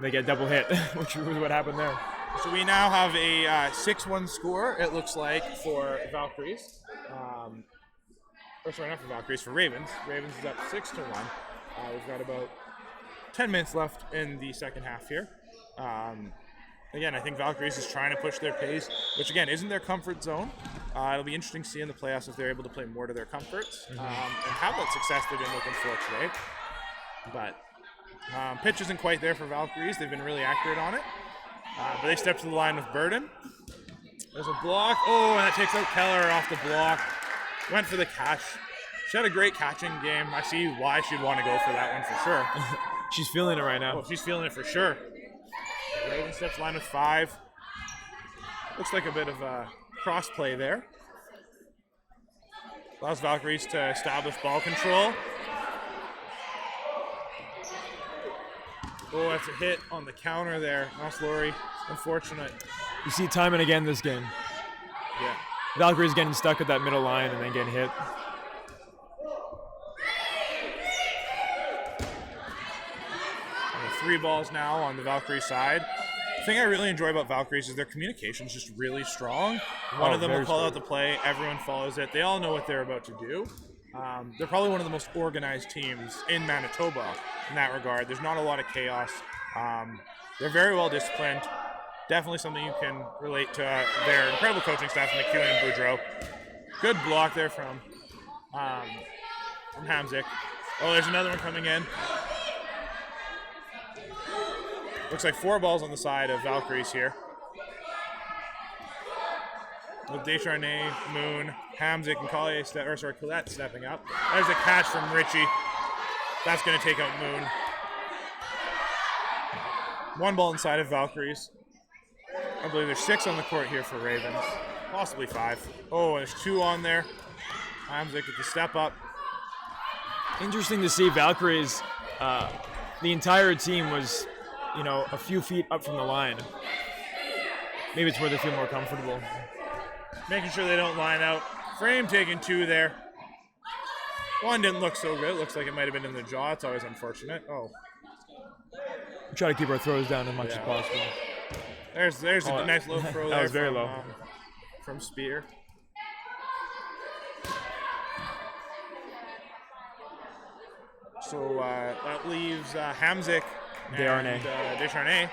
get double hit, which was what happened there. So we now have a 6-1 score, it looks like, for Valkyries. Not for Valkyries, for Ravens. Ravens is up 6-1. We've got about 10 minutes left in the second half here. again, I think Valkyries is trying to push their pace, which again isn't their comfort zone. It'll be interesting to see in the playoffs if they're able to play more to their comforts and have that success they've been looking for today. But pitch isn't quite there for Valkyries. They've been really accurate on it. But they step to the line with Burden. There's a block. Oh, and that takes out Keller off the block. Went for the catch. She had a great catching game. I see why she'd want to go for that one for sure. She's feeling it right now. Oh, she's feeling it for sure. Raven steps to the line with 5. Looks like a bit of a cross play there. Allows Valkyries to establish ball control. Oh, that's a hit on the counter there. Mouse Lori, unfortunate. You see time and again this game. Yeah. Valkyrie's getting stuck at that middle line and then getting hit. And 3 balls now on the Valkyrie side. The thing I really enjoy about Valkyries is their communication is just really strong. One of them will call out the play, everyone follows it. They all know what they're about to do. They're probably one of the most organized teams in Manitoba in that regard. There's not a lot of chaos. They're very well disciplined. Definitely something you can relate to their incredible coaching staff, McEwen and Boudreau. Good block there from Hamzik. Oh, there's another one coming in. Looks like 4 balls on the side of Valkyries here. With Descharnay, Moon, Hamzik, and Colette stepping up. There's a catch from Richie. That's going to take out Moon. 1 ball inside of Valkyries. I believe there's 6 on the court here for Ravens. Possibly 5. Oh, there's 2 on there. Hamzik with the step up. Interesting to see Valkyries. The entire team was, a few feet up from the line. Maybe it's where they feel more comfortable. Making sure they don't line out. Frame taking 2 there. One didn't look so good. Looks like it might have been in the jaw. It's always unfortunate. Oh. We try to keep our throws down as much as possible. There's a nice low throw there. That was very low. From Spear. So that leaves Hamzik and Descharnay.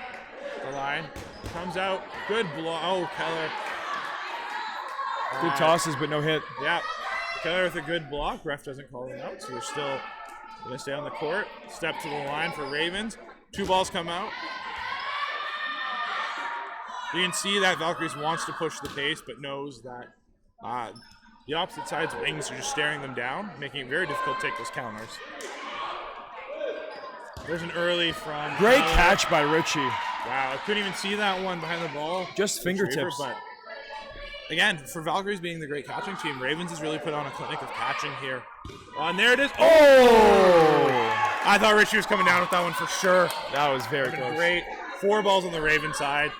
The line comes out. Good blow. Oh, Keller. Good tosses, but no hit. Yeah. Keller with a good block. Ref doesn't call him out, so they're still going to stay on the court. Step to the line for Ravens. 2 balls come out. You can see that Valkyries wants to push the pace, but knows that the opposite side's wings are just staring them down, making it very difficult to take those counters. There's an early from... Great catch by Richie. Wow, I couldn't even see that one behind the ball. Just fingertips. But again, for Valkyries being the great catching team, Ravens has really put on a clinic of catching here. Oh, and there it is. Oh! I thought Richie was coming down with that one for sure. That was very close. Great. 4 balls on the Raven side.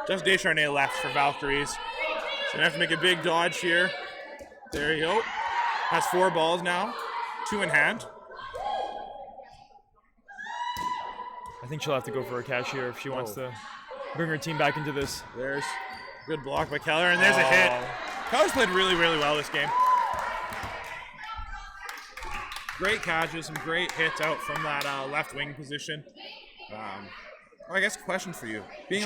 Just Descharnay left for Valkyries. So gonna have to make a big dodge here. There you go. Has 4 balls now. 2 in hand. I think she'll have to go for a catch here if she wants to bring her team back into this. There's a good block by Keller, and there's a hit. Keller's played really, really well this game. Great catches, some great hits out from that left wing position. I guess a question for you. Being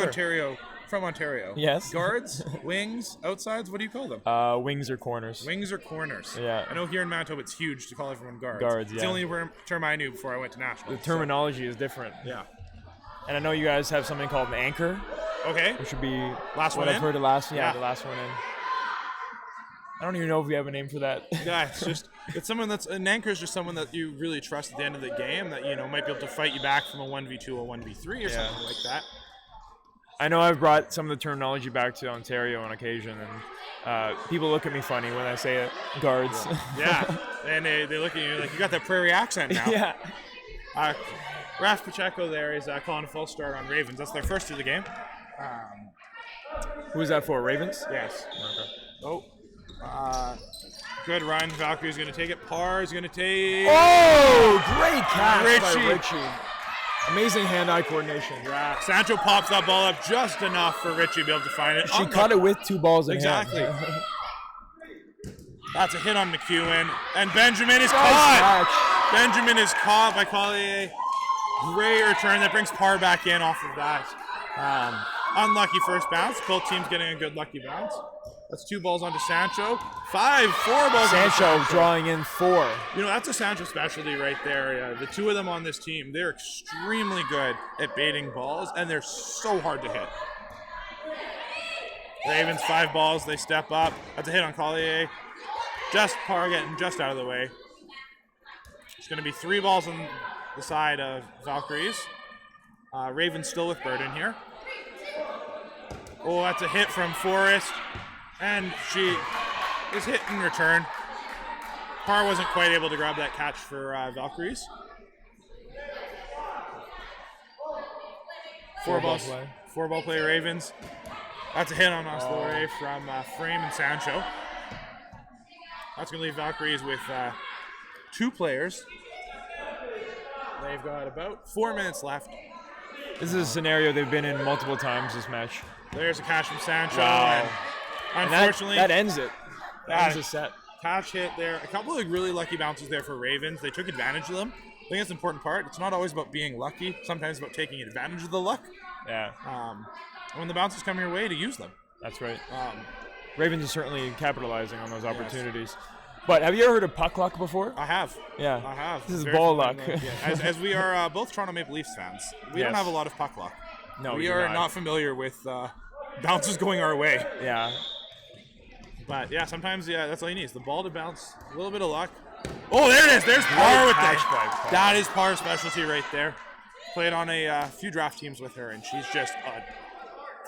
from Ontario. Yes. Guards, wings, outsides, what do you call them? Wings or corners. Wings or corners. Yeah. I know here in Manitoba it's huge to call everyone guards. Guards, It's the only term I knew before I went to national. The terminology is different. Yeah. And I know you guys have something called an anchor. Okay. Which would be last what one I've in? heard the last one in. I don't even know if we have a name for that. Yeah, it's someone that's an anchor is just someone that you really trust at the end of the game that might be able to fight you back from a 1v2 or 1v3 or something like that. I know I've brought some of the terminology back to Ontario on occasion, and people look at me funny when I say it. Guards. Yeah, and they look at you like you got that prairie accent now. Yeah. Raf Pacheco there is calling a false start on Ravens. That's their first of the game. Who is that for? Ravens? Yes. Okay. Good run. Valkyrie's going to take it. Parr is going to take... Oh! Great catch by Richie. Amazing hand-eye coordination. Yeah. Sancho pops that ball up just enough for Richie to be able to find it. She caught it with 2 balls in hand. Exactly. That's a hit on McEwen. And Benjamin is caught. Benjamin is caught by Collier. Great return. That brings Parr back in off of that. unlucky first bounce. Both teams getting a good lucky bounce. That's 2 balls onto Sancho. 4 balls onto Sancho drawing in 4. You know, that's a Sancho specialty right there. The 2 of them on this team, they're extremely good at baiting balls, and they're so hard to hit. Ravens 5 balls, they step up. That's a hit on Collier. Just par getting just out of the way. It's going to be 3 balls on the side of Valkyries. Ravens still with Burden here. Oh, that's a hit from Forrest. And she is hit in return. Par wasn't quite able to grab that catch for Valkyries. 4 balls. 4 ball play Ravens. That's a hit on Ostlore from Frame and Sancho. That's going to leave Valkyries with 2 players. They've got about 4 minutes left. This is a scenario they've been in multiple times this match. There's a catch from Sancho. Wow. And unfortunately, that ends it. That ends the set. Catch hit there. A couple of really lucky bounces there for Ravens. They took advantage of them. I think that's an important part. It's not always about being lucky. Sometimes it's about taking advantage of the luck. Yeah. When the bounces come your way, to use them. That's right. Ravens are certainly capitalizing on those opportunities. Yes. But have you ever heard of puck luck before? I have. Yeah. I have. This is ball luck. Yeah. As we are both Toronto Maple Leafs fans, we don't have a lot of puck luck. No, we are not familiar with bounces going our way. Yeah. But yeah, sometimes that's all you need is the ball to bounce, a little bit of luck. Oh, there it is. There's Par with that. That is Par's specialty right there. Played on a few draft teams with her, and she's just a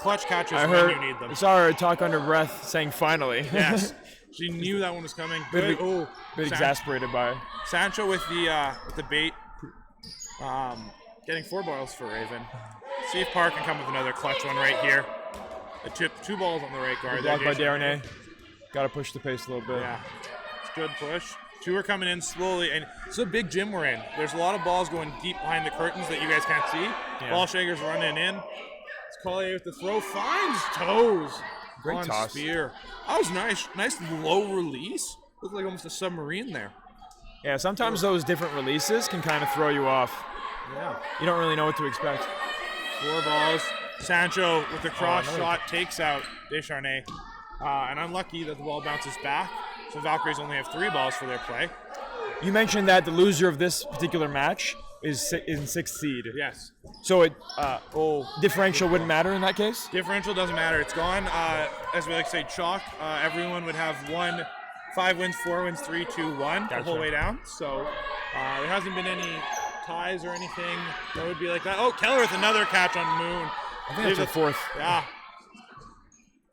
clutch catches when you need them. I saw her talk under breath saying finally. Yes. She knew that one was coming. Bit exasperated by it. Sancho with the bait. Getting 4 balls for Raven. See if Park can come with another clutch one right here. A 2 balls on the right guard. Blocked by Darnay. Got to push the pace a little bit. Yeah, it's a good push. 2 are coming in slowly, and it's a big gym we're in. There's a lot of balls going deep behind the curtains that you guys can't see. Yeah. Ball shakers running in. It's Collier with the throw, finds toes. Great toss. Spear. That was nice. Nice low release. Looked like almost a submarine there. Yeah, sometimes those different releases can kind of throw you off. Yeah. You don't really know what to expect. 4 balls. Sancho with the cross shot takes out Descharnay. And unlucky that the ball bounces back. So Valkyries only have 3 balls for their play. You mentioned that the loser of this particular match is in 6th seed. Yes. So differential wouldn't matter in that case? Differential doesn't matter. It's gone. As we like to say, chalk. Everyone would have 5 wins, 4 wins, 3, 2, 1 the whole way down. So there hasn't been any ties or anything that would be like that. Oh, Keller with another catch on Moon. I think that's a 4th. Yeah.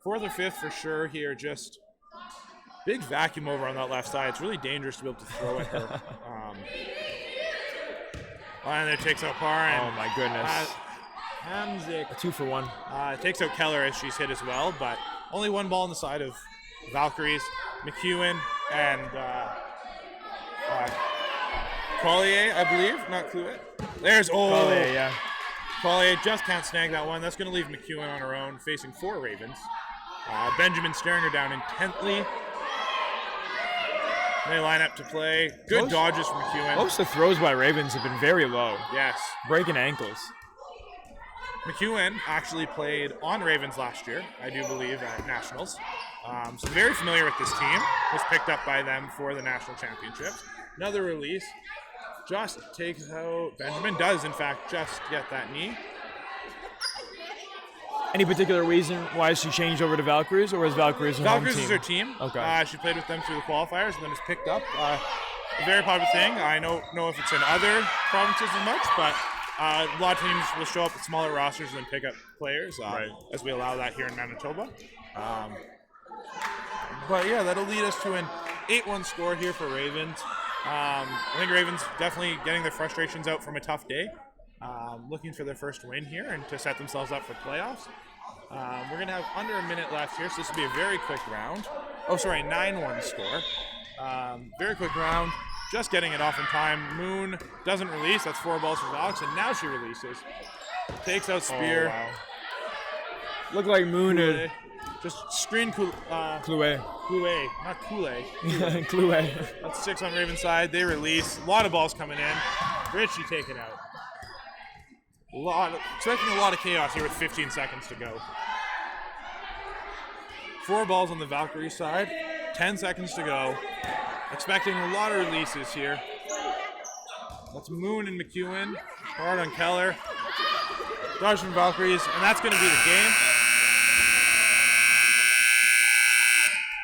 4th or 5th for sure here. Just big vacuum over on that left side. It's really dangerous to be able to throw at her. And there takes out Par. And, oh my goodness. Hamzik. A 2 for 1. Takes out Keller as she's hit as well, but only 1 ball on the side of Valkyries. McEwen and Collier, I believe, not Clouet. There's Collier, yeah. Collier just can't snag that one. That's going to leave McEwen on her own, facing 4 Ravens. Benjamin staring her down intently. They line up to play. Good dodges from McEwen. Most of the throws by Ravens have been very low. Yes. Breaking ankles. McEwen actually played on Ravens last year, I do believe, at Nationals. So very familiar with this team. Was picked up by them for the National Championships. Another release. Just takes out. Benjamin does, in fact, just get that knee. Any particular reason why she changed over to Valkyries, or was Valkyries her home team? Valkyries is her team. Okay. She played with them through the qualifiers and then was picked up. A very popular thing. I don't know if it's in other provinces as much, but a lot of teams will show up with smaller rosters and then pick up players, as we allow that here in Manitoba. But yeah, that'll lead us to an 8-1 score here for Ravens. I think Ravens definitely getting their frustrations out from a tough day. Looking for their first win here and to set themselves up for playoffs. We're going to have under a minute left here, so this will be a very quick round. 9-1 score. Very quick round. Just getting it off in time. Moon doesn't release. That's 4 balls for Alex, and now she releases. Takes out Spear. Oh, wow. Looked like Moon just screen Clouet. Not Kool-Aid. Clouet. That's 6 on Raven's side. They release. A lot of balls coming in. Richie taken out. Expecting a lot of chaos here with 15 seconds to go. 4 balls on the Valkyrie side, 10 seconds to go. Expecting a lot of releases here. That's Moon and McEwen, hard on Keller. Dodge from Valkyries, and that's going to be the game.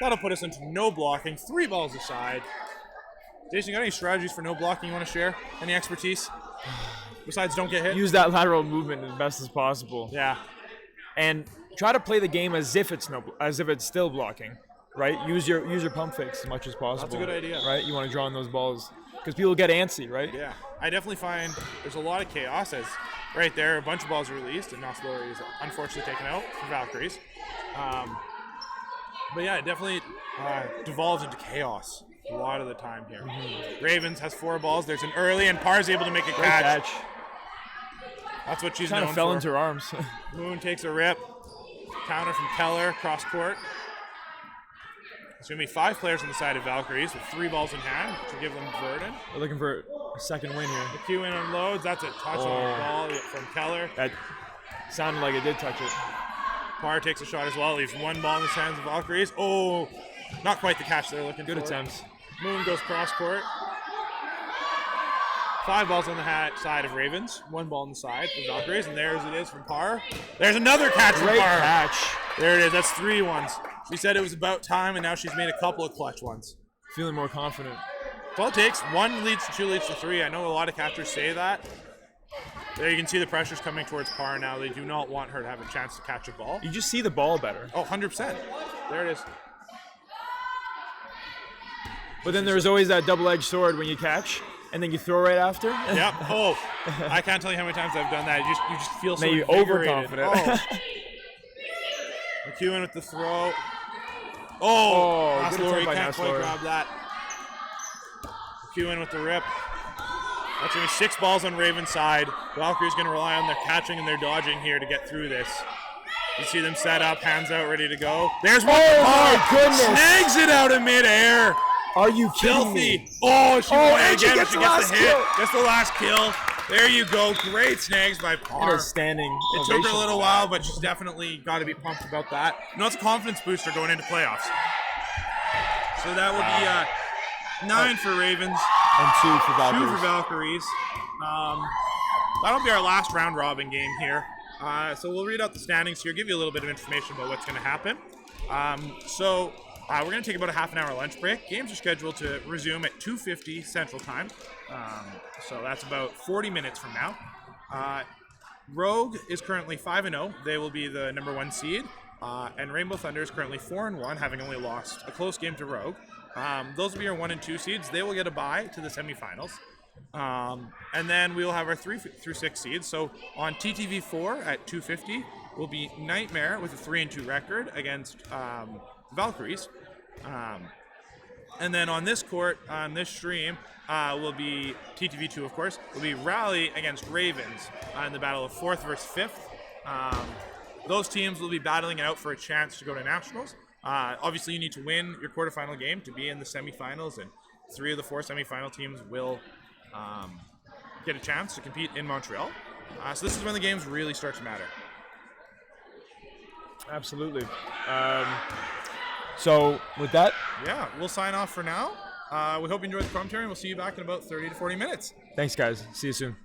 That'll put us into no blocking, 3 balls aside. Jason, you got any strategies for no blocking you want to share? Any expertise? Besides don't get hit? Use that lateral movement as best as possible. Yeah. And try to play the game as if it's still blocking, right? Use your pump fakes as much as possible. That's a good idea. Right? You want to draw on those balls because people get antsy, right? Yeah. I definitely find there's a lot of chaos as right there a bunch of balls are released and Noslori is unfortunately taken out for Valkyries. But yeah, it definitely devolves into chaos a lot of the time here. Mm-hmm. Ravens has 4 balls. There's an early, and Parr's able to make a catch. That's what she's known for. Kind of fell into her arms. Moon takes a rip. Counter from Keller, cross court. It's going to be 5 players on the side of Valkyries with 3 balls in hand, which will give them burden. We're looking for a second win here. McEwen unloads. That's a touch on the ball from Keller. That sounded like it did touch it. Parr takes a shot as well. Leaves 1 ball in the hands of Valkyries. Oh, not quite the catch they're looking for. Good attempts. Moon goes cross court. 5 balls on the side of Ravens. 1 ball on the side of Valkyries, and there's it is from Parr. There's another catch from Parr. Great catch. There it is. That's 3 ones. She said it was about time, and now she's made a couple of clutch ones. Feeling more confident. That's all it takes. 1 leads to 2 leads to 3. I know a lot of catchers say that. There you can see the pressure's coming towards Parr now. They do not want her to have a chance to catch a ball. You just see the ball better. Oh, 100%. There it is. But then there's always that double-edged sword when you catch, and then you throw right after. Yep. Oh, I can't tell you how many times I've done that. You just feel so Maybe overconfident. Oh. McEwen with the throw. Oh, Noslori can't quite grab that. McEwen with the rip. That's going to be 6 balls on Raven's side. Valkyrie's going to rely on their catching and their dodging here to get through this. You see them set up, hands out, ready to go. There's one. Oh my goodness! Snags it out of midair. Are you kidding me? Oh, she and again. she gets She the gets last the hit. kill. Gets the last kill. There you go. Great snags by Parr. And a standing It took her a little while, but she's definitely got to be pumped about that. You know, it's a confidence booster going into playoffs. So that will be 9 for Ravens. And 2 for Valkyries. 2 for Valkyries. That'll be our last round robin game here. So we'll read out the standings here, give you a little bit of information about what's going to happen. We're going to take about a half an hour lunch break. Games are scheduled to resume at 2:50 Central Time. So that's about 40 minutes from now. Rogue is currently 5-0. They will be the number 1 seed. And Rainbow Thunder is currently 4-1, having only lost a close game to Rogue. Those will be our 1 and 2 seeds. They will get a bye to the semifinals. And then we will have our 3 through 6 seeds. So on TTV4 at 250 will be Nightmare with a 3-2 record against Valkyries. And then on this court, on this stream, will be TTV2, of course, will be Rally against Ravens in the battle of 4th versus 5th. Those teams will be battling it out for a chance to go to nationals. Obviously, you need to win your quarterfinal game to be in the semifinals, and 3 of the 4 semifinal teams will get a chance to compete in Montreal. So this is when the games really start to matter. Absolutely. So with that, yeah, we'll sign off for now. We hope you enjoyed the commentary, and we'll see you back in about 30 to 40 minutes. thanks, guys. See you soon.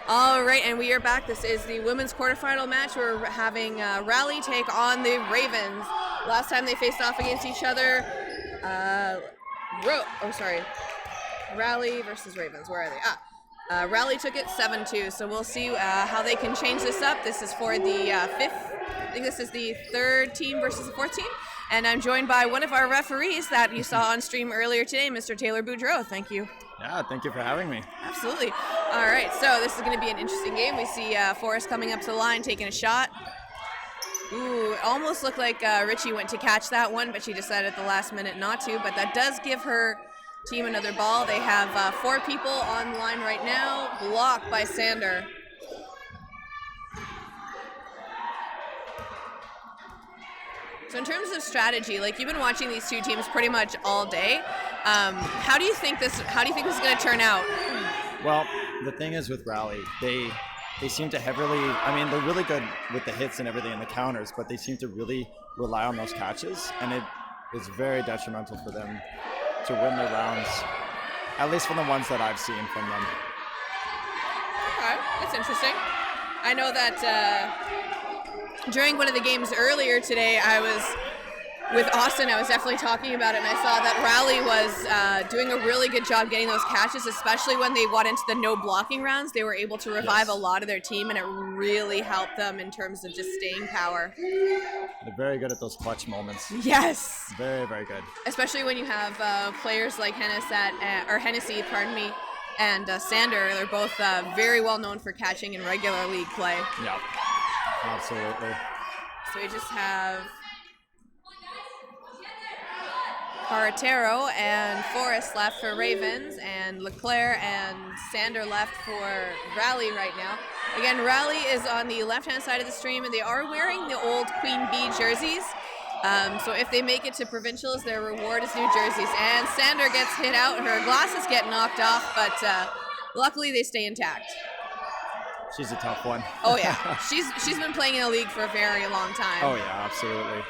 All right, and we are back. This is the women's quarterfinal match. We're having Rally take on the Ravens. Last time they faced off against each other, Rally versus Ravens. Where are they? Rally took it 7-2, so we'll see how they can change this up. This is for the I think this is the third team versus the fourth team. And I'm joined by one of our referees that you saw on stream earlier today, Mr. Taylor Boudreau. Thank you. Yeah, thank you for having me. Absolutely. All right, so this is going to be an interesting game. We see Forrest coming up to the line, taking a shot. Ooh, it almost looked like Richie went to catch that one, but she decided at the last minute not to. But that does give her team another ball. They have 4 people on the line right now, blocked by Sander. So in terms of strategy, like you've been watching these two teams pretty much all day. How do you think this is going to turn out? Well, the thing is with Rally, they seem to heavily, I mean, they're really good with the hits and everything and the counters, but they seem to really rely on those catches, and it is very detrimental for them to win their rounds, at least from the ones that I've seen from them. Okay, that's interesting. I know that during one of the games earlier today, I was with Austin. I was definitely talking about it, and I saw that Rally was doing a really good job getting those catches, especially when they got into the no blocking rounds. They were able to revive a lot of their team, and it really helped them in terms of just staying power. They're very good at those clutch moments. Yes. Very, very good. Especially when you have players like Hennessy, and Sander. They're both very well known for catching in regular league play. Yeah, absolutely. So we just have Carretero and Forrest left for Ravens, and Leclerc and Sander left for Rally right now. Again, Rally is on the left-hand side of the stream, and they are wearing the old Queen Bee jerseys. So if they make it to Provincials, their reward is new jerseys. And Sander gets hit out. Her glasses get knocked off, but luckily they stay intact. She's a tough one. Oh, yeah. She's been playing in the league for a very long time. Oh, yeah, absolutely.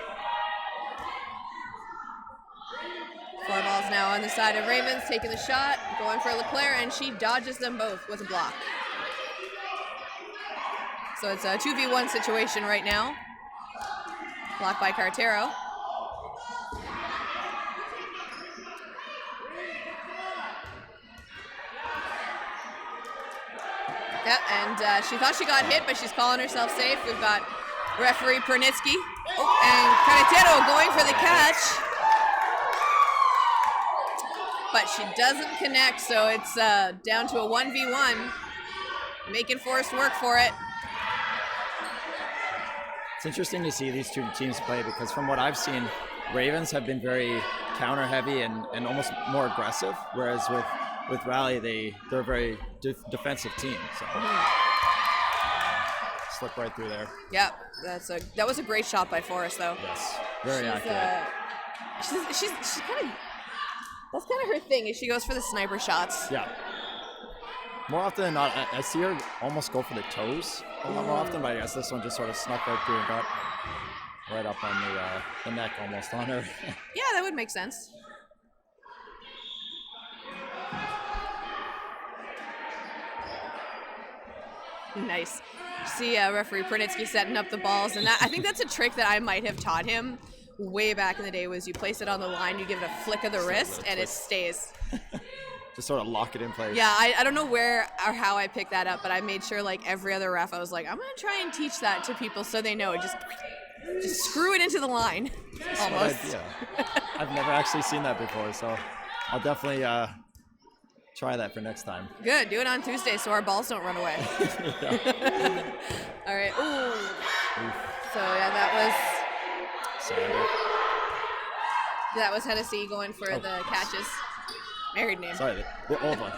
4 balls now on the side of Ravens, taking the shot, going for Leclerc, and she dodges them both with a block. So it's a 2v1 situation right now. Blocked by Carretero. Yeah, and she thought she got hit, but she's calling herself safe. We've got referee Pernitsky. Oh, and Carretero going for the catch. But she doesn't connect, so it's down to a 1v1. Making Forrest work for it. It's interesting to see these two teams play because from what I've seen, Ravens have been very counter heavy and almost more aggressive, whereas with Rally, they're a very defensive team. So slip right through there. Yep, that was a great shot by Forrest, though. Yes, very accurate. She's kind of, that's kind of her thing, is she goes for the sniper shots. Yeah. More often than not, I see her almost go for the toes a lot more often, but I guess this one just sort of snuck right through and got right up on the neck almost on her. Yeah, that would make sense. Nice. See referee Pernitsky setting up the balls, and I think that's a trick that I might have taught him way back in the day, was you place it on the line, you give it a flick of the wrist, and it stays. Just sort of lock it in place. Yeah, I don't know where or how I picked that up, but I made sure, like every other ref, I was like, I'm going to try and teach that to people so they know. Just screw it into the line, almost. I've never actually seen that before, so I'll definitely try that for next time. Good. Do it on Tuesday so our balls don't run away. All right. Ooh. So, yeah, that was Hennessy going for the catches. Married name. Sorry, the old one.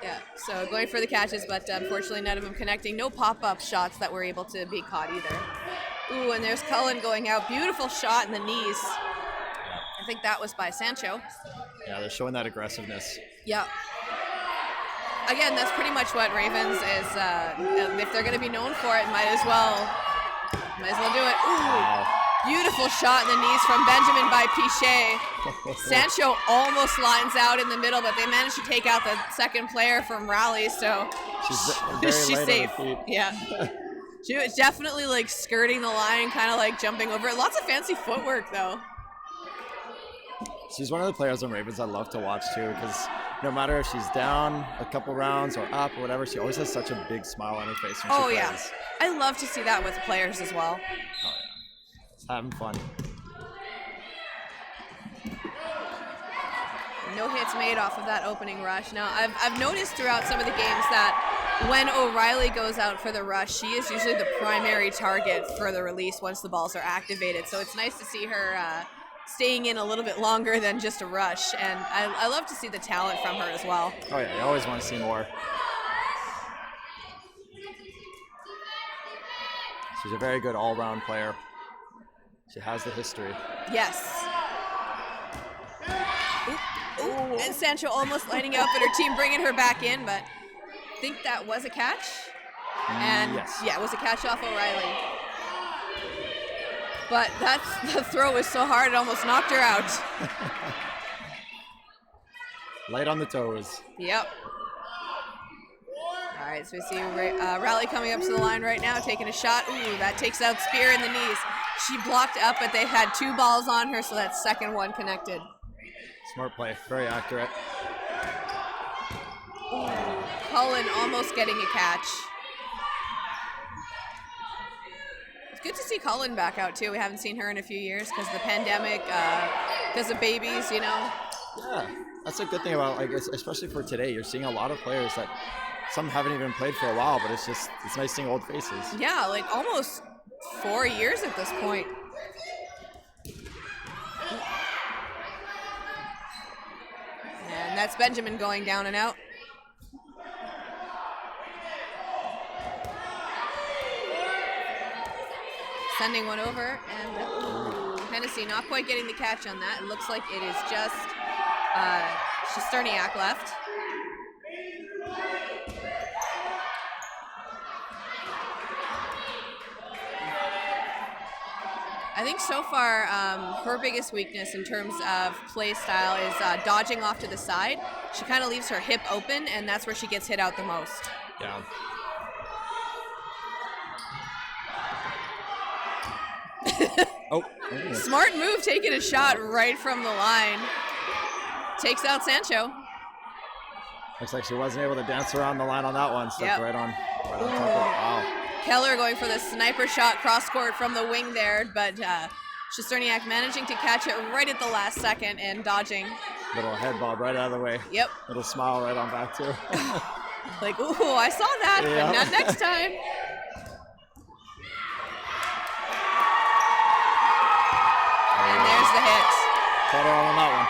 Yeah, so going for the catches, but unfortunately none of them connecting. No pop-up shots that were able to be caught either. Ooh, and there's Cullen going out. Beautiful shot in the knees. I think that was by Sancho. Yeah, they're showing that aggressiveness. Yeah. Again, that's pretty much what Ravens is. If they're going to be known for it, might as well do it. Ooh. Wow. Beautiful shot in the knees from Benjamin by Pichet. Sancho almost lines out in the middle, but they managed to take out the second player from Raleigh, so she's safe. Yeah. She was definitely like skirting the line, kind of like jumping over it. Lots of fancy footwork, though. She's one of the players on Ravens I love to watch too, because no matter if she's down a couple rounds or up or whatever, she always has such a big smile on her face when she plays. I love to see that with players as well. Oh yeah, it's having fun. No hits made off of that opening rush. Now, I've noticed throughout some of the games that when O'Reilly goes out for the rush, she is usually the primary target for the release once the balls are activated. So it's nice to see her staying in a little bit longer than just a rush. And I love to see the talent from her as well. Oh yeah, you always want to see more. She's a very good all-round player. She has the history. Yes. Ooh, and Sancho almost lining up, and her team bringing her back in, but I think that was a catch. And yes. Yeah, it was a catch off O'Reilly. But the throw was so hard, it almost knocked her out. Light on the toes. Yep. All right, so we see Raleigh coming up to the line right now, taking a shot. Ooh, that takes out Spear in the knees. She blocked up, but they had two balls on her, so that second one connected. Smart play, very accurate. Ooh, Cullen almost getting a catch. It's good to see Cullen back out too. We haven't seen her in a few years because of the pandemic, because of babies, you know. Yeah, that's a good thing about, like, especially for today. You're seeing a lot of players that some haven't even played for a while, but it's nice seeing old faces. Yeah, like almost 4 years at this point. And that's Benjamin going down and out. Sending one over, and Hennessy not quite getting the catch on that. It looks like it is just Shesterniak left. I think so far her biggest weakness in terms of play style is dodging off to the side. She kind of leaves her hip open, and that's where she gets hit out the most. Yeah. Oh. Smart move, taking a shot right from the line. Takes out Sancho. Looks like she wasn't able to dance around the line on that one. Stuck right on top of it. Wow. Keller going for the sniper shot cross court from the wing there, but Shesterniak managing to catch it right at the last second and dodging. Little head bob right out of the way. Yep. Little smile right on back too. Like, ooh, I saw that, but not next time. And there's the hit. Caught her on that one.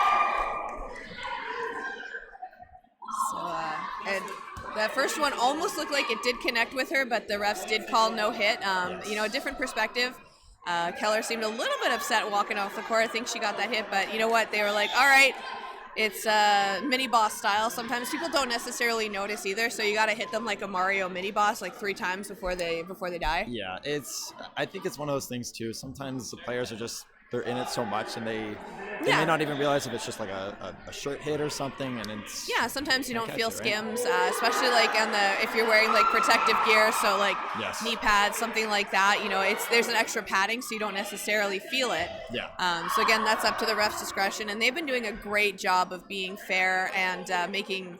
So, and that first one almost looked like it did connect with her, but the refs did call no hit. You know, a different perspective. Keller seemed a little bit upset walking off the court. I think she got that hit, but you know what? They were like, all right, it's mini boss style. Sometimes people don't necessarily notice either, so you got to hit them like a Mario mini boss like 3 times before they die. Yeah, I think it's one of those things too. Sometimes the players are just, they're in it so much, and they may not even realize if it's just like a shirt hit or something, and it's sometimes you don't feel skims, especially like on if you're wearing like protective gear, so like knee pads, something like that. You know, there's an extra padding, so you don't necessarily feel it. Yeah. So again, that's up to the ref's discretion, and they've been doing a great job of being fair and making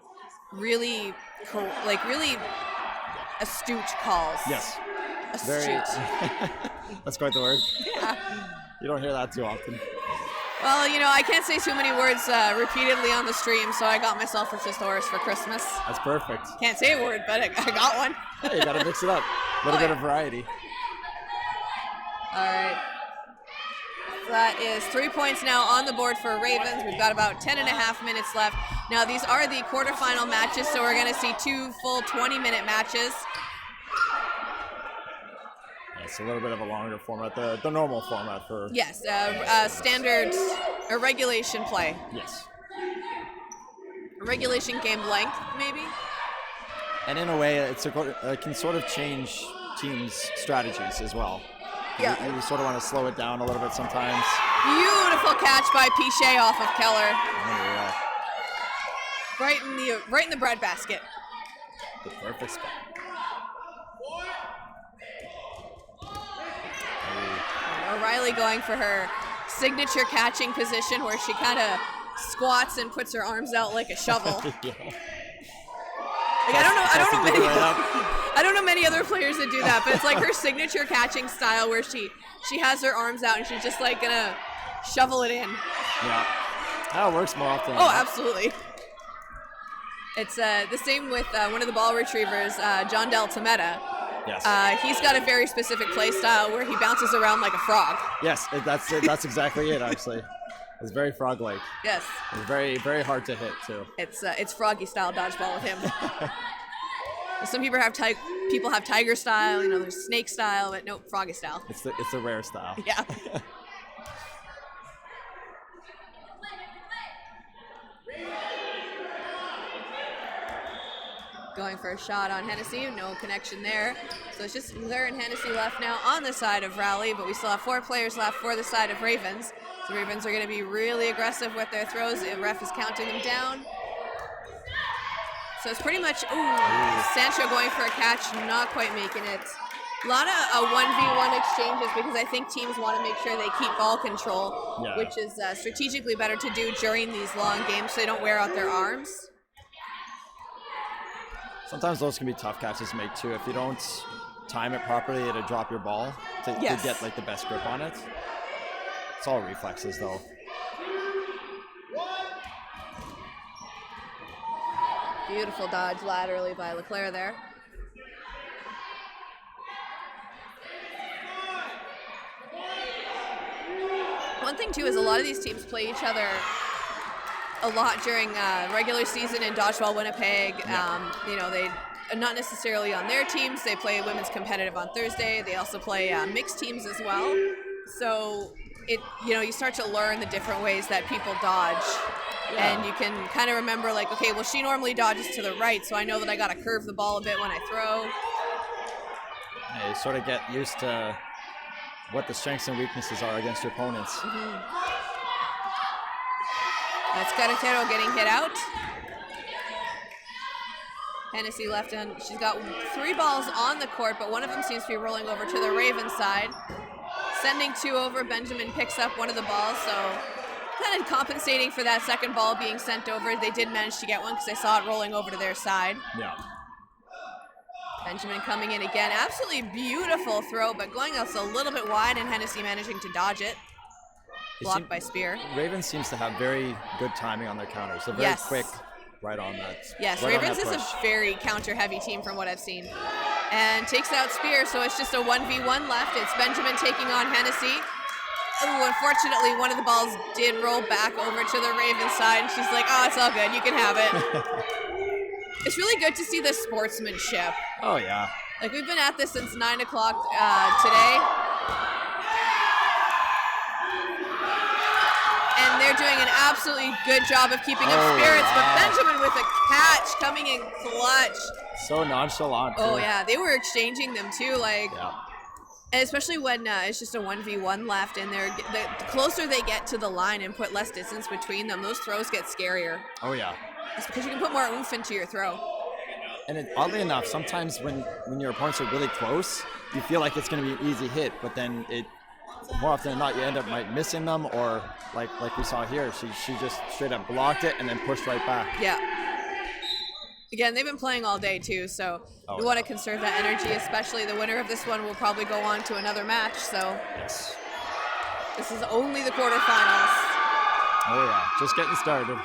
really astute calls. Yes. Astute. That's quite the word. Yeah. You don't hear that too often. Well, you know, I can't say too many words repeatedly on the stream, so I got myself a thesaurus for Christmas. That's perfect. Can't say a word, but I got one. Hey, you gotta mix it up. A little bit of variety. All right. That is 3 points now on the board for Ravens. We've got about 10.5 minutes left. Now, these are the quarterfinal matches, so we're going to see 2 full 20-minute matches. It's a little bit of a longer format, the normal format for... Yes, standard regulation play. Yes. Regulation game length, maybe? And in a way, it can sort of change teams' strategies as well. Yeah. You sort of want to slow it down a little bit sometimes. Beautiful catch by Pichet off of Keller. Unreal. Right in the breadbasket. The perfect spot. O'Reilly going for her signature catching position where she kind of squats and puts her arms out like a shovel. Yeah. Like, I don't know many other players that do that, but it's like her signature catching style where she has her arms out and she's just like gonna shovel it in. Yeah. That works more often. Oh, absolutely. It's the same with one of the ball retrievers, John Del Tometa. Yes. He's got a very specific play style where he bounces around like a frog. Yes, that's exactly it, actually. It's very frog-like. Yes. It's very, very hard to hit, too. It's froggy style dodgeball with him. Some people have tiger style, there's snake style, but no, froggy style. It's the rare style. Yeah. Going for a shot on Hennessy, no connection there. So it's just Claire and Hennessy left now on the side of Rowley, but we still have 4 players left for the side of Ravens. So Ravens are going to be really aggressive with their throws. The ref is counting them down. So it's pretty much, Sancho going for a catch, not quite making it. A lot of 1v1 exchanges because I think teams want to make sure they keep ball control, which is strategically better to do during these long games so they don't wear out their arms. Sometimes those can be tough catches to make too. If you don't time it properly, it'll drop your ball to get like the best grip on it. It's all reflexes though. Beautiful dodge laterally by Leclerc there. One thing too is a lot of these teams play each other a lot during regular season in Dodgeball Winnipeg. They not necessarily on their teams. They play women's competitive on Thursday. They also play mixed teams as well. So you start to learn the different ways that people dodge. And you can kind of remember like, okay, well, she normally dodges to the right, so I know that I got to curve the ball a bit when I throw. Yeah, you sort of get used to what the strengths and weaknesses are against your opponents. Mm-hmm. That's Carretero getting hit out. Hennessy left in. She's got 3 balls on the court, but one of them seems to be rolling over to the Ravens side. Sending 2 over, Benjamin picks up one of the balls, so kind of compensating for that second ball being sent over. They did manage to get one because I saw it rolling over to their side. Yeah. Benjamin coming in again. Absolutely beautiful throw, but going out a little bit wide, and Hennessy managing to dodge it. Blocked by Spear. Ravens seems to have very good timing on their counters. They're very quick right on that. Yes, right Ravens is a very counter-heavy team from what I've seen. And takes out Spear, so it's just a 1v1 left. It's Benjamin taking on Hennessy. Ooh, unfortunately, one of the balls did roll back over to the Ravens side, and she's like, oh, it's all good. You can have it. It's really good to see the sportsmanship. Oh, yeah. Like, we've been at this since 9 o'clock today. And they're doing an absolutely good job of keeping up spirits, but Benjamin with a catch coming in clutch. So nonchalant, too. Oh, yeah. They were exchanging them, too. Like, and especially when it's just a 1v1 left, and the closer they get to the line and put less distance between them, those throws get scarier. Oh, yeah. It's because you can put more oomph into your throw. And oddly enough, sometimes when your opponents are really close, you feel like it's going to be an easy hit, but then more often than not, you end up missing them, or like we saw here, she just straight up blocked it and then pushed right back. Yeah. Again, they've been playing all day too, so we want to conserve that energy, especially the winner of this one will probably go on to another match, so this is only the quarterfinals. Oh yeah, just getting started.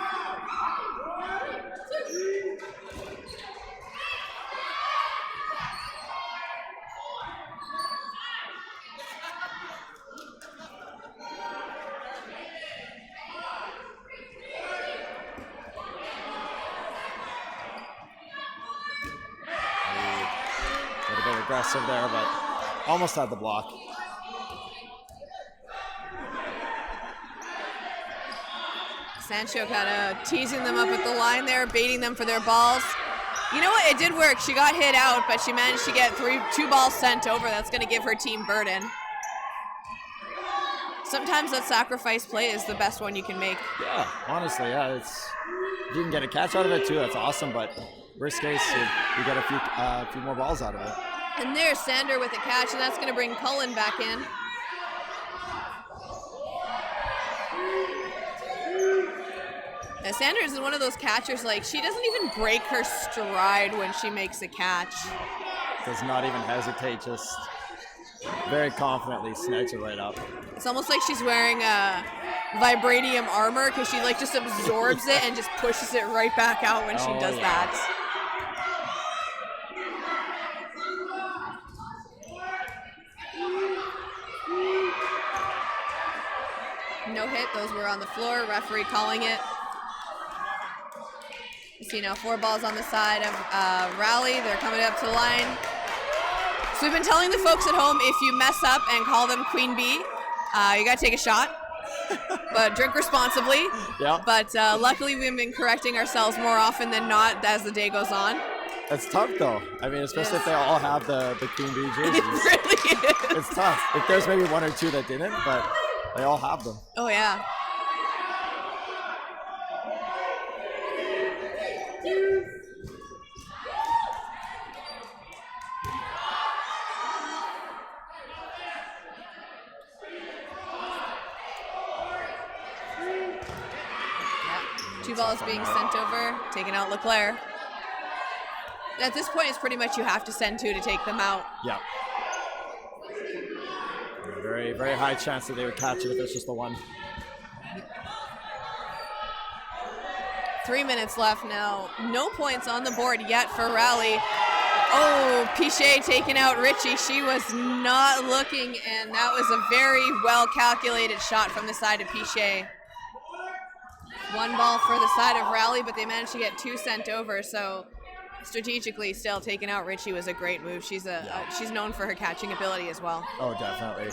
Aggressive there, but almost had the block. Sancho kind of teasing them up at the line there, baiting them for their balls. You know what? It did work. She got hit out, but she managed to get 2 balls sent over. That's going to give her team burden. sometimes that sacrifice play is the best one you can make. Yeah, honestly, yeah. It's if you can get a catch out of it too, that's awesome. But worst case, you get a few more balls out of it. And there's Sander with a catch, and that's going to bring Cullen back in. Now, Sanders is one of those catchers, like, she doesn't even break her stride when she makes a catch. Does not even hesitate, just very confidently snatch it right up. It's almost like she's wearing a vibranium armor, because she, like, just absorbs it and just pushes it right back out when she does that. No hit, those were on the floor, referee calling it. You see now 4 balls on the side of Raleigh, they're coming up to the line. So we've been telling the folks at home, if you mess up and call them Queen Bee, you gotta take a shot, but drink responsibly. Yeah. But luckily we've been correcting ourselves more often than not as the day goes on. That's tough though. I mean, especially if they all have the Queen Bee jerseys. It really is. It's tough. If there's maybe 1 or 2 that didn't, but they all have them. Oh yeah. Two balls being sent over, taking out Leclerc. At this point, it's pretty much you have to send 2 to take them out. Yeah. Very, very high chance that they would catch it if it's just the 1. 3 minutes left now. No points on the board yet for Raleigh. Oh, Pichet taking out Richie. She was not looking, and that was a very well calculated shot from the side of Pichet. 1 ball for the side of Raleigh, but they managed to get 2 sent over, so strategically still taking out Richie was a great move. She's she's known for her catching ability as well. Oh, definitely.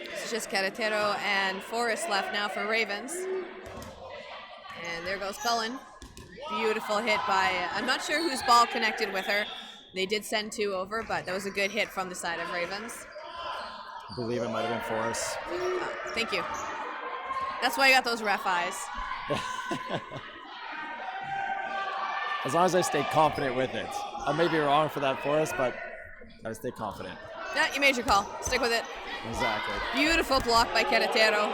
It's just Carretero and Forrest left now for Ravens. And there goes Cullen. Beautiful hit by, I'm not sure whose ball connected with her. They did send 2 over, but that was a good hit from the side of Ravens. I believe it might have been Forrest. Thank you. That's why you got those ref eyes. As long as I stay confident with it. I may be wrong for that Forrest, but I stay confident. Yeah, you made your call. Stick with it. Exactly. Beautiful block by Carretero.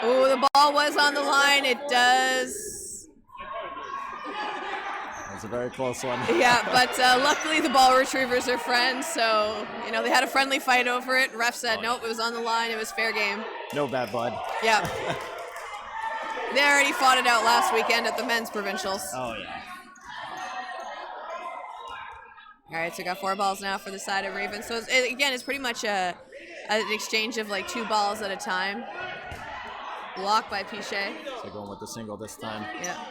Oh, the ball was on the line. It does. That's a very close one. Yeah, but luckily the ball retrievers are friends, so, you know, they had a friendly fight over it. Ref said, nope, it was on the line. It was fair game. No bad blood. Yeah. They already fought it out last weekend at the men's provincials. Oh, yeah. All right, so we got 4 balls now for the side of Ravens. So, it's pretty much an exchange of like 2 balls at a time. Blocked by Pichet. So going with the single this time. Yeah.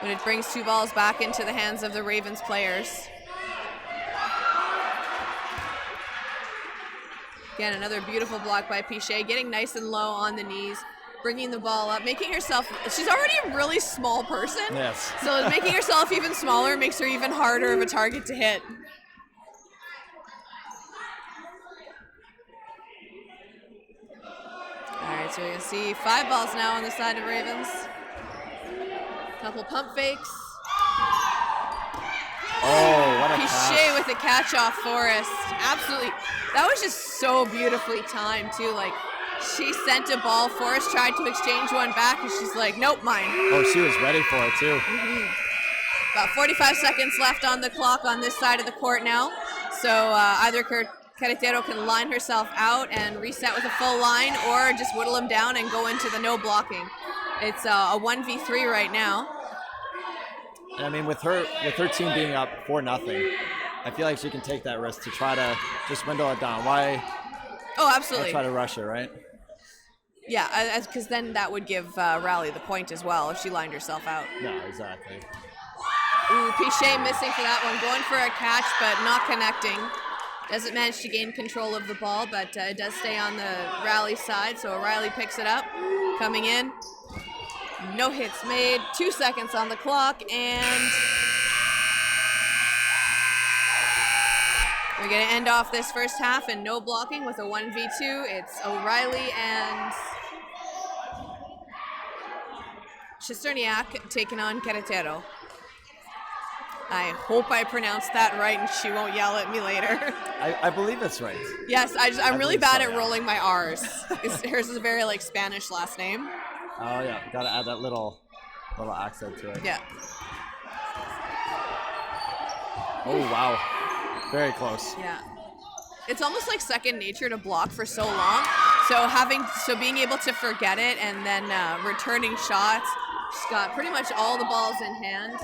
But it brings 2 balls back into the hands of the Ravens players. Again, another beautiful block by Pichet, getting nice and low on the knees, bringing the ball up, making herself, she's already a really small person. Yes. So making herself even smaller makes her even harder of a target to hit. All right, so we can see 5 balls now on the side of Ravens. Couple pump fakes. Oh, what a Pichet pass. with a catch off Forrest. Absolutely. That was just so beautifully timed, too. Like, she sent a ball. Forrest tried to exchange one back, and she's like, nope, mine. Oh, she was ready for it, too. About 45 seconds left on the clock on this side of the court now. So either Carretero can line herself out and reset with a full line, or just whittle him down and go into the no blocking. It's a 1v3 right now. And I mean, with her team being up 4-0, I feel like she can take that risk to try to just window it down. Why? Oh, absolutely. Try to rush her, right? Yeah, because then that would give Raleigh the point as well if she lined herself out. No, exactly. Ooh, Pichet missing for that one, going for a catch but not connecting. Doesn't manage to gain control of the ball, but it does stay on the Raleigh side, so Riley picks it up, coming in. No hits made, 2 seconds on the clock, and We're going to end off this first half in no blocking with a 1v2. It's O'Reilly and Chisterniak taking on Querétaro. I hope I pronounced that right and she won't yell at me later. I believe it's right. Yes, I'm really bad at yeah. rolling my R's. Hers is a very like Spanish last name. Oh yeah, gotta add that little accent to it. Yeah. Oh wow, very close. Yeah. It's almost like second nature to block for so long. So being able to forget it and then returning shots. She's got pretty much all the balls in hand.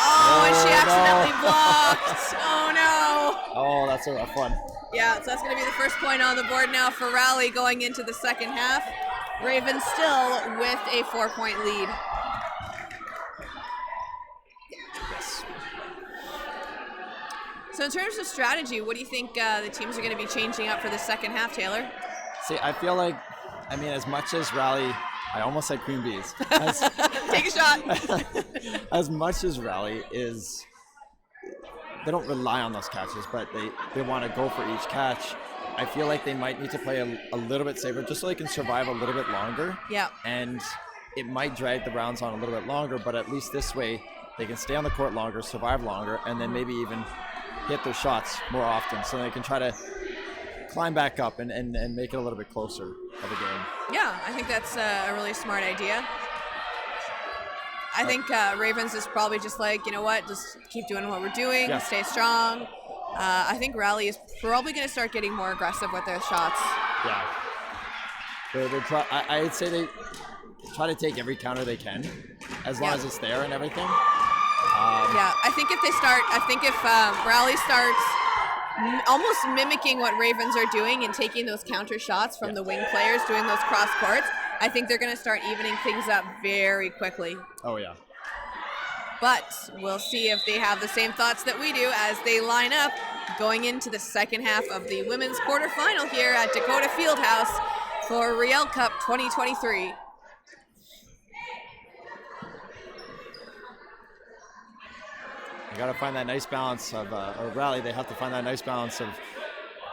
Oh, and she accidentally blocked. Oh no. Oh, that's a rough one. Yeah, so that's going to be the first point on the board now for Raleigh going into the second half. Ravens still with a 4-point lead. So in terms of strategy, what do you think the teams are going to be changing up for the second half, Taylor? See, I feel like, as much as Raleigh, I almost said Queen Bees. Take a shot. As much as Raleigh is, they don't rely on those catches, but they want to go for each catch. I feel like they might need to play a little bit safer just so they can survive a little bit longer. Yeah. And it might drag the rounds on a little bit longer, but at least this way they can stay on the court longer, survive longer, and then maybe even hit their shots more often so they can try to climb back up and make it a little bit closer of a game. Yeah, I think that's a really smart idea. I think Ravens is probably just like, you know what, just keep doing what we're doing, Yeah. stay strong. I think Raleigh is probably going to start getting more aggressive with their shots. Yeah. I'd say they try to take every counter they can, as long as it's there and everything. Yeah, I think if Raleigh starts almost mimicking what Ravens are doing and taking those counter shots from the wing players, doing those cross courts, I think they're going to start evening things up very quickly. Oh, yeah. But we'll see if they have the same thoughts that we do as they line up going into the second half of the women's quarterfinal here at Dakota Fieldhouse for Riel Cup 2023. You got to find that nice balance of, or Raleigh, they have to find that nice balance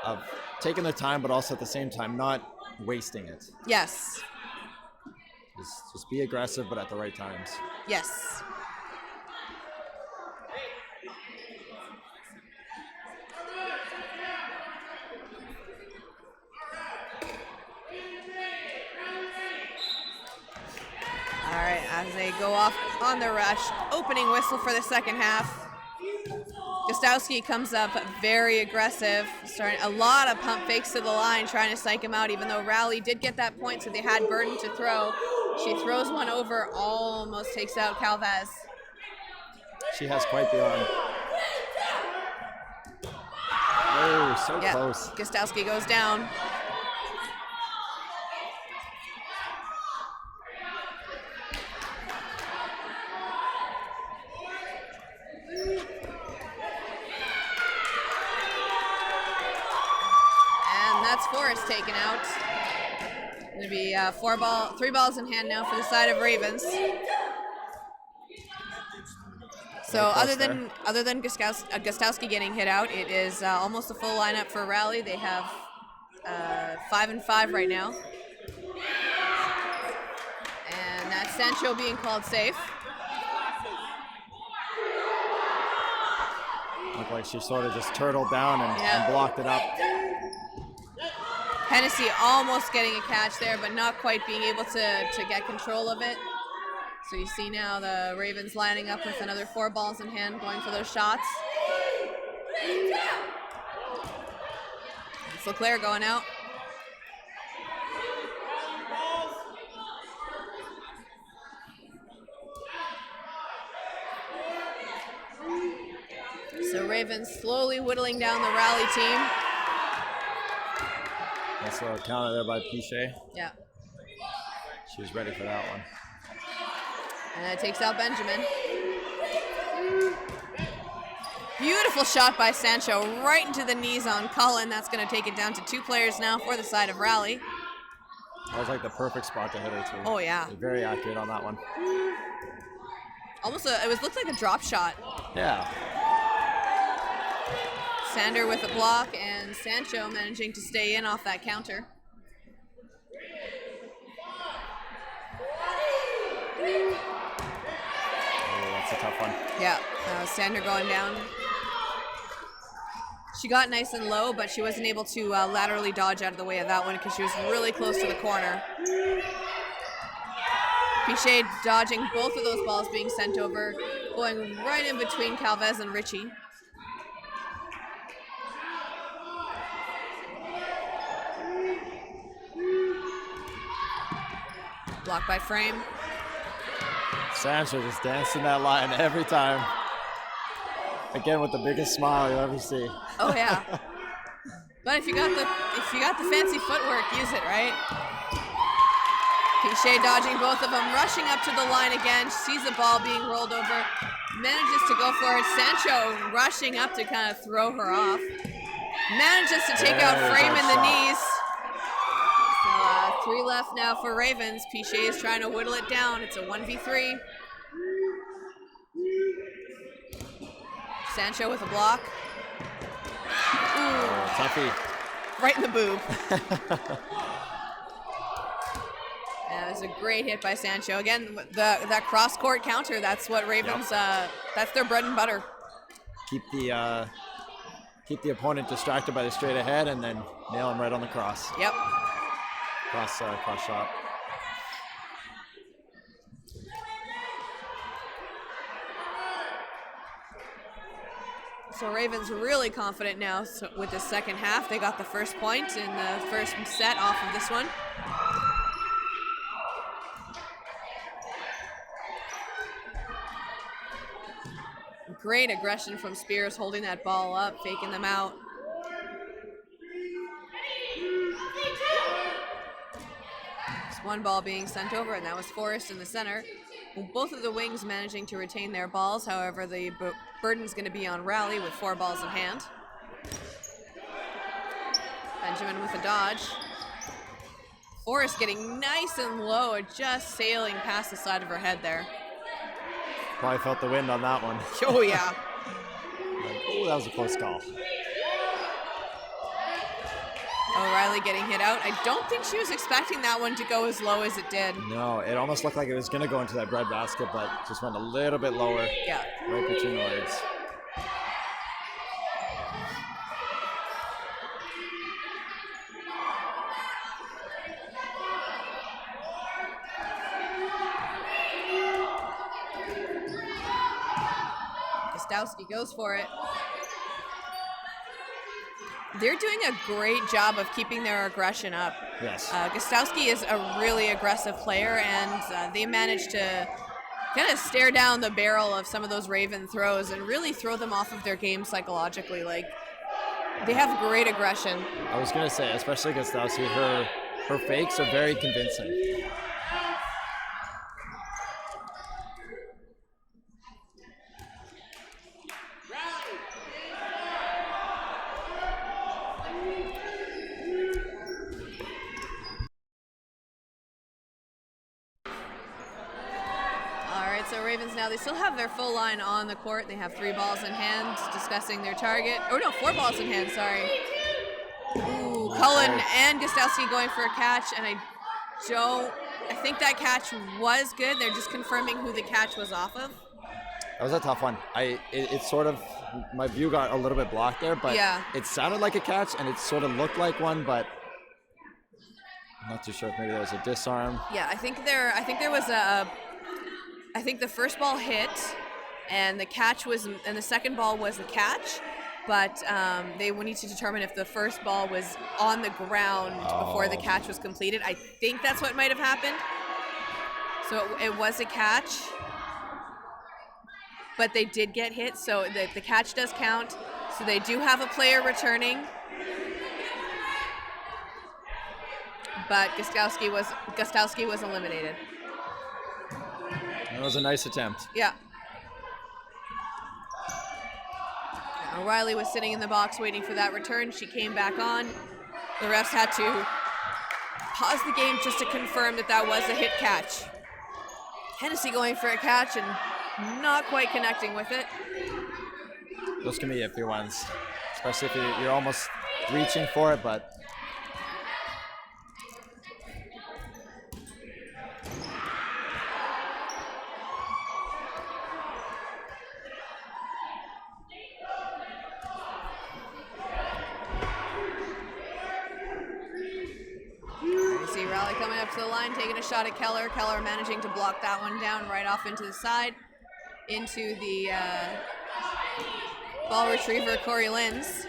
of taking their time, but also at the same time not wasting it. Yes. Just be aggressive, but at the right times. Yes. All right, as they go off on the rush, opening whistle for the second half. Gostowski comes up very aggressive, starting a lot of pump fakes to the line, trying to psych him out, even though Raleigh did get that point, so they had Burden to throw. She throws one over, almost takes out Calvez. She has quite the arm. Oh, so close. Gostowski goes down. That's Forrest taken out. Going to be 3 balls in hand now for the side of Ravens. So other than Gostowski getting hit out, it is almost a full lineup for Raleigh. They have 5 and 5 right now, and that's Sancho being called safe. Looked like she sort of just turtled down and blocked it up. Hennessy almost getting a catch there, but not quite being able to get control of it. So you see now the Ravens lining up with another 4 balls in hand, going for those shots. It's Leclerc going out. So Ravens slowly whittling down the Raleigh team. Nice little counter there by Pichet. Yeah. She was ready for that one. And that takes out Benjamin. Beautiful shot by Sancho right into the knees on Cullen. That's going to take it down to 2 players now for the side of Raleigh. That was like the perfect spot to hit her too. Oh yeah. Very accurate on that one. Almost looked like a drop shot. Yeah. Sander with a block, and Sancho managing to stay in off that counter. Oh, that's a tough one. Yeah, Sander going down. She got nice and low, but she wasn't able to laterally dodge out of the way of that one because she was really close to the corner. Pichet dodging both of those balls being sent over, going right in between Calvez and Richie. Blocked by Frame. Sancho just dancing that line every time. Again with the biggest smile you'll ever see. Oh yeah. But if you got the fancy footwork, use it, right? Pichet dodging both of them, rushing up to the line again, sees the ball being rolled over, manages to go for it. Sancho rushing up to kind of throw her off. Manages to take out Frame in the knees. So 3 left now for Ravens. Pichet is trying to whittle it down. It's a 1v3. Sancho with a block. Ooh. Toughie. Right in the boob. Yeah, it was a great hit by Sancho. Again, that cross-court counter, that's what Ravens, that's their bread and butter. Keep the opponent distracted by the straight ahead and then nail him right on the cross. Yep. Cross shot. So Ravens really confident now with the second half. They got the first point in the first set off of this one. Great aggression from Spears, holding that ball up, faking them out. Just one ball being sent over, and that was Forrest in the center. Both of the wings managing to retain their balls. However, the burden's going to be on Rally with 4 balls in hand. Benjamin with a dodge. Forrest getting nice and low, just sailing past the side of her head there. Probably felt the wind on that one. Oh, yeah. Oh, that was a close call. O'Reilly getting hit out. I don't think she was expecting that one to go as low as it did. No, it almost looked like it was going to go into that bread basket, but just went a little bit lower. Yeah. Right between the legs. Gostowski goes for it. They're doing a great job of keeping their aggression up. Yes. Gostowski is a really aggressive player, and they managed to kind of stare down the barrel of some of those Raven throws and really throw them off of their game psychologically. Like, they have great aggression. I was going to say, especially Gostowski, her fakes are very convincing. Now they still have their full line on the court. They have 3 balls in hand, discussing their target. Oh no, 4 balls in hand, sorry. Ooh, Cullen and Gostowski going for a catch, and I think that catch was good. They're just confirming who the catch was off of. That was a tough one. It sort of, my view got a little bit blocked there, but yeah. It sounded like a catch, and it sort of looked like one, but I'm not too sure if maybe there was a disarm. Yeah, I think the first ball hit, and the second ball was the catch, but they will need to determine if the first ball was on the ground before the catch was completed. I think that's what might have happened. So it was a catch, but they did get hit, so the catch does count. So they do have a player returning, but Gostowski was eliminated. That was a nice attempt. Yeah. O'Reilly was sitting in the box waiting for that return. She came back on. The refs had to pause the game just to confirm that was a hit catch. Hennessy going for a catch and not quite connecting with it. Those can be iffy ones. especially if you're almost reaching for it, but You see Raleigh coming up to the line, taking a shot at Keller. Keller managing to block that one down right off into the side, into the ball retriever, Corey Linz.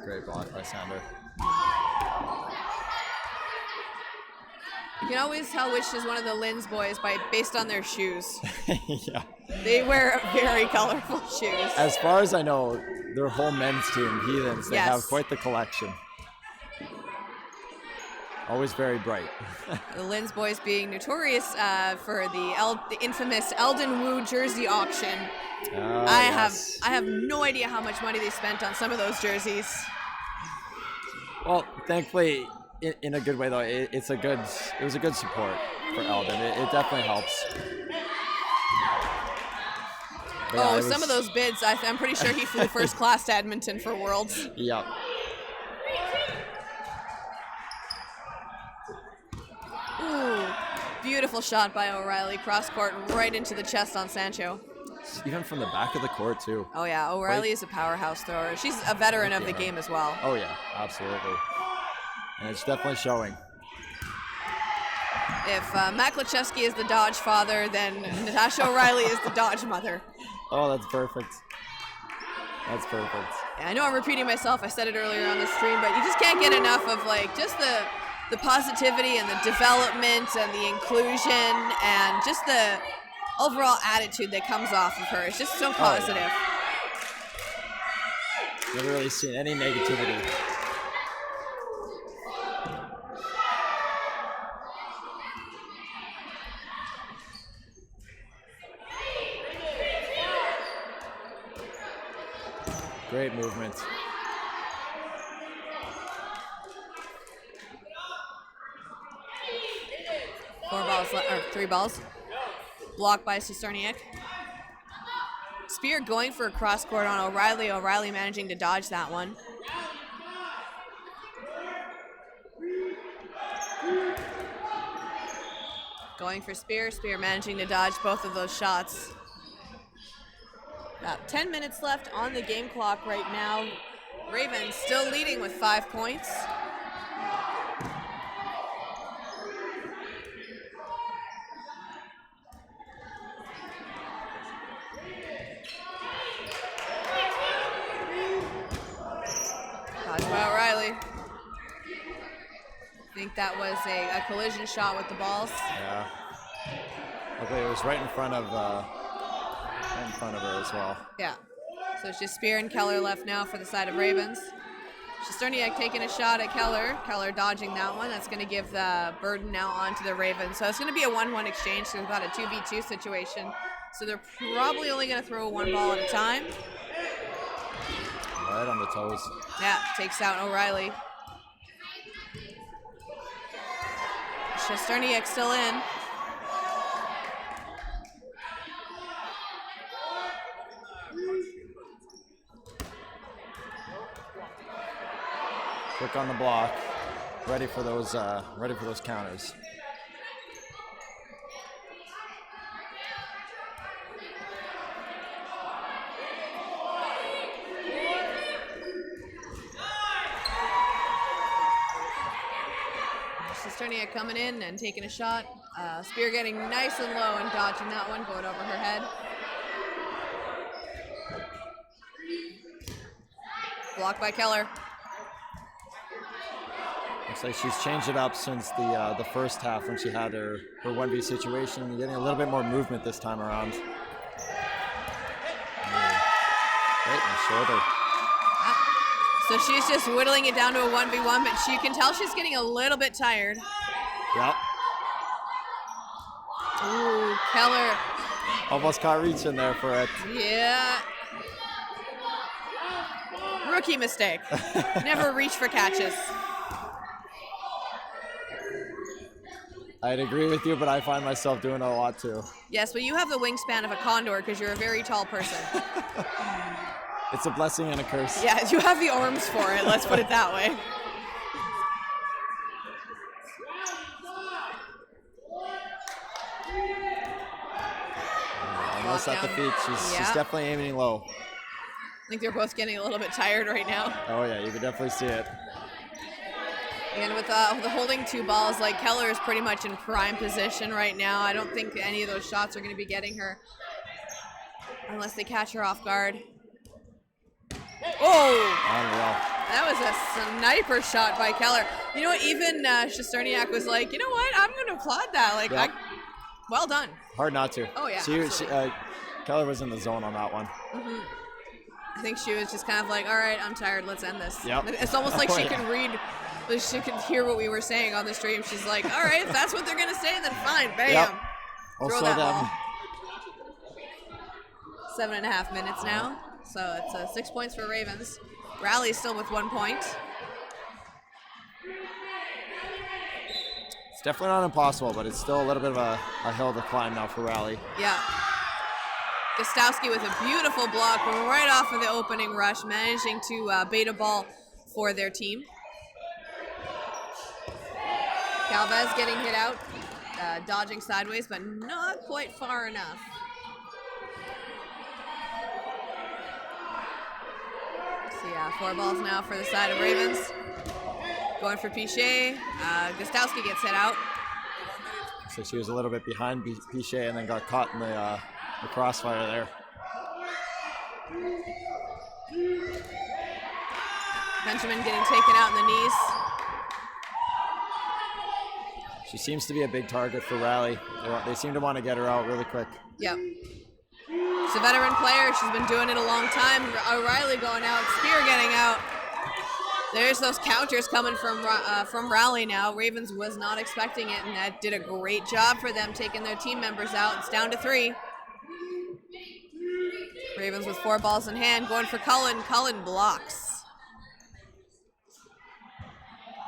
great block by Sander. You can always tell which is one of the Linz boys based on their shoes. Yeah. They wear very colorful shoes. As far as I know, their whole men's team, Heathens, they have Yes. quite the collection. Always very bright. The Linz boys being notorious for the infamous Eldon Wu jersey auction. I have no idea how much money they spent on some of those jerseys. Well, thankfully, in a good way though, it was a good support for Eldon. It definitely helps. But yeah, Some of those bids, I'm pretty sure he flew first class to Edmonton for Worlds. Yeah. Ooh, beautiful shot by O'Reilly, cross court right into the chest on Sancho. Even from the back of the court too. Oh yeah, O'Reilly is a powerhouse thrower. She's a veteran of the game as well. Oh yeah, absolutely. And it's definitely showing. If Matt Klaczewski is the Dodge father, then Natasha O'Reilly is the Dodge mother. Oh, that's perfect. That's perfect. Yeah, I know I'm repeating myself. I said it earlier on the stream, but you just can't get enough of just the positivity and the development and the inclusion and just the overall attitude that comes off of her. It's just so positive. Yeah. Never really seen any negativity. Great movement. 3 balls. Blocked by Sesterniak. Spear going for a cross court on O'Reilly. O'Reilly managing to dodge that one. Going for Spear. Spear managing to dodge both of those shots. About 10 minutes left on the game clock right now. Ravens still leading with 5 points. Dodged by O'Reilly. I think that was a collision shot with the balls. Yeah. Okay, it was right in front of her as well. Yeah. So it's just Spear and Keller left now for the side of Ravens. Shesterniak taking a shot at Keller. Keller dodging that one. That's going to give the burden now onto the Ravens. So it's going to be a 1-1 exchange. So we've got a 2v2 situation. So they're probably only going to throw one ball at a time. Right on the toes. Yeah, takes out O'Reilly. Shesterniak still in. Quick on the block, ready for those counters. Sesterniak coming in and taking a shot. Spear getting nice and low and dodging that one, going over her head. Blocked by Keller. Looks like she's changed it up since the first half when she had her 1v situation. You're getting a little bit more movement this time around. Right in the shoulder. So she's just whittling it down to a 1v1, but you can tell she's getting a little bit tired. Yep. Ooh, Keller. Almost caught reaching there for it. Yeah. Rookie mistake. Never reach for catches. I'd agree with you, but I find myself doing it a lot too. Yes, but you have the wingspan of a condor because you're a very tall person. It's a blessing and a curse. Yeah, you have the arms for it. Let's put it that way. Almost at the feet. She's definitely aiming low. I think they're both getting a little bit tired right now. Oh yeah, you can definitely see it. And with the holding 2 balls, like Keller is pretty much in prime position right now. I don't think any of those shots are going to be getting her unless they catch her off guard. Oh! That was a sniper shot by Keller. You know what? Even Shesterniak was like, you know what? I'm going to applaud that. Like, Yep. well done. Hard not to. Oh, yeah, She, Keller was in the zone on that one. Mm-hmm. I think she was just kind of like, all right, I'm tired. Let's end this. Yep. It's almost like she could read, she could hear what we were saying on the stream. She's like, all right, if that's what they're going to say, then fine. Bam. Yep. Throw Also that them. ball. 7.5 minutes now. So it's 6 points for Ravens. Rally's still with 1 point. It's definitely not impossible, but it's still a little bit of a hill to climb now for Rally. Yeah. Gostowski with a beautiful block right off of the opening rush, managing to bait a ball for their team. Galvez getting hit out, dodging sideways, but not quite far enough. So yeah, 4 balls now for the side of Ravens. Going for Pichet. Gostowski gets hit out. So she was a little bit behind Pichet and then got caught in the crossfire there. Benjamin getting taken out in the knees. She seems to be a big target for Rally. They seem to want to get her out really quick. Yep. She's a veteran player. She's been doing it a long time. O'Reilly going out. Spear getting out. There's those counters coming from Rally now. Ravens was not expecting it, and that did a great job for them taking their team members out. It's down to 3. Ravens with 4 balls in hand, going for Cullen. Cullen blocks.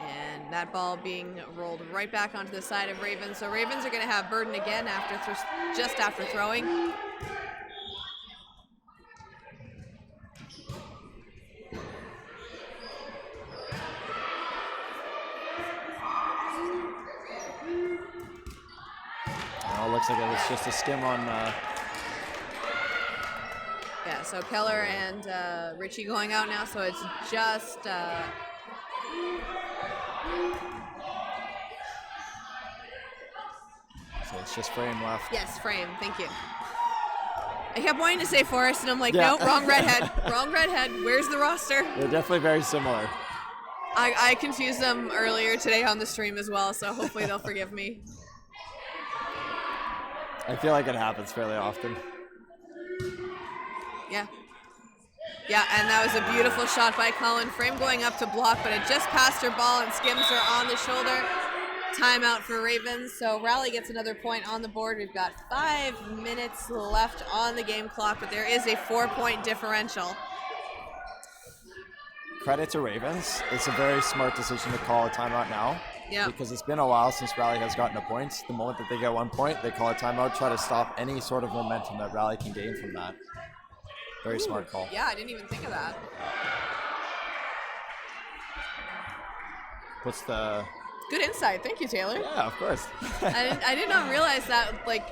And that ball being rolled right back onto the side of Ravens. So Ravens are going to have Burden again just after throwing. Oh, looks like it was just a skim on. Yeah, so Keller and Richie going out now, so it's just. So it's just Frame left. Yes, Frame, thank you. I kept wanting to say Forrest, and I'm like, Yeah. nope, wrong redhead. Wrong redhead. Where's the roster? They're definitely very similar. I confused them earlier today on the stream as well, so hopefully they'll forgive me. I feel like it happens fairly often. Yeah. Yeah, and that was a beautiful shot by Cullen. Frame going up to block, but it just passed her ball and skims her on the shoulder. Timeout for Ravens. So Rally gets another point on the board. We've got 5 minutes left on the game clock, but there is a 4-point differential. Credit to Ravens. It's a very smart decision to call a timeout now. Yeah. Because it's been a while since Rally has gotten a point. The moment that they get 1 point, they call a timeout, try to stop any sort of momentum that Rally can gain from that. Very smart call. Yeah, I didn't even think of that. Puts the... Good insight. Thank you, Taylor. Yeah, of course. I did not realize that, like,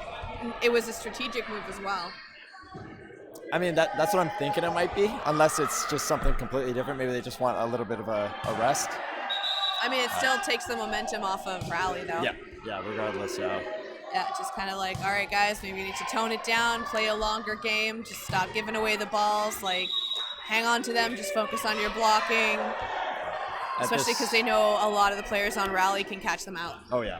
it was a strategic move as well. I mean, that's what I'm thinking it might be, unless it's just something completely different. Maybe they just want a little bit of a rest. I mean, it still takes the momentum off of Rally, though. Yeah, regardless, yeah. Yeah, just kind of like, all right, guys, maybe you need to tone it down, play a longer game, just stop giving away the balls, like, hang on to them, just focus on your blocking. Especially because they know a lot of the players on Rally can catch them out. Oh, yeah.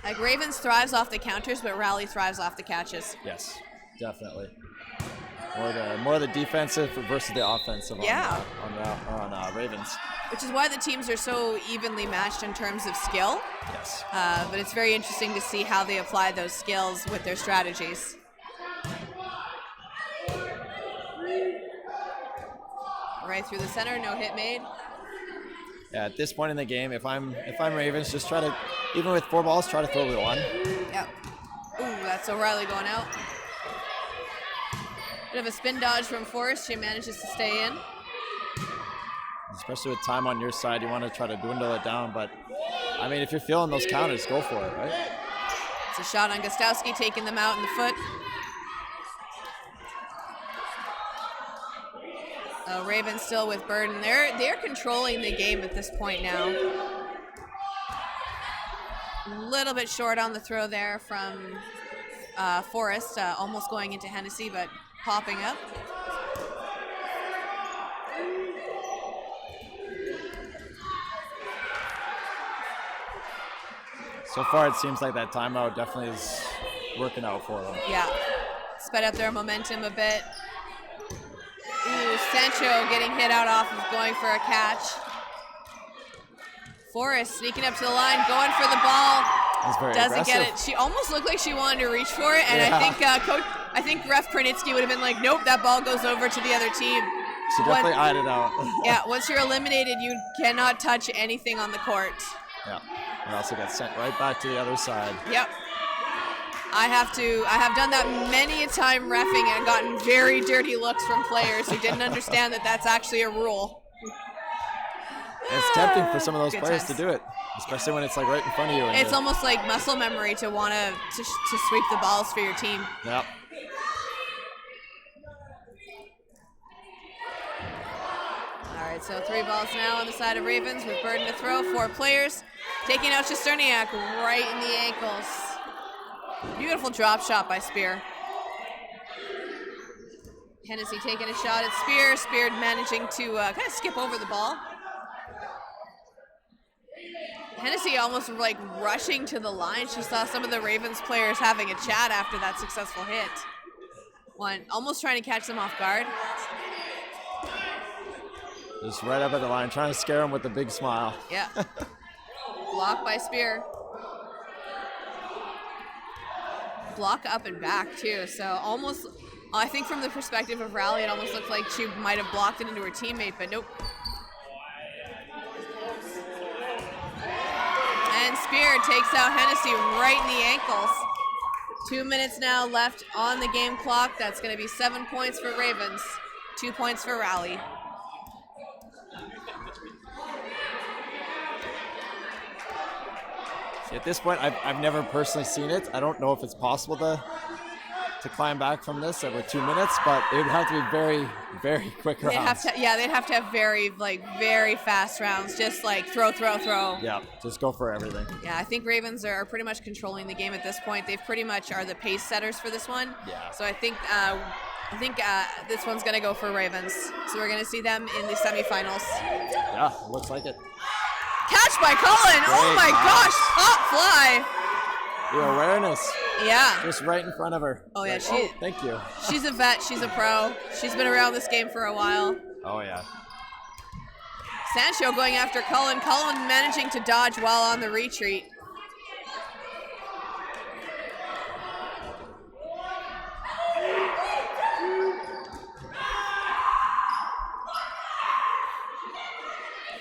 Like, Ravens thrives off the counters, but Rally thrives off the catches. Yes, definitely. More the defensive versus the offensive on Ravens. Which is why the teams are so evenly matched in terms of skill. Yes. But it's very interesting to see how they apply those skills with their strategies. Right through the center, no hit made. Yeah, at this point in the game, if I'm Ravens, just try to, even with 4 balls, try to throw the 1. Yep. Ooh, that's O'Reilly going out. Bit of a spin dodge from Forrest. She manages to stay in. Especially with time on your side, you want to try to dwindle it down. But, I mean, if you're feeling those counters, go for it, right? It's a shot on Gostowski, taking them out in the foot. Raven still with Burden. They're controlling the game at this point now. A little bit short on the throw there from Forrest, almost going into Hennessy, but popping up. So far, it seems like that timeout definitely is working out for them. Yeah, sped up their momentum a bit. Ooh, Sancho getting hit out off of going for a catch. Forrest sneaking up to the line, going for the ball. Doesn't get it. She almost looked like she wanted to reach for it, and yeah. I think Ref Pernitsky would have been like, nope, that ball goes over to the other team. She definitely eyed it out. Yeah, once you're eliminated, you cannot touch anything on the court. Yeah, and also get sent right back to the other side. Yep. I have done that many a time reffing and gotten very dirty looks from players who didn't understand that that's actually a rule. It's tempting for some of those players to do it, especially when it's like right in front of you. It's almost like muscle memory to want to sweep the balls for your team. Yep. All right, so 3 balls now on the side of Ravens with Burden to throw. 4 players taking out Shesterniak right in the ankles. Beautiful drop shot by Spear. Hennessy taking a shot at Spear. Spear managing to kind of skip over the ball. Hennessy almost like rushing to the line. She saw some of the Ravens players having a chat after that successful hit. Almost trying to catch them off guard. Just right up at the line, trying to scare them with the big smile. Yeah. Block by Spear. Block up and back too, so almost, I think from the perspective of Rally, it almost looked like she might have blocked it into her teammate, but nope. And Spear takes out Hennessy right in the ankles. 2 minutes now left on the game clock. That's going to be 7 points for Ravens, 2 points for Rally. At this point, I've never personally seen it. I don't know if it's possible to climb back from this with 2 minutes, but it would have to be very, very quick rounds. They'd have to have very fast rounds, just like throw. Yeah, just go for everything. Yeah, I think Ravens are pretty much controlling the game at this point. They pretty much are the pace setters for this one. Yeah. So I think this one's gonna go for Ravens. So we're gonna see them in the semifinals. Yeah, looks like it. Catch by Cullen! Great Oh my gosh, pop fly! The awareness. Yeah. Just right in front of her. Oh yeah, thank you. She's a vet, she's a pro. She's been around this game for a while. Oh yeah. Sancho going after Cullen. Cullen managing to dodge while on the retreat.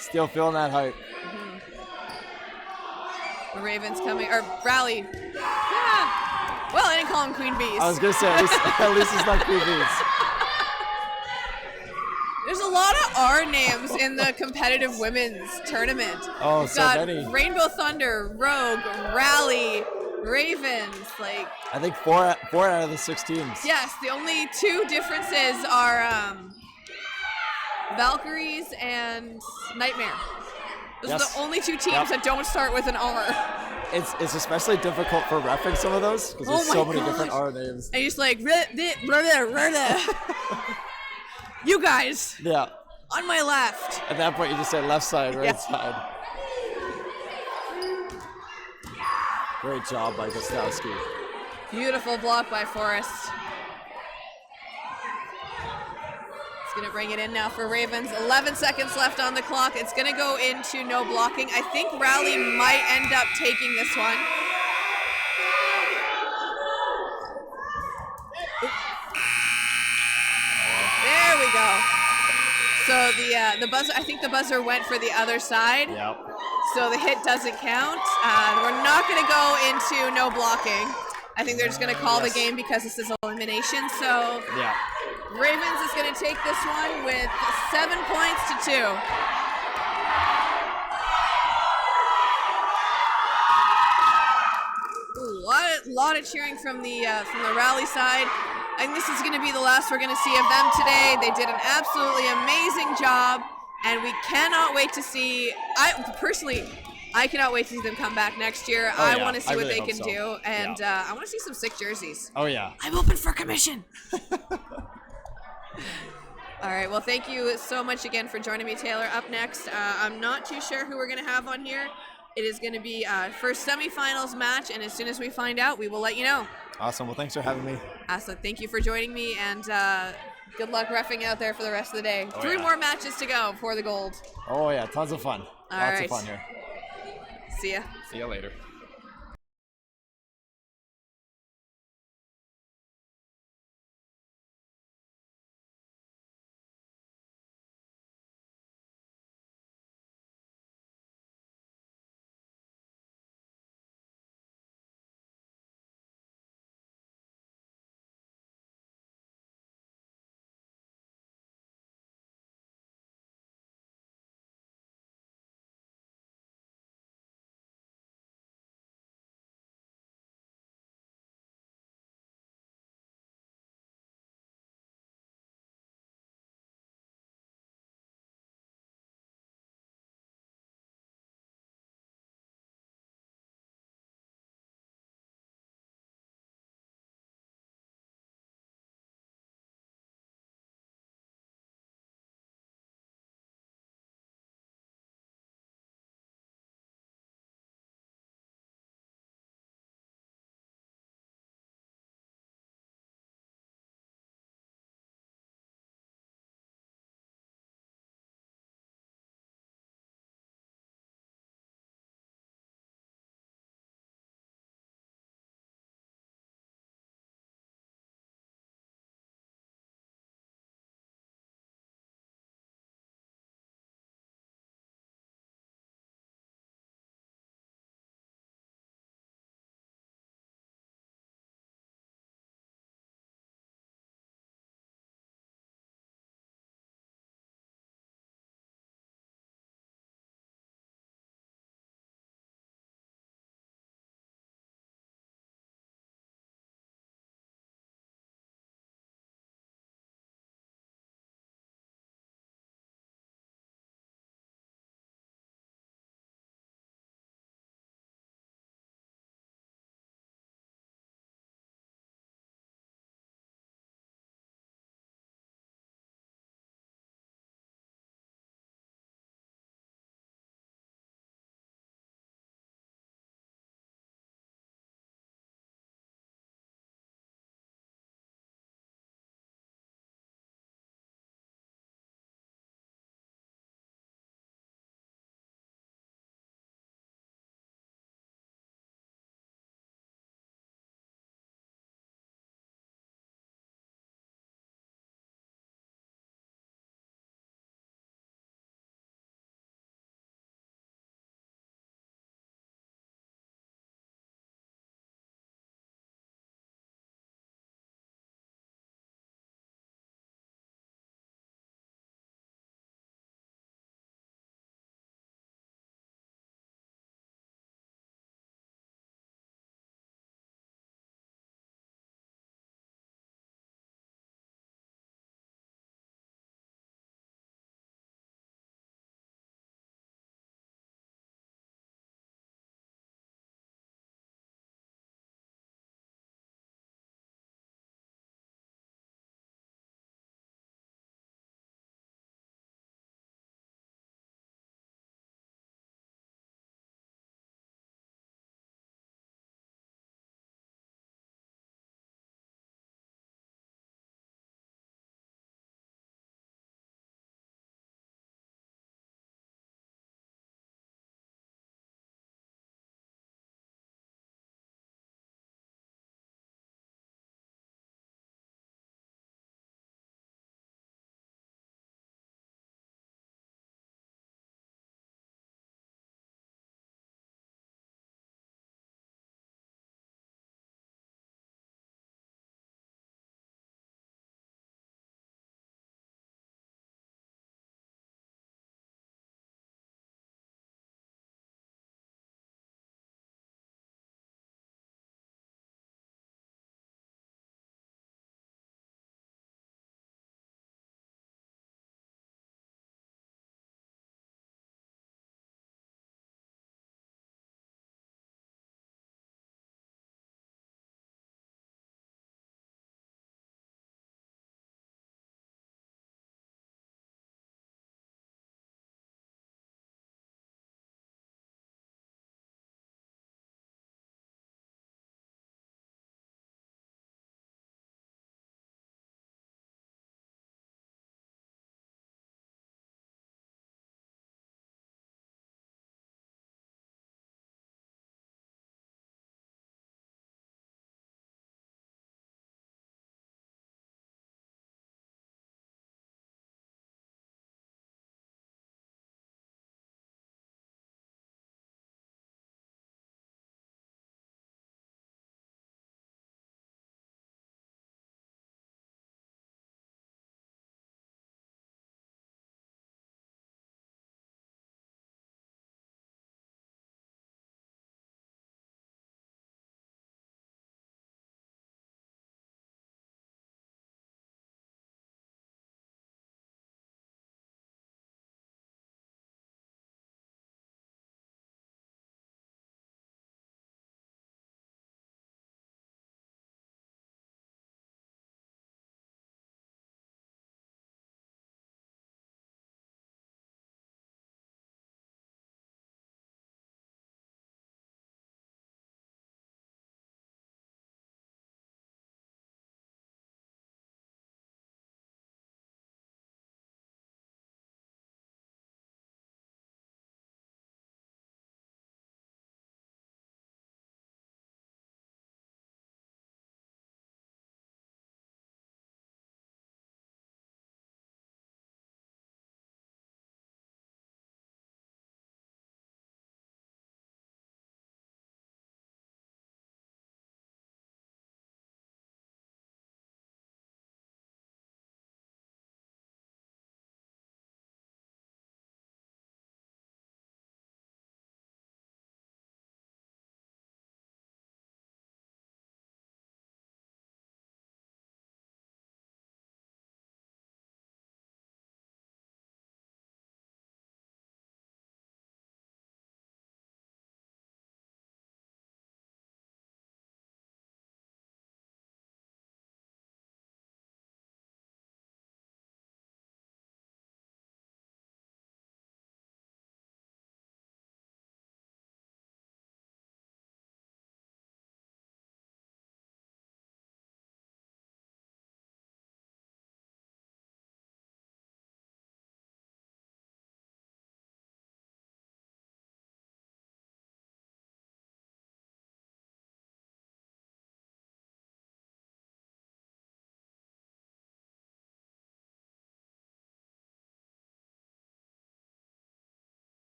Still feeling that hype. The Ravens coming, or Rally. Yeah. Well, I didn't call them Queen Bees. I was going to say, at least it's not Queen Bees. There's a lot of R names in the competitive women's tournament. Oh, We've so got many. Rainbow Thunder, Rogue, Rally, Ravens. Like, I think four out of the 6 teams. yes, the only 2 differences are Valkyries and Nightmare. Those are the only 2 teams that don't start with an R. It's especially difficult for referencing some of those because there's so many different R names. And you're just like, you guys. Yeah. On my left. At that point, you just say left side, right side. Great job by Gostowski. Beautiful block by Forrest. It's gonna bring it in now for Ravens. 11 seconds left on the clock. It's gonna go into no blocking. I think Rally might end up taking this one. There we go. So the buzzer, I think the buzzer went for the other side. Yep. So the hit doesn't count. We're not gonna go into no blocking. I think they're just gonna call the game because this is elimination. So yeah. Ravens is going to take this one with 7 points to 2. A lot of cheering from the rally side. I think this is going to be the last we're going to see of them today. They did an absolutely amazing job, and we cannot wait to see. I cannot wait to see them come back next year. I want to see what they can do, and I want to see some sick jerseys. Oh yeah. I'm open for commission. All right, well, thank you so much again for joining me, Taylor. Up next, I'm not too sure who we're going to have on here. It is going to be first semifinals match, and as soon as we find out, we will let you know. Awesome. Well, thanks for having me. Awesome. Thank you for joining me, and good luck reffing out there for the rest of the day. Oh, 3 more matches to go for the gold. Oh yeah, tons of fun. Lots right. of fun here. See ya. See you later.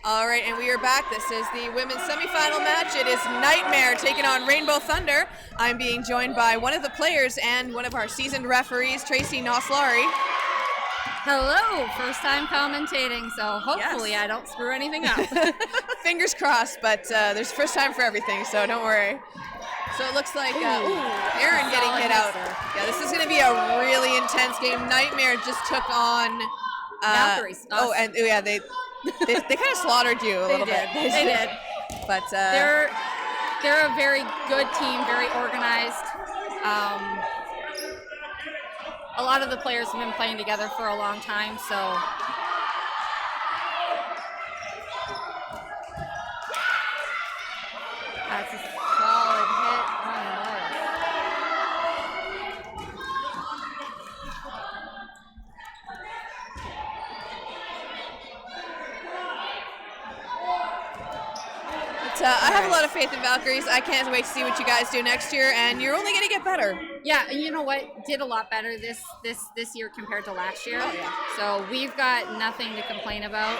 All right, and we are back. This is the women's semifinal match. It is Nightmare taking on Rainbow Thunder. I'm being joined by one of the players and one of our seasoned referees, Tracy Noslari. Hello, first time commentating, so hopefully I don't screw anything up. Fingers crossed, but there's first time for everything, so don't worry. So it looks like Aaron getting hit out. Yeah, this is going to be a really intense game. Nightmare just took on Valkyries. They kind of slaughtered you a little bit. They did. But they're a very good team, very organized. A lot of the players have been playing together for a long time, so. That's a solid hit on Norris. I have a lot of faith in Valkyries. I can't wait to see what you guys do next year, and you're only going to get better. Yeah, and you know what? Did a lot better this year compared to last year. Oh, yeah. So we've got nothing to complain about.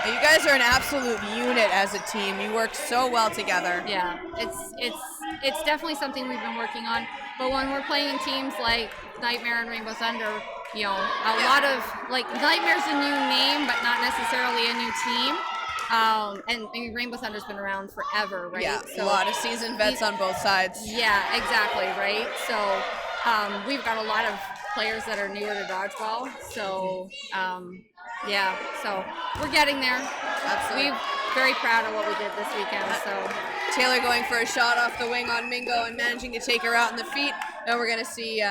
You guys are an absolute unit as a team. You work so well together. Yeah, it's definitely something we've been working on. But when we're playing in teams like Nightmare and Rainbow Thunder, you know, a lot of, like, Nightmare's a new name, but not necessarily a new team. And Rainbow Thunder's been around forever, right? Yeah, so a lot of seasoned vets on both sides. Yeah, exactly, right? So we've got a lot of players that are newer to dodgeball. So yeah, so we're getting there. Absolutely. We're very proud of what we did this weekend. So Taylor going for a shot off the wing on Mingo and managing to take her out in the feet. Now we're going to see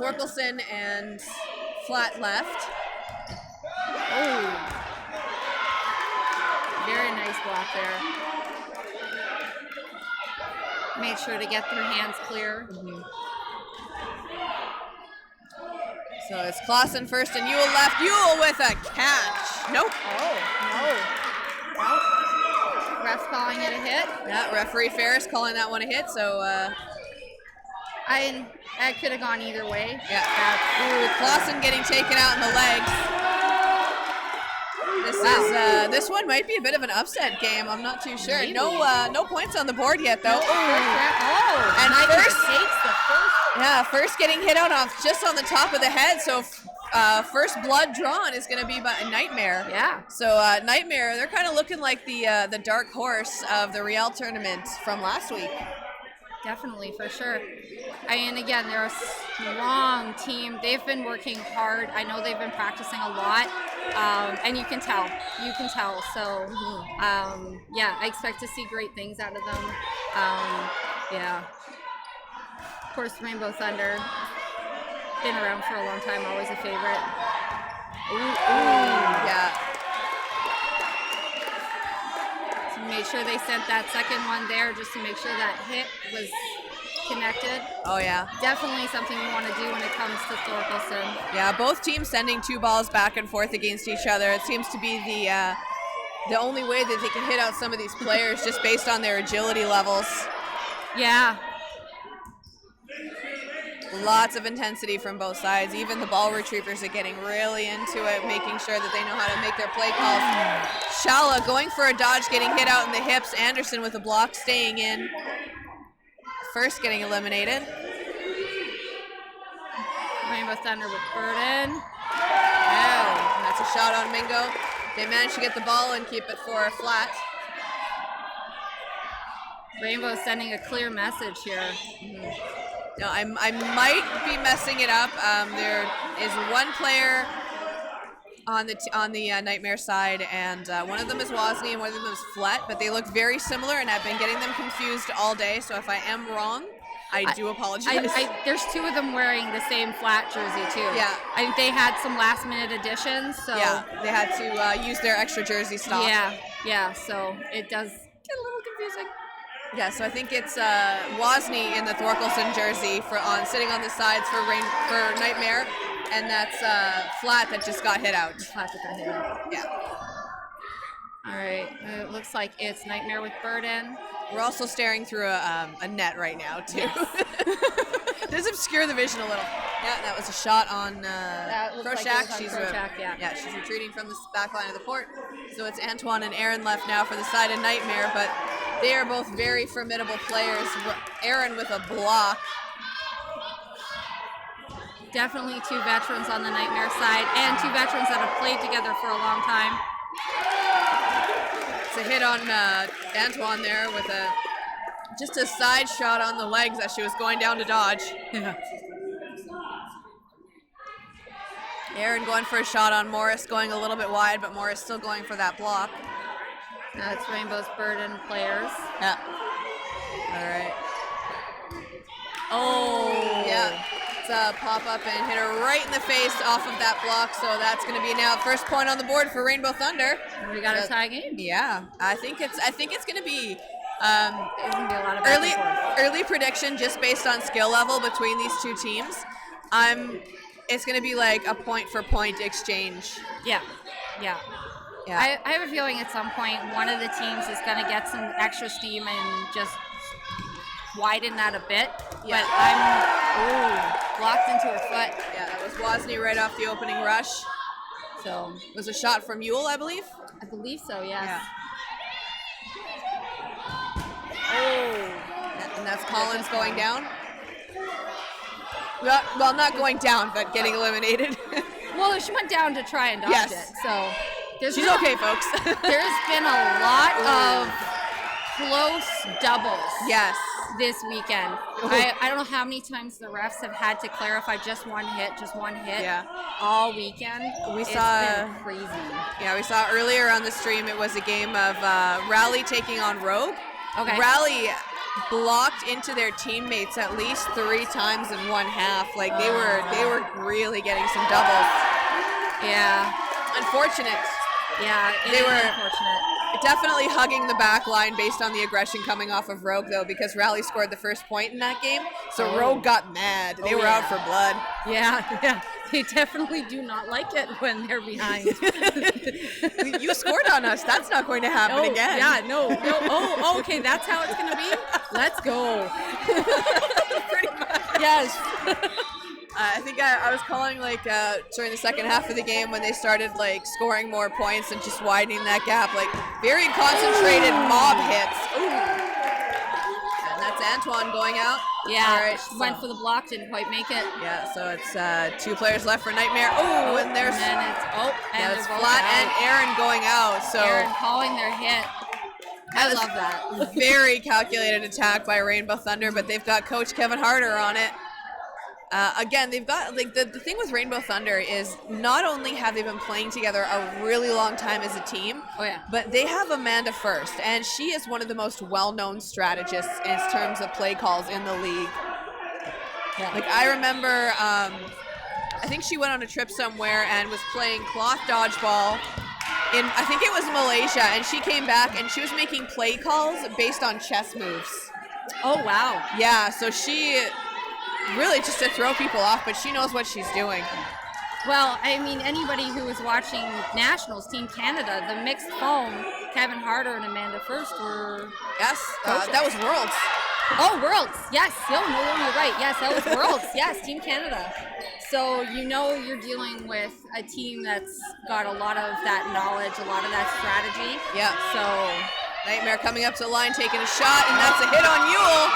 Thorkelson and flat left. Oh. Very nice block there. Made sure to get their hands clear. Mm-hmm. So it's Clausen first and Ewell left. Ewell with a catch. Nope. Oh, no. Nope. Ref's calling it a hit. Yeah, referee Ferris calling that one a hit, so I could have gone either way. Yeah. Clausen getting taken out in the legs. This one might be a bit of an upset game. I'm not too sure. Maybe. No points on the board yet though. And first takes the first. Yeah, first getting hit out off just on the top of the head. So first blood drawn is going to be by Nightmare. Yeah. So Nightmare, they're kind of looking like the dark horse of the Real tournament from last week. Definitely, for sure. And again, they're a strong team. They've been working hard. I know they've been practicing a lot, and you can tell. So, yeah, I expect to see great things out of them. Yeah. Of course, Rainbow Thunder, been around for a long time, always a favorite. Yeah. Made sure they sent that second one there just to make sure that hit was connected. Oh, yeah. Definitely something you want to do when it comes to Thorkelson. Yeah, both teams sending two balls back and forth against each other. It seems to be the only way that they can hit out some of these players just based on their agility levels. Yeah. Lots of intensity from both sides. Even the ball retrievers are getting really into it, making sure that they know how to make their play calls. Shala going for a dodge, getting hit out in the hips. Anderson with a block, staying in. First getting eliminated. Rainbow Thunder with Burden. Oh, that's a shot on Mingo. They managed to get the ball and keep it for a flat. Rainbow sending a clear message here. Mm-hmm. No, I might be messing it up. There is one player on the Nightmare side, and one of them is Wozni and one of them is Flet, but they look very similar, and I've been getting them confused all day. So if I am wrong, I do apologize. There's two of them wearing the same flat jersey too. Yeah, I think they had some last-minute additions. So yeah, they had to use their extra jersey stock. Yeah. So it does get a little confusing. Yeah, so I think it's Wozni in the Thorkelson jersey sitting on the sides for Nightmare, and that's Flat that just got hit out. Flat that got hit out. Yeah. All right, it looks like it's Nightmare with Burden. We're also staring through a net right now, too. Does obscure the vision a little. Yeah, that was a shot on Kroshak. She's retreating from the back line of the court. So it's Antoine and Aaron left now for the side of Nightmare, but they are both very formidable players. Aaron with a block. Definitely two veterans on the Nightmare side, and two veterans that have played together for a long time. It's a hit on Antoine there with just a side shot on the legs as she was going down to dodge. Yeah. Aaron going for a shot on Morris, going a little bit wide, but Morris still going for that block. Now it's Rainbow's Burden players. Yeah. All right. Oh, yeah. It's a pop up and hit her right in the face off of that block. So that's going to be now first point on the board for Rainbow Thunder. We got a tie game. Yeah, I think it's going to be There's gonna be a lot of early prediction just based on skill level between these two teams. It's going to be like a point for point exchange. Yeah. I have a feeling at some point one of the teams is going to get some extra steam and just widen that a bit. Yeah. But I'm blocked into her foot. Yeah, that was Wozni right off the opening rush. So it was a shot from Yule, I believe. I believe so. Yes. Yeah. Oh, and that's Collins going down. Well, not going down, but getting eliminated. Well, she went down to try and dodge it. So she's okay, folks. There's been a lot of close doubles. Yes. This weekend. I don't know how many times the refs have had to clarify just one hit. Yeah. All weekend. It's been crazy. Yeah, we saw earlier on the stream it was a game of Rally taking on Rogue. Okay. Rally blocked into their teammates at least 3 times in one half. Like they were really getting some doubles. Yeah. Unfortunate. Yeah, they were unfortunate. Definitely hugging the back line based on the aggression coming off of Rogue, though, because Rally scored the first point in that game. So Rogue got mad. They were out for blood. Yeah. They definitely do not like it when they're behind. You scored on us. That's not going to happen again. Yeah, no. Oh, okay. That's how it's going to be? Let's go. Pretty much. Yes. I think I was calling during the second half of the game when they started scoring more points and just widening that gap, very concentrated mob hits. Ooh. And that's Antoine going out. Yeah, all right, went for the block, didn't quite make it. Yeah, so it's 2 players left for Nightmare. Oh, and there's it's Flat and Aaron going out. So Aaron calling their hit. I love that. Very calculated attack by Rainbow Thunder, but they've got Coach Kevin Harder on it. Again, they've got the thing with Rainbow Thunder is not only have they been playing together a really long time as a team, but they have Amanda First, and she is one of the most well-known strategists in terms of play calls in the league. Yeah. I remember, I think she went on a trip somewhere and was playing cloth dodgeball in, I think it was Malaysia, and she came back and she was making play calls based on chess moves. Oh, wow. Yeah, so she really just to throw people off, but she knows what she's doing. Well, I mean, anybody who was watching Nationals, Team Canada, the mixed foam, Kevin Harder and Amanda First were... Yes, that was Worlds. Oh, Worlds, yes. No, you're right. Yes, that was Worlds. Yes, Team Canada. So you're dealing with a team that's got a lot of that knowledge, a lot of that strategy. Yeah. So Nightmare coming up to the line, taking a shot, and that's a hit on Yule.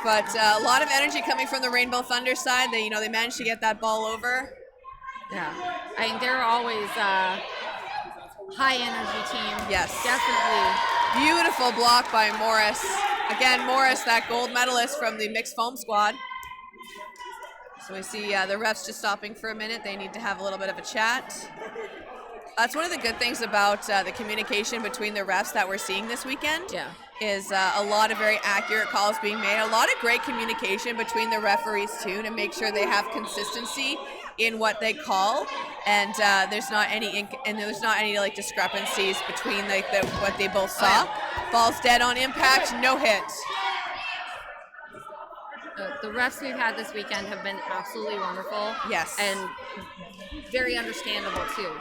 But a lot of energy coming from the Rainbow Thunder side. They managed to get that ball over. Yeah, I mean they're always high energy team. Yes, definitely. Beautiful block by Morris. Again, Morris, that gold medalist from the mixed foam squad. So we see the refs just stopping for a minute. They need to have a little bit of a chat. That's one of the good things about the communication between the refs that we're seeing this weekend. Yeah. Is a lot of very accurate calls being made. A lot of great communication between the referees too to make sure they have consistency in what they call, and there's not any discrepancies between what they both saw. Ball's dead on impact, no hit. The refs we've had this weekend have been absolutely wonderful. Yes. And very understandable too.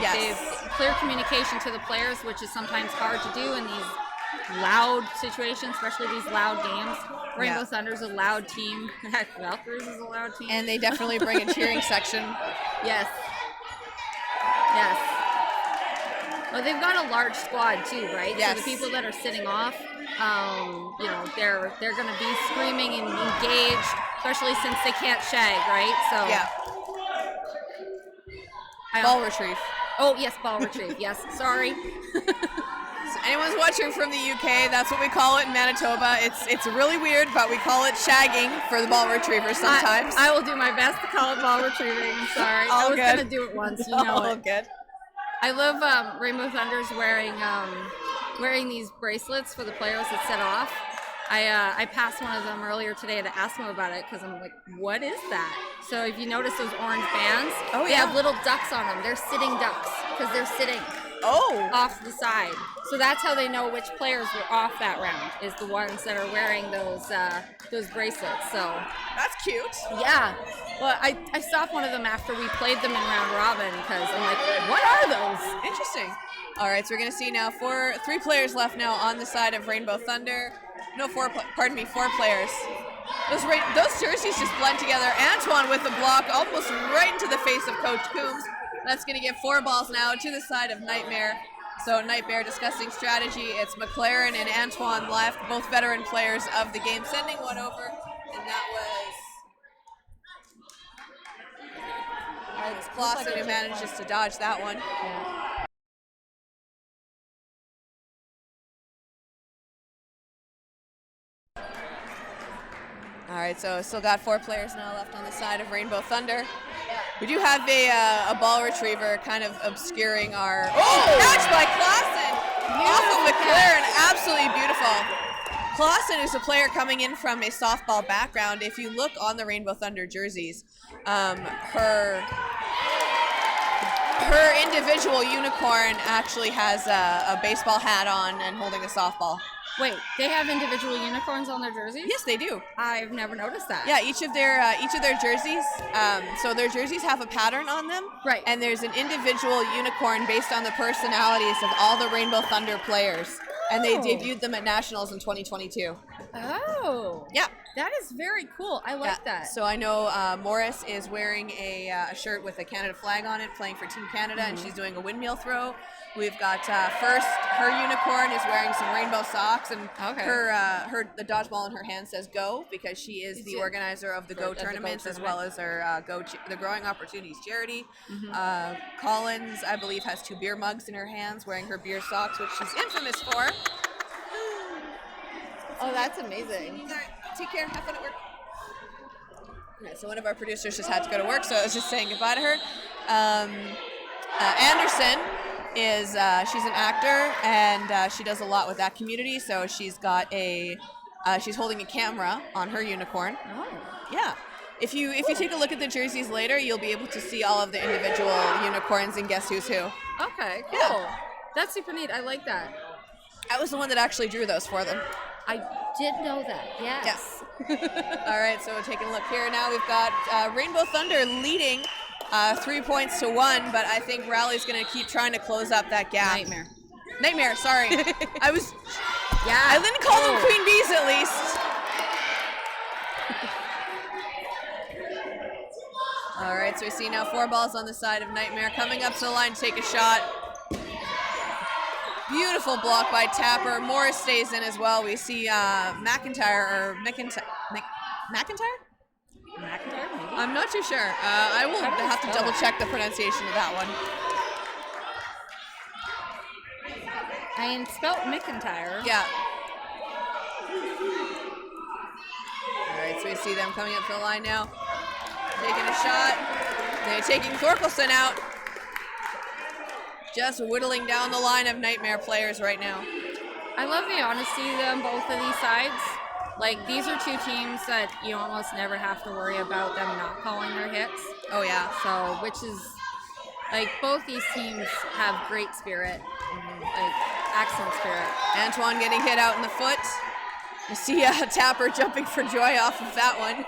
Yes. They've clear communication to the players, which is sometimes hard to do in these loud situations, especially these loud games. Rainbow Thunder's a loud team. Valkyries is a loud team. And they definitely bring a cheering section. Yes. Yes. Well, they've got a large squad too, right? Yes. So the people that are sitting off, they're going to be screaming and engaged, especially since they can't shag, right? So yeah. Ball retrieve. Oh yes, ball retrieve. Yes, sorry. So anyone's watching from the UK, that's what we call it in Manitoba. It's really weird, but we call it shagging for the ball retriever sometimes. I will do my best to call it ball retrieving. I'm sorry. All I was good. going to do it once, you know All it. good. I love Rainbow Thunder's wearing these bracelets for the players that set off. I passed one of them earlier today to ask them about it because I'm like, what is that? So if you notice those orange bands, they have little ducks on them. They're sitting ducks because they're sitting off the side. So that's how they know which players were off that round, is the ones that are wearing those bracelets. So that's cute. Yeah. Well, I stopped one of them after we played them in round robin because I'm like, what are those? Interesting. All right, so we're going to see now three players left now on the side of Rainbow Thunder. No, four players. Those jerseys just blend together. Antoine with the block almost right into the face of Coach Coombs. That's going to get 4 balls now to the side of Nightmare. So Nightmare discussing strategy. It's McLaren and Antoine left, both veteran players of the game, sending one over. And that was Clausen who manages to dodge that one. Yeah. All right, so still got 4 players now left on the side of Rainbow Thunder. We do have a ball retriever kind of obscuring our... Catch by Clausen! Off of McLaren, absolutely beautiful. Clausen is a player coming in from a softball background. If you look on the Rainbow Thunder jerseys, her individual unicorn actually has a baseball hat on and holding a softball. Wait, they have individual unicorns on their jerseys? Yes, they do. I've never noticed that. Yeah, each of their jerseys. So their jerseys have a pattern on them. Right. And there's an individual unicorn based on the personalities of all the Rainbow Thunder players. And they debuted them at Nationals in 2022. Oh. Yeah. That is very cool. I like that. So I know Morris is wearing a shirt with a Canada flag on it, playing for Team Canada, and she's doing a windmill throw. We've got first, her unicorn is wearing some rainbow socks, and the dodgeball in her hand says "Go" because she is the organizer of the Go tournaments as well as her the Growing Opportunities charity. Collins, I believe, has 2 beer mugs in her hands, wearing her beer socks, which she's infamous for. Oh, that's amazing. All right, take care. Have fun at work. Okay, so one of our producers just had to go to work, so I was just saying goodbye to her. Anderson is she's an actor, and she does a lot with that community. So she's got she's holding a camera on her unicorn. Oh. Yeah. If you take a look at the jerseys later, you'll be able to see all of the individual unicorns and guess who's who. Okay, cool. Yeah. That's super neat. I like that. I was the one that actually drew those for them. I did know that. Yes. Yes. All right, so taking a look here now, we've got Rainbow Thunder leading 3 points to 1, but I think Rowley's going to keep trying to close up that gap. Nightmare, sorry. I didn't call them Queen Bees at least. All right, so we see now 4 balls on the side of Nightmare, coming up to the line to take a shot. Beautiful block by Tapper. Morris stays in as well. We see McIntyre? Maybe? I'm not too sure. I will have to double check the pronunciation of that one. I spelled McIntyre. Yeah. All right, so we see them coming up to the line now. Taking a shot. They're taking Thorkelson out. Just whittling down the line of Nightmare players right now. I love the honesty on both of these sides. Like, these are 2 teams that you almost never have to worry about them not calling their hits. Oh, yeah. So, which is, like, both these teams have great spirit. Like, excellent spirit. Antoine getting hit out in the foot. You see Tapper jumping for joy off of that one.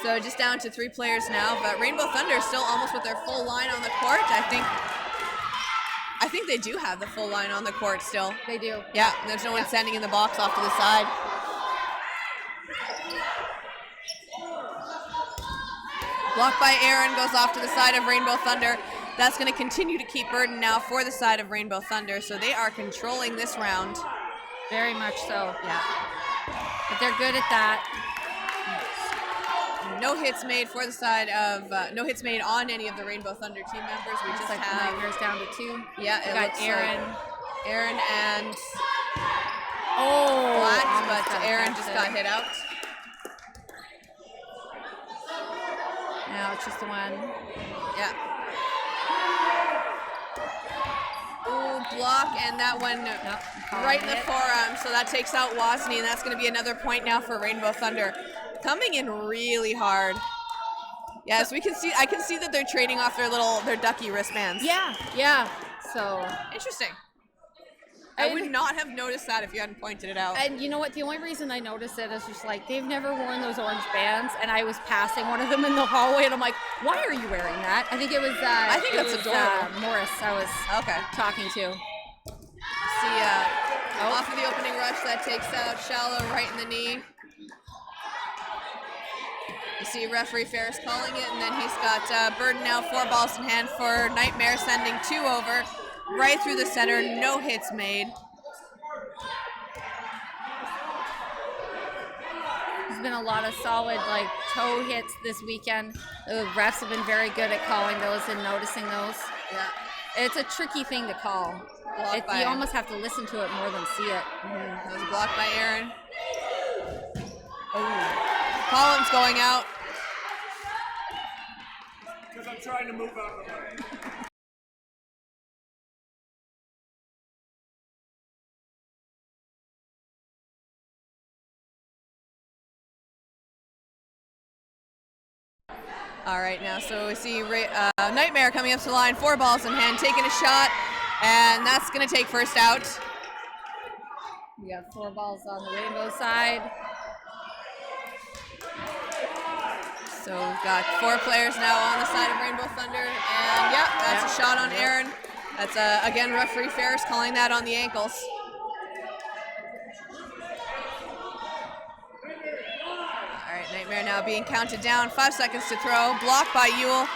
So just down to 3 players now, but Rainbow Thunder still almost with their full line on the court. I I think they do have the full line on the court still. They do. Yeah, there's no one standing in the box off to the side. Blocked by Aaron, goes off to the side of Rainbow Thunder. That's going to continue to keep burden now for the side of Rainbow Thunder, so they are controlling this round. Very much so. Yeah. But they're good at that. No hits made for the side of, no hits made on any of the Rainbow Thunder team members. We just have Nightmares down to 2. Yeah, We it got looks Aaron. like Aaron and Oh, Flat, almost but got Aaron past just it. got hit out. Now it's just the one. Yeah. Ooh, block, and that one right in the forearm, so that takes out Wozni, and that's going to be another point now for Rainbow Thunder. Coming in really hard. Yeah, so I can see that they're trading off their ducky wristbands. Yeah. So interesting. I would not have noticed that if you hadn't pointed it out. And you know what? The only reason I noticed it is just like they've never worn those orange bands, and I was passing one of them in the hallway, and I'm like, "Why are you wearing that?" I think it was. I think that's adorable. Morris, I was talking to. See, off of the opening rush, that takes out Shallow right in the knee. You see referee Ferris calling it, and then he's got Burden now 4 balls in hand for Nightmare, sending 2 over. Right through the center, no hits made. There's been a lot of solid toe hits this weekend. The refs have been very good at calling those and noticing those. Yeah. It's a tricky thing to call. You almost have to listen to it more than see it. That was blocked by Aaron. Oh. Collins going out. Because I'm trying to move out of the way. All right, now so we see Nightmare coming up to the line, 4 balls in hand, taking a shot, and that's going to take first out. We got 4 balls on the Rainbow side. So we've got 4 players now on the side of Rainbow Thunder, and that's a shot on Aaron. That's again referee Ferris calling that on the ankles. Nightmare now being counted down, 5 seconds to throw. Blocked by Ewell.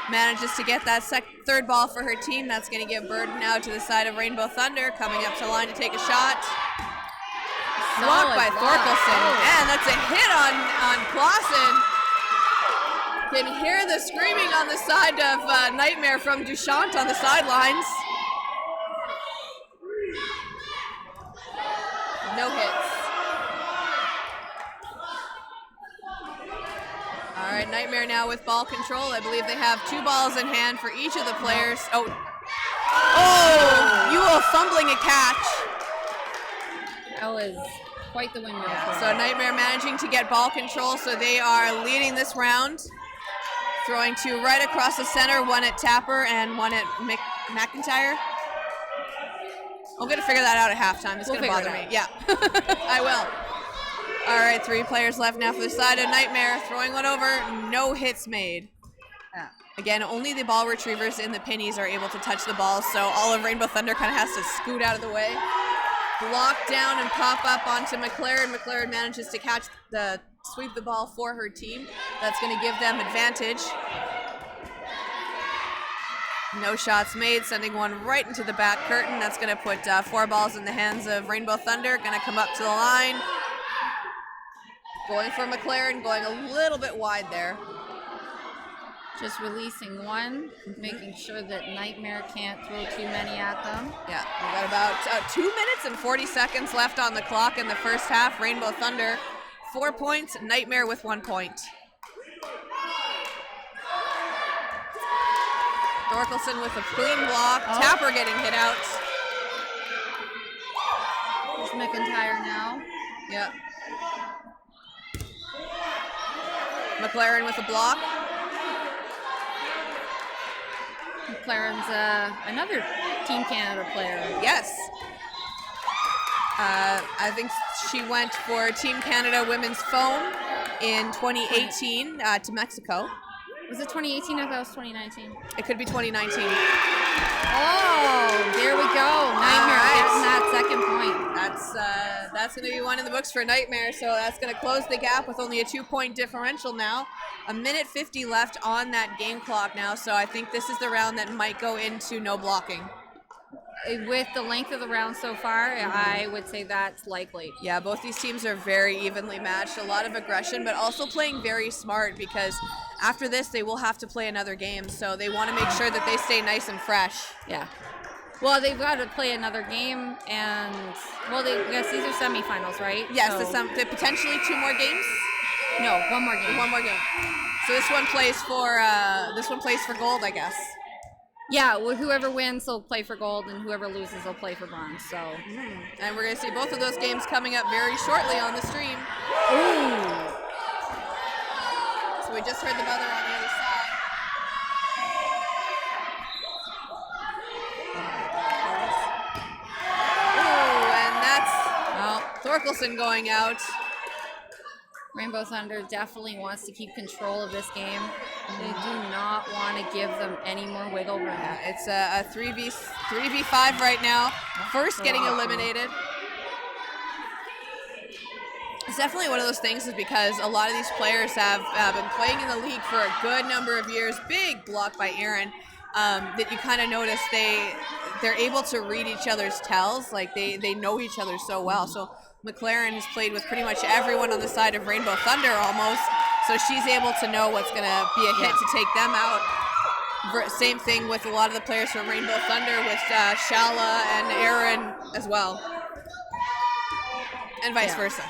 Manages to get that 3rd ball for her team. That's going to give Burden now to the side of Rainbow Thunder. Coming up to the line to take a shot. Blocked by Thorkelson. And that's a hit on Clausen. Can hear the screaming on the side of Nightmare from Duchamp on the sidelines. No hits. All right, Nightmare now with ball control. I believe they have 2 balls in hand for each of the players. Oh, Ewell fumbling a catch. That was quite the windmill. So Nightmare managing to get ball control, so they are leading this round. Throwing 2 right across the center, 1 at Tapper and 1 at McIntyre. I'm going to figure that out at halftime. It's going to bother me. Yeah, I will. All right, 3 players left now for the side of Nightmare. Throwing one over, no hits made. Again, only the ball retrievers in the pennies are able to touch the ball, so all of Rainbow Thunder kind of has to scoot out of the way. Block down and pop up onto McLaren. McLaren manages to sweep the ball for her team. That's going to give them advantage. No shots made, sending one right into the back curtain. That's going to put 4 balls in the hands of Rainbow Thunder. Going to come up to the line. Going for McLaren, going a little bit wide there. Just releasing 1, making sure that Nightmare can't throw too many at them. Yeah, we've got about 2 minutes and 40 seconds left on the clock in the first half. Rainbow Thunder, 4 points. Nightmare with 1 point. Thorkelson with a clean block. Tapper getting hit out. It's McIntyre now. Yep. McLaren with a block. McLaren's another Team Canada player. Yes. I think she went for Team Canada Women's Foam in 2018 to Mexico. Was it 2018? I thought it was 2019. It could be 2019. Oh, there we go. Nightmare getting that second point. That's going to be one in the books for Nightmare, so that's going to close the gap with only a 2-point differential now. 1:50 left on that game clock now, so I think this is the round that might go into no blocking. With the length of the round so far, I would say that's likely. Yeah, both these teams are very evenly matched. A lot of aggression, but also playing very smart because after this, they will have to play another game. So they want to make sure that they stay nice and fresh. Yeah. Well, they've got to play another game, and I guess these are semifinals, right? Yes, so, potentially 2 more games. No, 1 more game. 1 more game. So this one plays for gold, I guess. Yeah, well, whoever wins will play for gold, and whoever loses will play for bronze. So, and we're gonna see both of those games coming up very shortly on the stream. Ooh. So we just heard the buzzer on the other side. Ooh, and that's Thorkelson going out. Rainbow Thunder definitely wants to keep control of this game. They do not want to give them any more wiggle room. Yeah, it's a 3v5 right now. First getting eliminated. It's definitely one of those things is because a lot of these players have been playing in the league for a good number of years. Big block by Aaron. That you kind of notice they're able to read each other's tells. Like they know each other so well. So McLaren has played with pretty much everyone on the side of Rainbow Thunder almost, so she's able to know what's going to be a hit to take them out. Same thing with a lot of the players from Rainbow Thunder with Shala and Aaron as well, and vice versa.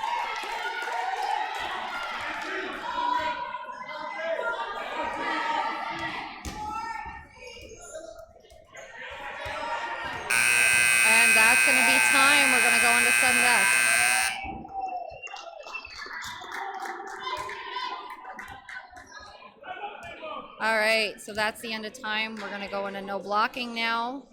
And that's going to be time. We're going to go into sudden death. All right, so that's the end of time. We're going to go into no blocking now.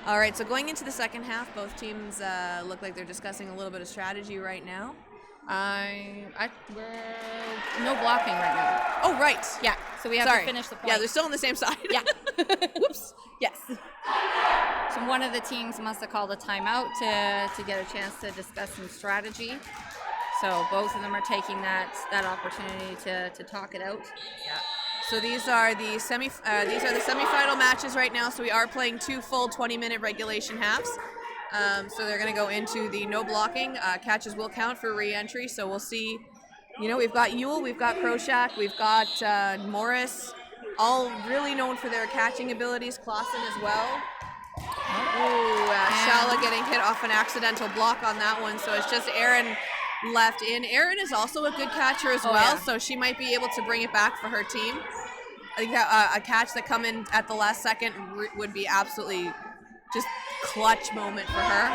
All right, so going into the second half, both teams look like they're discussing a little bit of strategy right now. We're no blocking right now. Oh, right. Yeah, so we have to finish the point. Yeah, they're still on the same side. Yeah. Whoops. Yes. So one of the teams must have called a timeout to get a chance to discuss some strategy. So both of them are taking that opportunity to talk it out. Yeah. So these are the semifinal matches right now. So we are playing 2 full 20-minute regulation halves. So they're going to go into the no blocking. Catches will count for re-entry. So we'll see. We've got Yule, we've got Kroshak, we've got Morris, all really known for their catching abilities. Clausen as well. Shala getting hit off an accidental block on that one. So it's just Erin left in. Erin is also a good catcher as well, so she might be able to bring it back for her team. I think that a catch that come in at the last second would be absolutely just clutch moment for her.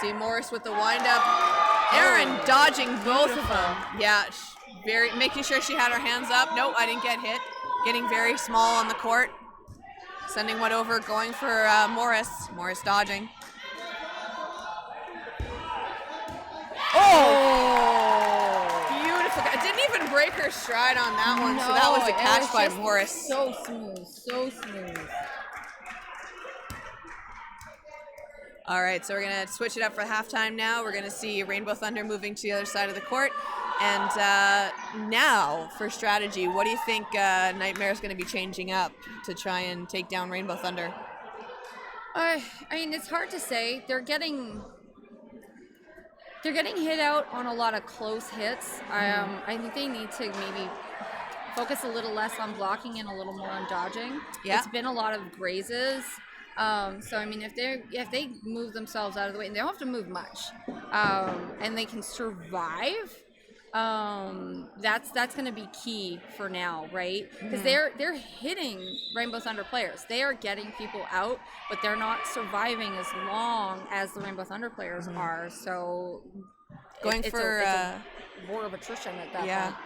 See Morris with the wind-up. Erin dodging both of them. Yeah, making sure she had her hands up. Nope, I didn't get hit. Getting very small on the court. Sending one over, going for Morris. Morris dodging. Oh! Beautiful. It didn't even break her stride on that one, so that was a catch by Morris. So smooth, so smooth. All right, so we're going to switch it up for halftime now. We're going to see Rainbow Thunder moving to the other side of the court. And now for strategy, what do you think Nightmare is going to be changing up to try and take down Rainbow Thunder? I mean, it's hard to say. They're getting hit out on a lot of close hits. I think they need to maybe focus a little less on blocking and a little more on dodging. Yeah. It's been a lot of grazes. So I mean, if they move themselves out of the way, and they don't have to move much, and they can survive, that's going to be key for now, right? Because they're hitting Rainbow Thunder players. They are getting people out, but they're not surviving as long as the Rainbow Thunder players are. So going for war of attrition at that Yeah. point.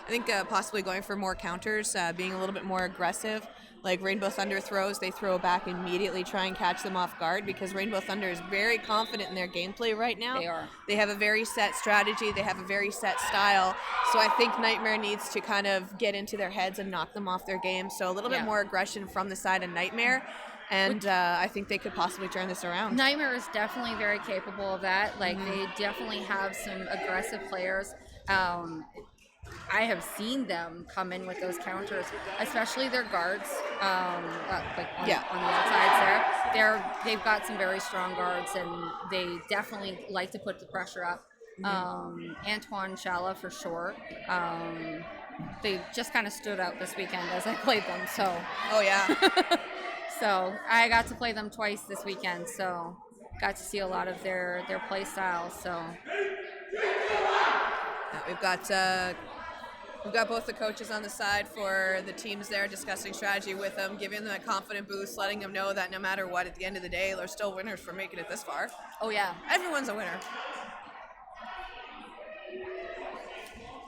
I think possibly going for more counters, being a little bit more aggressive. Like Rainbow Thunder throws, they throw back immediately, try and catch them off guard, because Rainbow Thunder is very confident in their gameplay right now. They are. They have a very set strategy. They have a very set style. So I think Nightmare needs to kind of get into their heads and knock them off their game. So a little bit more aggression from the side of Nightmare. And I think they could possibly turn this around. Nightmare is definitely very capable of that. Like, they definitely have some aggressive players. I have seen them come in with those counters, especially their guards, on the outsides there. They've got some very strong guards, and they definitely like to put the pressure up. Antoine Chala for sure. They just kind of stood out this weekend as I played them. So. Oh yeah. So I got to play them twice this weekend. So got to see a lot of their play styles. So. We've got both the coaches on the side for the teams there, discussing strategy with them, giving them a confident boost, letting them know that no matter what, at the end of the day, they're still winners for making it this far. Oh yeah, everyone's a winner.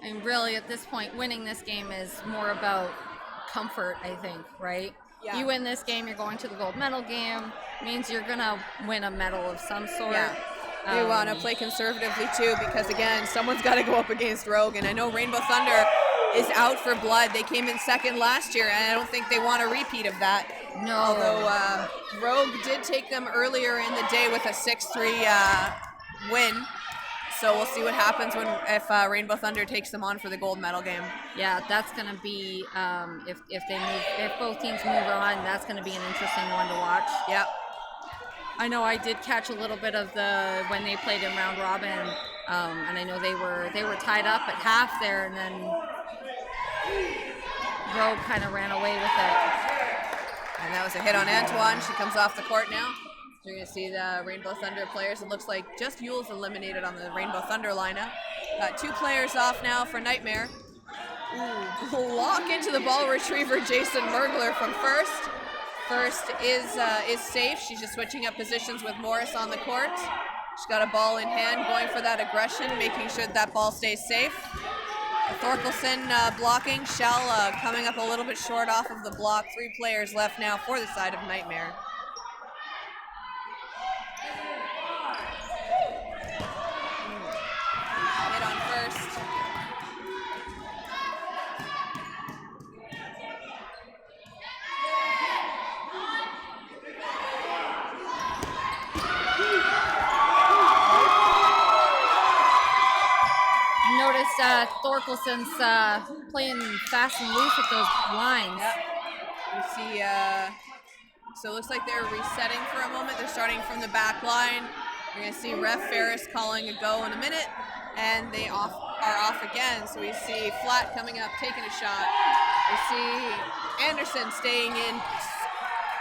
And really, at this point, winning this game is more about comfort, I think, right? Yeah. You win this game, you're going to the gold medal game. Means you're gonna win a medal of some sort. Yeah. They want to play conservatively too, because again, someone's got to go up against Rogue, and I know Rainbow Thunder is out for blood. They came in second last year, and I don't think they want a repeat of that. No. Although Rogue did take them earlier in the day with a 6-3 win, so we'll see what happens if Rainbow Thunder takes them on for the gold medal game. Yeah, that's going to be if both teams move on, that's going to be an interesting one to watch. Yep. I know I did catch a little bit of when they played in round robin, and I know they were tied up at half there, and then Rogue kind of ran away with it. And that was a hit on Antoine. She comes off the court now. So you're going to see the Rainbow Thunder players. It looks like just Yule's eliminated on the Rainbow Thunder lineup. Got 2 players off now for Nightmare. Ooh, lock into the ball retriever, Jason Mergler from first. First is safe. She's just switching up positions with Morris on the court. She's got a ball in hand, going for that aggression, making sure that ball stays safe. Thorkelson blocking. Shell coming up a little bit short off of the block. 3 players left now for the side of Nightmare. Hit on first. Noticed Thorkelson's playing fast and loose with those lines. Yep. You see, so it looks like they're resetting for a moment. They're starting from the back line. You're going to see Ref Ferris calling a go in a minute, and they are off again. So we see Flat coming up, taking a shot. We see Anderson staying in.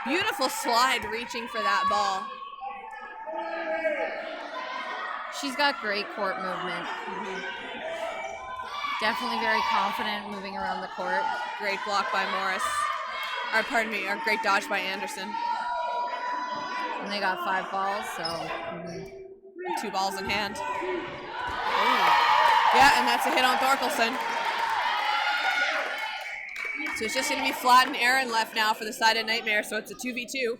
Beautiful slide, reaching for that ball. She's got great court movement. Definitely very confident moving around the court. Great block by Morris. Or pardon me, or great dodge by Anderson. And they got 5 balls, so 2 balls in hand. Ooh. Yeah, and that's a hit on Thorkelson. So it's just going to be Flat and Aaron left now for the side of Nightmare, so it's a 2v2.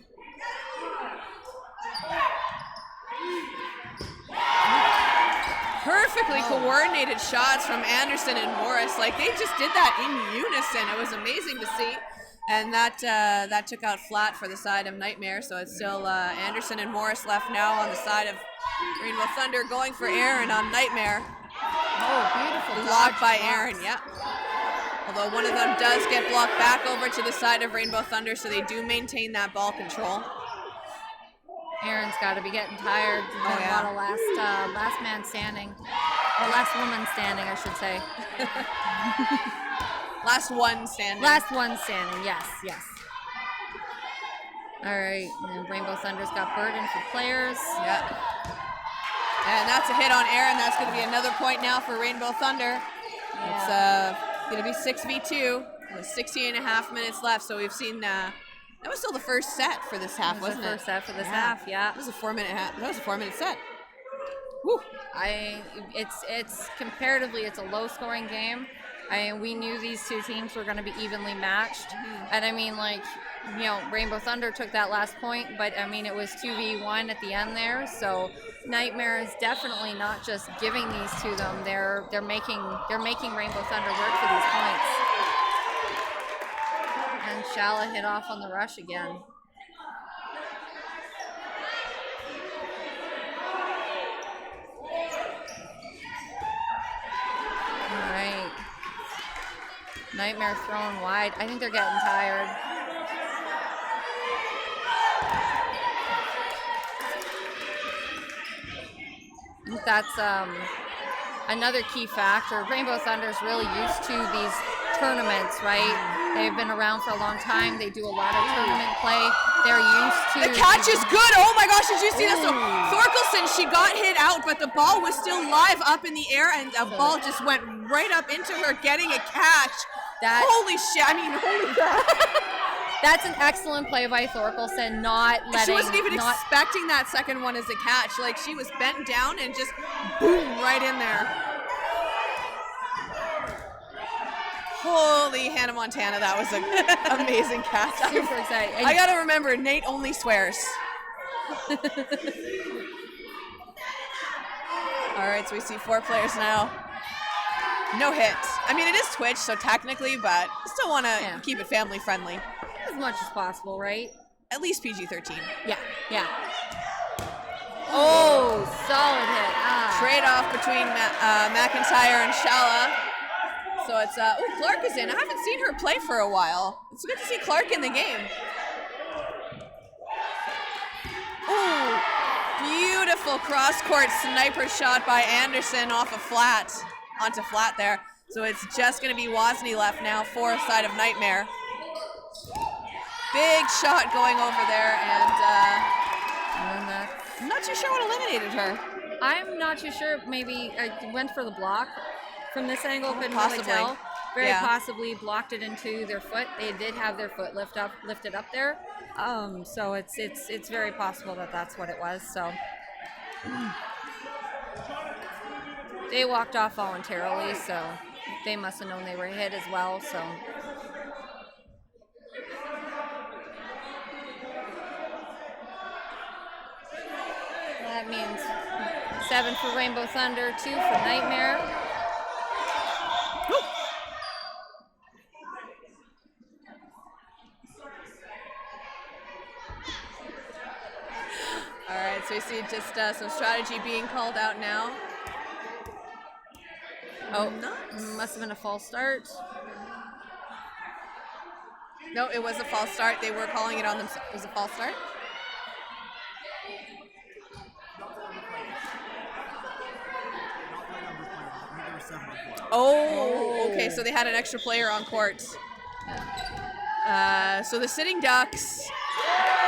Perfectly coordinated shots from Anderson and Morris. Like, they just did that in unison. It was amazing to see. And that took out Flat for the side of Nightmare. So it's still Anderson and Morris left now on the side of Rainbow Thunder, going for Aaron on Nightmare. Oh, beautiful. Blocked by Aaron, yeah. Although one of them does get blocked back over to the side of Rainbow Thunder, so they do maintain that ball control. Aaron's got to be getting tired. Oh, yeah. A lot of last man standing. Or last woman standing, I should say. Last one standing. Last one standing, yes. All right, and Rainbow Thunder's got burden for players. Yeah. And that's a hit on Aaron. That's going to be another point now for Rainbow Thunder. Yeah. It's going to be 6v2 with 16 and a half minutes left. So we've seen that was still the first set for this half, wasn't it? First set for this half, yeah. It was a 4-minute half. That was a 4-minute set. It's comparatively, it's a low-scoring game. We knew these two teams were going to be evenly matched, and I mean, like, you know, Rainbow Thunder took that last point, but I mean, it was 2v1 at the end there. So Nightmare is definitely not just giving these to them; they're making Rainbow Thunder work for these points. And Shala hit off on the rush again. All right. Nightmare thrown wide. I think they're getting tired. I think that's another key factor. Rainbow Thunder's really used to these tournaments, right? They've been around for a long time. They do a lot of tournament play. They're used to... The catch is good. Oh my gosh, did you see this? So Thorkelson, she got hit out, but the ball was still live up in the air, and the ball just went right up into her, getting a catch. Holy shit, I mean, holy crap. That's an excellent play by Thorkelson, not letting... She wasn't even expecting that second one as a catch. Like, she was bent down and just boom, right in there. Holy Hannah Montana, that was an amazing catch. Super exciting. I gotta remember, Nate only swears. All right, so we see 4 players now. No hits. I mean, it is Twitch, so technically, but still want to keep it family friendly. As much as possible, right? At least PG-13. Yeah. Oh, solid hit. Trade off between McIntyre and Shala. So it's, Clark is in. I haven't seen her play for a while. It's good to see Clark in the game. Ooh, beautiful cross-court sniper shot by Anderson off a flat. Onto flat there. So it's just going to be Wozni left now, for side of Nightmare. Big shot going over there, and I'm not too sure what eliminated her. I'm not too sure. Maybe I went for the block from this angle. Couldn't Possibly. really tell. Very possibly blocked it into their foot. They did have their foot lifted up there. So it's very possible that that's what it was. So. They walked off voluntarily, so they must have known they were hit as well, so. That means 7 for Rainbow Thunder, 2 for Nightmare. All right, so we see just some strategy being called out now. Oh, must have been a false start. No, it was a false start. They were calling it on them. It was a false start. Oh, okay. So they had an extra player on court. So the sitting Ducks.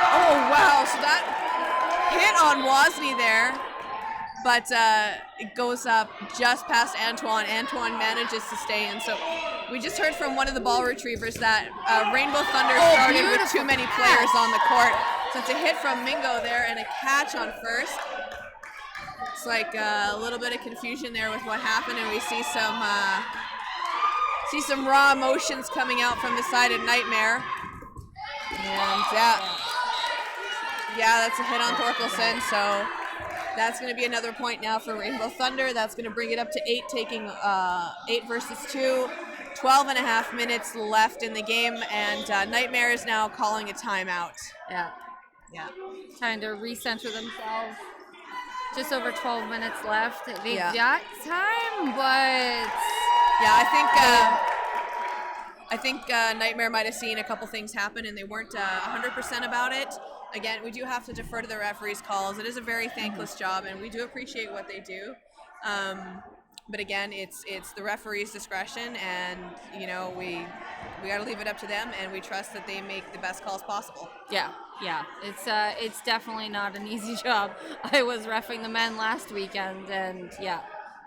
Oh, wow. So that hit on Wozni there. But it goes up just past Antoine. Antoine manages to stay in. So we just heard from one of the ball retrievers that Rainbow Thunder started with too many players on the court. So it's a hit from Mingo there and a catch on first. It's like a little bit of confusion there with what happened, and we see some raw emotions coming out from the side of Nightmare. And that's a hit on Thorkelson. So that's going to be another point now for Rainbow Thunder. That's going to bring it up to 8, taking 8 versus 2. 12 and a half minutes left in the game, and Nightmare is now calling a timeout. Yeah. Trying to recenter themselves. Just over 12 minutes left. They've got time, but... Yeah, I think Nightmare might have seen a couple things happen, and they weren't 100% about it. Again, we do have to defer to the referees' calls. It is a very thankless job, and we do appreciate what they do. But again, it's the referee's discretion, and we got to leave it up to them, and we trust that they make the best calls possible. Yeah. It's definitely not an easy job. I was reffing the men last weekend, and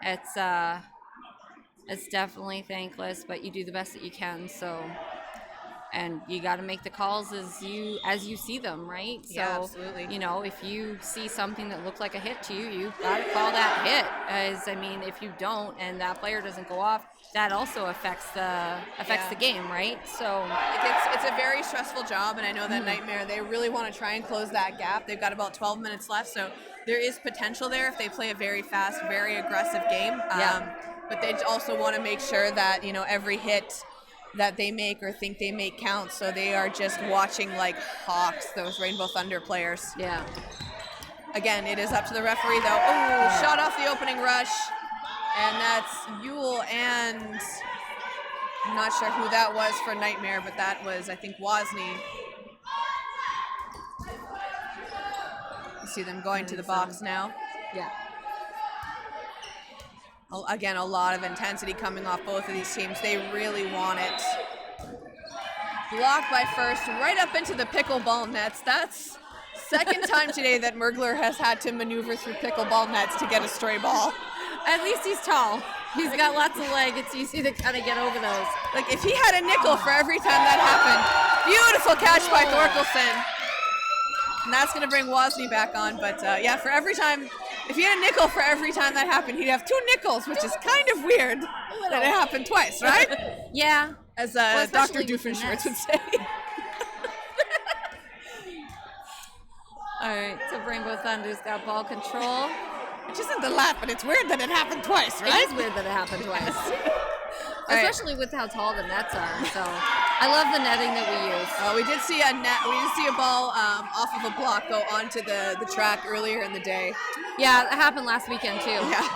it's definitely thankless, but you do the best that you can. So and you got to make the calls as you see them, right? So, Yeah, absolutely. you know, if you see something that looks like a hit to you, you got to call that hit. If you don't, and that player doesn't go off, that also affects the game, right? So it's a very stressful job, and I know that Nightmare, they really want to try and close that gap. They've got about 12 minutes left, so there is potential there if they play a very fast, very aggressive game. But they also want to make sure that, you know, every hit that they make or think they make counts, so they are just watching like hawks, those Rainbow Thunder players. Yeah. Again, it is up to the referee, though. Oh, shot off the opening rush. And that's Yule, and I'm not sure who that was for Nightmare, but that was, I think, Wozni. You see them going to the box now. Yeah. Again, a lot of intensity coming off both of these teams. They really want it. Blocked by first, right up into the pickleball nets. That's second time today that Mergler has had to maneuver through pickleball nets to get a stray ball. At least he's tall. He's got lots of leg. It's easy to kind of get over those. Like, if he had a nickel for every time that happened. Beautiful catch by Thorkelson. And that's going to bring Wozni back on. But, yeah, for every time, if he had a nickel for every time that happened, he'd have 2 nickels, which is kind of weird that it happened twice, right? Yeah. As Dr. Doofenshmirtz would say. All right, so Rainbow Thunder's got ball control. Which isn't the laugh, but it's weird that it happened twice, right? It is weird that it happened twice. Especially with how tall the nets are. So I love the netting that we use. We did see a ball off of a block go onto the track earlier in the day. Yeah, that happened last weekend too. Yeah.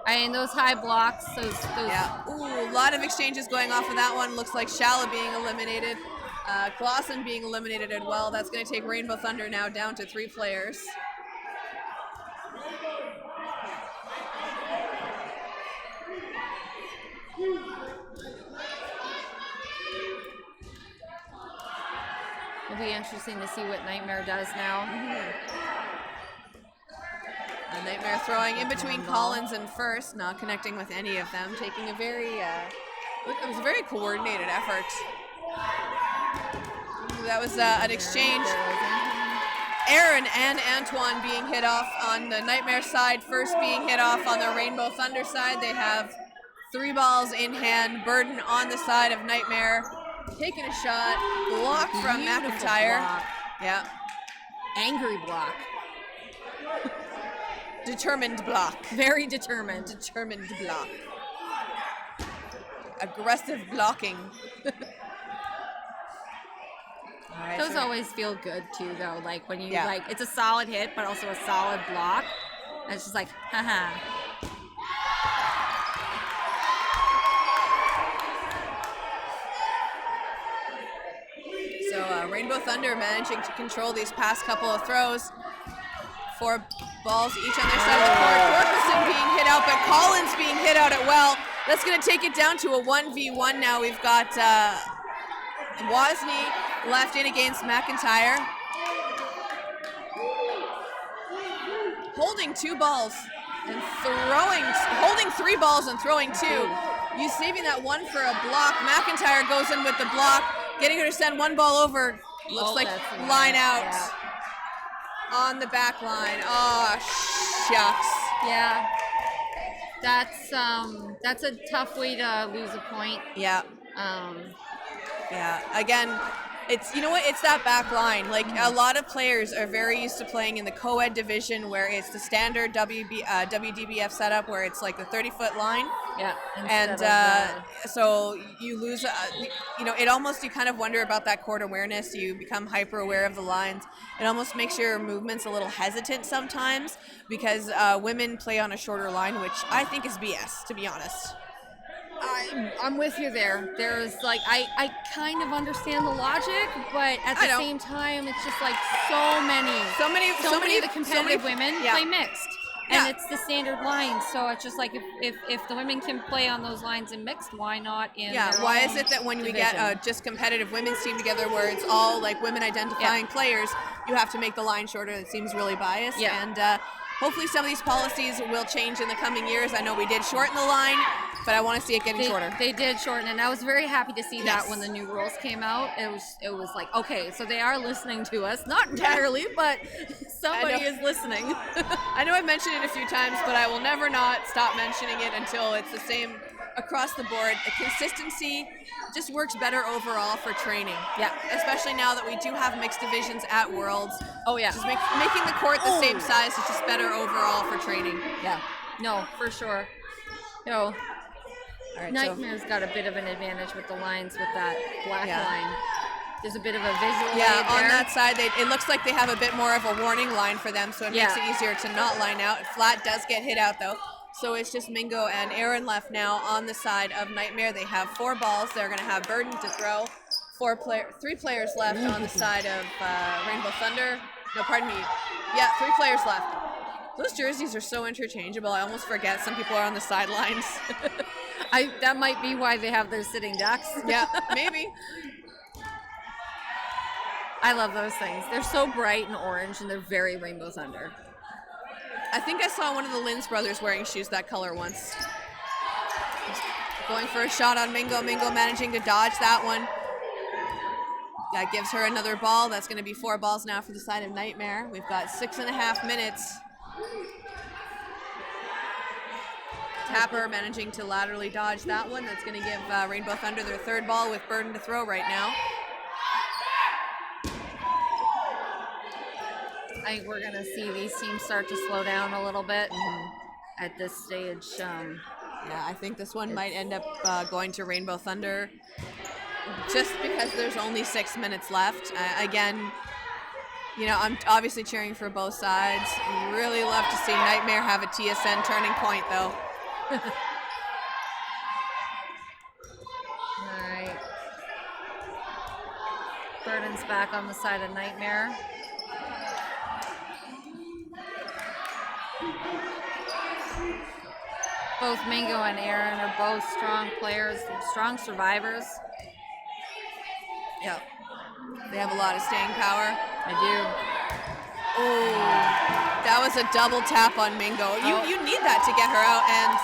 I mean, those high blocks, those. Yeah. Ooh, a lot of exchanges going off of that one. Looks like Shala being eliminated. Clausen being eliminated as well. That's going to take Rainbow Thunder now down to 3 players. It'll be interesting to see what Nightmare does now. Nightmare throwing in between Collins and First, not connecting with any of them, taking a very, it was a very coordinated effort. That was an exchange. Aaron and Antoine being hit off on the Nightmare side, First being hit off on the Rainbow Thunder side. They have 3 balls in hand. Burden on the side of Nightmare, taking a shot, block from McIntyre. Block. Yeah. Angry block. Determined block. Very determined. Determined block. Aggressive blocking. Right, those always feel good too, though. Like when you like, it's a solid hit, but also a solid block. And it's just like, haha. So Rainbow Thunder managing to control these past couple of throws. 4 balls each on their side of the court. Torkelson being hit out, but Collins being hit out at well. That's going to take it down to a 1v1 now. We've got Wozni left in against McIntyre. Holding 2 balls and holding 3 balls and throwing 2. You saving that one for a block. McIntyre goes in with the block, getting her to send 1 ball over. Looks like line out. Yeah. On the back line. Oh, shucks. Yeah. That's a tough way to lose a point. Yeah. Yeah. Again, it's, you know what? It's that back line. Like, a lot of players are very used to playing in the co-ed division where it's the standard WDBF setup where it's like the 30-foot line. Yeah. And so you lose, you know, you kind of wonder about that court awareness. You become hyper aware of the lines. It almost makes your movements a little hesitant sometimes because women play on a shorter line, which I think is BS, to be honest. I'm with you there. There's like, I kind of understand the logic, but at the same time, it's just like so many of the competitive women play mixed. And it's the standard line, so it's just like if the women can play on those lines in mixed, why not in why is it that when we get a just competitive women's team together where it's all like women identifying players, you have to make the line shorter? It seems really biased. And hopefully some of these policies will change in the coming years. I know we did shorten the line but I want to see it getting shorter. They did shorten, and I was very happy to see Yes. that when the new rules came out. It was like, okay, so they are listening to us, not entirely, but somebody is listening. I know I've mentioned it a few times, but I will never not stop mentioning it until it's the same across the board. The consistency just works better overall for training. Yeah. Especially now that we do have mixed divisions at Worlds. Oh, yeah. Just making the court the same size is just better overall for training. Yeah. No, for sure. All right, Nightmare's got a bit of an advantage with the lines with that black line. There's a bit of a visual aid Yeah, on there. that side, it looks like they have a bit more of a warning line for them, so it makes it easier to not line out. Flat does get hit out, though. So it's just Mingo and Aaron left now on the side of Nightmare. They have 4 balls. They're going to have Burden to throw. 3 players left on the side of Rainbow Thunder. No, pardon me. Yeah, 3 players left. Those jerseys are so interchangeable. I almost forget some people are on the sidelines. That might be why they have their sitting ducks. Yeah, maybe. I love those things. They're so bright and orange, and they're very Rainbow Thunder. I think I saw one of the Linz brothers wearing shoes that color once. Going for a shot on Mingo. Mingo managing to dodge that one. That gives her another ball. That's going to be 4 balls now for the side of Nightmare. We've got 6.5 minutes. Tapper managing to laterally dodge that one. That's going to give Rainbow Thunder their 3rd ball with Burden to throw right now. I think we're going to see these teams start to slow down a little bit at this stage. Yeah, I think this one might end up going to Rainbow Thunder just because there's only 6 minutes left. Again, you know, I'm obviously cheering for both sides. Really love to see Nightmare have a TSN turning point, though. All right. Burden's back on the side of Nightmare. Both Mingo and Aaron are both strong players, strong survivors. Yep. They have a lot of staying power. I do. Oh, that was a double tap on Mingo. You need that to get her out, and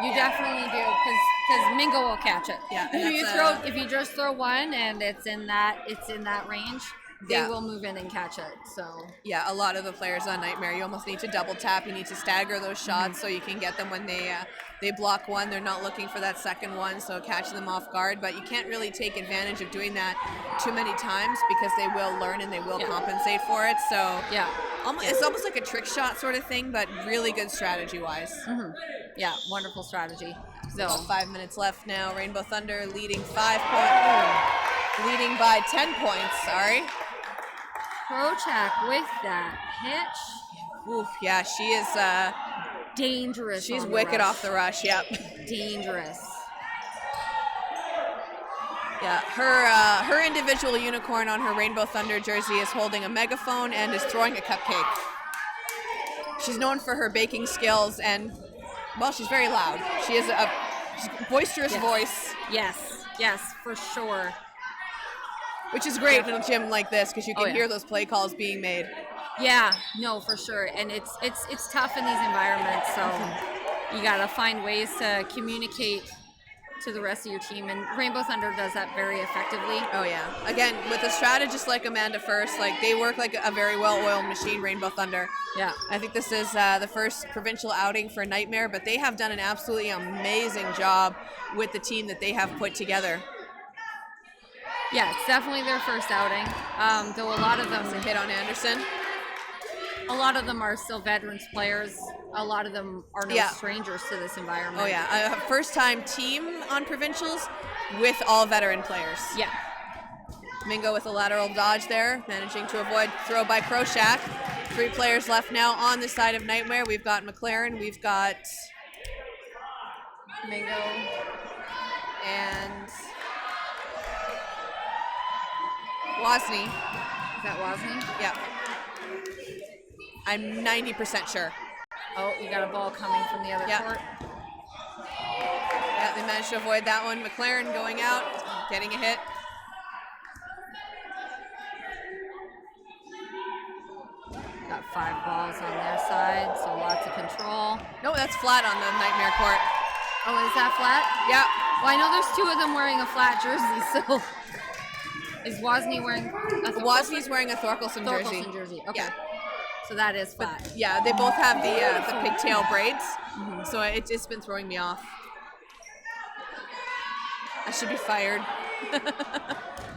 You definitely do, because Mingo will catch it. Yeah. If you just throw one and it's in that range, they will move in and catch it. So yeah, a lot of the players on Nightmare, you almost need to double tap. You need to stagger those shots so you can get them when they block one. They're not looking for that second one, so catch them off guard. But you can't really take advantage of doing that too many times because they will learn and they will compensate for it. So it's almost like a trick shot sort of thing, but really good strategy-wise. Yeah, wonderful strategy. So 5 minutes left now. Rainbow Thunder leading leading by 10 points. Sorry. Prochak with that pitch. Oof, yeah, she is dangerous. She's wicked off the rush. Yep. Dangerous. Yeah, her individual unicorn on her Rainbow Thunder jersey is holding a megaphone and is throwing a cupcake. She's known for her baking skills and, well, she's very loud. She has a boisterous voice. Yes, for sure. Which is great in a gym like this because you can hear those play calls being made. Yeah, no, for sure. And it's tough in these environments, so you gotta find ways to communicate to the rest of your team, and Rainbow Thunder does that very effectively. Oh yeah. Again, with a strategist like Amanda First, like they work like a very well-oiled machine, Rainbow Thunder. Yeah. I think this is the first provincial outing for Nightmare, but they have done an absolutely amazing job with the team that they have put together. Yeah, it's definitely their first outing. Though a lot of them hit on Anderson. A lot of them are still veterans players. A lot of them are no strangers to this environment. Oh yeah, a first-time team on provincials with all veteran players. Yeah. Mingo with a lateral dodge there, managing to avoid throw by Prochak. 3 players left now on the side of Nightmare. We've got McLaren, we've got Mingo, and Wozni. Is that Wozni? Yeah. I'm 90% sure. Oh, you got a ball coming from the other court. Yeah, they managed to avoid that one. McLaren going out, getting a hit. Got 5 balls on their side, so lots of control. No, that's flat on the Nightmare court. Oh, is that flat? Yeah. Well, I know there's two of them wearing a flat jersey, so is Wozni wearing a Wozny's wearing a Thorkelson jersey. Thorkelson jersey? Okay. Yeah. So that is flat. But, yeah, they both have the pigtail braids, so it's been throwing me off. I should be fired.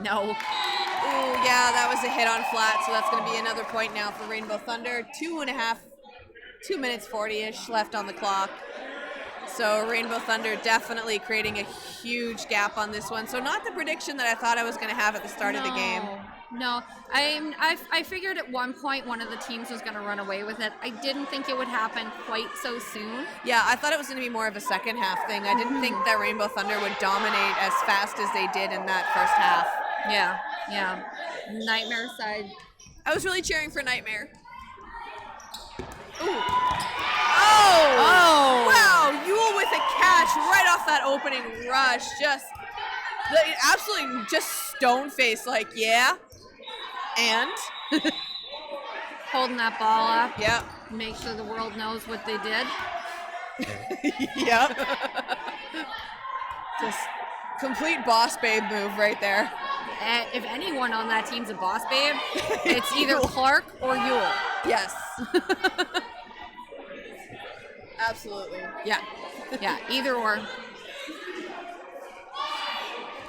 No. Ooh, yeah, that was a hit on flat, so that's going to be another point now for Rainbow Thunder. 2 minutes 40-ish left on the clock. So Rainbow Thunder definitely creating a huge gap on this one. So not the prediction that I thought I was going to have at the start of the game. No, I figured at one point one of the teams was going to run away with it. I didn't think it would happen quite so soon. Yeah, I thought it was going to be more of a second half thing. I didn't think that Rainbow Thunder would dominate as fast as they did in that first half. Yeah. Nightmare side. I was really cheering for Nightmare. Ooh. Oh! Wow, Yule with a catch right off that opening rush. Absolutely just stone face, like, yeah. And? Holding that ball up. Yep. Make sure the world knows what they did. Yep. Just complete boss babe move right there. If anyone on that team's a boss babe, it's either Clark or Yule. Yes. Absolutely. Yeah, either or.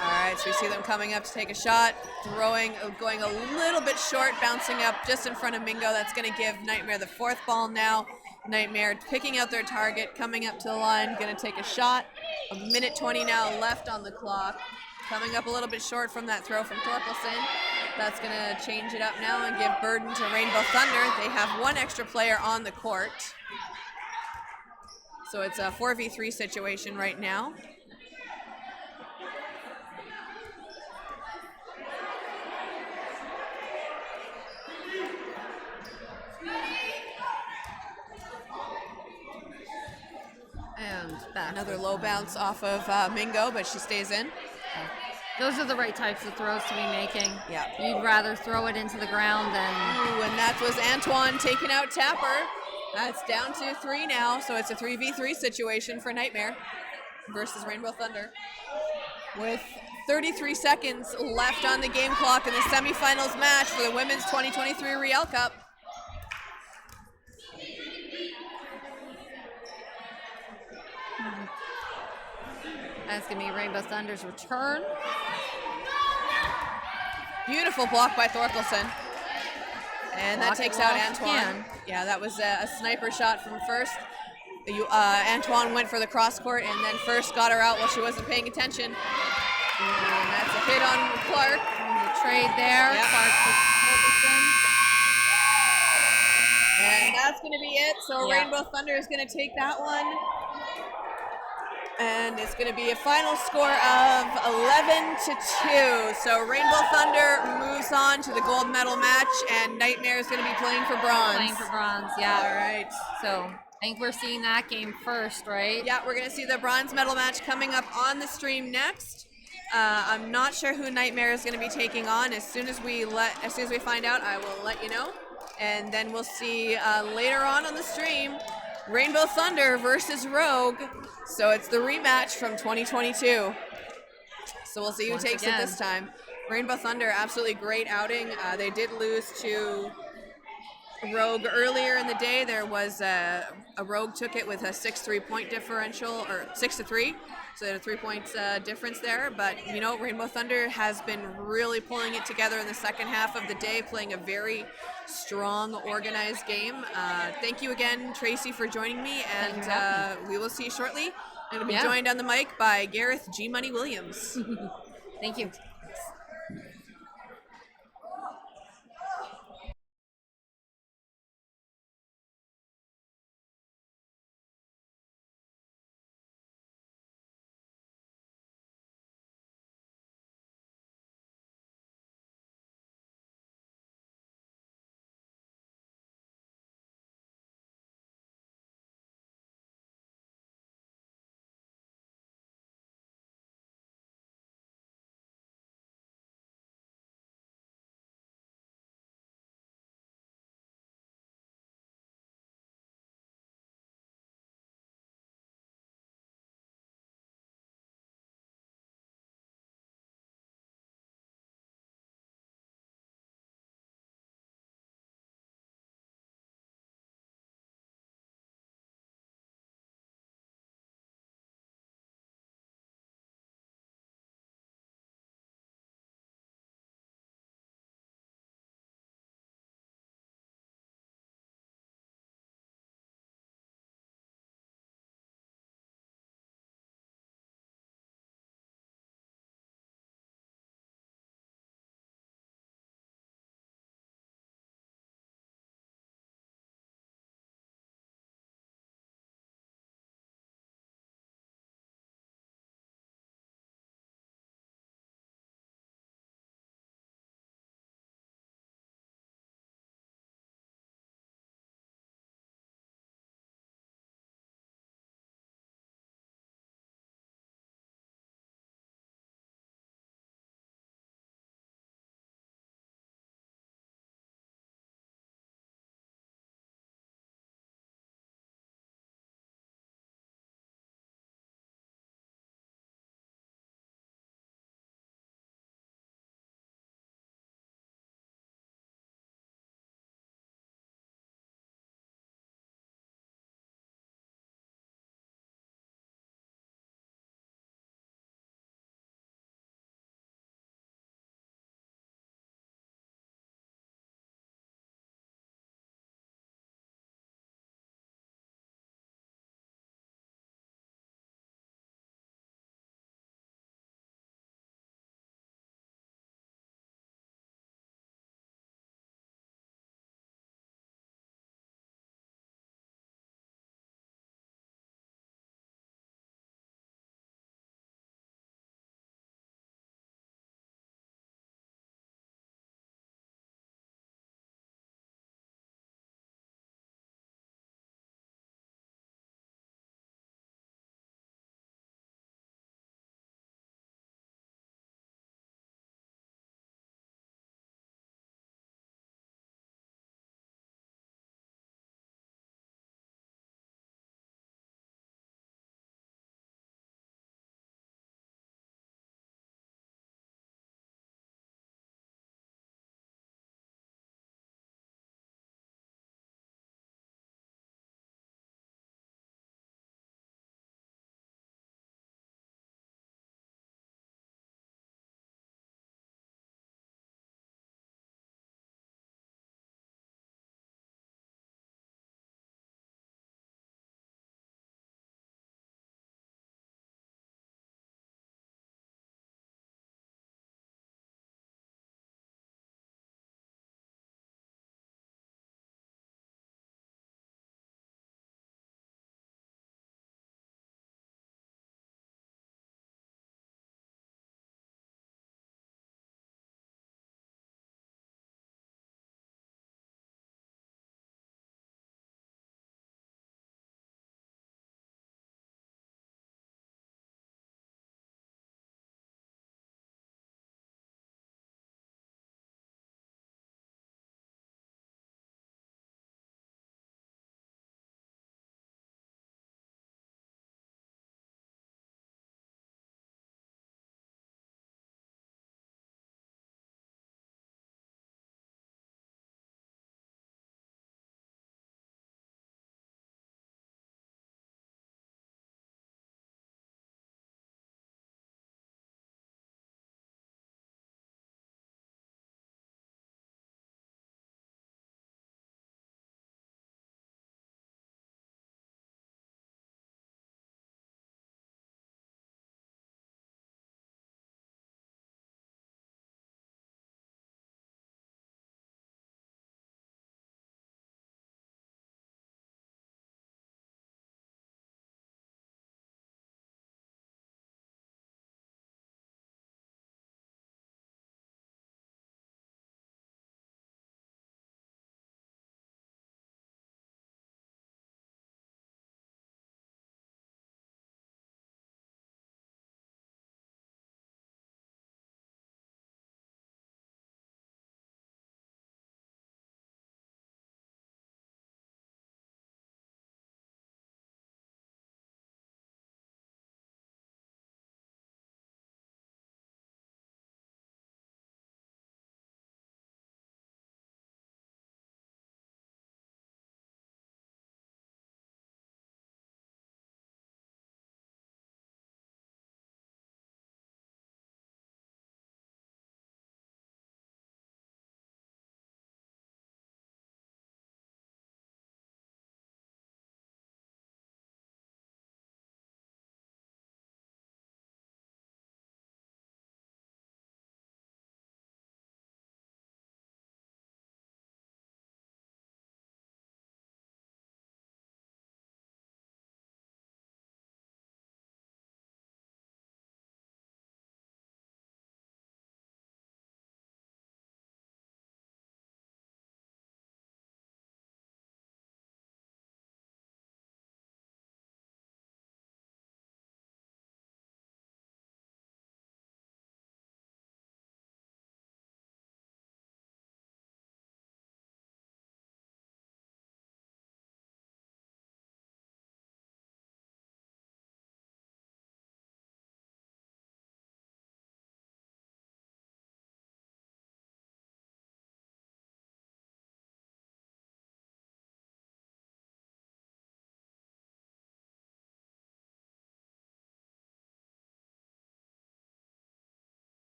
All right, so we see them coming up to take a shot, going a little bit short, bouncing up just in front of Mingo. That's going to give Nightmare the fourth ball now. Nightmare picking out their target, coming up to the line, going to take a shot. 1:20 now left on the clock. Coming up a little bit short from that throw from Thorkelson. That's going to change it up now and give burden to Rainbow Thunder. They have one extra player on the court. So it's a 4v3 situation right now. And back. Another low bounce off of Mingo, but she stays in. Those are the right types of throws to be making. Yeah. You'd rather throw it into the ground than... Ooh, and that was Antoine taking out Tapper. That's down to 3 now, so it's a 3v3 situation for Nightmare versus Rainbow Thunder. With 33 seconds left on the game clock in the semifinals match for the Women's 2023 Real Cup. That's going to be Rainbow Thunder's return. Beautiful block by Thorkelson. And that takes out Antoine. Again. Yeah, that was a sniper shot from first. Antoine went for the cross court and then first got her out while she wasn't paying attention. And that's a hit on Clark. The trade there. Yep. Clark for Thorkelson. And that's going to be it. So Rainbow Thunder is going to take that one. And it's going to be a final score of 11-2. So Rainbow Thunder moves on to the gold medal match, and Nightmare is going to be playing for bronze. Playing for bronze, yeah. All right. So I think we're seeing that game first, right? Yeah, we're going to see the bronze medal match coming up on the stream next. I'm not sure who Nightmare is going to be taking on. As soon as we find out, I will let you know. And then we'll see later on the stream Rainbow Thunder versus Rogue. So it's the rematch from 2022. So we'll see who takes it this time. Rainbow Thunder, absolutely great outing. They did lose to Rogue earlier in the day. There was a Rogue took it with a 6-3 point differential, or 6-3. So they had a 3-point difference there. But, you know, Rainbow Thunder has been really pulling it together in the second half of the day, playing a very strong, organized game. Thank you again, Tracy, for joining me. And we will see you shortly. I'm going to be joined on the mic by Gareth G. Money Williams. Thank you.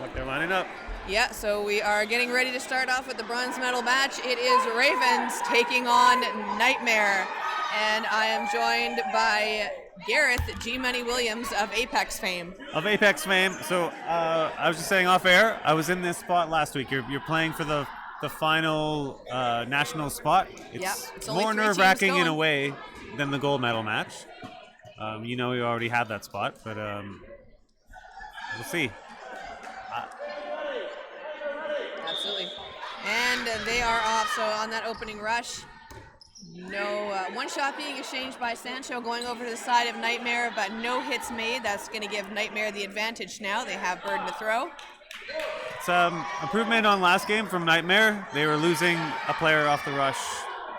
Like they're lining up. Yeah, so we are getting ready to start off with the bronze medal match. It is Ravens taking on Nightmare. And I am joined by Gareth G. Money Williams of Apex fame. Of Apex fame. So I was just saying off air, I was in this spot last week. You're playing for the final national spot. It's only more 3 teams nerve-wracking in a going. way than the gold medal match. You know you already have that spot, but we'll see. Absolutely. And they are off, so on that opening rush, no one shot being exchanged by Sancho going over to the side of Nightmare, but no hits made. That's going to give Nightmare the advantage now. They have Burden to throw. It's improvement on last game from Nightmare. They were losing a player off the rush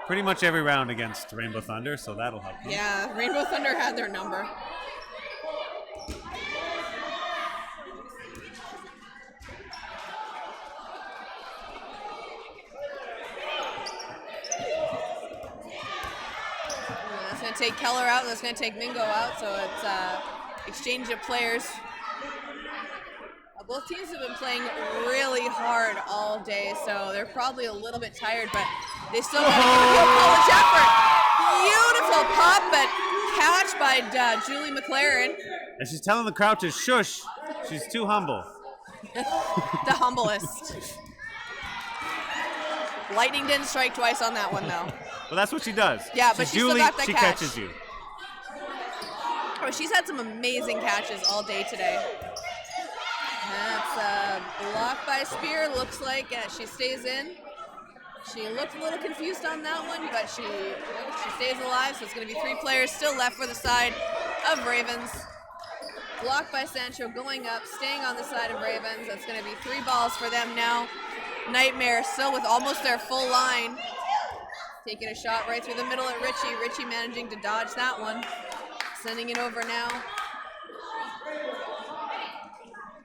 pretty much every round against Rainbow Thunder, so that'll help them. Yeah, Rainbow Thunder had their number. That's going to take Keller out, and that's going to take Mingo out, so it's exchange of players. Both teams have been playing really hard all day, so they're probably a little bit tired, but they still got to give a college effort. Beautiful pop, but catch by Julie McLaren. And she's telling the crowd to shush. She's too humble. The humblest. Lightning didn't strike twice on that one, though. Well, that's what she does. Yeah, but She's she still Julie, got that she catch. catches you. Oh, she's had some amazing catches all day today. That's blocked by Spear. Looks like she stays in. She looked a little confused on that one, but she stays alive, so it's going to be 3 players still left for the side of Ravens. Blocked by Sancho, going up, staying on the side of Ravens. That's going to be 3 balls for them now. Nightmare still with almost their full line. Taking a shot right through the middle at Richie. Richie managing to dodge that one. Sending it over now.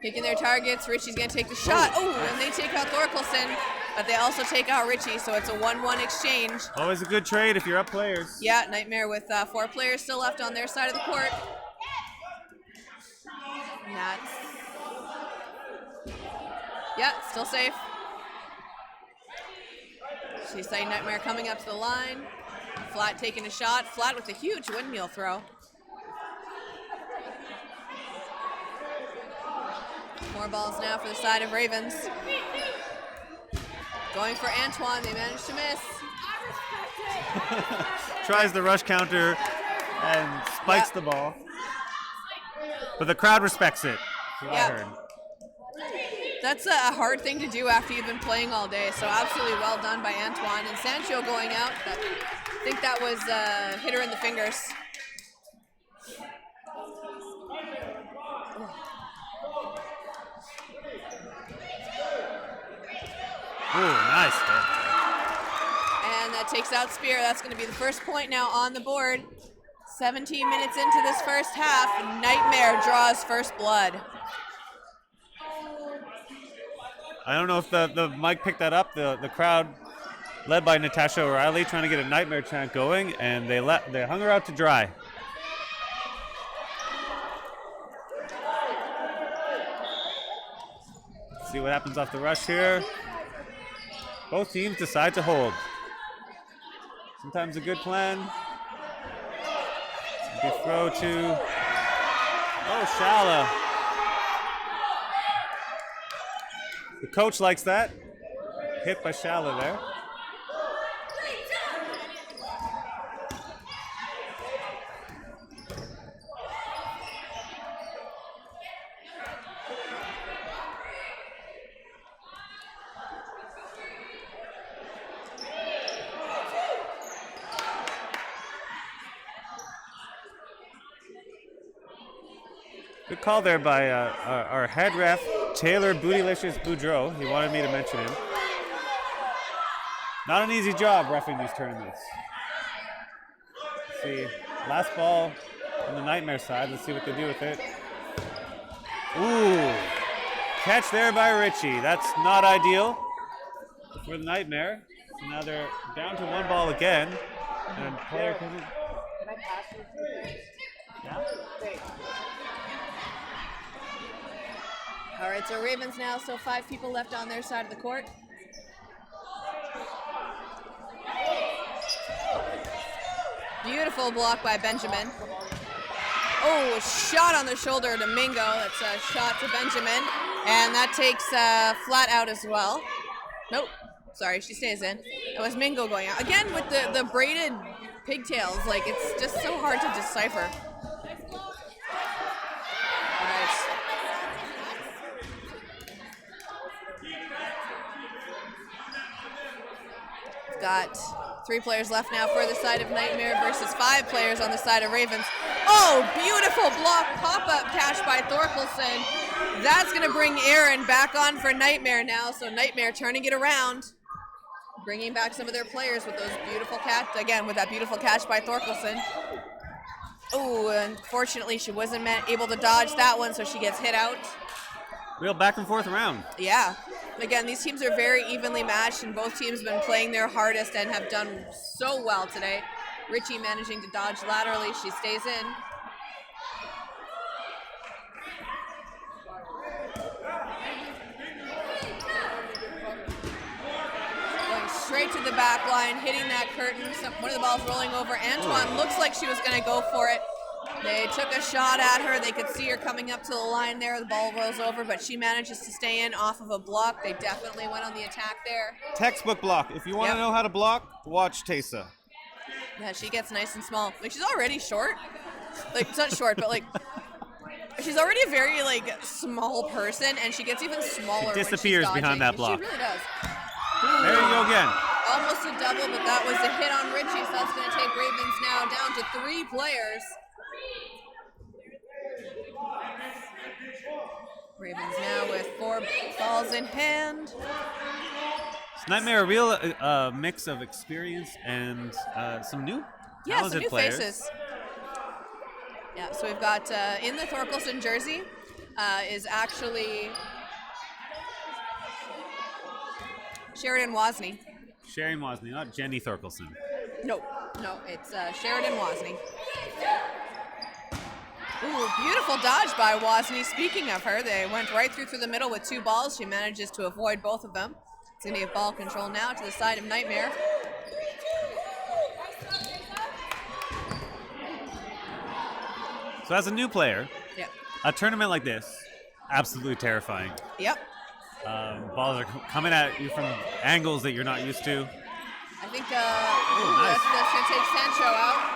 Picking their targets. Richie's going to take the shot. Oh, and they take out Thorkelson, but they also take out Richie, so it's a 1-1 exchange. Always a good trade if you're up players. Yeah, Nightmare with 4 players still left on their side of the court. And that's... Yeah, still safe. She's saying Nightmare coming up to the line. Flat taking a shot. Flat with a huge windmill throw. More balls now for the side of Ravens. Going for Antoine, they managed to miss. Tries the rush counter and spikes the ball. But the crowd respects it. That's what I heard. That's a hard thing to do after you've been playing all day, so absolutely well done by Antoine. And Sancho going out, I think that was hit her in the fingers. Ooh, nice hit. And that takes out Spear. That's going to be the first point now on the board. 17 minutes into this first half, Nightmare draws first blood. I don't know if the mic picked that up. The crowd, led by Natasha O'Reilly, trying to get a Nightmare chant going, and they hung her out to dry. Let's see what happens off the rush here. Both teams decide to hold. Sometimes a good plan. Good throw to... Oh, Shala. The coach likes that. Hit by Shala there. Good call there by our head ref, Taylor Bootylicious Boudreau. He wanted me to mention him. Not an easy job reffing these tournaments. Let's see, last ball on the Nightmare side. Let's see what they do with it. Ooh, catch there by Richie. That's not ideal for the Nightmare. So now they're down to 1 ball again. And player couldn't. Can I pass you 2 things? Yeah. Thanks. All right, so Ravens now, so 5 people left on their side of the court. Beautiful block by Benjamin. Oh, shot on the shoulder to Mingo. That's a shot to Benjamin. And that takes flat out as well. Nope. Sorry, she stays in. It was Mingo going out. Again, with the braided pigtails, like, it's just so hard to decipher. All right. We've got 3 players left now for the side of Nightmare versus 5 players on the side of Ravens. Oh, beautiful block pop-up catch by Thorkelson. That's going to bring Aaron back on for Nightmare now. So Nightmare turning it around, bringing back some of their players with those beautiful catch, again, with that beautiful catch by Thorkelson. Oh, unfortunately, she wasn't able to dodge that one, so she gets hit out. Real back and forth round. Yeah. Again, these teams are very evenly matched, and both teams have been playing their hardest and have done so well today. Richie managing to dodge laterally. She stays in. Going straight to the back line, hitting that curtain. One of the balls rolling over. Antoine looks like she was going to go for it. They took a shot at her. They could see her coming up to the line there. The ball rolls over, but she manages to stay in off of a block. They definitely went on the attack there. Textbook block. If you want to know how to block, watch Taysa. Yeah, she gets nice and small. Like, she's already short. Like, it's not short, but, like, she's already a very, like, small person, and she gets even smaller. She disappears when she's behind that block. She really does. There you go again. Almost a double, but that was a hit on Richie, so that's going to take Ravens now down to 3 players. Ravens now with 4 balls in hand. It's Nightmare, a real mix of experience and some new talented some new players. faces. Yeah, so we've got in the Thorkelson jersey is actually Sheridan Wozni. Sheridan Wozni, not Jenny Thorkelson. No, it's Sheridan Wozni. Ooh, beautiful dodge by Wozni. Speaking of her, they went right through the middle with 2 balls. She manages to avoid both of them. It's going to get ball control now to the side of Nightmare. So as a new player, Yep. a tournament like this, absolutely terrifying. Yep. Balls are coming at you from angles that you're not used to. I think nice. that's going to take Sancho out.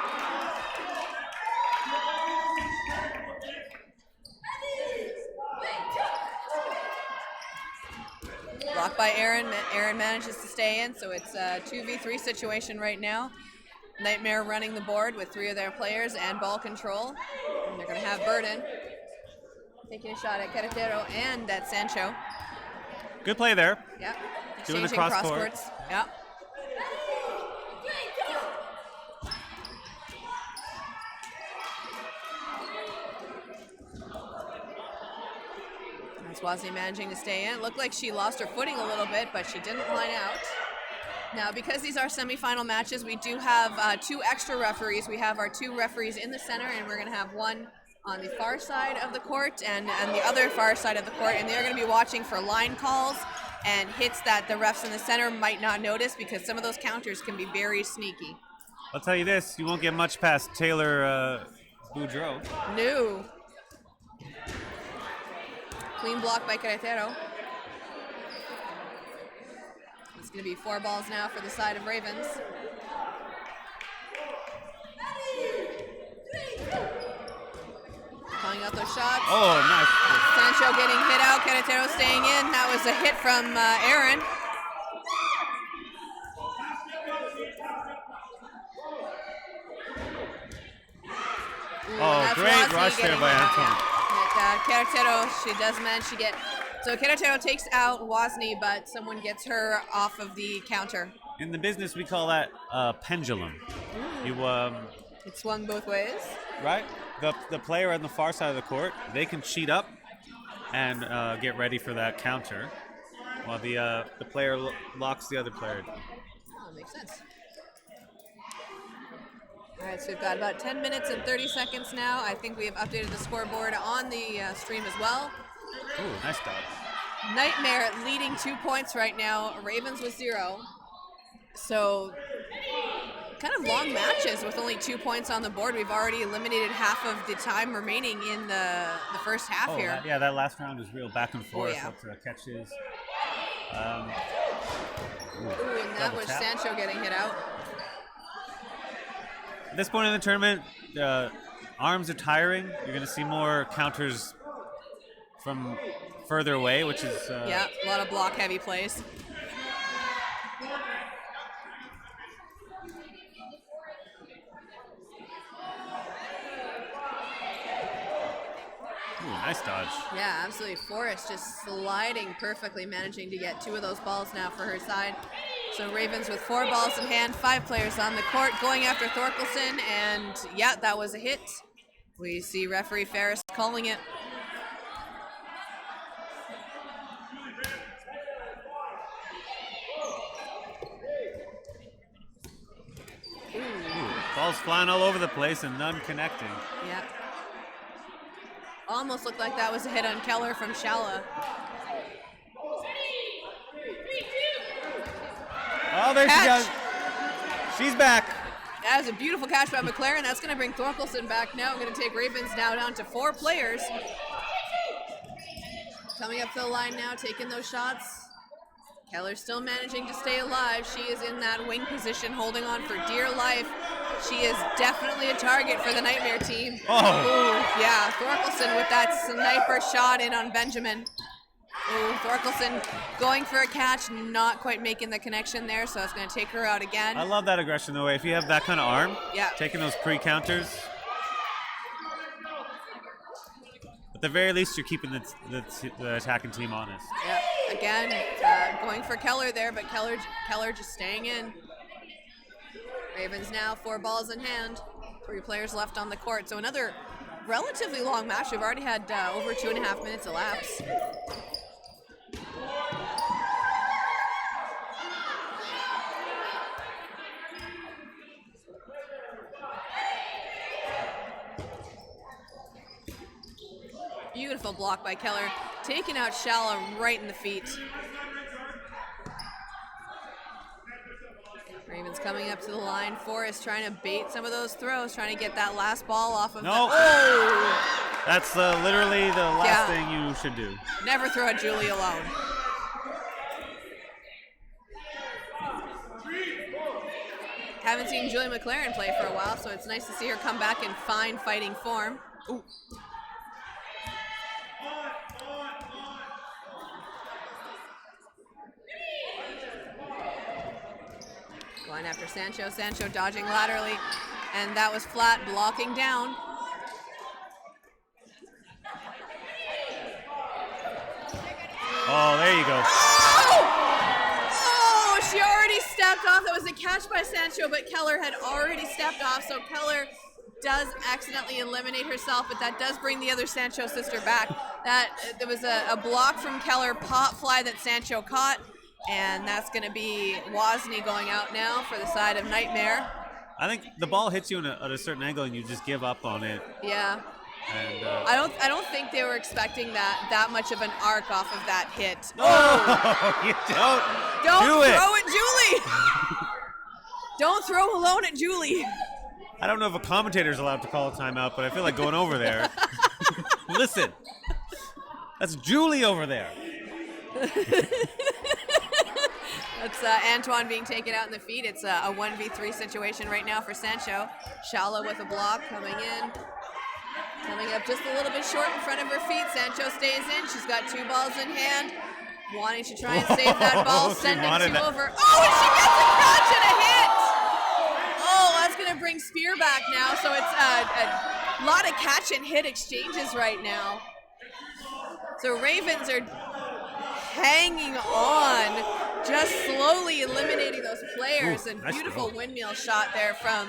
Blocked by Aaron. Aaron manages to stay in, so it's a 2v3 situation right now. Nightmare running the board with 3 of their players and ball control. And they're going to have Burden taking a shot at Carretero and at Sancho. Good play there. Yep. Doing the Exchanging cross cross court. courts. Yep. That's Wozni managing to stay in. It looked like she lost her footing a little bit, but she didn't line out. Now, because these are semifinal matches, we do have 2 extra referees. We have our 2 referees in the center, and we're going to have one on the far side of the court and the other far side of the court, and they're going to be watching for line calls and hits that the refs in the center might not notice, because some of those counters can be very sneaky. I'll tell you this, you won't get much past Taylor Boudreau. No. Clean block by Carretero. It's going to be 4 balls now for the side of Ravens. Calling out those shots. Oh, nice. Sancho getting hit out. Carretero staying in. That was a hit from Aaron. Oh, great rush there by Antoine. Carretero, she does manage to get. So Carretero takes out Wozni, but someone gets her off of the counter. In the business, we call that pendulum. You It swung both ways. right? The player on the far side of the court, they can cheat up and get ready for that counter, while the player locks the other player. Oh, that makes sense. All right, so we've got about 10 minutes and 30 seconds now. I think we have updated the scoreboard on the stream as well. Ooh, nice dodge. Nightmare leading 2 points right now. Ravens with 0. So kind of long matches with only 2 points on the board. We've already eliminated half of the time remaining in the first half here. That last round was real back and forth. yeah. Lots of catches. Ooh, and that was tap. Sancho getting hit out. At this point in the tournament, arms are tiring. You're going to see more counters from further away, which is... yeah, a lot of block-heavy plays. Ooh, nice dodge. Yeah, absolutely. Forrest just sliding perfectly, managing to get 2 of those balls now for her side. So Ravens with 4 balls in hand, 5 players on the court, going after Thorkelson, and yeah, that was a hit. We see referee Ferris calling it. Balls flying all over the place and none connecting. Yeah. Almost looked like that was a hit on Keller from Shala. Oh, there she goes. She's back. That was a beautiful catch by McLaren. That's going to bring Thorkelson back now. Going to take Ravens now down to 4 players. Coming up to the line now, taking those shots. Keller still managing to stay alive. She is in that wing position, holding on for dear life. She is definitely a target for the Nightmare team. Oh. Ooh, yeah, Thorkelson with that sniper shot in on Benjamin. Ooh, Thorkelson going for a catch, not quite making the connection there, so it's going to take her out again. I love that aggression, though. If you have that kind of arm, yeah, taking those pre-counters, at the very least, you're keeping the attacking team honest. Yeah, again, going for Keller there, but Keller just staying in. Ravens now 4 balls in hand, 3 players left on the court. So another relatively long match. We've already had over 2.5 minutes elapse. Beautiful block by Keller, taking out Shala right in the feet. Ravens coming up to the line. Forrest trying to bait some of those throws, trying to get that last ball off of No. Oh! That's literally the last thing you should do. Never throw at Julie alone. Haven't seen Julie McLaren play for a while, so it's nice to see her come back in fine fighting form. Ooh. Going after Sancho. Sancho dodging laterally, and that was flat, blocking down. Oh, there you go. Oh, she already stepped off. That was a catch by Sancho, but Keller had already stepped off, so Keller does accidentally eliminate herself, but that does bring the other Sancho sister back. There was a block from Keller, pop fly that Sancho caught, and that's going to be Wozni going out now for the side of Nightmare. I think the ball hits you at a certain angle and you just give up on it. Yeah. And, I don't think they were expecting that much of an arc off of that hit. Oh, you don't throw do at Julie. Don't throw alone at Julie. I don't know if a commentator's allowed to call a timeout, but I feel like going over there. Listen, that's Julie over there. That's Antoine being taken out in the feet. It's a 1v3 situation right now for Sancho. Shala with a block coming in. Coming up just a little bit short in front of her feet. Sancho stays in. She's got 2 balls in hand. Wanting to try and save that ball. Sending 2 over. Oh, and she gets a catch and a hit! Oh, that's going to bring Spear back now. So it's a lot of catch and hit exchanges right now. So Ravens are hanging on, just slowly eliminating those players. And nice beautiful throw. windmill shot there from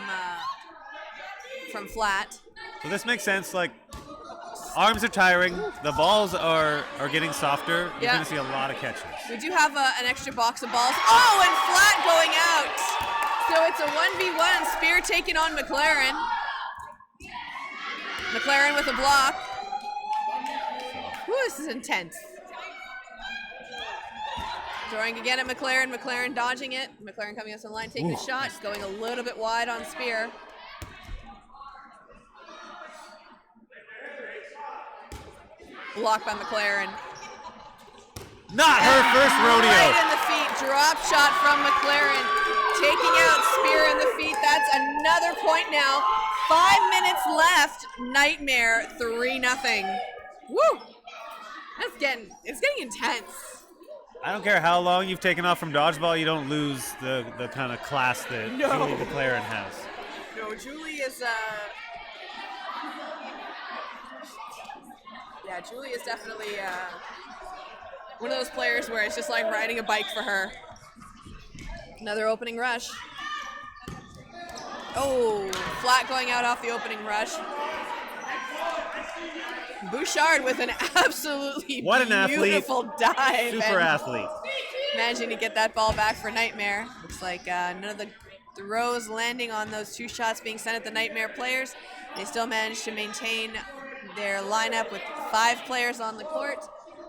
Flat. So this makes sense. Like, arms are tiring. The balls are getting softer. You're going to see a lot of catches. We do have an extra box of balls. Oh, and Flat going out. So it's a 1v1. Spear taking on McLaren. McLaren with a block. Whew, this is intense. Throwing again at McLaren. McLaren dodging it. McLaren coming up to the line, taking a shot. Just going a little bit wide on Spear. Blocked by McLaren. Not her first rodeo. Right in the feet. Drop shot from McLaren. Taking out Spear in the feet. That's another point now. 5 minutes left. Nightmare 3-0. Woo! It's getting intense. I don't care how long you've taken off from dodgeball, you don't lose the kind of class that Julie McLaren has. No, Julie is Julie is definitely one of those players where it's just like riding a bike for her. Another opening rush. Oh, flat going out off the opening rush. Bouchard with an absolutely beautiful dive. Super athlete. Managing to get that ball back for Nightmare. Looks like none of the throws landing on those 2 shots being sent at the Nightmare players. They still managed to maintain their lineup with 5 players on the court.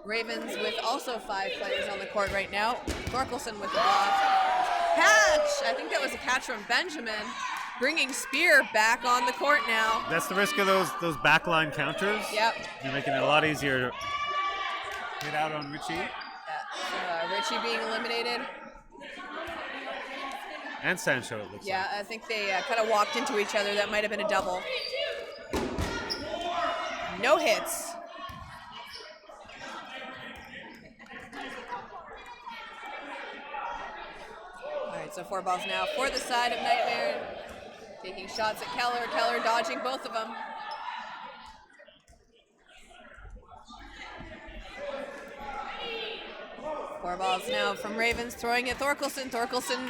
Ravens with also 5 players on the court right now. Thorkelson with the block. Catch! I think that was a catch from Benjamin. Bringing Spear back on the court now. That's the risk of those backline counters. Yep. You're making it a lot easier to get out on Richie. Yeah. So, Richie being eliminated. And Sancho, it looks like. Yeah, I think they kind of walked into each other. That might have been a double. No hits. All right, so 4 balls now for the side of Nightmare. Taking shots at Keller. Keller dodging both of them. Four balls now from Ravens, throwing at Thorkelson. Thorkelson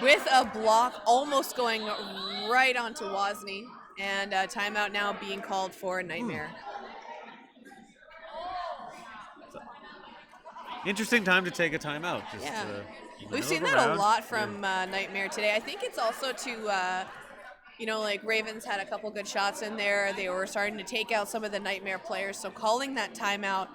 with a block, almost going right onto Wozni. And timeout now being called for Nightmare. Interesting time to take a timeout. Just, we've seen that a lot from Nightmare today. I think it's also to, like Ravens had a couple good shots in there. They were starting to take out some of the Nightmare players. So calling that timeout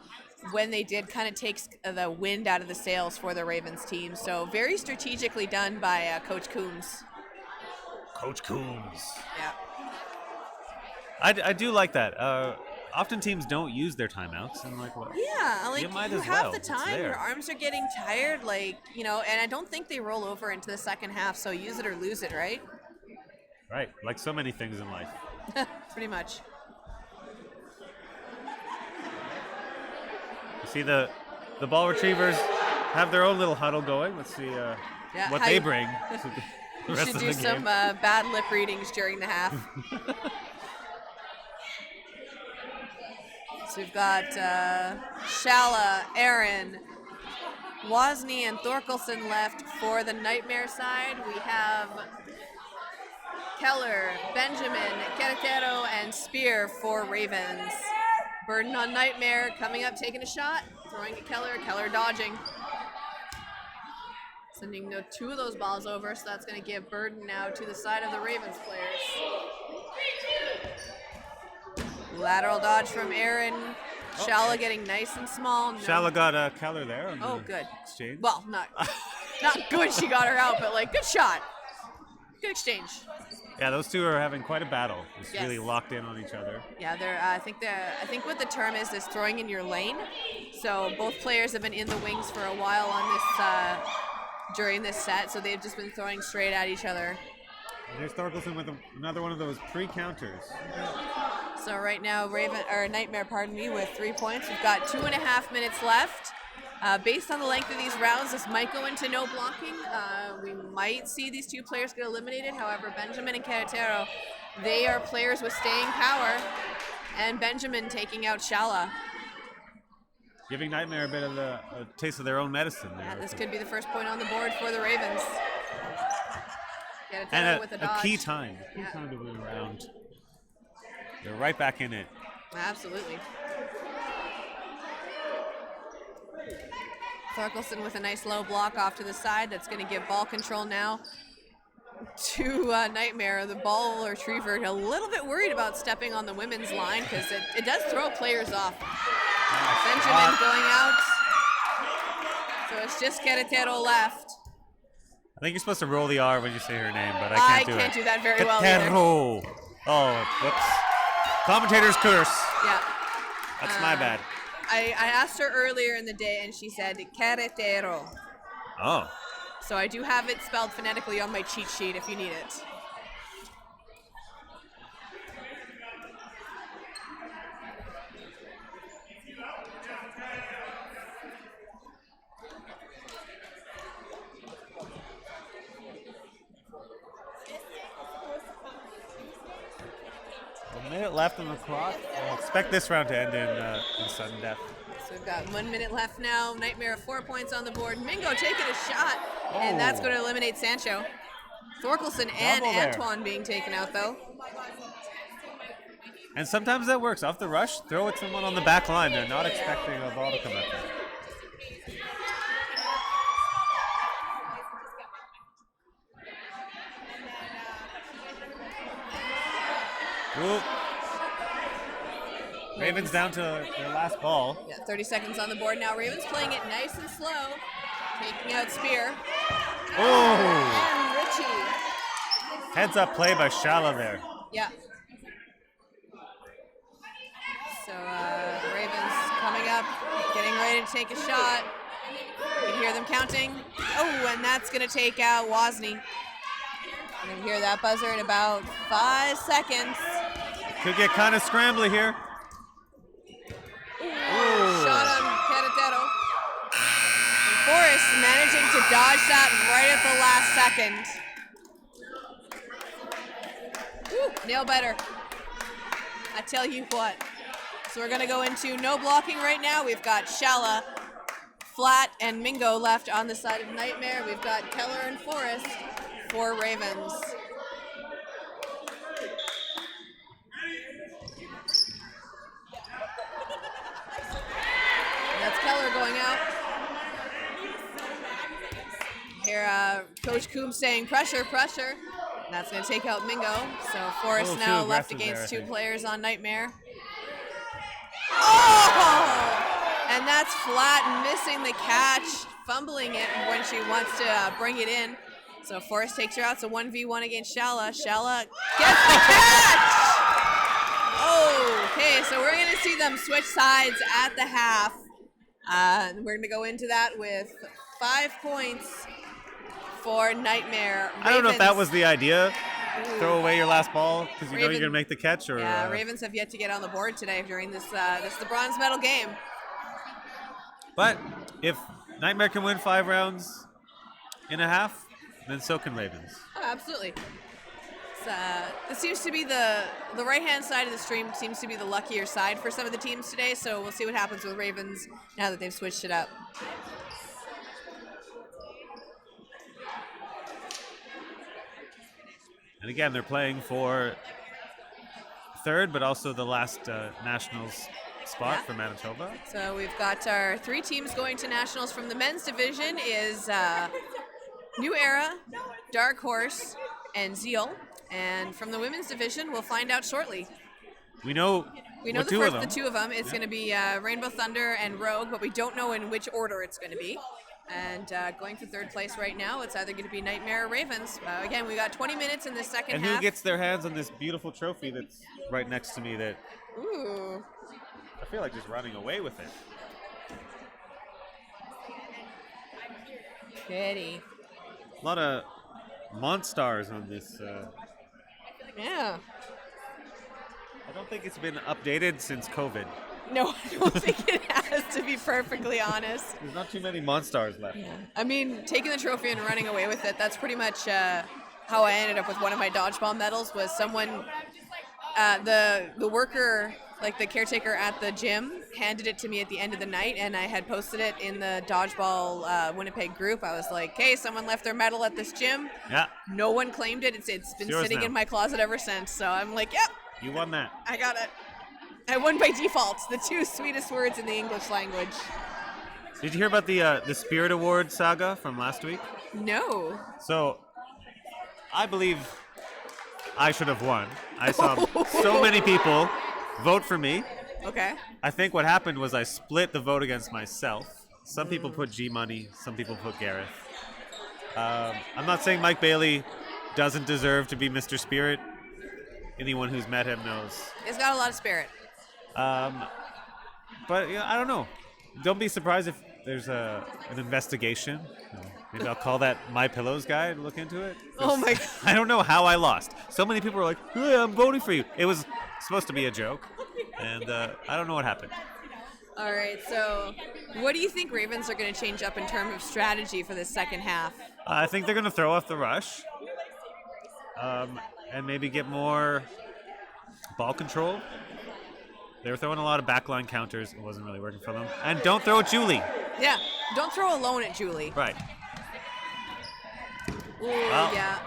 when they did kind of takes the wind out of the sails for the Ravens team. So very strategically done by Coach Coombs. Coach Coombs. Yeah. I do like that. Often teams don't use their timeouts, and like what? Yeah, like you have the It's time. there. Your arms are getting tired, and I don't think they roll over into the second half. So use it or lose it, right? Right, like so many things in life. Pretty much. You see the ball retrievers have their own little huddle going. Let's see what they bring. To the You rest should of do the some game. bad lip readings during the half. So we've got Shala, Aaron, Wozni, and Thorkelson left for the Nightmare side. We have Keller, Benjamin, Carretero, and Spear for Ravens. Burden on Nightmare, coming up, taking a shot, throwing to Keller, Keller dodging. Sending 2 of those balls over, so that's going to give burden now to the side of the Ravens players. Lateral dodge from Aaron. Shala getting nice and small. No. Shala got Keller there. On the good. Exchange. Well, not good. She got her out, but good shot. Good exchange. Yeah, those two are having quite a battle. Just Yes. really locked in on each other. Yeah, they're. I think what the term is throwing in your lane. So both players have been in the wings for a while on this during this set. So they've just been throwing straight at each other. And there's Thorkelson with another one of those pre-counters. So right now, Nightmare, with 3 points. We've got 2.5 minutes left. Based on the length of these rounds, this might go into no blocking. We might see these 2 players get eliminated. However, Benjamin and Carretero, they are players with staying power. And Benjamin taking out Shala. Giving Nightmare a bit of a taste of their own medicine there. Yeah, this could be the first point on the board for the Ravens. And with a key time. Key time to win a round. They're right back in it. Absolutely. Thorkelson with a nice low block off to the side. That's going to give ball control now to Nightmare. The ball retriever a little bit worried about stepping on the women's line because it does throw players off Benjamin going out. So it's just Querétaro left. I think you're supposed to roll the R when you say her name, but I can't do it. That very well either. Querétaro. Oh, whoops. Commentator's curse. Yeah. That's my bad. I asked her earlier in the day, and she said Querétaro. Oh. So I do have it spelled phonetically on my cheat sheet if you need it. A minute left on the clock. I expect this round to end in sudden death. So we've got 1 minute left now. Nightmare 4 points on the board. Mingo taking a shot, and that's going to eliminate Sancho. Thorkelson and Antoine being taken out, though. And sometimes that works. Off the rush, throw at someone on the back line. They're not expecting a ball to come at them. Ooh. Ravens down to their last ball. Yeah, 30 seconds on the board now. Ravens playing it nice and slow. Taking out Spear. Oh! And Richie. Heads up play by Shala there. Yeah. So Ravens coming up, getting ready to take a shot. You can hear them counting. Oh, and that's going to take out Wozni. You can hear that buzzer in about 5 seconds. Could get kind of scrambly here. Ooh. Shot on Querétaro. And Forrest managing to dodge that right at the last second. Ooh, nail biter. I tell you what. So we're going to go into no blocking right now. We've got Shala, Flat, and Mingo left on the side of Nightmare. We've got Keller and Forrest for Ravens. That's Keller going out. Here, Coach Coombs saying pressure, pressure. And that's going to take out Mingo. So Forrest now left against two players on Nightmare. Oh! And that's Flat missing the catch, fumbling it when she wants to bring it in. So Forrest takes her out. So 1v1 against Shala. Shala gets the catch! Okay, so we're going to see them switch sides at the half. We're going to go into that with 5 points for Nightmare. Ravens. I don't know if that was the idea. Ooh. Throw away your last ball because you know you're going to make the catch. Or yeah, Ravens have yet to get on the board today during this the bronze medal game. But if Nightmare can win 5 rounds in a half, then so can Ravens. Oh, absolutely. This seems to be the right-hand side of the stream seems to be the luckier side for some of the teams today, so we'll see what happens with Ravens now that they've switched it up. And again, they're playing for third, but also the last Nationals spot for Manitoba. So we've got our 3 teams going to Nationals. From the men's division is New Era, Dark Horse, and Zeal. And from the women's division, we'll find out shortly. We know the two of them. It's going to be Rainbow Thunder and Rogue, but we don't know in which order it's going to be. And going for third place right now, it's either going to be Nightmare or Ravens. Again, we got 20 minutes in the second half. And who gets their hands on this beautiful trophy that's right next to me that Ooh. I feel like just running away with it. Pretty. A lot of Monstars on this. Yeah. I don't think it's been updated since COVID. No, I don't think it has, to be perfectly honest. There's not too many Monstars left. Yeah. I mean, taking the trophy and running away with it, that's pretty much how I ended up with one of my dodgeball medals. Was someone, the worker, like the caretaker at the gym, handed it to me at the end of the night, and I had posted it in the Dodgeball Winnipeg group. I was like, hey, someone left their medal at this gym. Yeah. No one claimed it. It's been sitting in my closet ever since. So I'm like, yep. You won that. I got it. I won by default. The 2 sweetest words in the English language. Did you hear about the Spirit Award saga from last week? No. So, I believe I should have won. I saw so many people vote for me Okay. I think what happened was I split the vote against myself. Some people put G Money, some people put Gareth. I'm not saying Mike Bailey doesn't deserve to be Mr. Spirit. Anyone who's met him knows. He's got a lot of spirit. But yeah, I don't know. Don't be surprised if there's an investigation. Maybe I'll call that My Pillows guy to look into it. Oh my God. I don't know how I lost. So many people were like, "Hey, I'm voting for you." It was supposed to be a joke, and I don't know what happened. All right, so what do you think Ravens are going to change up in terms of strategy for the second half? I think they're going to throw off the rush, and maybe get more ball control. They were throwing a lot of backline counters. It wasn't really working for them. And don't throw at Julie. Yeah, don't throw alone at Julie. Right. Ooh, Well, yeah.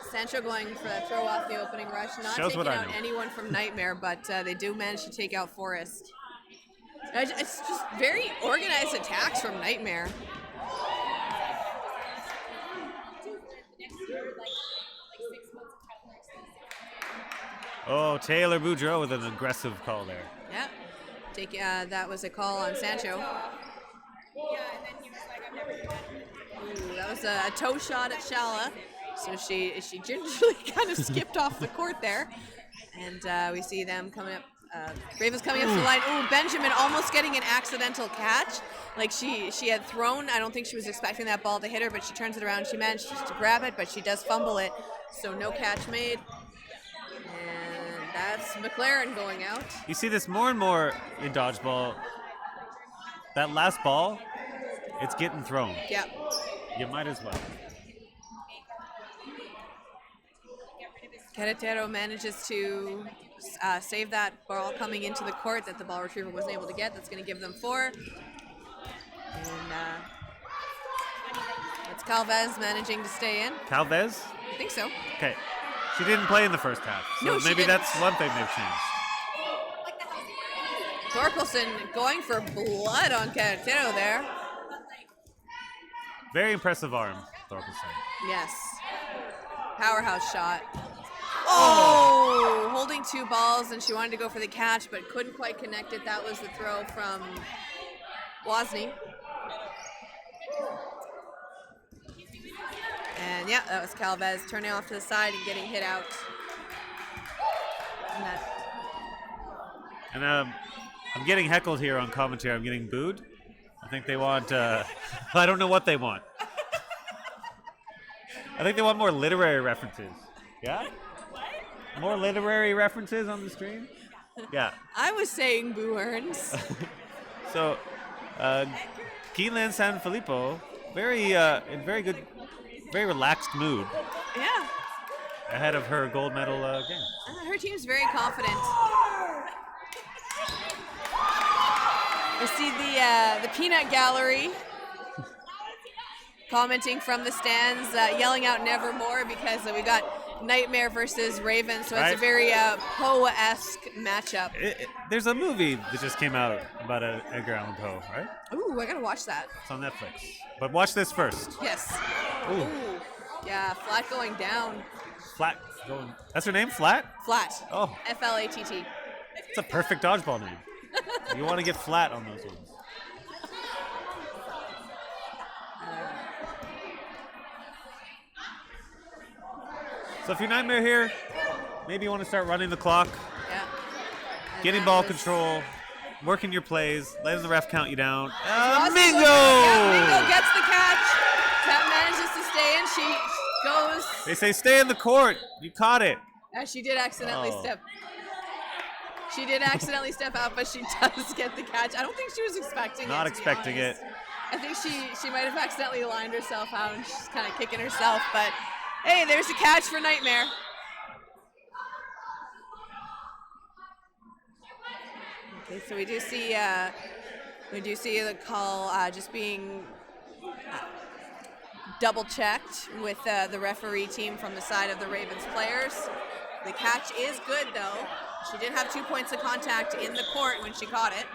Sancho going for that throw off the opening rush. Not shows taking what I out know. anyone from Nightmare, but they do manage to take out Forrest. It's just very organized attacks from Nightmare. Oh, Taylor Boudreau with an aggressive call there. Yeah. That was a call on Sancho. Ooh, that was a toe shot at Shala. So she gingerly kind of skipped off the court there. And we see them coming up. Ravens coming up to the line. Ooh, Benjamin almost getting an accidental catch. Like she had thrown. I don't think she was expecting that ball to hit her, but she turns it around. She managed to grab it, but she does fumble it. So no catch made. And that's McLaren going out. You see this more and more in dodgeball. That last ball, it's getting thrown. Yeah. You might as well. Carretero manages to save that ball coming into the court that the ball retriever wasn't able to get. That's going to give them 4. And it's Calvez managing to stay in. Calvez? I think so. Okay. She didn't play in the first half, so No, she maybe didn't. that's one thing they've changed. Thorkelson going for blood on Carretero there. Very impressive arm, Thorkelson. Yes. Powerhouse shot. Oh! Holding 2 balls, and she wanted to go for the catch, but couldn't quite connect it. That was the throw from Wozni. And yeah, that was Calvez turning off to the side and getting hit out. And I'm getting heckled here on commentary. I'm getting booed. I think they want, I don't know what they want. I think they want more literary references. Yeah? More literary references on the stream? Yeah. I was saying Boo Earns. So, Keelan Sanfilippo, in very good, very relaxed mood Yeah. ahead of her gold medal game. Her team's very confident. We see the peanut gallery commenting from the stands, yelling out "Nevermore" because we got Nightmare versus Raven, so it's a very Poe-esque matchup. There's a movie that just came out about Edgar Allan Poe, right? Ooh, I gotta watch that. It's on Netflix. But watch this first. Yes. Ooh. Yeah, Flat going down. Flat going. That's her name? Flat? Flat. Oh. F-L-A-T-T. It's a perfect dodgeball name. You want to get flat on those ones. So if you're Nightmare here, maybe you want to start running the clock. Yeah. Getting ball control, working your plays, letting the ref count you down. Mingo! Yeah, Mingo gets the catch. Tap manages to stay in. She goes. They say stay in the court. You caught it. She did accidentally Oh. step. She did accidentally step out, but she does get the catch. I don't think she was expecting it. Not to be expecting honest. it. I think she might have accidentally lined herself out and she's kind of kicking herself, but hey, there's a catch for Nightmare. Okay, so we do see the call just being double checked with the referee team from the side of the Ravens players. The catch is good though. She did have 2 points of contact in the court when she caught it.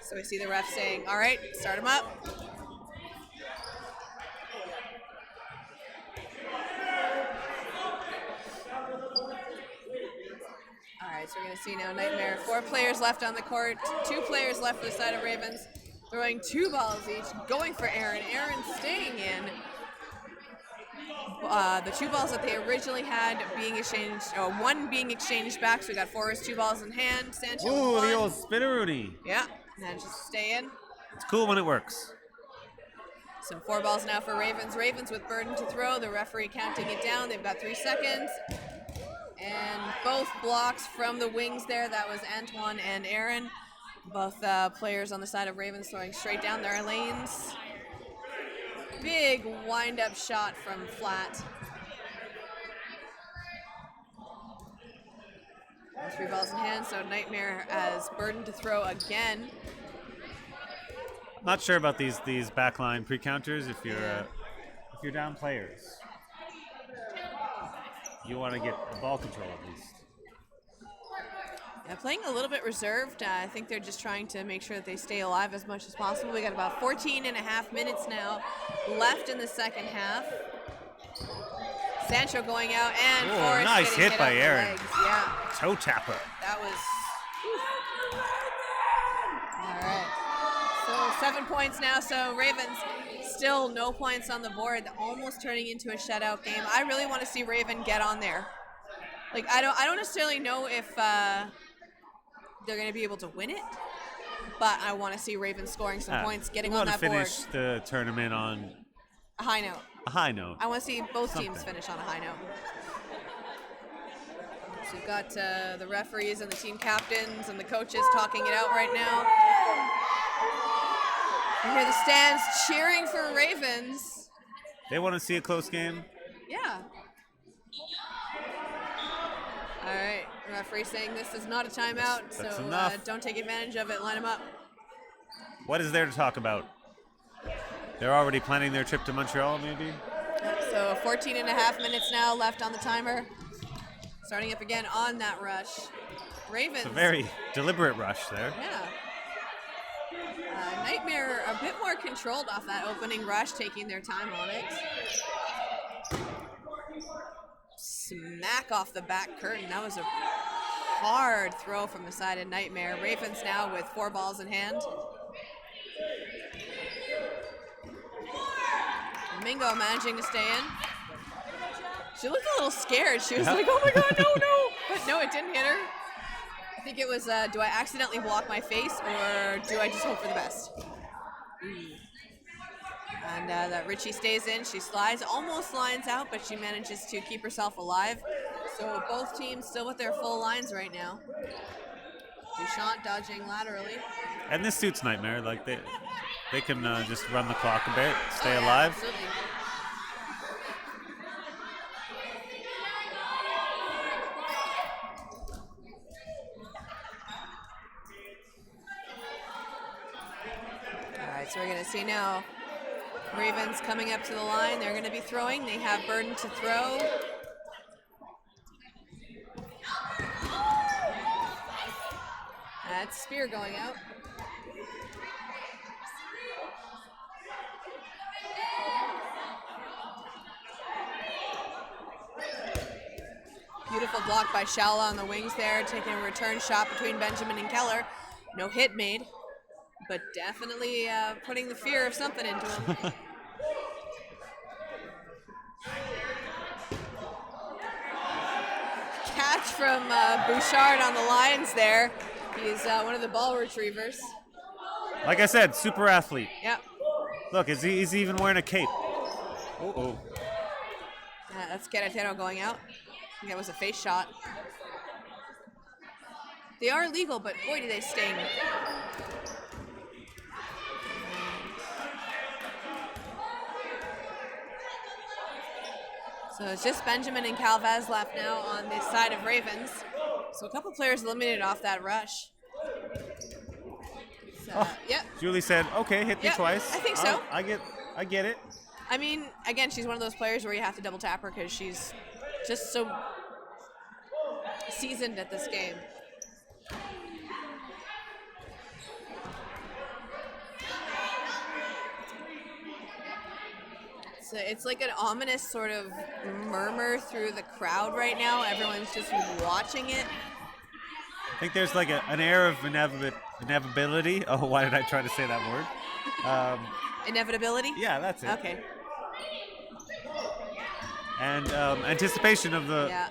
So we see the ref saying, all right, start him up. All right, right, so we're going to see now Nightmare. 4 players left on the court, 2 players left for the side of Ravens, throwing 2 balls each, going for Aaron. Aaron staying in. The 2 balls that they originally had being exchanged, 1 being exchanged back, so we got Forrest 2 balls in hand. Sancho Ooh, 1. the old spinneroonie. Yeah, managed to stay in. It's cool when it works. So 4 balls now for Ravens. Ravens with burden to throw. The referee counting it down. They've got 3 seconds. And both blocks from the wings there. That was Antoine and Aaron. Both players on the side of Ravens throwing straight down their lanes. Big wind-up shot from Flat. 3 balls in hand, so Nightmare has burden to throw again. Not sure about these backline pre-counters. If you're down players, you want to get ball control at least. Yeah, playing a little bit reserved. I think they're just trying to make sure that they stay alive as much as possible. We got about 14 and a half minutes now left in the second half. Sancho going out and Forrest nice getting hit by on the Aaron. legs. Yeah, Toe tapper. that was. All right. So 7 points now. So Ravens still no points on the board, almost turning into a shutout game. I really want to see Raven get on there. Like I don't necessarily know if they're going to be able to win it, but I want to see Raven scoring some points, getting on that board. Want to finish the tournament on a high note. A high note. I want to see both teams finish on a high note. So we've got the referees and the team captains and the coaches talking it out right now. You hear the stands cheering for Ravens. They want to see a close game. Yeah. All right, referee saying this is not a timeout, That's so enough. don't take advantage of it. Line them up. What is there to talk about? They're already planning their trip to Montreal, maybe? So 14 and a half minutes now left on the timer. Starting up again on that rush. Ravens. It's a very deliberate rush there. Yeah. Nightmare a bit more controlled off that opening rush, taking their time on it. Smack off the back curtain. That was a hard throw from the side of Nightmare. Ravens now with 4 balls in hand. Mingo managing to stay in. She looked a little scared. She was like, oh my God, no. But no, it didn't hit her. I think it was, do I accidentally block my face or do I just hope for the best? And that Richie stays in. She slides, almost lines out, but she manages to keep herself alive. So both teams still with their full lines right now. Duchamp dodging laterally. And this suits Nightmare. Like they can just run the clock a bit, stay alive. Absolutely. All right, so we're going to see now Ravens coming up to the line. They're going to be throwing. They have burden to throw. That's spear going out. Beautiful block by Shala on the wings there, taking a return shot between Benjamin and Keller. No hit made, but definitely putting the fear of something into him. Catch from Bouchard on the lines there. He's one of the ball retrievers. Like I said, super athlete. Yep. Look, he's even wearing a cape. Uh-oh. That's Carretero going out. I think that was a face shot. They are legal, but boy, do they sting. So it's just Benjamin and Calvez left now on the side of Ravens. So a couple players eliminated off that rush. So, yep. Julie said, "Okay, hit me twice." I think so. I get it. I mean, again, she's one of those players where you have to double tap her because she's just so seasoned at this game. So it's like an ominous sort of murmur through the crowd right now. Everyone's just watching it. I think there's like an air of inevitability. Oh, why did I try to say that word? Inevitability? Yeah, that's it. Okay. And anticipation of Yeah.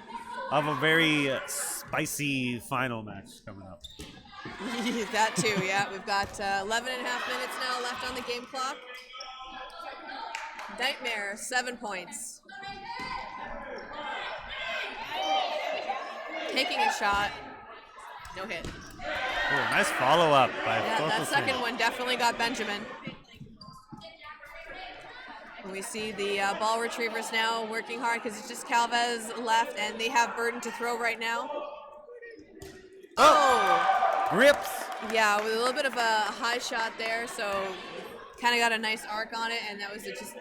a very spicy final match coming up. That too, yeah. We've got 11 and a half minutes now left on the game clock. Nightmare, 7 points. Taking a shot, no hit. Oh, nice follow-up by Yeah, that Thorkelson. second one definitely got Benjamin. And we see the ball retrievers now working hard because it's just Calvez left, and they have Burden to throw right now. Oh! Grips. Yeah, with a little bit of a high shot there, so kind of got a nice arc on it, and that was just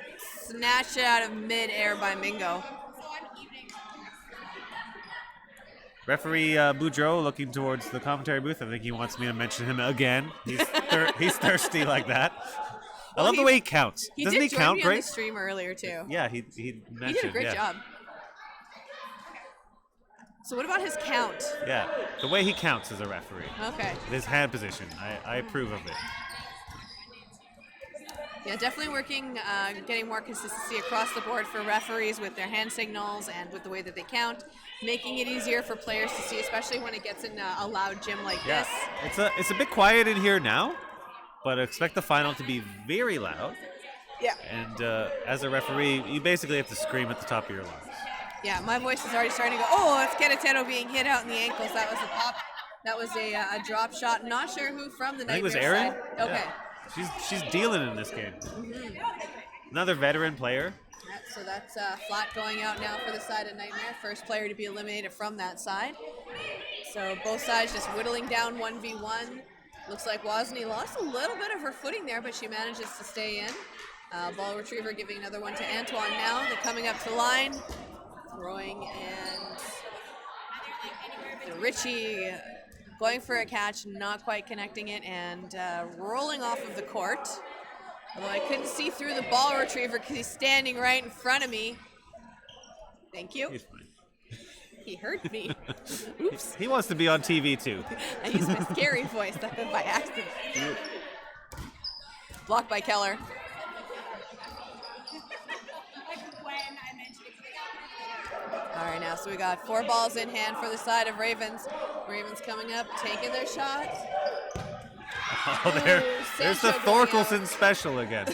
snatched out of mid-air by Mingo. Referee Boudreau looking towards the commentary booth. I think he wants me to mention him again. He's thirsty like that. I love the way he counts. Doesn't he count me great? On the stream earlier too. Yeah, he mentioned. He did a great job. So what about his count? Yeah, the way he counts as a referee. Okay. His hand position, I approve of it. Yeah, definitely working, getting more consistency across the board for referees with their hand signals and with the way that they count, making it easier for players to see, especially when it gets in a loud gym like this. It's a bit quiet in here now, but expect the final to be very loud. Yeah. And as a referee, you basically have to scream at the top of your lungs. Yeah, my voice is already starting to go, oh, it's Querétaro being hit out in the ankles. That was a pop. That was a drop shot. Not sure who from the I think it was Nightmare Erin. side. Okay. Yeah. She's dealing in this game. Another veteran player. Yep, so that's flat going out now for the side of Nightmare. First player to be eliminated from that side. So both sides just whittling down 1v1. Looks like Wozni lost a little bit of her footing there, but she manages to stay in. Ball retriever giving another one to Antoine now. They're coming up to the line. Throwing and Richie going for a catch, not quite connecting it, and rolling off of the court. Although I couldn't see through the ball retriever because he's standing right in front of me. Thank you. He's fine. He heard me. Oops. He wants to be on TV too. I used my scary voice by accident. Blocked by Keller. All right, now, so we got 4 balls in hand for the side of Ravens. Ravens coming up, taking their shot. Oh, there's the Thorkelson special again.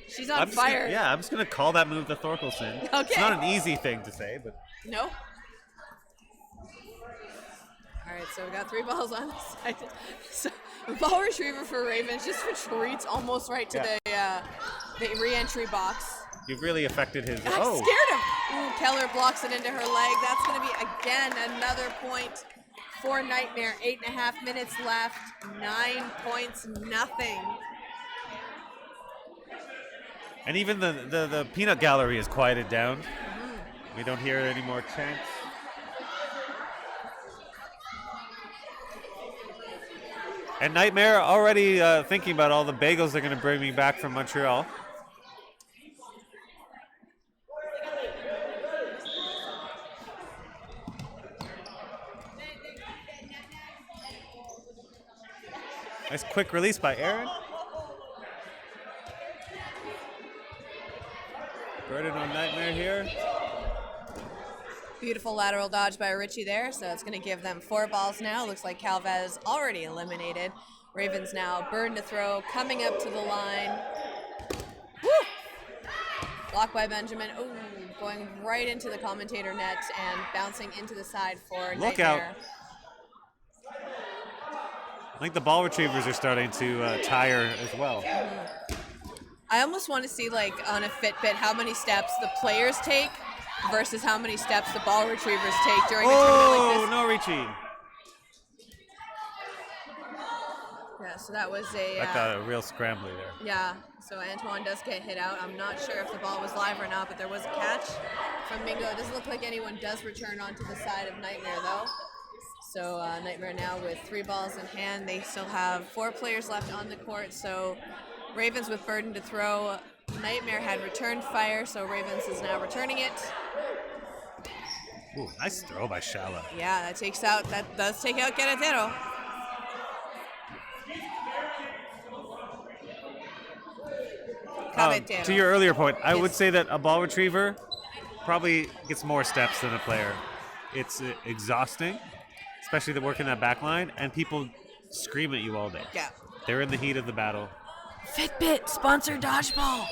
she's on fire. I'm just going to call that move the Thorkelson. Okay. It's not an easy thing to say, but... No. All right, so we got 3 balls on the side. So ball retriever for Ravens just retreats almost right to the re-entry box. You've really affected his... I scared him. Ooh, Keller blocks it into her leg. That's going to be, again, another point for Nightmare. 8.5 minutes left. 9 points, nothing. And even the peanut gallery is quieted down. We don't hear any more chants. And Nightmare already thinking about all the bagels they're going to bring me back from Montreal. Nice quick release by Erin. Burden on Nightmare here. Beautiful lateral dodge by Richie there, so it's going to give them 4 balls now. Looks like Calvez already eliminated. Ravens now burden to throw, coming up to the line. Woo! Blocked by Benjamin. Ooh, going right into the commentator net and bouncing into the side for Look Nightmare. out. I think the ball retrievers are starting to tire as well. I almost want to see, like, on a Fitbit, how many steps the players take versus how many steps the ball retrievers take during a tournament like this. No reaching. Yeah, so that was a... That got a real scrambly there. Yeah, so Antoine does get hit out. I'm not sure if the ball was live or not, but there was a catch from Mingo. It doesn't look like anyone does return onto the side of Nightmare, though. So Nightmare now with 3 balls in hand. They still have 4 players left on the court, so Ravens with burden to throw. Nightmare had returned fire, so Ravens is now returning it. Ooh, nice throw by Shala. Yeah, that does take out Guerrero. To your earlier point, I would say that a ball retriever probably gets more steps than a player. It's exhausting, especially to work in that back line, and people scream at you all day. Yeah. They're in the heat of the battle. Fitbit, sponsor Dodgeball.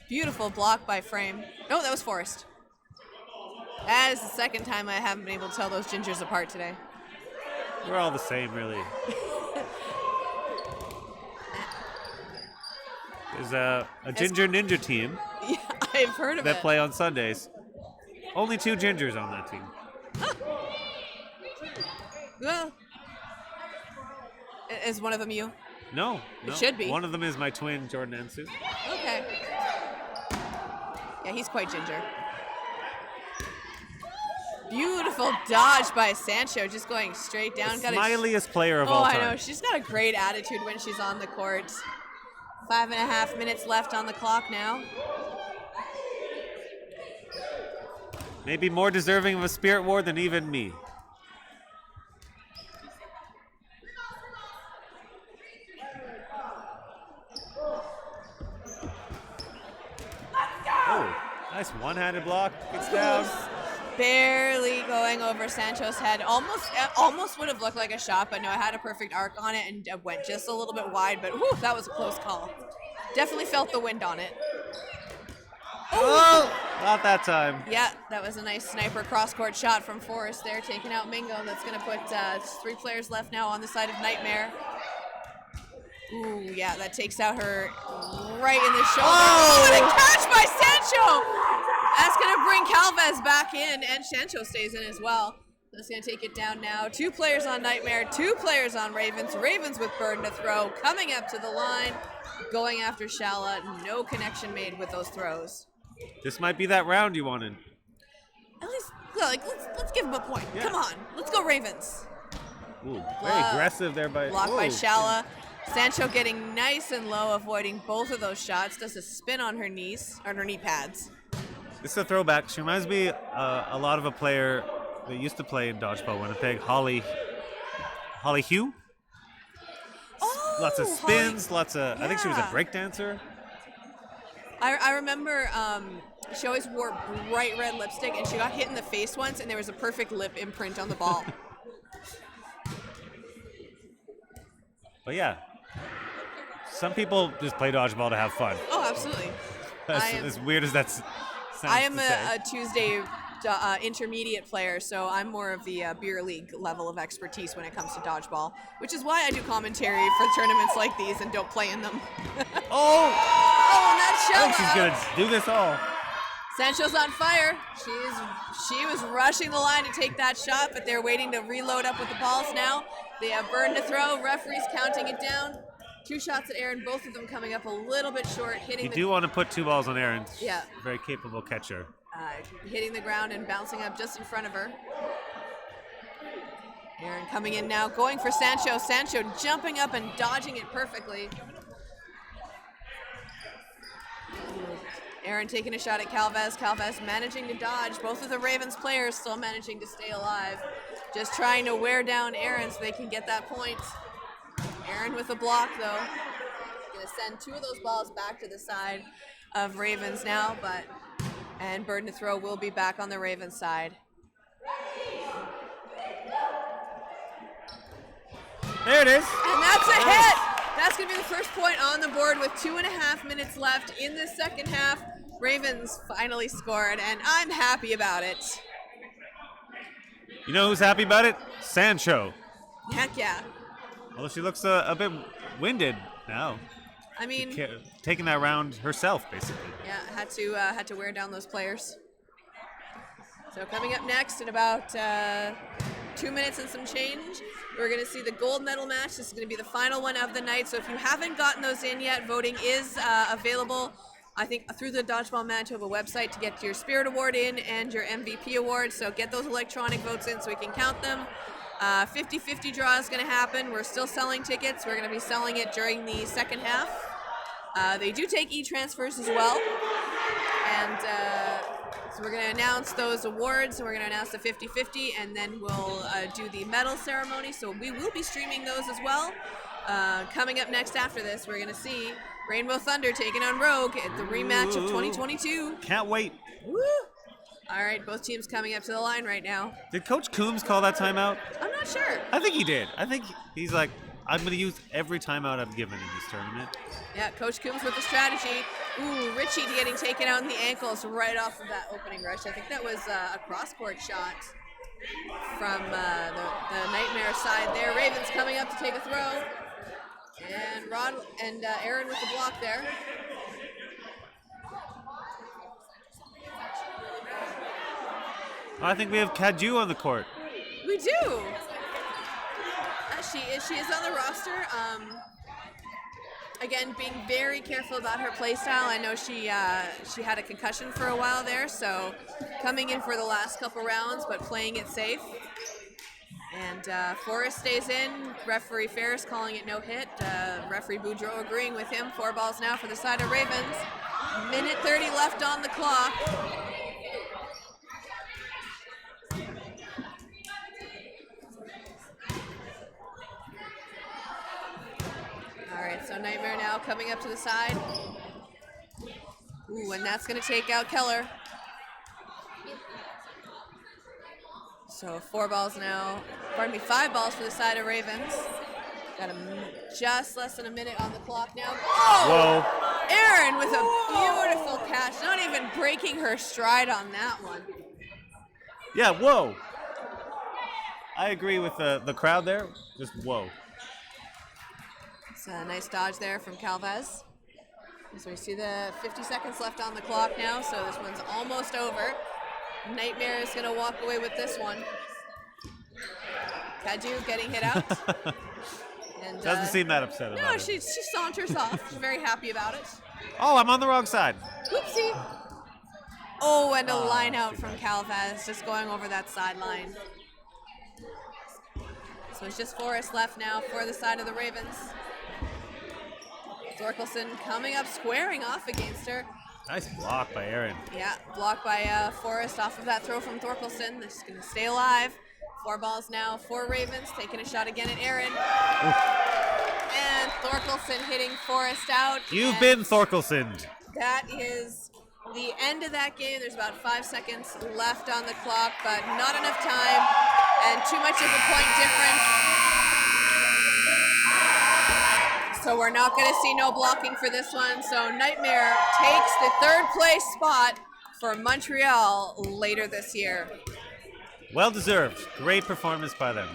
Beautiful block by Frame. No, that was Forrest. That is the second time I haven't been able to tell those gingers apart today. We're all the same, really. There's a ginger ninja team. Yeah, I've heard of that it. play on Sundays. Only 2 gingers on that team. Well, is one of them you? No. It should be. One of them is my twin, Jordan Ensu. Okay. Yeah, he's quite ginger. Beautiful dodge by Sancho, just going straight down. The smiliest player of all time. Oh, I know. She's got a great attitude when she's on the court. 5.5 minutes left on the clock now. Maybe more deserving of a spirit war than even me. Oh, nice one-handed block. Gets down. Barely going over Sancho's head. Almost would have looked like a shot, but no, it had a perfect arc on it and went just a little bit wide, but whew, that was a close call. Definitely felt the wind on it. Oh, not that time. Yeah, that was a nice sniper cross-court shot from Forrest there, taking out Mingo. That's going to put 3 players left now on the side of Nightmare. Ooh, yeah, that takes out her right in the shoulder. Oh, what a catch by Sancho! That's going to bring Calvez back in, and Sancho stays in as well. That's going to take it down now. 2 players on Nightmare, 2 players on Ravens. Ravens with burden to throw, coming up to the line, going after Shala. No connection made with those throws. This might be that round you wanted. At least, let's give him a point. Yeah. Come on, let's go Ravens. Ooh, very aggressive there by... Blocked by Shala. Sancho getting nice and low, avoiding both of those shots. Does a spin on her knees, on her knee pads. This is a throwback. She reminds me a lot of a player that used to play in Dodgeball Winnipeg, Holly Hugh. Oh, lots of spins, lots of... I think she was a breakdancer. I remember she always wore bright red lipstick, and she got hit in the face once, and there was a perfect lip imprint on the ball. But yeah, some people just play Dodgeball to have fun. Oh, absolutely. As weird as that sounds. I am a Tuesday intermediate player, so I'm more of the beer league level of expertise when it comes to Dodgeball, which is why I do commentary for tournaments like these and don't play in them. Oh, and that shot. She's gonna do this all. Sancho's on fire. She was rushing the line to take that shot, but they're waiting to reload up with the balls now. They have burn to throw. Referee's counting it down. 2 shots at Aaron, both of them coming up a little bit short, hitting. You do want to put 2 balls on Aaron. Yeah. Very capable catcher. Hitting the ground and bouncing up just in front of her. Aaron coming in now, going for Sancho. Sancho jumping up and dodging it perfectly. Aaron taking a shot at Calvez. Calvez managing to dodge. Both of the Ravens players still managing to stay alive. Just trying to wear down Aaron so they can get that point. Aaron with a block, though. Going to send 2 of those balls back to the side of Ravens now, and burden to throw will be back on the Ravens side. There it is. And that's a hit. That's going to be the first point on the board with 2.5 minutes left in the second half. Ravens finally scored, and I'm happy about it. You know who's happy about it? Sancho. Heck yeah. Although she looks a bit winded now. I mean, taking that round herself, basically. Yeah, had to wear down those players. So coming up next in about 2 minutes and some change, we're going to see the gold medal match. This is going to be the final one of the night. So if you haven't gotten those in yet, voting is available, I think, through the Dodgeball Manitoba website to get your Spirit Award in and your MVP Award. So get those electronic votes in so we can count them. 50-50 draw is going to happen. We're still selling tickets. We're going to be selling it during the second half. They do take e-transfers as well. And So we're going to announce those awards, and we're going to announce the 50-50, and then we'll do the medal ceremony. So we will be streaming those as well. Coming up next after this, we're going to see Rainbow Thunder taking on Rogue at the rematch of 2022. Can't wait. Woo! All right, both teams coming up to the line right now. Did Coach Coombs call that timeout? I'm not sure. I think he did. I think he's like, I'm going to use every timeout I've given in this tournament. Yeah, Coach Coombs with the strategy. Ooh, Richie getting taken out in the ankles right off of that opening rush. I think that was a cross-court shot from the Nightmare side there. Ravens coming up to take a throw. And Aaron with the block there. I think we have Kaju on the court. We do. She is on the roster. Again, being very careful about her play style. I know she had a concussion for a while there, so coming in for the last couple rounds, but playing it safe. And Forrest stays in. Referee Ferris calling it no hit. Referee Boudreau agreeing with him. 4 balls now for the side of Ravens. Minute 30 left on the clock. All right, so Nightmare now coming up to the side. Ooh, and that's going to take out Keller. So 4 balls now. Pardon me, 5 balls for the side of Ravens. Got just less than a minute on the clock now. Oh! Whoa. Erin with a beautiful catch. Not even breaking her stride on that one. Yeah, whoa. I agree with the crowd there. Just whoa. It's a nice dodge there from Calvez. So we see the 50 seconds left on the clock now, so this one's almost over. Nightmare is going to walk away with this one. Kaju getting hit out. And, Doesn't seem that upset about no, it. she saunters off. She's very happy about it. Oh, I'm on the wrong side. Whoopsie. Oh, and a line out from Calvez, just going over that sideline. So it's just Forrest left now for the side of the Ravens. Thorkelson coming up, squaring off against her. Nice block by Aaron. Yeah, blocked by Forrest off of that throw from Thorkelson. They're just going to stay alive. 4 balls now for Ravens, taking a shot again at Aaron. And Thorkelson hitting Forrest out. You've been Thorkelson. That is the end of that game. There's about 5 seconds left on the clock, but not enough time and too much of a point difference. So we're not going to see no blocking for this one. So Nightmare takes the 3rd place spot for Montreal later this year. Well deserved. Great performance by them.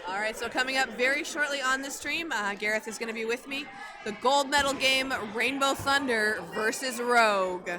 All right, so coming up very shortly on the stream, Gareth is going to be with me. The gold medal game, Rainbow Thunder versus Rogue.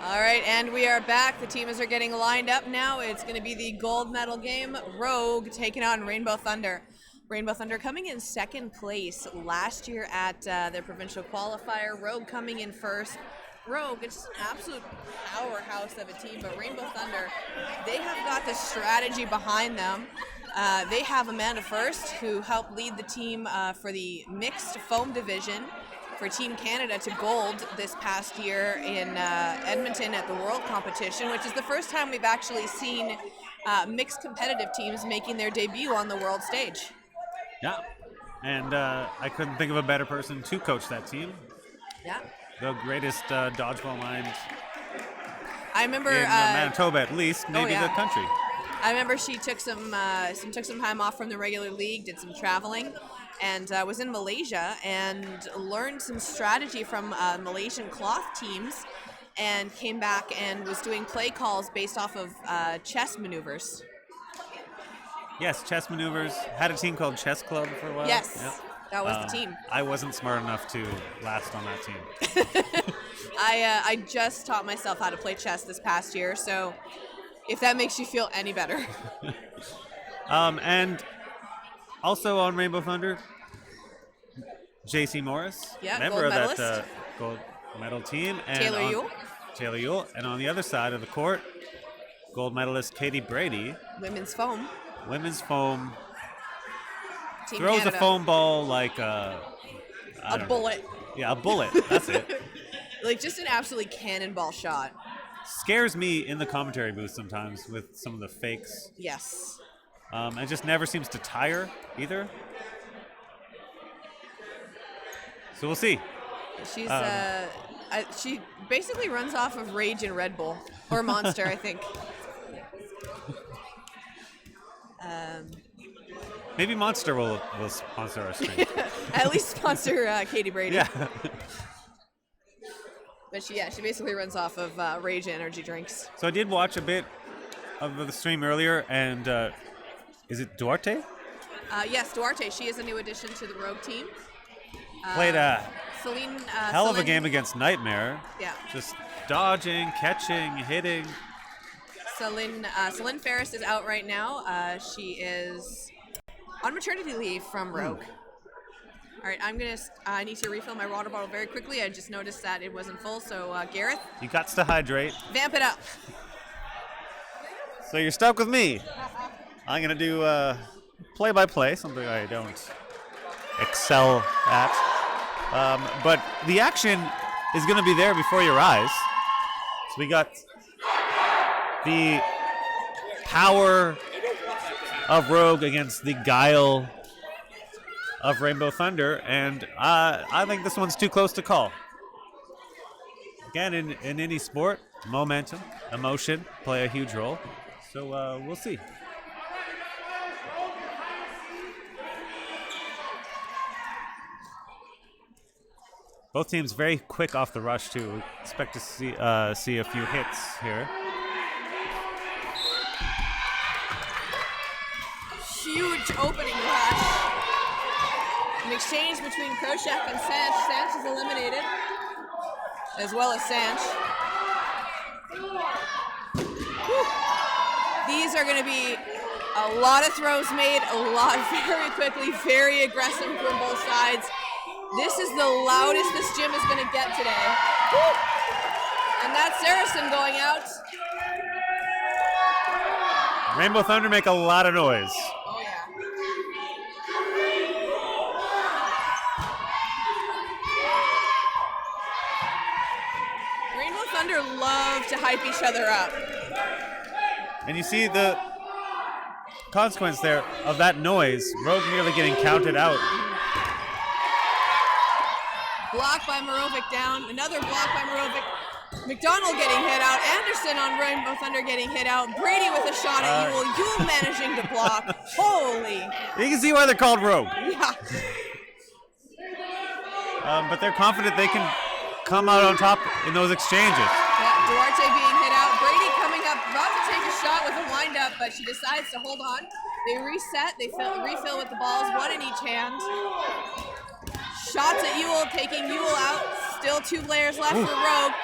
All right, and we are back. The teams are getting lined up now. It's going to be the gold medal game. Rogue taking on Rainbow Thunder. Rainbow Thunder coming in second place last year at their provincial qualifier. Rogue coming in first. Rogue, it's just an absolute powerhouse of a team, but Rainbow Thunder, they have got the strategy behind them. They have Amanda First, who helped lead the team for the mixed foam division for Team Canada to gold this past year in Edmonton at the World Competition, which is the first time we've actually seen mixed competitive teams making their debut on the world stage. Yeah, and I couldn't think of a better person to coach that team. Yeah. The greatest dodgeball mind I remember in Manitoba, at least, maybe the country. I remember she took some time off from the regular league, did some traveling, and was in Malaysia and learned some strategy from Malaysian cloth teams, and came back and was doing play calls based off of chess maneuvers. Yes, chess maneuvers. Had a team called Chess Club for a while. Yes, Yep. that was the team. I wasn't smart enough to last on that team. I just taught myself how to play chess this past year, so if that makes you feel any better. And also on Rainbow Thunder, JC Morris, member of that gold medal team. And Taylor Yule. And on the other side of the court, gold medalist Katie Brady. Women's foam. Team Throws Canada. a foam ball like A bullet. Yeah, a bullet. That's it. Like just an absolutely cannonball shot. Scares me in the commentary booth sometimes with some of the fakes. Yes. It just never seems to tire either. So we'll see. She's she basically runs off of Rage and Red Bull or Monster, I think. Maybe Monster will sponsor our stream. At least sponsor Katie Brady. Yeah. But she basically runs off of Rage energy drinks. So I did watch a bit of the stream earlier, and is it Duarte? Yes, Duarte. She is a new addition to the Rogue team. Played a hell of a Celine, game against Nightmare. Yeah. Just dodging, catching, hitting. Celine Ferris is out right now. She is on maternity leave from Rogue. All right, I need to refill my water bottle very quickly. I just noticed that it wasn't full, so Gareth. You got to hydrate. Vamp it up. So you're stuck with me. I'm going to do play-by-play, something I don't excel at. But the action is going to be there before your eyes. So we got the power of Rogue against the guile of Rainbow Thunder, and I think this one's too close to call. Again, in any sport, momentum, emotion play a huge role. So we'll see. Both teams very quick off the rush too. Expect to see a few hits here. Huge opening rush. An exchange between Kroshak and Sanch. Sanch is eliminated, as well as Sanch. Whew. These are going to be a lot of throws made, a lot very quickly, very aggressive from both sides. This is the loudest this gym is going to get today. Woo! And that's Saracen going out. Rainbow Thunder make a lot of noise. Oh, yeah. Rainbow Thunder love to hype each other up. And you see the consequence there of that noise. Rogue nearly getting counted out. Block by Morovic down. Another block by Morovic. McDonald getting hit out. Anderson on Rainbow Thunder getting hit out. Brady with a shot at Yule. Yule managing to block. Holy. You can see why they're called Rogue. Yeah. But they're confident they can come out on top in those exchanges. Yeah, Duarte being hit out. Brady coming up, about to take a shot with a wind-up, but she decides to hold on. They reset. They refill with the balls, one in each hand. Shots at Yule, taking Yule out. Still 2 players left for Rogue.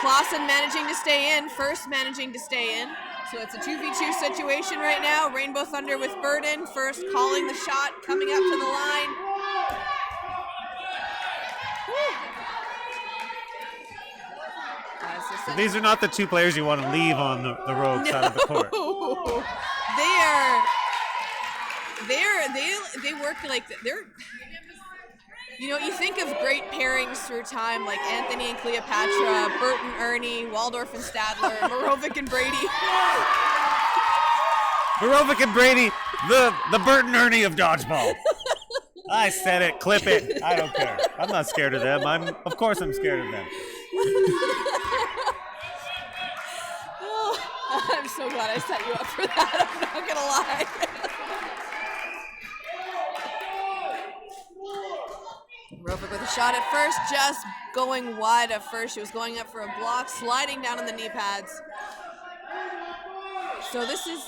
Clausen managing to stay in, First managing to stay in. So it's a 2v2 situation right now. Rainbow Thunder with Burden. First calling the shot, coming up to the line. These are not the two players you want to leave on the rogue side of the court. They work like they're. You know, you think of great pairings through time, like Anthony and Cleopatra, Bert and Ernie, Waldorf and Stadler, Morovic and Brady. Morovic and Brady, the Bert and Ernie of dodgeball. I said it, clip it. I don't care. I'm not scared of them. Of course I'm scared of them. Oh, I'm so glad I set you up for that. I'm not gonna lie. Morovic with a shot at first, just going wide at first. She was going up for a block, sliding down on the knee pads. So this is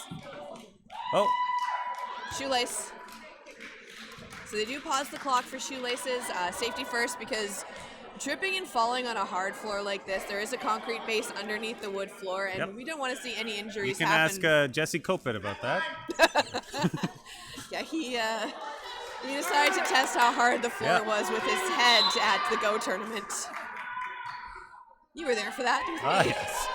shoelace. So they do pause the clock for shoelaces. Safety first, because tripping and falling on a hard floor like this, there is a concrete base underneath the wood floor, and we don't want to see any injuries happen. You can ask Jesse Copit about that. Yeah, he decided to test how hard the floor was with his head at the Go tournament. You were there for that, didn't you? Yes.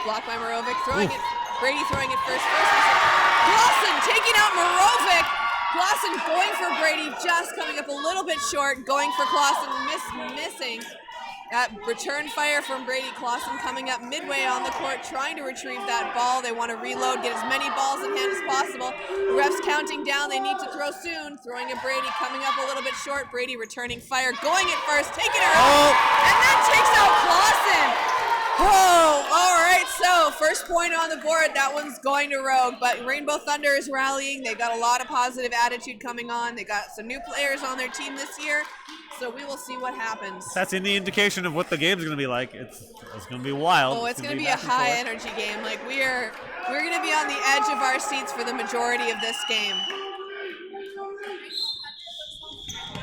Blocked by Morovic, throwing it. Brady throwing it first. Clausen taking out Morovic. Clausen going for Brady, just coming up a little bit short. Going for Clausen, missing. That return fire from Brady. Clausen coming up midway on the court, trying to retrieve that ball. They want to reload, get as many balls in hand as possible. Refs counting down, they need to throw soon. Throwing at Brady, coming up a little bit short. Brady returning fire, going at first, taking her out, and that takes out Clausen. Whoa, all right, so first point on the board. That one's going to Rogue, but Rainbow Thunder is rallying. They've got a lot of positive attitude coming on. They got some new players on their team this year, so we will see what happens. That's in the indication of what the game's going to be like. It's going to be wild. Oh, it's going to be a high energy game. Like we're going to be on the edge of our seats for the majority of this game.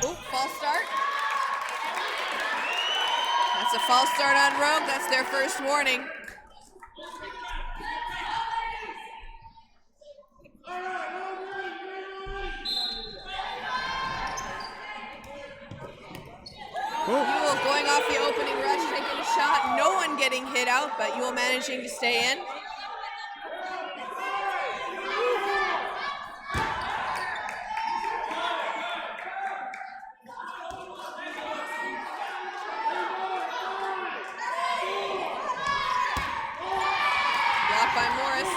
Oh, false start. That's a false start on Rogue. That's their first warning. Ewell going off the opening rush, taking a shot. No one getting hit out, but Ewell managing to stay in. By Morris.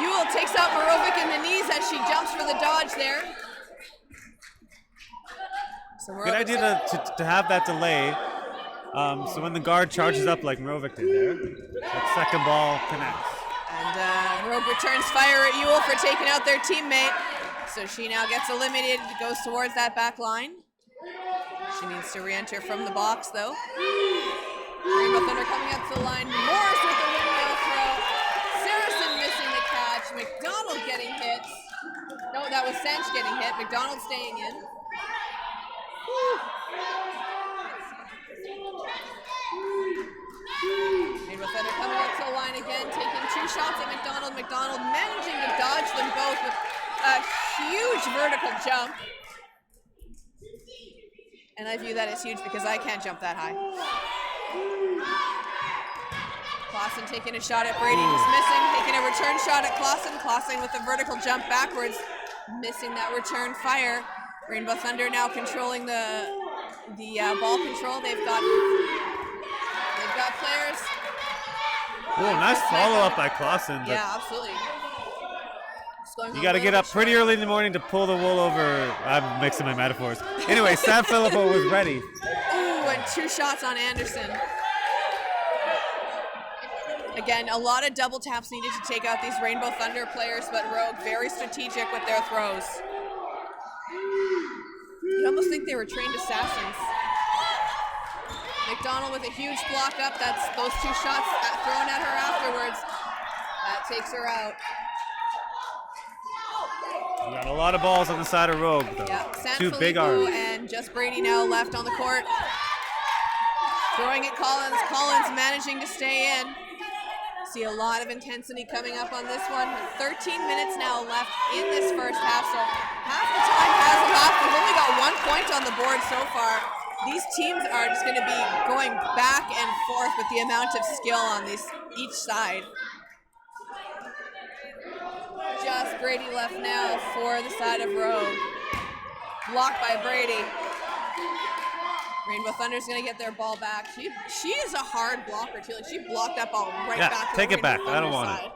Ewell takes out Morovic in the knees as she jumps for the dodge there. So good idea to have that delay. So when the guard charges up like Morovic did there, that second ball connects. And Rogue returns fire at Ewell for taking out their teammate. So she now gets eliminated, goes towards that back line. She needs to re-enter from the box though. Rainbow Thunder coming up to the line. Morris with the windmill throw. Missing the catch. McDonald getting hit. No, that was Sanch getting hit. McDonald staying in. Rainbow Thunder coming up to the line again, taking two shots at McDonald. McDonald managing to dodge them both with a huge vertical jump. And I view that as huge because I can't jump that high. Clausen taking a shot at Brady, just missing. Taking a return shot at Clausen. Clausen with a vertical jump backwards, missing that return fire. Rainbow Thunder now controlling the ball control. They've got players. Oh, nice follow-up by Clausen. Yeah, absolutely. You got to get up pretty early in the morning to pull the wool over. I'm mixing my metaphors. Anyway, San Filippo was ready. Ooh, and two shots on Anderson. Again, a lot of double taps needed to take out these Rainbow Thunder players, but Rogue very strategic with their throws. You'd almost think they were trained assassins. McDonald with a huge block up. That's those two shots thrown at her afterwards. That takes her out. We got a lot of balls on the side of Rogue, though. Yeah, Two big arms. And just Brady now left on the court. Throwing at Collins. Collins managing to stay in. See a lot of intensity coming up on this one. 13 minutes now left in this first half, so half the time has elapsed. We've only got 1 point on the board so far. These teams are just going to be going back and forth with the amount of skill on each side. Just Brady left now for the side of Rogue. Blocked by Brady. Rainbow Thunder's gonna get their ball back. She is a hard blocker too. Like, she blocked that ball right back. Take it back. I don't want it.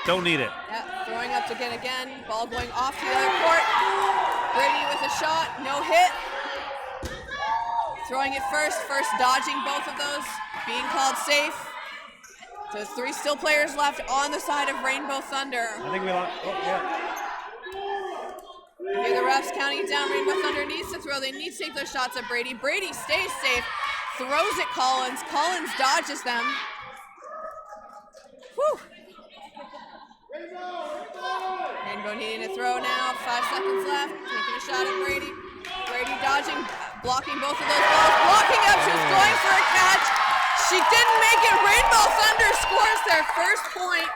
Don't need it. Yeah, throwing up again. Ball going off to the other court. Brady with a shot, no hit. Throwing it first dodging both of those, being called safe. So there's 3 still players left on the side of Rainbow Thunder. I think we lost. Oh, yeah. Here the refs counting it down. Rainbow Thunder needs to throw. They need to take those shots at Brady. Brady stays safe, throws at Collins. Collins dodges them. Whew. Rainbow needing to throw now. 5 seconds left. Taking a shot at Brady. Brady dodging, blocking both of those balls. Blocking up. She was going for a catch. She didn't make it. Rainbow Thunder scores their first point.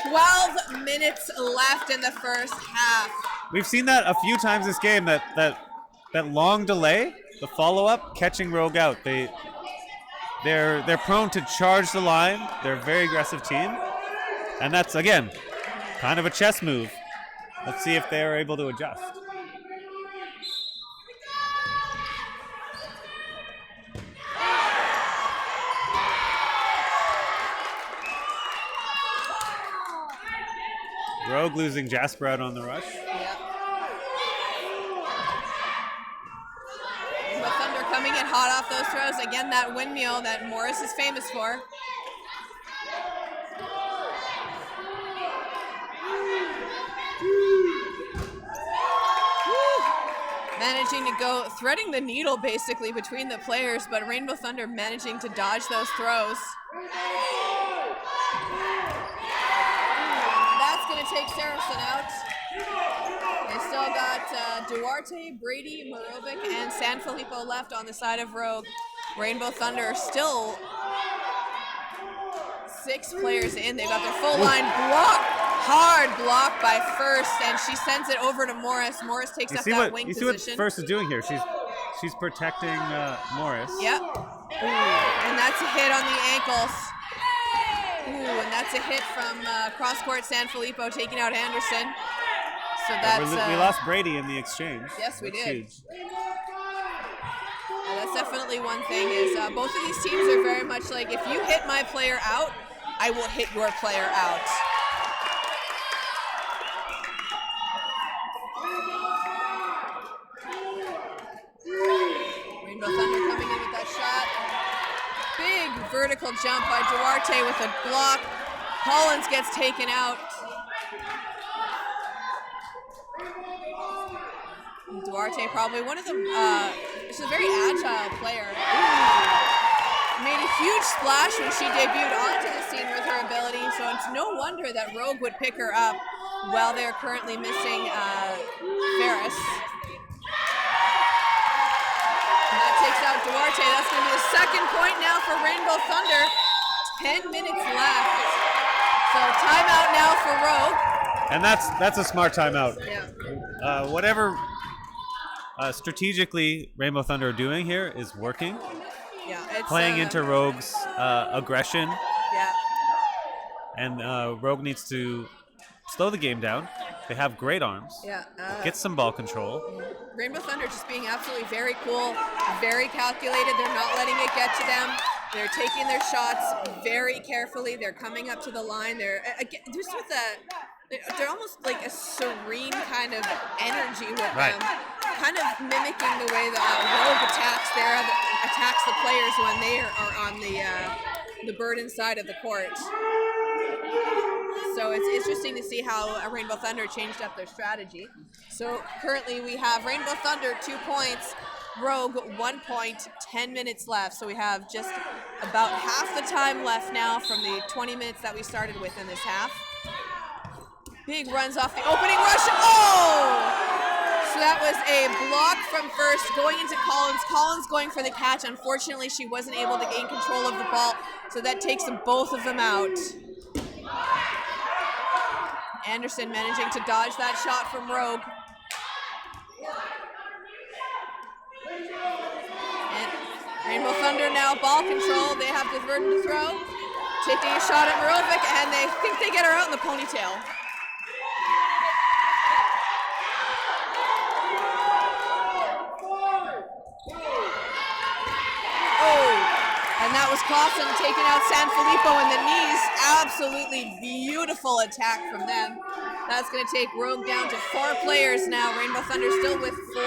12 minutes left in the first half. We've seen that a few times this game, that long delay, the follow-up, catching Rogue out. They're prone to charge the line. They're a very aggressive team. And that's, again, kind of a chess move. Let's see if they're able to adjust. Rogue losing Jasper out on the rush. Yeah. Rainbow Thunder coming in hot off those throws. Again, that windmill that Morris is famous for. Managing to go, threading the needle basically between the players, but Rainbow Thunder managing to dodge those throws. Going to take Saracen out. They still got Duarte, Brady, Morovic, and Sanfilippo left on the side of Rogue. Rainbow Thunder still 6 players in. They've got their full line block. Hard block by First, and she sends it over to Morris. Morris takes up that wing position. You see what First is doing here? She's protecting Morris. Yep. Ooh, and that's a hit on the ankles. Ooh, and that's a hit from cross-court Sanfilippo taking out Anderson. So that's... we lost Brady in the exchange. Yes, we that's did. Huge. Yeah, that's definitely one thing is both of these teams are very much like, if you hit my player out, I will hit your player out. Rainbow Thunder coming in with that shot. Big vertical jump by Duarte with a block. Collins gets taken out. Duarte probably one of the, she's a very agile player. Ooh. Made a huge splash when she debuted onto the scene with her ability, so it's no wonder that Rogue would pick her up while they're currently missing Ferris. Takes out Duarte. That's going to be the second point now for Rainbow Thunder. 10 minutes left. So timeout now for Rogue. And that's a smart timeout. Yeah. Whatever strategically Rainbow Thunder are doing here is working. Yeah, it's playing into Rogue's aggression. Yeah. And Rogue needs to slow the game down. They have great arms. Yeah. Get some ball control. Rainbow Thunder just being absolutely very cool, very calculated. They're not letting it get to them. They're taking their shots very carefully. They're coming up to the line. They're just with they're almost like a serene kind of energy with them, kind of mimicking the way that Rogue attacks the players when they are on the Burden side of the court. So it's interesting to see how Rainbow Thunder changed up their strategy. So currently we have Rainbow Thunder 2 points, Rogue 1 point, 10 minutes left. So we have just about half the time left now from the 20 minutes that we started with in this half. Big runs off the opening rush. Oh! So that was a block from first going into Collins. Collins going for the catch. Unfortunately, she wasn't able to gain control of the ball, so that takes both of them out. Anderson managing to dodge that shot from Rogue. And Rainbow Thunder now ball control. They have the burden to throw. Taking a shot at Marovic, and they think they get her out in the ponytail. And that was Clausen taking out Sanfilippo in the knees. Absolutely beautiful attack from them. That's going to take Rogue down to 4 players now. Rainbow Thunder still with 4.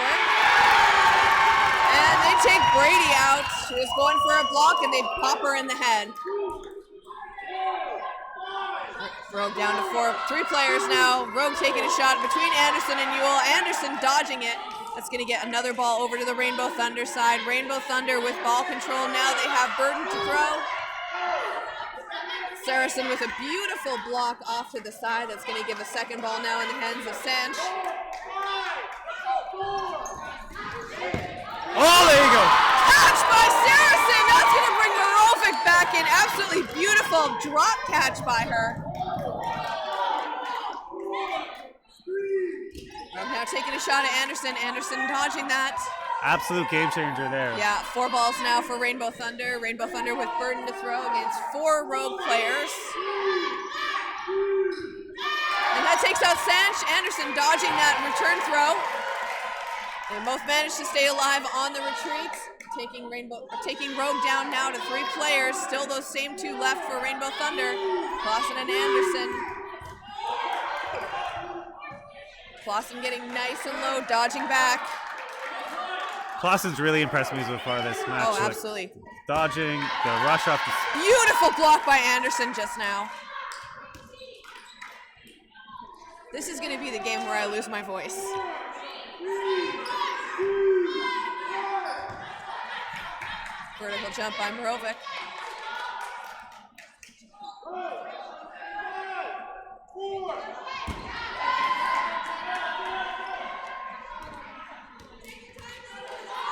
And they take Brady out. She was going for a block, and they pop her in the head. Rogue down to 3 players now. Rogue taking a shot between Anderson and Ewell. Anderson dodging it. That's going to get another ball over to the Rainbow Thunder side. Rainbow Thunder with ball control now. They have burden to throw. Saracen with a beautiful block off to the side. That's going to give a second ball now in the hands of Sanch. Oh, there you go. Catch by Saracen. That's going to bring Marovic back in. Absolutely beautiful drop catch by her. Now taking a shot at Anderson. Anderson dodging that. Absolute game changer there. Yeah, 4 balls now for Rainbow Thunder. Rainbow Thunder with burden to throw against 4 Rogue players. And that takes out Sanch. Anderson dodging that return throw. They both managed to stay alive on the retreat. Taking Rogue down now to 3 players. Still those same 2 left for Rainbow Thunder. Clausen and Anderson. Clausen getting nice and low, dodging back. Clausen's really impressed me so far this match. Oh, absolutely. Like, dodging, the rush off the... Beautiful block by Anderson just now. This is going to be the game where I lose my voice. Vertical jump by Marovic.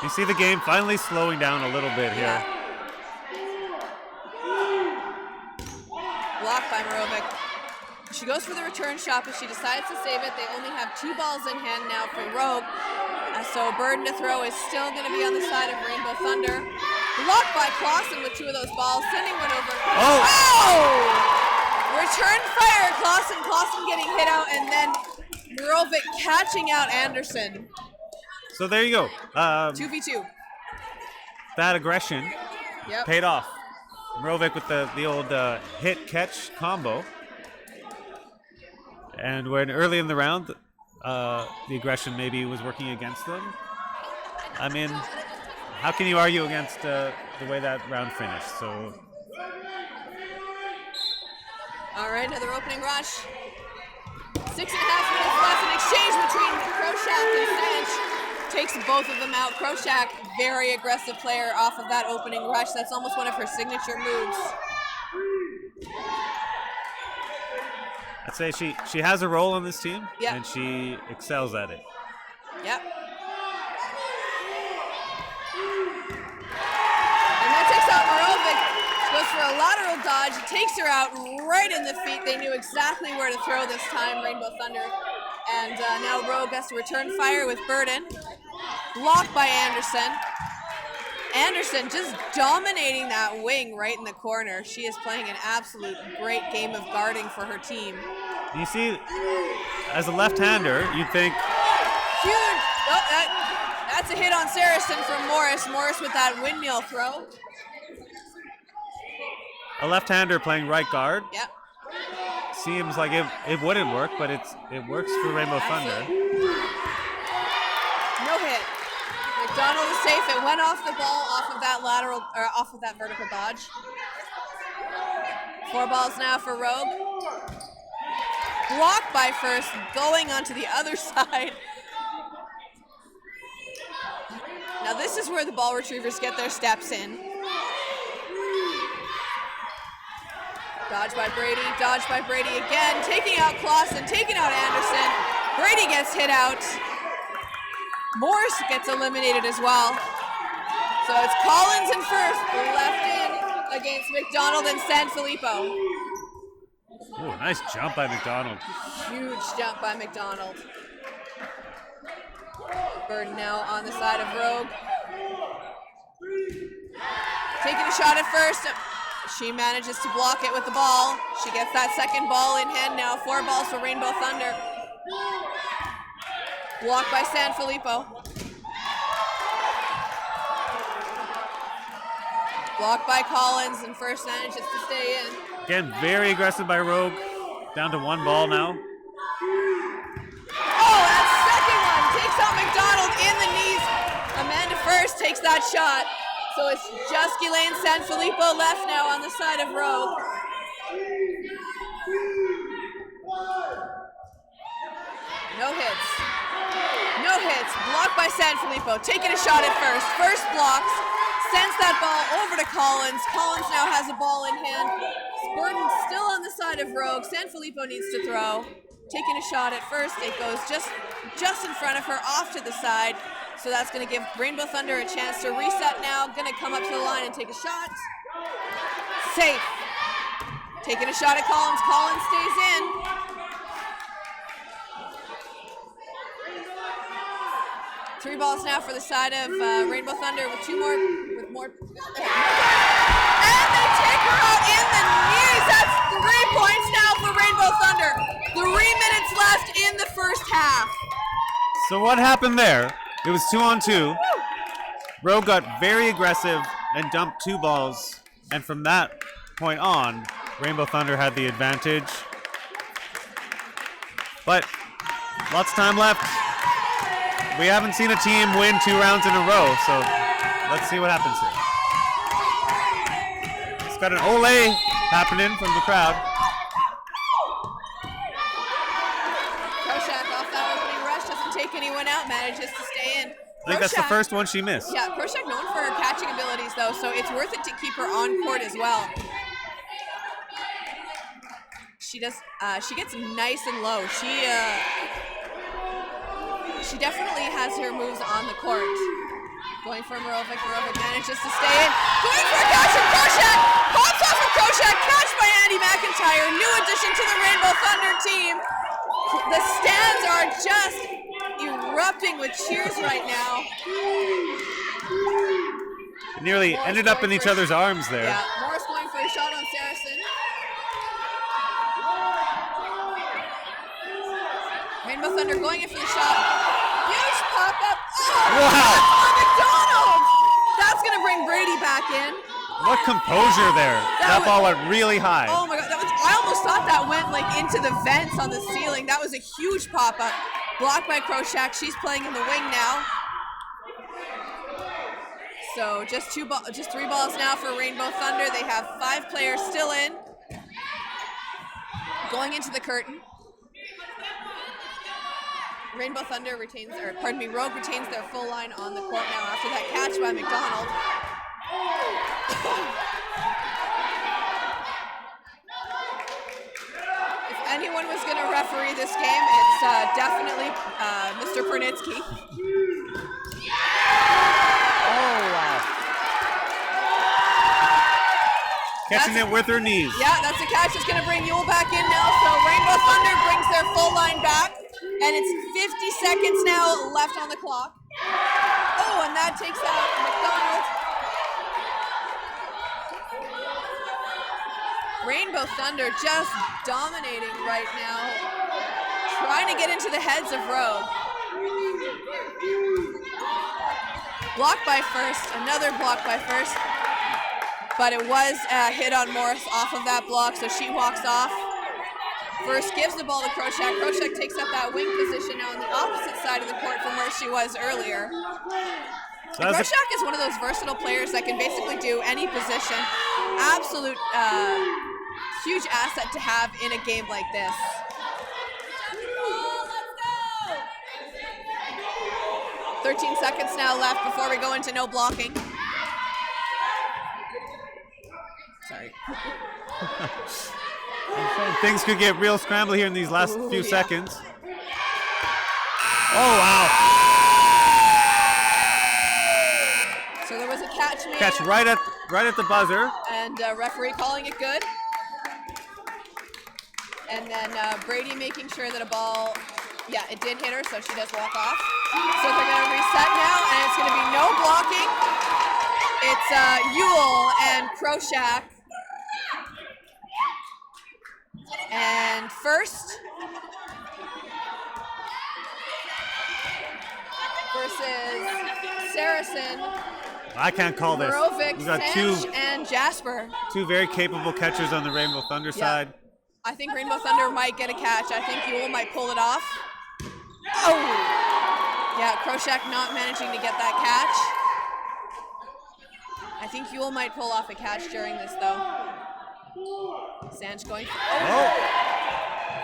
You see the game finally slowing down a little bit here. Yeah. Blocked by Marovic. She goes for the return shot, but she decides to save it. They only have 2 balls in hand now for Rogue. So burden to throw is still going to be on the side of Rainbow Thunder. Blocked by Clausen with 2 of those balls, sending one over. Oh! Return fire, Clausen. Clausen getting hit out, and then Marovic catching out Anderson. So there you go. 2v2. That aggression paid off. Marovic with the old hit-catch combo. And when early in the round, the aggression maybe was working against them. I mean, how can you argue against the way that round finished? So. All right, another opening rush. 6.5 minutes left. An exchange between Kroshak and Sanch. Takes both of them out. Kroshak, very aggressive player off of that opening rush. That's almost one of her signature moves. I'd say she has a role on this team, Yep. and she excels at it. Yep. And that takes out Marovic. She goes for a lateral dodge. It takes her out right in the feet. They knew exactly where to throw this time, Rainbow Thunder. And now Rogue has to return fire with burden. Blocked by Anderson. Anderson just dominating that wing right in the corner. She is playing an absolute great game of guarding for her team. You see, as a left-hander, you'd think... Huge! Oh, that's a hit on Saracen from Morris. Morris with that windmill throw. A left-hander playing right guard. Yep. Seems like it wouldn't work, but it works for Rainbow Thunder. No hit. McDonald is safe. It went off the ball, off of that lateral, or off of that vertical dodge. 4 balls now for Rogue. Blocked by first, going onto the other side. Now this is where the ball retrievers get their steps in. Dodge by Brady again, taking out Clausen, taking out Anderson. Brady gets hit out. Morse gets eliminated as well. So it's Collins in first, left in against McDonald and Sanfilippo. Oh, nice jump by McDonald. Huge jump by McDonald. Burden now on the side of Rogue. Taking a shot at first. She manages to block it with the ball. She gets that second ball in hand now. 4 balls for Rainbow Thunder. Blocked by Sanfilippo. Blocked by Collins, and first manages to stay in. Again, very aggressive by Rogue. Down to 1 ball now. Oh, that second one takes out McDonald in the knees. Amanda first takes that shot. So it's just Ghislaine Sanfilippo left now on the side of Rogue. No hits. No hits. Blocked by Sanfilippo. Taking a shot at first. First blocks. Sends that ball over to Collins. Collins now has a ball in hand. Burton still on the side of Rogue. Sanfilippo needs to throw. Taking a shot at first. It goes just in front of her, off to the side. So that's going to give Rainbow Thunder a chance to reset now. Going to come up to the line and take a shot. Safe. Taking a shot at Collins. Collins stays in. Three balls now for the side of Rainbow Thunder with more. And they take her out in the knees. That's 3 points now for Rainbow Thunder. 3 minutes left in the first half. So what happened there? It was 2-on-2. Rogue got very aggressive and dumped 2 balls. And from that point on, Rainbow Thunder had the advantage. But lots of time left. We haven't seen a team win 2 rounds in a row, so let's see what happens here. It's got an ole happening from the crowd. Kroshak off that opening rush, doesn't take anyone out, manages to stay in. I think that's the first one she missed. Yeah, Kroshak known for her catching abilities though, so it's worth it to keep her on court as well. She does. She gets nice and low. She definitely has her moves on the court. Going for Morovic. Morovic manages to stay in. Going for a catch from Kroshak. Pops off of Kroshak. Catch by Andy McIntyre. New addition to the Rainbow Thunder team. The stands are just erupting with cheers right now. Nearly ended up in each other's arms there. Yeah, Morris going for a shot on Saracen. Rainbow Thunder going in for the shot. Huge pop-up. Oh, wow. On McDonald. That's going to bring Brady back in. What composure there. That ball went really high. Oh my God. I almost thought that went like into the vents on the ceiling. That was a huge pop-up. Blocked by Kroshak. She's playing in the wing now. So just 3 balls now for Rainbow Thunder. They have 5 players still in. Going into the curtain. Rainbow Thunder Rogue retains their full line on the court now after that catch by McDonald. If anyone was going to referee this game, it's definitely Mr. Pernitsky. Oh, wow. Catching it with her knees. Yeah, that's a catch that's going to bring Yule back in now. So Rainbow Thunder brings their full line back. And it's 50 seconds now left on the clock. Oh, and that takes out McDonald. Rainbow Thunder just dominating right now. Trying to get into the heads of Rogue. Blocked by first, another block by first. But it was a hit on Morris off of that block, so she walks off. First gives the ball to Kroshak. Kroshak takes up that wing position now on the opposite side of the court from where she was earlier. So Kroshak is one of those versatile players that can basically do any position. Absolute huge asset to have in a game like this. 13 seconds now left before we go into no blocking. Sorry. Things could get real scrambled here in these last few seconds. Oh, wow. catch made. Catch right at the buzzer. And referee calling it good. And then Brady making sure that a ball, yeah, it did hit her, so she does walk off. So they're going to reset now, and it's going to be no blocking. It's Yule and Kroshak. And first versus Saracen. I can't call this. Morovik, We got Sanch, and Jasper. two very capable catchers on the Rainbow Thunder side. I think Rainbow Thunder might get a catch. I think Yule might pull it off. Oh! Yeah, Kroshak not managing to get that catch. I think Yule might pull off a catch during this, though. Sanch going.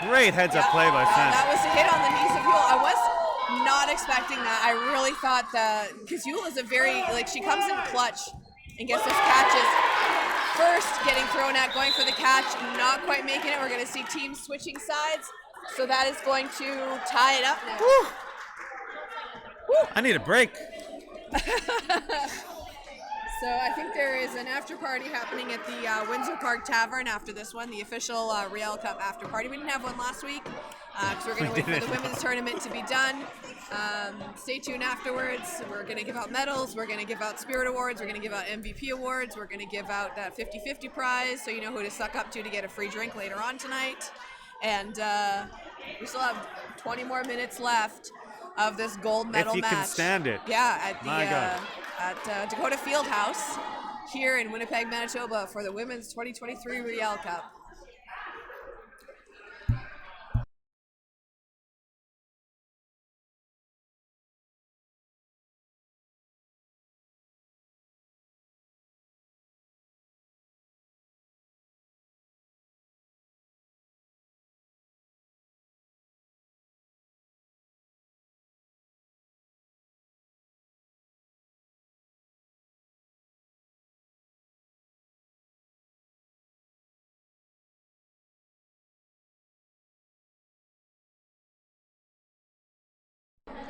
Great heads-up play by Sanch. That was a hit on the knees of Yule. I was not expecting that. I really thought that, because Yule is a very, she comes in clutch and gets those catches. First, getting thrown at, going for the catch, not quite making it. We're going to see teams switching sides. So that is going to tie it up now. Woo. I need a break. So I think there is an after party happening at the Windsor Park Tavern after this one, the official Real Cup after party. We didn't have one last week because we're going to wait for the women's tournament to be done. Stay tuned afterwards. We're going to give out medals. We're going to give out spirit awards. We're going to give out MVP awards. We're going to give out that 50-50 prize so you know who to suck up to get a free drink later on tonight. And we still have 20 more minutes left of this gold medal match. If you can stand it. Yeah, at the My God. at Dakota Fieldhouse here in Winnipeg, Manitoba for the Women's 2023 Real Cup.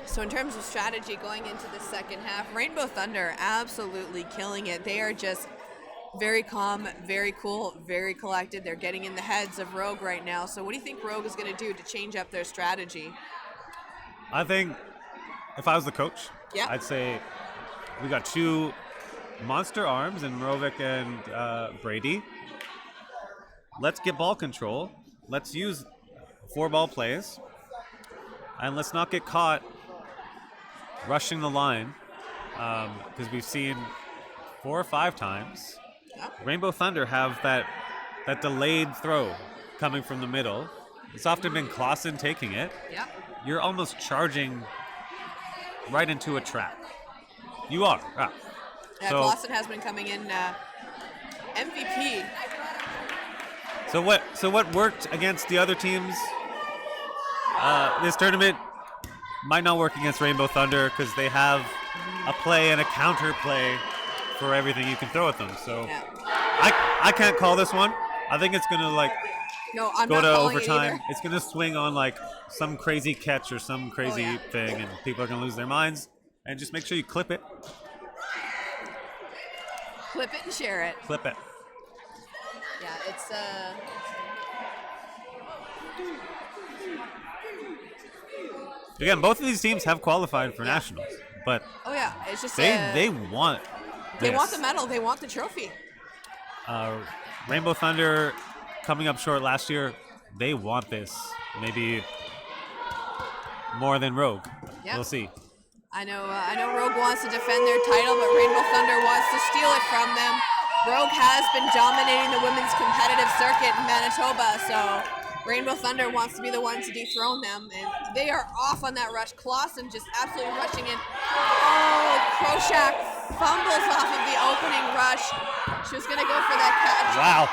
So in terms of strategy going into the second half, Rainbow Thunder absolutely killing it. They are just very calm, very cool, very collected. They're getting in the heads of Rogue right now. So what do you think Rogue is going to do to change up their strategy? I think if I was the coach, I'd say we got two monster arms in Morovik and Brady. Let's get ball control. Let's use 4-ball plays. And let's not get caught rushing the line, because we've seen 4 or 5 times Rainbow Thunder have that delayed throw coming from the middle. It's often been Clausen taking it. Yep. You're almost charging right into a trap. You are. Yeah, So, Clausen has been coming in MVP. so what worked against the other teams this tournament might not work against Rainbow Thunder because they have a play and a counter play for everything you can throw at them. So I can't call this one. I think it's gonna No, I'm go not to calling overtime. it either. It's gonna swing on some crazy catch or some crazy thing, and people are gonna lose their minds. And just make sure you clip it. Clip it and share it. Clip it. Yeah, it's Again, both of these teams have qualified for nationals, but it's just they want they this. want the medal, they want the trophy. Rainbow Thunder coming up short last year. They want this, maybe more than Rogue. Yep. We'll see. I know Rogue wants to defend their title, but Rainbow Thunder wants to steal it from them. Rogue has been dominating the women's competitive circuit in Manitoba, so Rainbow Thunder wants to be the one to dethrone them, and they are off on that rush. Clausen just absolutely rushing in. Oh, Kroshak fumbles off of the opening rush. She was going to go for that catch. Wow.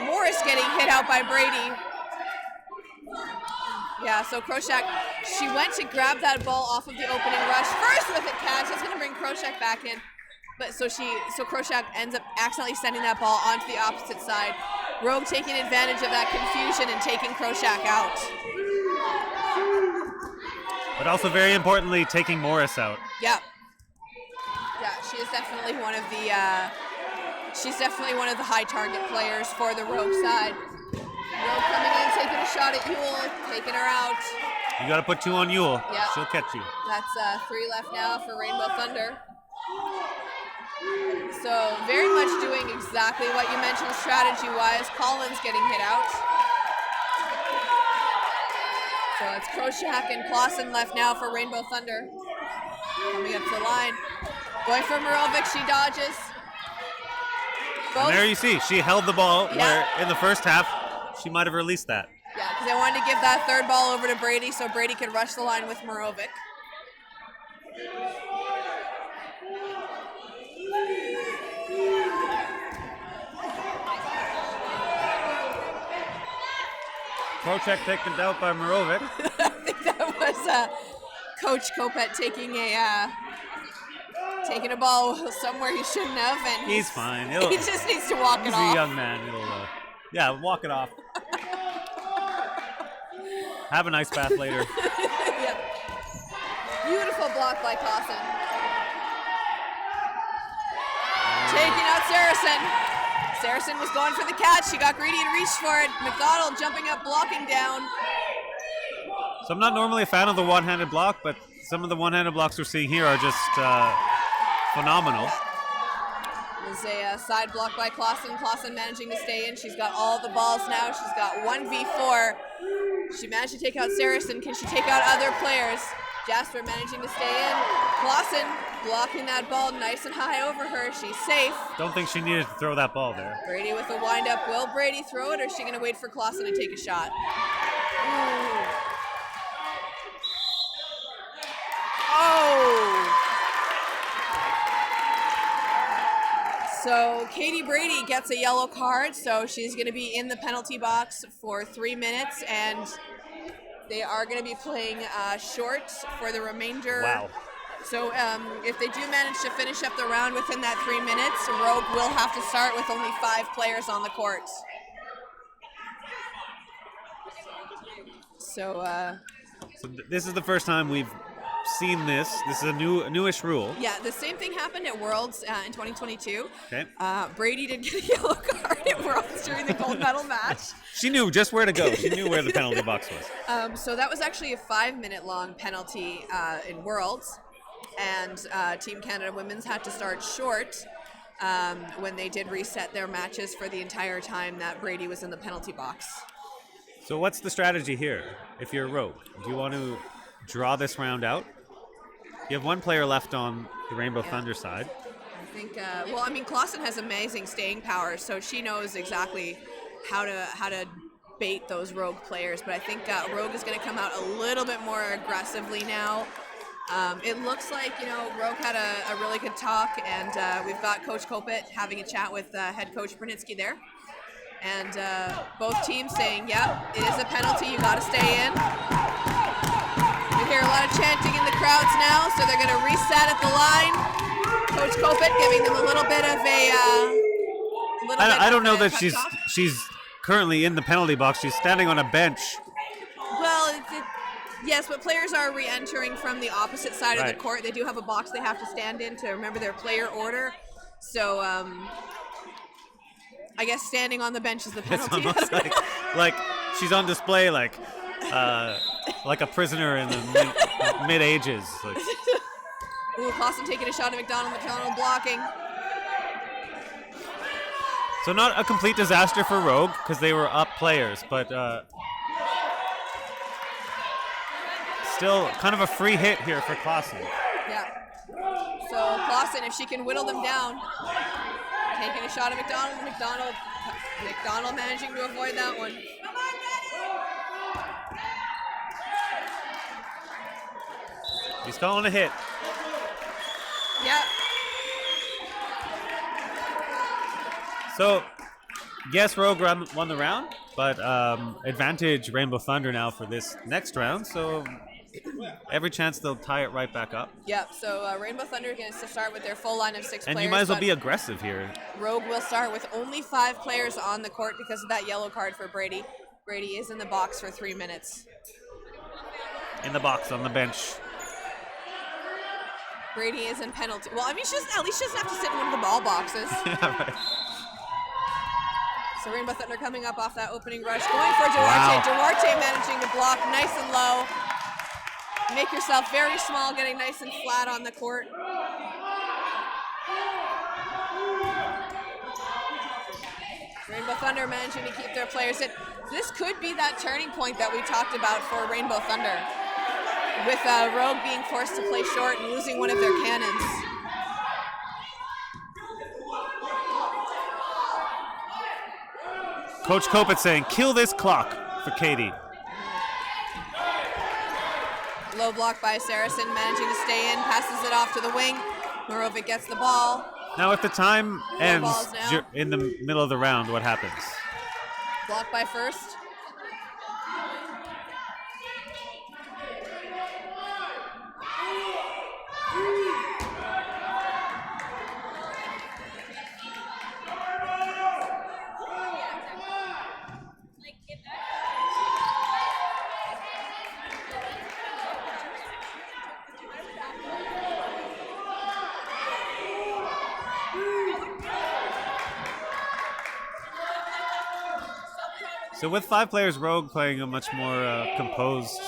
Morris getting hit out by Brady. Yeah, so Kroshak, she went to grab that ball off of the opening rush. First with a catch, that's going to bring Kroshak back in. But so Kroshak ends up accidentally sending that ball onto the opposite side. Rogue taking advantage of that confusion and taking Kroshak out. But also very importantly, taking Morris out. Yeah. Yeah, she is definitely one of the high target players for the Rogue side. Rogue coming in, taking a shot at Yule, taking her out. You got to put 2 on Yule. Yep. She'll catch you. That's 3 left now for Rainbow Thunder. So very much doing exactly what you mentioned strategy-wise. Collins getting hit out. So it's Kroshak and Clausen left now for Rainbow Thunder. Coming up to the line. Going for Mirovic, she dodges. And there you see, she held the ball where in the first half, she might have released that. Yeah, because they wanted to give that third ball over to Brady so Brady could rush the line with Mirovic. Krochek taken out by Mirovic. I think that was Coach Kopet taking a ball somewhere he shouldn't have, and He's fine. He just needs to walk it off. He's a young man. Walk it off. Have a nice bath later. Yep. Beautiful block by Clausen. Taking out Saracen. Saracen was going for the catch. She got greedy and reached for it. McDonald jumping up, blocking down. So I'm not normally a fan of the one-handed block, but some of the one-handed blocks we're seeing here are just phenomenal. There's a side block by Clausen. Clausen managing to stay in. She's got all the balls now. She's got 1v4. She managed to take out Saracen. Can she take out other players? Jasper managing to stay in. Clausen blocking that ball nice and high over her. She's safe. Don't think she needed to throw that ball there. Brady with a wind-up. Will Brady throw it, or is she going to wait for Clausen to take a shot? Ooh. Oh! So Katie Brady gets a yellow card, so she's going to be in the penalty box for 3 minutes, and they are going to be playing short for the remainder. Wow. So if they do manage to finish up the round within that 3 minutes, Rogue will have to start with only 5 players on the court. So this is the first time we've seen this. This is a newish rule. yeah, the same thing happened at Worlds in 2022. Okay. Brady did get a yellow card at Worlds during the gold medal match. She knew just where to go. She knew where the penalty box was. So that was actually a 5-minute long penalty in Worlds, and Team Canada Women's had to start short when they did reset their matches for the entire time that Brady was in the penalty box. So what's the strategy here if you're Rogue? Do you want to draw this round out? You have 1 player left on the Rainbow Thunder side. I think, Clausen has amazing staying power, so she knows exactly how to bait those Rogue players, but I think Rogue is going to come out a little bit more aggressively now. It looks like, Rogue had a really good talk, and we've got Coach Kopet having a chat with head coach Brunitsky there. And both teams saying, yeah, it is a penalty, you got to stay in. We hear a lot of chanting in the crowds now, so they're going to reset at the line. Coach Kopet giving them a little bit of I don't know that she's currently in the penalty box. She's standing on a bench. Well, yes, but players are re-entering from the opposite side of the court. They do have a box they have to stand in to remember their player order. So, I guess standing on the bench is the penalty. It's almost like she's on display like a prisoner in the mid-ages. Like. Ooh, Clausen taking a shot at McDonald. McDonald blocking. So not a complete disaster for Rogue because they were up players, but still kind of a free hit here for Clausen. Yeah. So Clausen, if she can whittle them down, taking a shot at McDonald. McDonald managing to avoid that one. He's calling a hit. Yeah. So, yes, Rogue won the round, but advantage Rainbow Thunder now for this next round. So, every chance they'll tie it right back up. Yep. So Rainbow Thunder gets to start with their full line of 6 players. And you might as well be aggressive here. Rogue will start with only 5 players on the court because of that yellow card for Brady. Brady is in the box for 3 minutes. In the box on the bench. Brady is in penalty. Well, I mean, at least she doesn't have to sit in one of the ball boxes. Yeah, right. So Rainbow Thunder coming up off that opening rush, going for Duarte. Wow. Duarte managing to block nice and low. Make yourself very small, getting nice and flat on the court. Rainbow Thunder managing to keep their players in. This could be that turning point that we talked about for Rainbow Thunder, with Rogue being forced to play short and losing one of their cannons. Coach Kopit saying, kill this clock for Katie. Low block by Saracen, managing to stay in, passes it off to the wing. Morovic gets the ball. Now, if the time ends balls now. in the middle of the round, what happens? Blocked by First. So with 5 players, Rogue playing a much more composed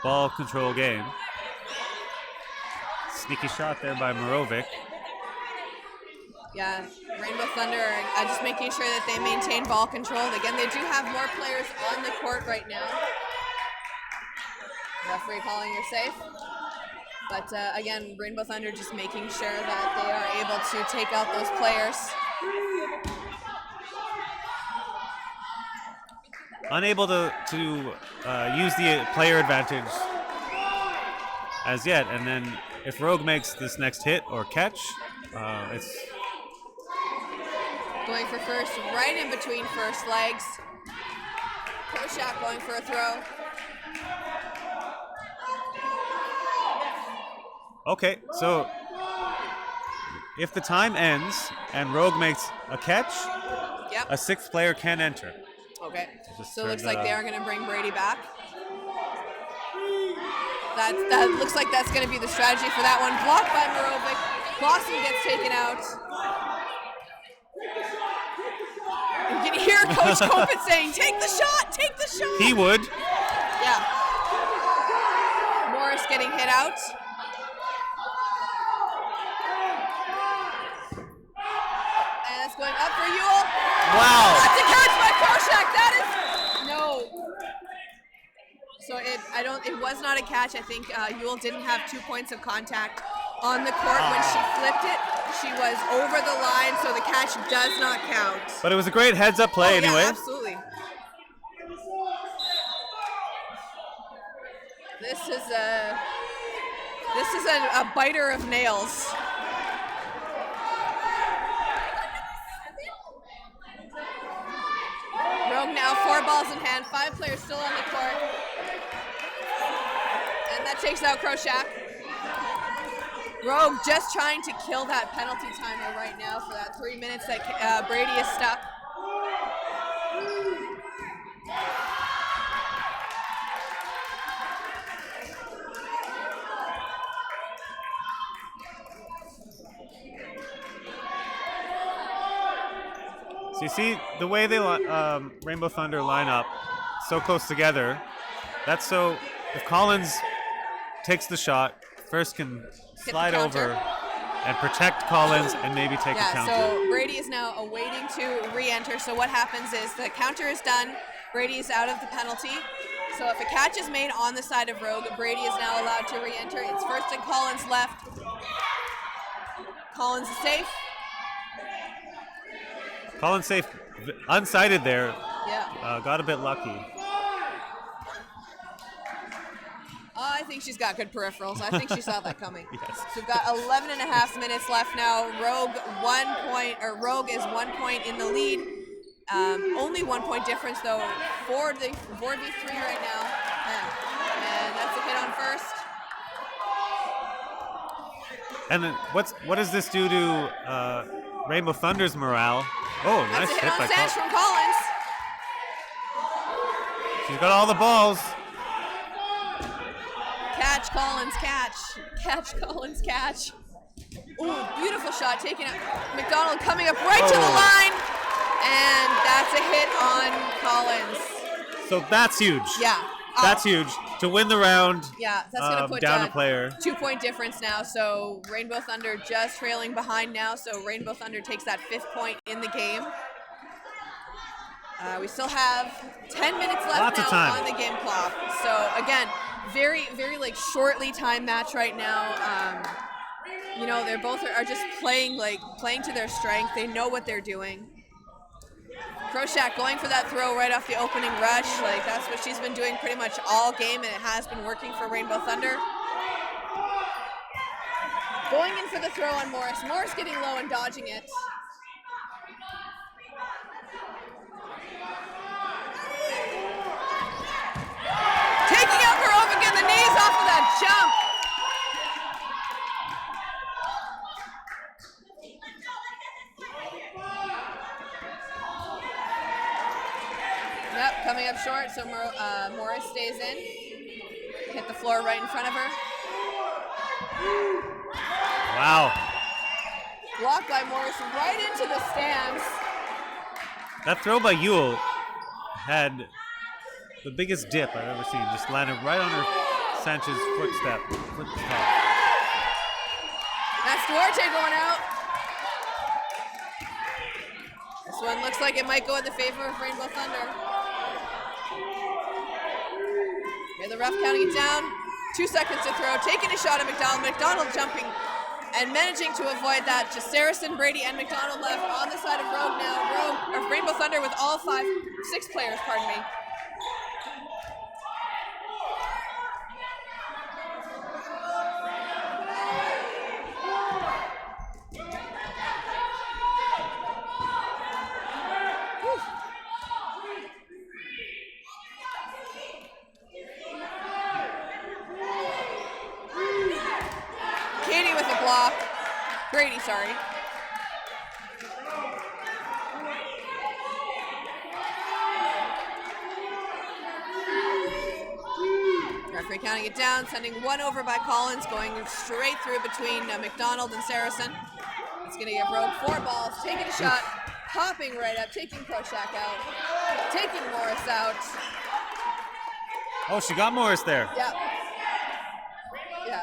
ball control game. Sneaky shot there by Morovic. Yeah, Rainbow Thunder are just making sure that they maintain ball control. Again, they do have more players on the court right now. Referee calling her safe. But again, Rainbow Thunder just making sure that they are able to take out those players. Unable to use the player advantage as yet, and then if Rogue makes this next hit or catch, it's going for First, right in between First legs. Koshak going for a throw. okay. So if the time ends and Rogue makes a catch, Yep. a 6th player can enter. Okay. Just So it turn looks that like they up. are going to bring Brady back. That looks like that's going to be the strategy for that one. Blocked by Morovic. Boston gets taken out. You can hear Coach Kopit saying, take the shot, take the shot. He would. Yeah. Morris getting hit out. And it's going up for Ewell. Wow. That's a catch by Koshak. That is no. So it was not a catch. I think Ewell didn't have 2 points of contact on the court when she flipped it. She was over the line, so the catch does not count. But it was a great heads-up play anyway. Yeah, absolutely. This is a biter of nails. Rogue now 4 balls in hand, 5 players still on the court. And that takes out Kroshak. Rogue just trying to kill that penalty timer right now for that 3 minutes that Brady is stuck. So you see the way they Rainbow Thunder line up so close together. That's so if Collins takes the shot, First can slide over and protect Collins and maybe take a counter. So Brady is now awaiting to re-enter. So what happens is the counter is done. Brady is out of the penalty. So if a catch is made on the side of Rogue, Brady is now allowed to re-enter. It's First and Collins left. Collins is safe. Collins safe, unsighted there. Yeah. Got a bit lucky. I think she's got good peripherals. I think she saw that coming. Yes. So we've got 11 and a half minutes left now. Rogue is 1 point in the lead. Only 1 point difference though for the 4v3 right now. And that's a hit on First. And then what does this do to Rainbow Thunder's morale? Oh, That's nice a hit hit on by Sanch from Collins. She's got all the balls. Catch, Collins, catch. Catch, Collins, catch. Ooh, beautiful shot taken out. McDonald coming up right to the line. And that's a hit on Collins. So that's huge. Yeah. That's huge. To win the round, Yeah, that's going to put down a player. 2-point difference now. So Rainbow Thunder just trailing behind now. So Rainbow Thunder takes that 5th point in the game. We still have 10 minutes left Lots of now time. on the game clock. So again, very, very like shortly timed match right now. You know, they're both are just playing to their strength. They know what they're doing. Kroshak going for that throw right off the opening rush. Like, that's what she's been doing pretty much all game, and it has been working for Rainbow Thunder. Going in for the throw on Morris. Morris getting low and dodging it. Taking out Karov again, the knees off of that jump. Yep, coming up short, so Morris stays in. Hit the floor right in front of her. Wow. Blocked by Morris right into the stands. That throw by Ewell had the biggest dip I've ever seen. Just landed right on her Sanchez's footstep. That's Duarte going out. This one looks like it might go in the favor of Rainbow Thunder. Here the ref counting it down. 2 seconds to throw. Taking a shot at McDonald. McDonald jumping and managing to avoid that. Just Saracen, Brady, and McDonald left on the side of Rogue now. Rainbow Thunder with all 6 players, pardon me. Katie with a block. Brady, sorry. Referee counting it down, sending one over by Collins, going straight through between McDonald and Saracen. It's going to give Rogue 4 balls, taking a shot, popping right up, taking Kroshak out, taking Morris out. Oh, she got Morris there. Yeah. Yeah.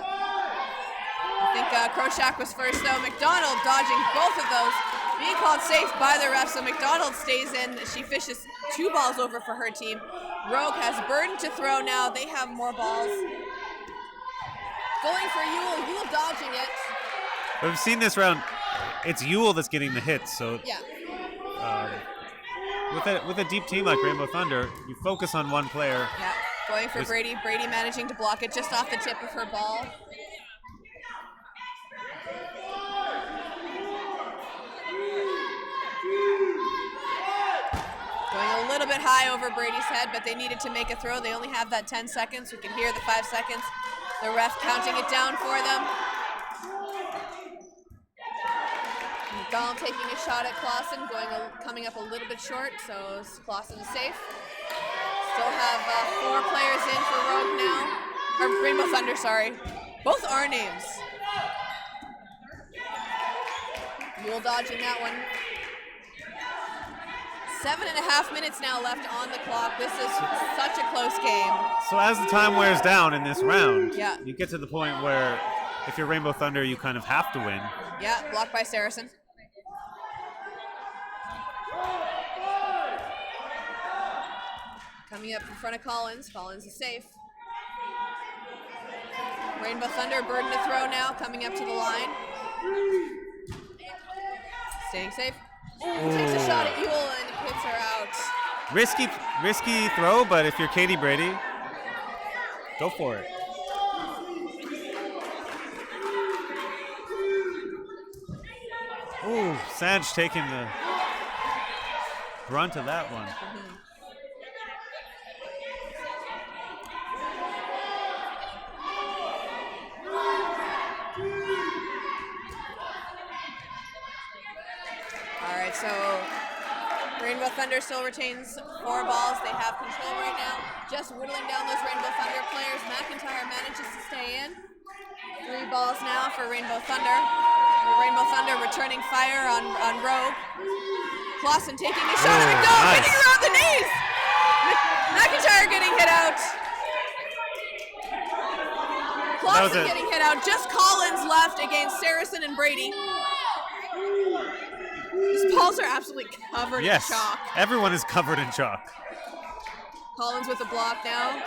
I think Kroshak was first, though. McDonald dodging both of those. Being called safe by the ref, so McDonald stays in. She fishes 2 balls over for her team. Rogue has Burden to throw now. They have more balls. Going for Ewell. Ewell dodging it. We've seen this round. It's Ewell that's getting the hits, so Yeah. with a deep team like Rainbow Thunder, you focus on one player. Yeah. Going for Brady. Brady managing to block it just off the tip of her ball. Going a little bit high over Brady's head, but they needed to make a throw. They only have that 10 seconds. We can hear the 5 seconds. The ref counting it down for them. McDonald taking a shot at Clausen, coming up a little bit short, so Clausen is safe. Still have 4 players in for Rogue now. Or Rainbow Thunder, sorry. Both are names. Mule dodging that one. 7.5 minutes now left on the clock. This is such a close game. So as the time wears down in this round, Yeah. you get to the point where if you're Rainbow Thunder, you kind of have to win. Yeah, blocked by Saracen. Coming up in front of Collins. Collins is safe. Rainbow Thunder, Burden to throw now, coming up to the line. Staying safe. Ooh, takes a shot at Ewell and hits her out. Risky throw, but if you're Katie Brady, go for it. Ooh, Sanj taking the brunt of that one. All right, so Rainbow Thunder still retains 4 balls. They have control right now. Just whittling down those Rainbow Thunder players. McIntyre manages to stay in. 3 balls now for Rainbow Thunder. Rainbow Thunder returning fire on Rogue. Clausen taking a shot at it. Nice. Hitting around the knees. McIntyre getting hit out. Clausen getting hit out. Just Collins left against Saracen and Brady. These balls are absolutely covered in chalk. Everyone is covered in chalk. Collins with the block now.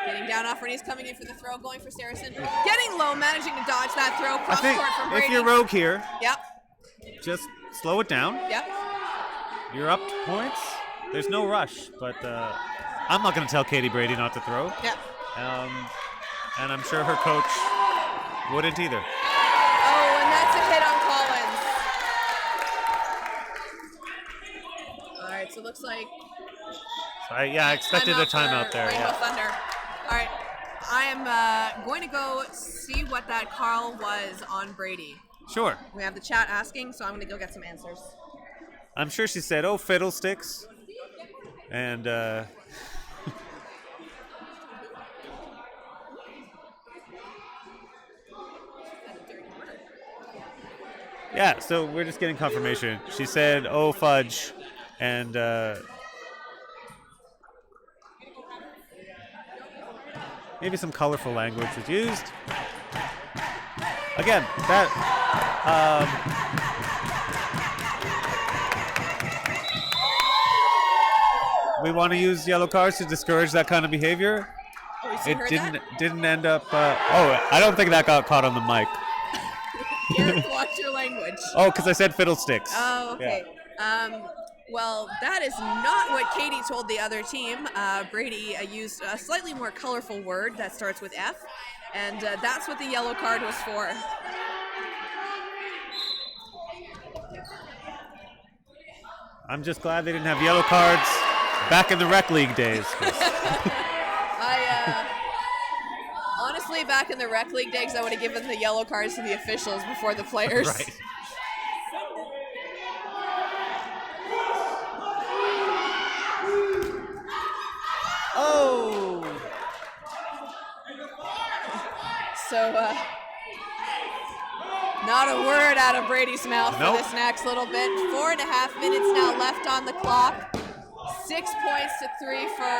Getting down off her knees, coming in for the throw, going for Saracen. Getting low, managing to dodge that throw. Cross court from Brady. If you're Rogue here, just slow it down. Yep. You're up to points. There's no rush, but I'm not going to tell Katie Brady not to throw. Yep. And I'm sure her coach wouldn't either. Oh, and that's a hit on Collins. All right, so it looks like... I expected a timeout there. Rainbow Thunder. All right, I am going to go see what that call was on Brady. Sure. We have the chat asking, so I'm going to go get some answers. I'm sure she said, "Oh, fiddlesticks," and yeah. So we're just getting confirmation. She said, "Oh, fudge," and maybe some colorful language was used. Again, that we want to use yellow cards to discourage that kind of behavior. Oh, it didn't end up. I don't think that got caught on the mic. Eric, watch your language. Oh, because I said fiddlesticks. Oh, okay. Yeah. Well, that is not what Katie told the other team. Brady used a slightly more colorful word that starts with F, and that's what the yellow card was for. I'm just glad they didn't have yellow cards back in the rec league days. Honestly, back in the rec league days, I would have given the yellow cards to the officials before the players. Right. Oh. So, not a word out of Brady's mouth for this next little bit. 4.5 minutes now left on the clock. 6 points to 3 for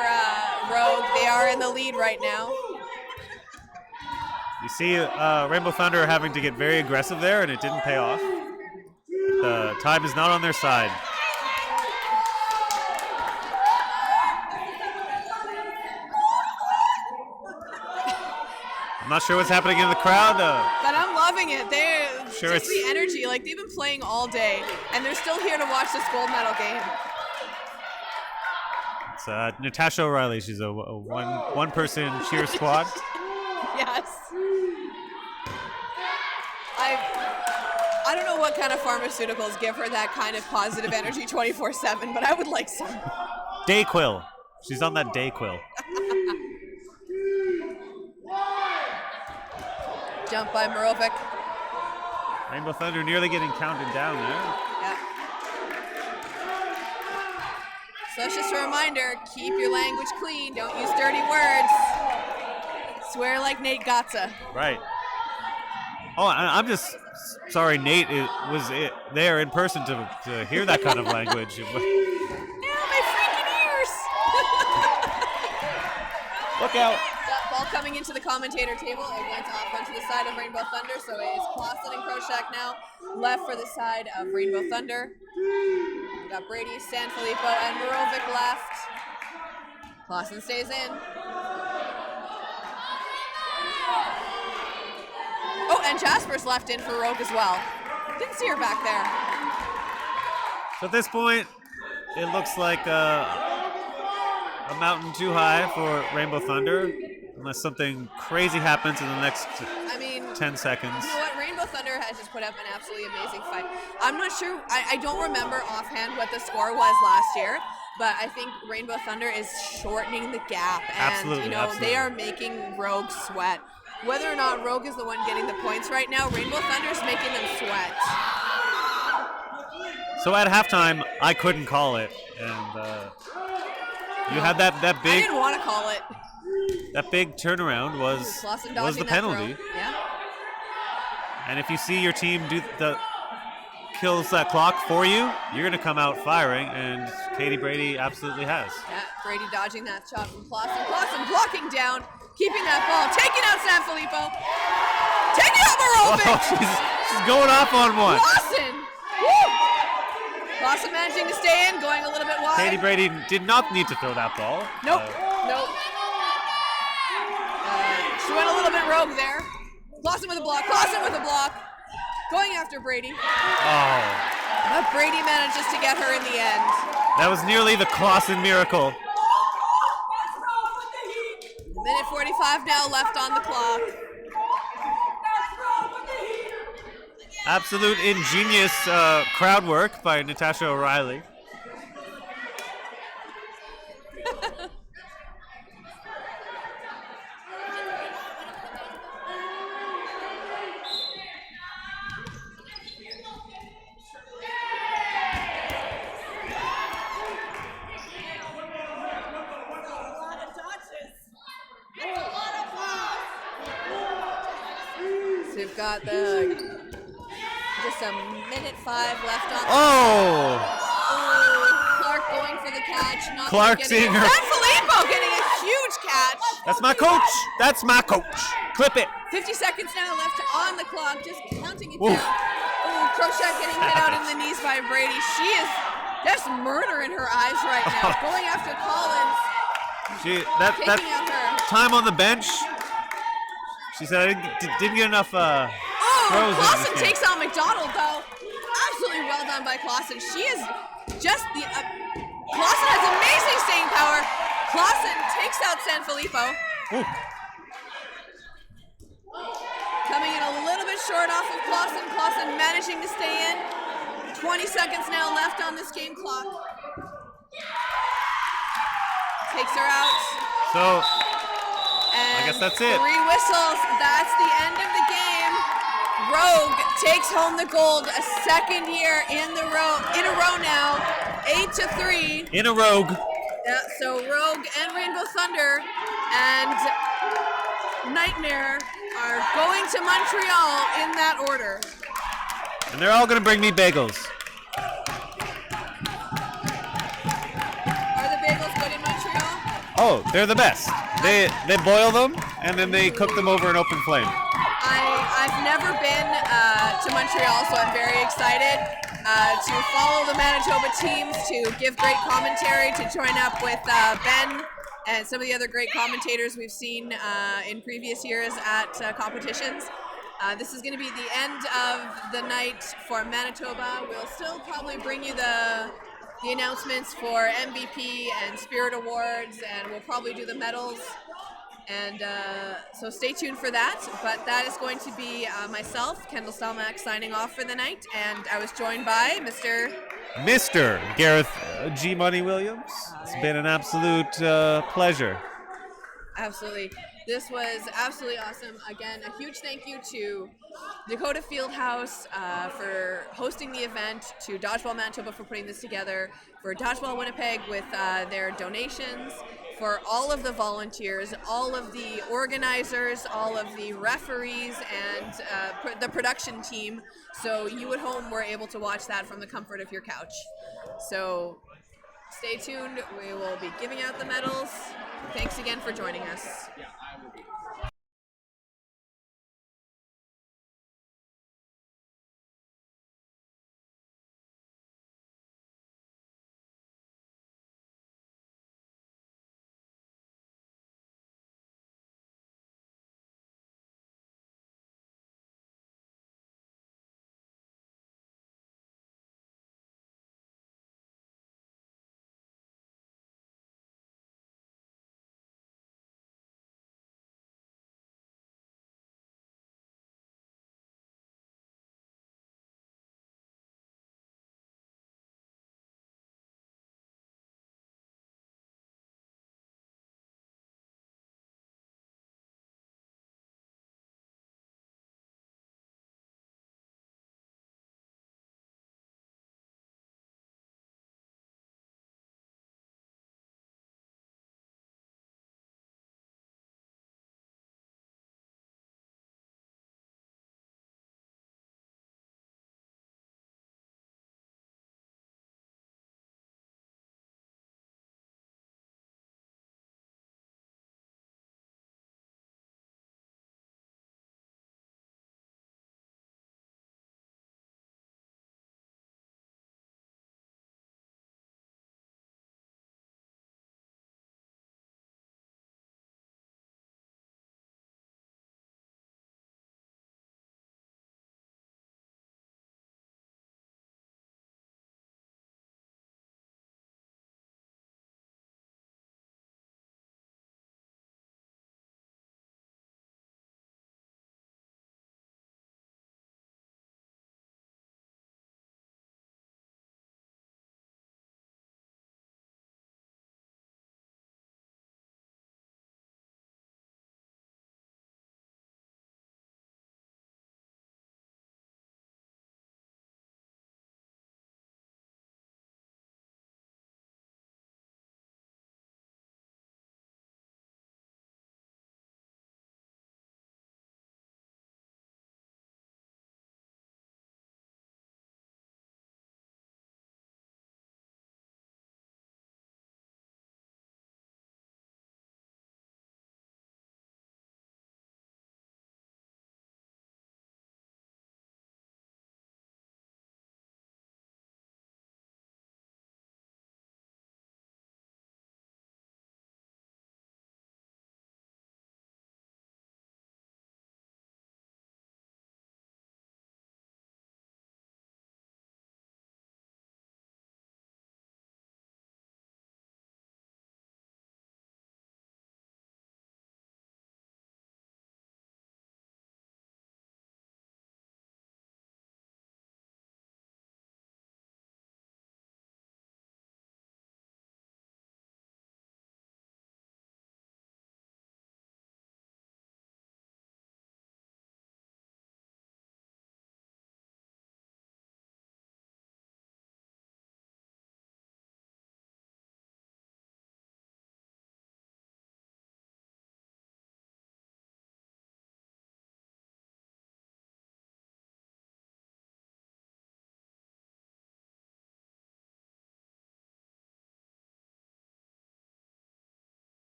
Rogue. They are in the lead right now. You see Rainbow Thunder having to get very aggressive there, and it didn't pay off. The time is not on their side. I'm not sure what's happening in the crowd. But I'm loving it. They're sure just the energy. Like, they've been playing all day, and they're still here to watch this gold medal game. It's Natasha O'Reilly. She's a one-person cheer squad. Yes. I don't know what kind of pharmaceuticals give her that kind of positive energy 24/7, but I would like some. Dayquil. She's on that Dayquil. Jump by Morovic. Rainbow Thunder nearly getting counted down there. Yeah. So it's just a reminder, keep your language clean. Don't use dirty words. Swear like Nate Gotza. Right. Oh, I'm just sorry Nate was there in person to hear that kind of language. Yeah, my freaking ears. Look out. Ball coming into the commentator table. It went off onto the side of Rainbow Thunder, so it is Clausen and Kroshak now left for the side of Rainbow Thunder. We got Brady, Sanfilippo, and Morovic left. Clausen stays in. Oh, and Jasper's left in for Rogue as well. Didn't see her back there. So at this point, it looks like a mountain too high for Rainbow Thunder. Unless something crazy happens in the next 10 seconds. You know what? Rainbow Thunder has just put up an absolutely amazing fight. I'm not sure. I don't remember offhand what the score was last year, but I think Rainbow Thunder is shortening the gap. And, they are making Rogue sweat. Whether or not Rogue is the one getting the points right now, Rainbow Thunder is making them sweat. So at halftime, I couldn't call it, and you had that I big didn't want to call it. turnaround was Clausen the dodging that penalty. throw. Yeah. And if you see your team kills that clock for you, you're gonna come out firing, and Katie Brady absolutely has. Yeah, Brady dodging that shot from Clausen. Clausen blocking down, keeping that ball, taking out Sanfilippo, taking out Marovic. Oh, she's going off on one. Clausen! Woo! Clausen managing to stay in, going a little bit wide. Katie Brady did not need to throw that ball. Nope. She went a little bit rogue there. Clausen with a block. Going after Brady. Oh. But Brady manages to get her in the end. That was nearly the Clausen miracle. Minute 45 now left on the clock. Absolute ingenious crowd work by Natasha O'Reilly. So we've got just a minute 5 left on. Oh! Clark going for the catch. Not Clark getting seeing it. her. Sanfilippo getting a huge catch. That's my coach. That's my coach. Clip it. 50 seconds now left on the clock. Just counting it Oof. down. Oh, Crochet getting hit out in the knees by Brady. She is just murder in her eyes right now. Going after Collins. That Taking out her. time on the bench. She said I didn't get enough throws. Clausen takes out McDonald though. Absolutely well done by Clausen. She is just the. Clausen has amazing staying power. Clausen takes out Sanfilippo. Ooh. Coming in a little bit short off of Clausen. Clausen managing to stay in. 20 seconds now left on this game clock. Takes her out. So And I guess that's it. 3 whistles. That's the end of the game. Rogue takes home the gold a second year in a row now. 8-3. In a rogue. Yeah, so Rogue and Rainbow Thunder and Nightmare are going to Montreal in that order. And they're all going to bring me bagels. Are the bagels good in Montreal? Oh, they're the best. They boil them and then they cook them over an open flame. I've never been to Montreal, so I'm very excited to follow the Manitoba teams, to give great commentary, to join up with Ben and some of the other great commentators we've seen in previous years at competitions. This is going to be the end of the night for Manitoba. We'll still probably bring you the announcements for MVP and Spirit Awards, and we'll probably do the medals. And so stay tuned for that. But that is going to be myself, Kendall Stelmack, signing off for the night. And I was joined by Mr. Gareth G. Money Williams. It's been an absolute pleasure. Absolutely. This was absolutely awesome. Again, a huge thank you to Dakota Fieldhouse for hosting the event, to Dodgeball Manitoba for putting this together, for Dodgeball Winnipeg with their donations, for all of the volunteers, all of the organizers, all of the referees, and the production team. So you at home were able to watch that from the comfort of your couch. So stay tuned. We will be giving out the medals. Thanks again for joining us.